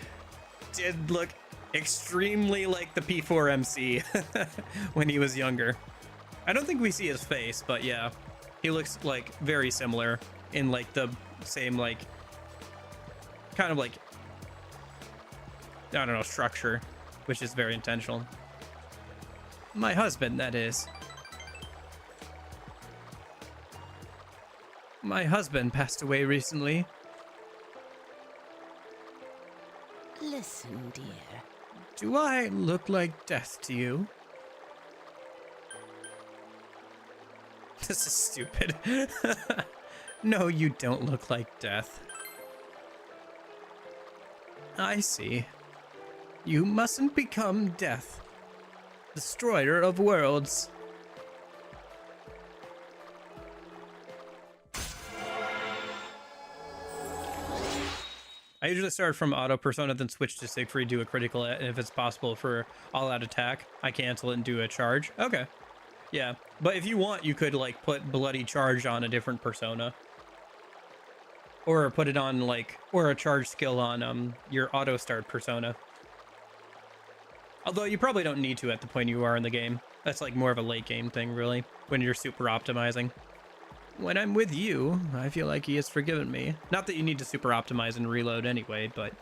did look extremely like the P4 MC when he was younger. I don't think we see his face, but yeah, he looks like very similar in like the same like kind of like, I don't know, structure, which is very intentional. My husband, that is. My husband passed away recently.
Listen, dear.
Do I look like death to you? This is stupid. No, you don't look like death. I see. You mustn't become death. Destroyer of worlds. I usually start from auto persona, then switch to Siegfried, do a critical if it's possible for all-out attack. I cancel it and do a charge. Okay. Yeah, but if you want, you could like put bloody charge on a different persona. Or put it on like, or a charge skill on your auto start persona. Although you probably don't need to at the point you are in the game. That's like more of a late game thing, really, when you're super optimizing. When I'm with you, I feel like he has forgiven me. Not that you need to super optimize and reload anyway, but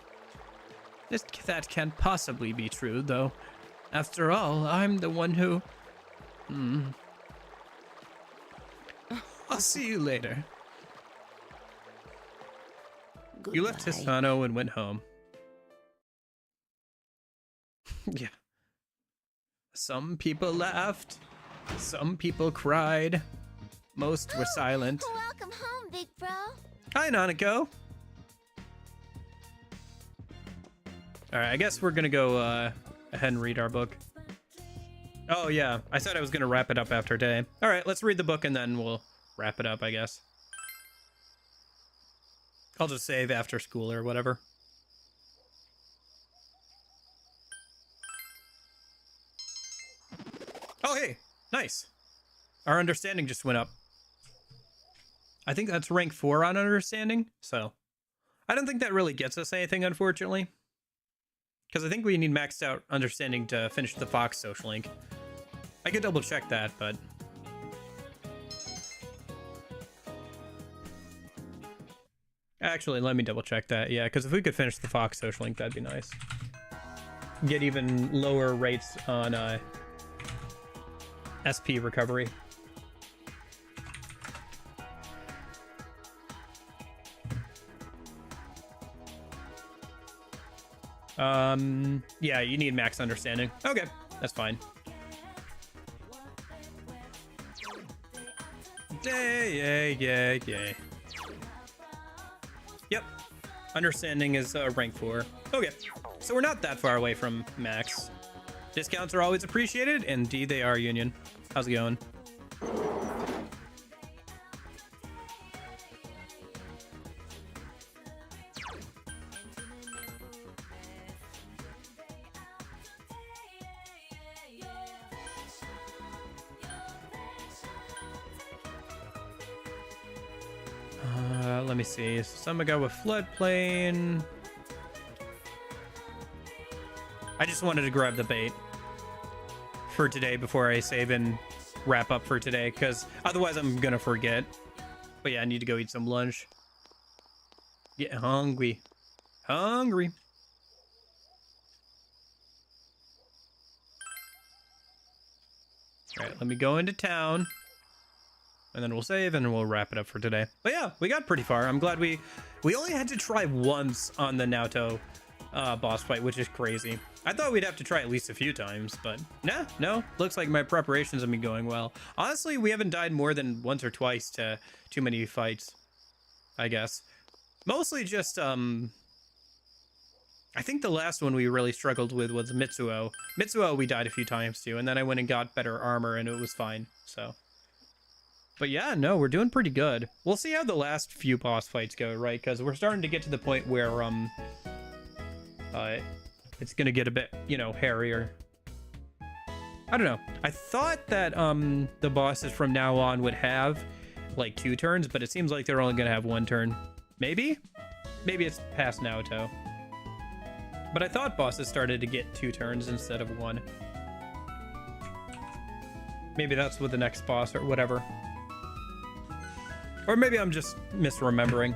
that can't possibly be true, though. After all, I'm the one who... I'll see you later.
Goodbye.
You left Hisano and went home. Yeah. Some people laughed. Some people cried. Most were silent.
Welcome home, big bro.
Hi, Nanako. Alright, I guess we're gonna go ahead and read our book. Oh, yeah. I said I was gonna wrap it up after day. Alright, let's read the book and then we'll wrap it up, I guess. I'll just save after school or whatever. Oh, hey! Nice! Our understanding just went up. I think that's rank 4 on understanding, so... I don't think that really gets us anything, unfortunately. Because I think we need maxed out understanding to finish the Fox social link. I could double check that, but Actually, let me double check that. Yeah, because if we could finish the Fox Social Link, that'd be nice. Get even lower rates on SP recovery. Yeah, you need max understanding. Okay, that's fine. Yay. Yep, understanding is rank 4. Okay, so we're not that far away from max. Discounts are always appreciated. Indeed, they are, Union. How's it going? Let me see. Some go with floodplain. I just wanted to grab the bait for today before I save and wrap up for today, because otherwise I'm gonna forget. But yeah, I need to go eat some lunch. Get hungry. Hungry. All right, let me go into town. And then we'll save and we'll wrap it up for today. But yeah, we got pretty far. I'm glad we only had to try once on the Naoto boss fight, which is crazy. I thought we'd have to try at least a few times, but no. Looks like my preparations have been going well. Honestly, we haven't died more than once or twice to too many fights, I guess. Mostly just, I think the last one we really struggled with was Mitsuo. Mitsuo we died a few times too, and then I went and got better armor and it was fine, so. But yeah, no, we're doing pretty good. We'll see how the last few boss fights go, right? Because we're starting to get to the point where, it's gonna get a bit, hairier. I don't know. I thought that, the bosses from now on would have, like, 2 turns, but it seems like they're only gonna have 1 turn. Maybe? Maybe it's past Naoto. But I thought bosses started to get 2 turns instead of 1. Maybe that's with the next boss or whatever. Or maybe I'm just misremembering.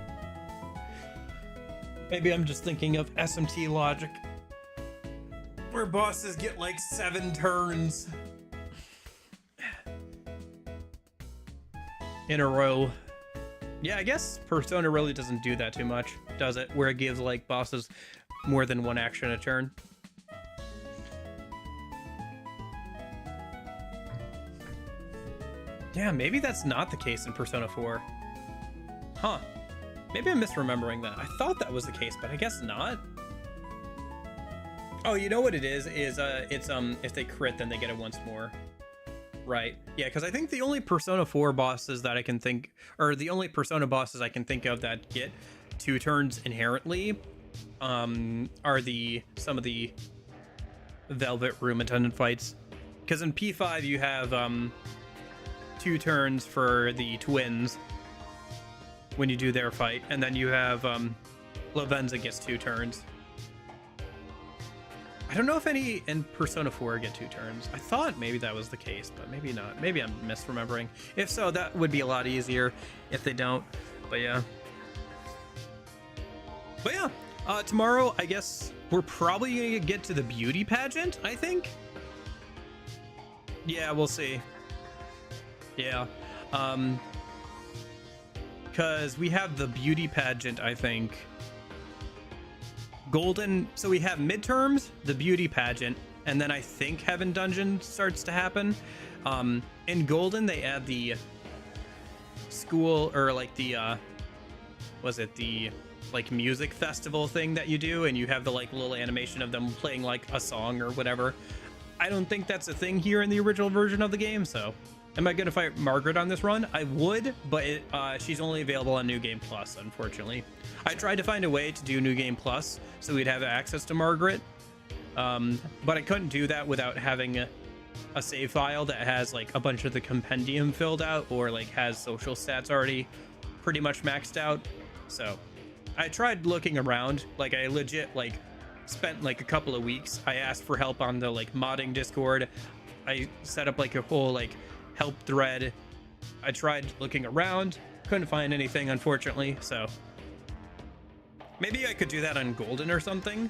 Maybe I'm just thinking of SMT logic, where bosses get like 7 turns in a row. Yeah, I guess Persona really doesn't do that too much, does it? Where it gives like bosses more than 1 action a turn. Yeah, maybe that's not the case in Persona 4. Huh. Maybe I'm misremembering that. I thought that was the case, but I guess not. Oh, you know what it is? It's if they crit, then they get it once more. Right. Yeah, because I think the only Persona 4 bosses that I can think, or the only Persona bosses I can think of that get 2 turns inherently, are some of the Velvet Room Attendant fights. Because in P5 you have 2 turns for the twins when you do their fight, and then you have Lavenza gets 2 turns. I don't know if any in Persona 4 get 2 turns. I thought maybe that was the case, but maybe not. Maybe I'm misremembering. If so, that would be a lot easier if they don't. But yeah. Tomorrow, I guess we're probably gonna get to the beauty pageant, I think. Yeah, we'll see. Yeah. Because we have the beauty pageant, I think. Golden, so we have midterms, the beauty pageant, and then I think Heaven Dungeon starts to happen. In Golden, they add the school, or like the, like music festival thing that you do, and you have the like little animation of them playing like a song or whatever. I don't think that's a thing here in the original version of the game, so. Am I going to fight Margaret on this run? I would, but she's only available on New Game Plus, unfortunately. I tried to find a way to do New Game Plus so we'd have access to Margaret, but I couldn't do that without having a save file that has like a bunch of the compendium filled out, or like has social stats already pretty much maxed out. So I tried looking around, like I legit like spent like a couple of weeks. I asked for help on the like modding Discord. I set up like a whole like help thread. I tried looking around, couldn't find anything, unfortunately, so Maybe I could do that on Golden or something.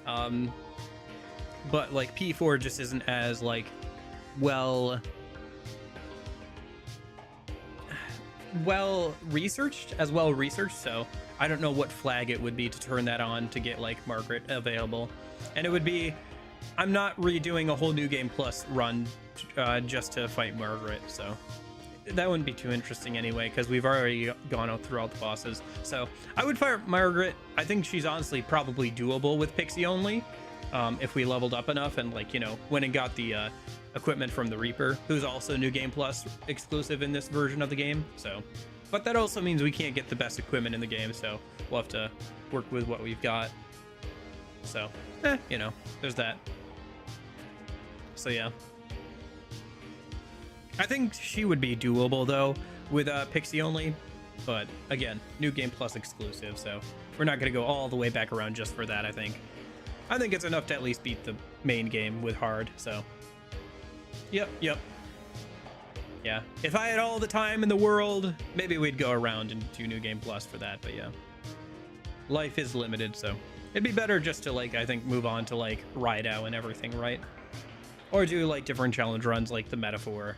But like P4 just isn't as like well researched, so I don't know what flag it would be to turn that on to get like Margaret available. And it would be, I'm not redoing a whole New Game Plus run just to fight Margaret, so that wouldn't be too interesting anyway, because we've already gone out through all the bosses. So I would fight Margaret. I think she's honestly probably doable with Pixie only, if we leveled up enough and, like, you know, went and got the equipment from the Reaper, who's also New Game Plus exclusive in this version of the game. So, but that also means we can't get the best equipment in the game, so we'll have to work with what we've got. So, you know, there's that. So yeah, I think she would be doable though with Pixie only, but again, New Game Plus exclusive, so we're not gonna go all the way back around just for that. I think it's enough to at least beat the main game with hard. So yep. Yeah, if I had all the time in the world, maybe we'd go around and do New Game Plus for that, but yeah, life is limited, so it'd be better just to, like, I think move on to like Rideout and everything, right? Or do like different challenge runs like the Metaphor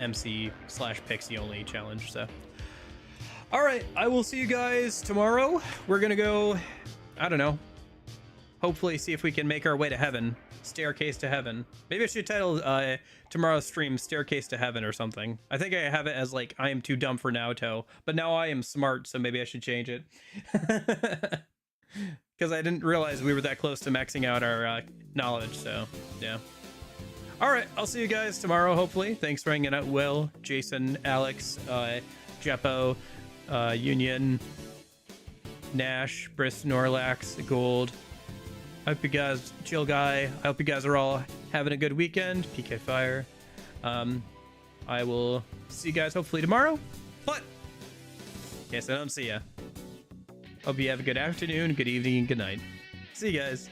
MC/Pixie only challenge. So all right, I will see you guys tomorrow. We're gonna go, I don't know, hopefully see if we can make our way to heaven. Staircase to heaven. Maybe I should title tomorrow's stream Staircase to Heaven or something. I think I have it as like I am too dumb for Naoto, but now I am smart, so maybe I should change it. Because I didn't realize we were that close to maxing out our knowledge, so yeah. Alright, I'll see you guys tomorrow, hopefully. Thanks for hanging out, Will, Jason, Alex, Jeppo, Union, Nash, Briss, Norlax, Gold. I hope you guys, Chill Guy, I hope you guys are all having a good weekend. PK Fire. I will see you guys hopefully tomorrow, but in case I don't see ya, hope you have a good afternoon, good evening, and good night. See you guys.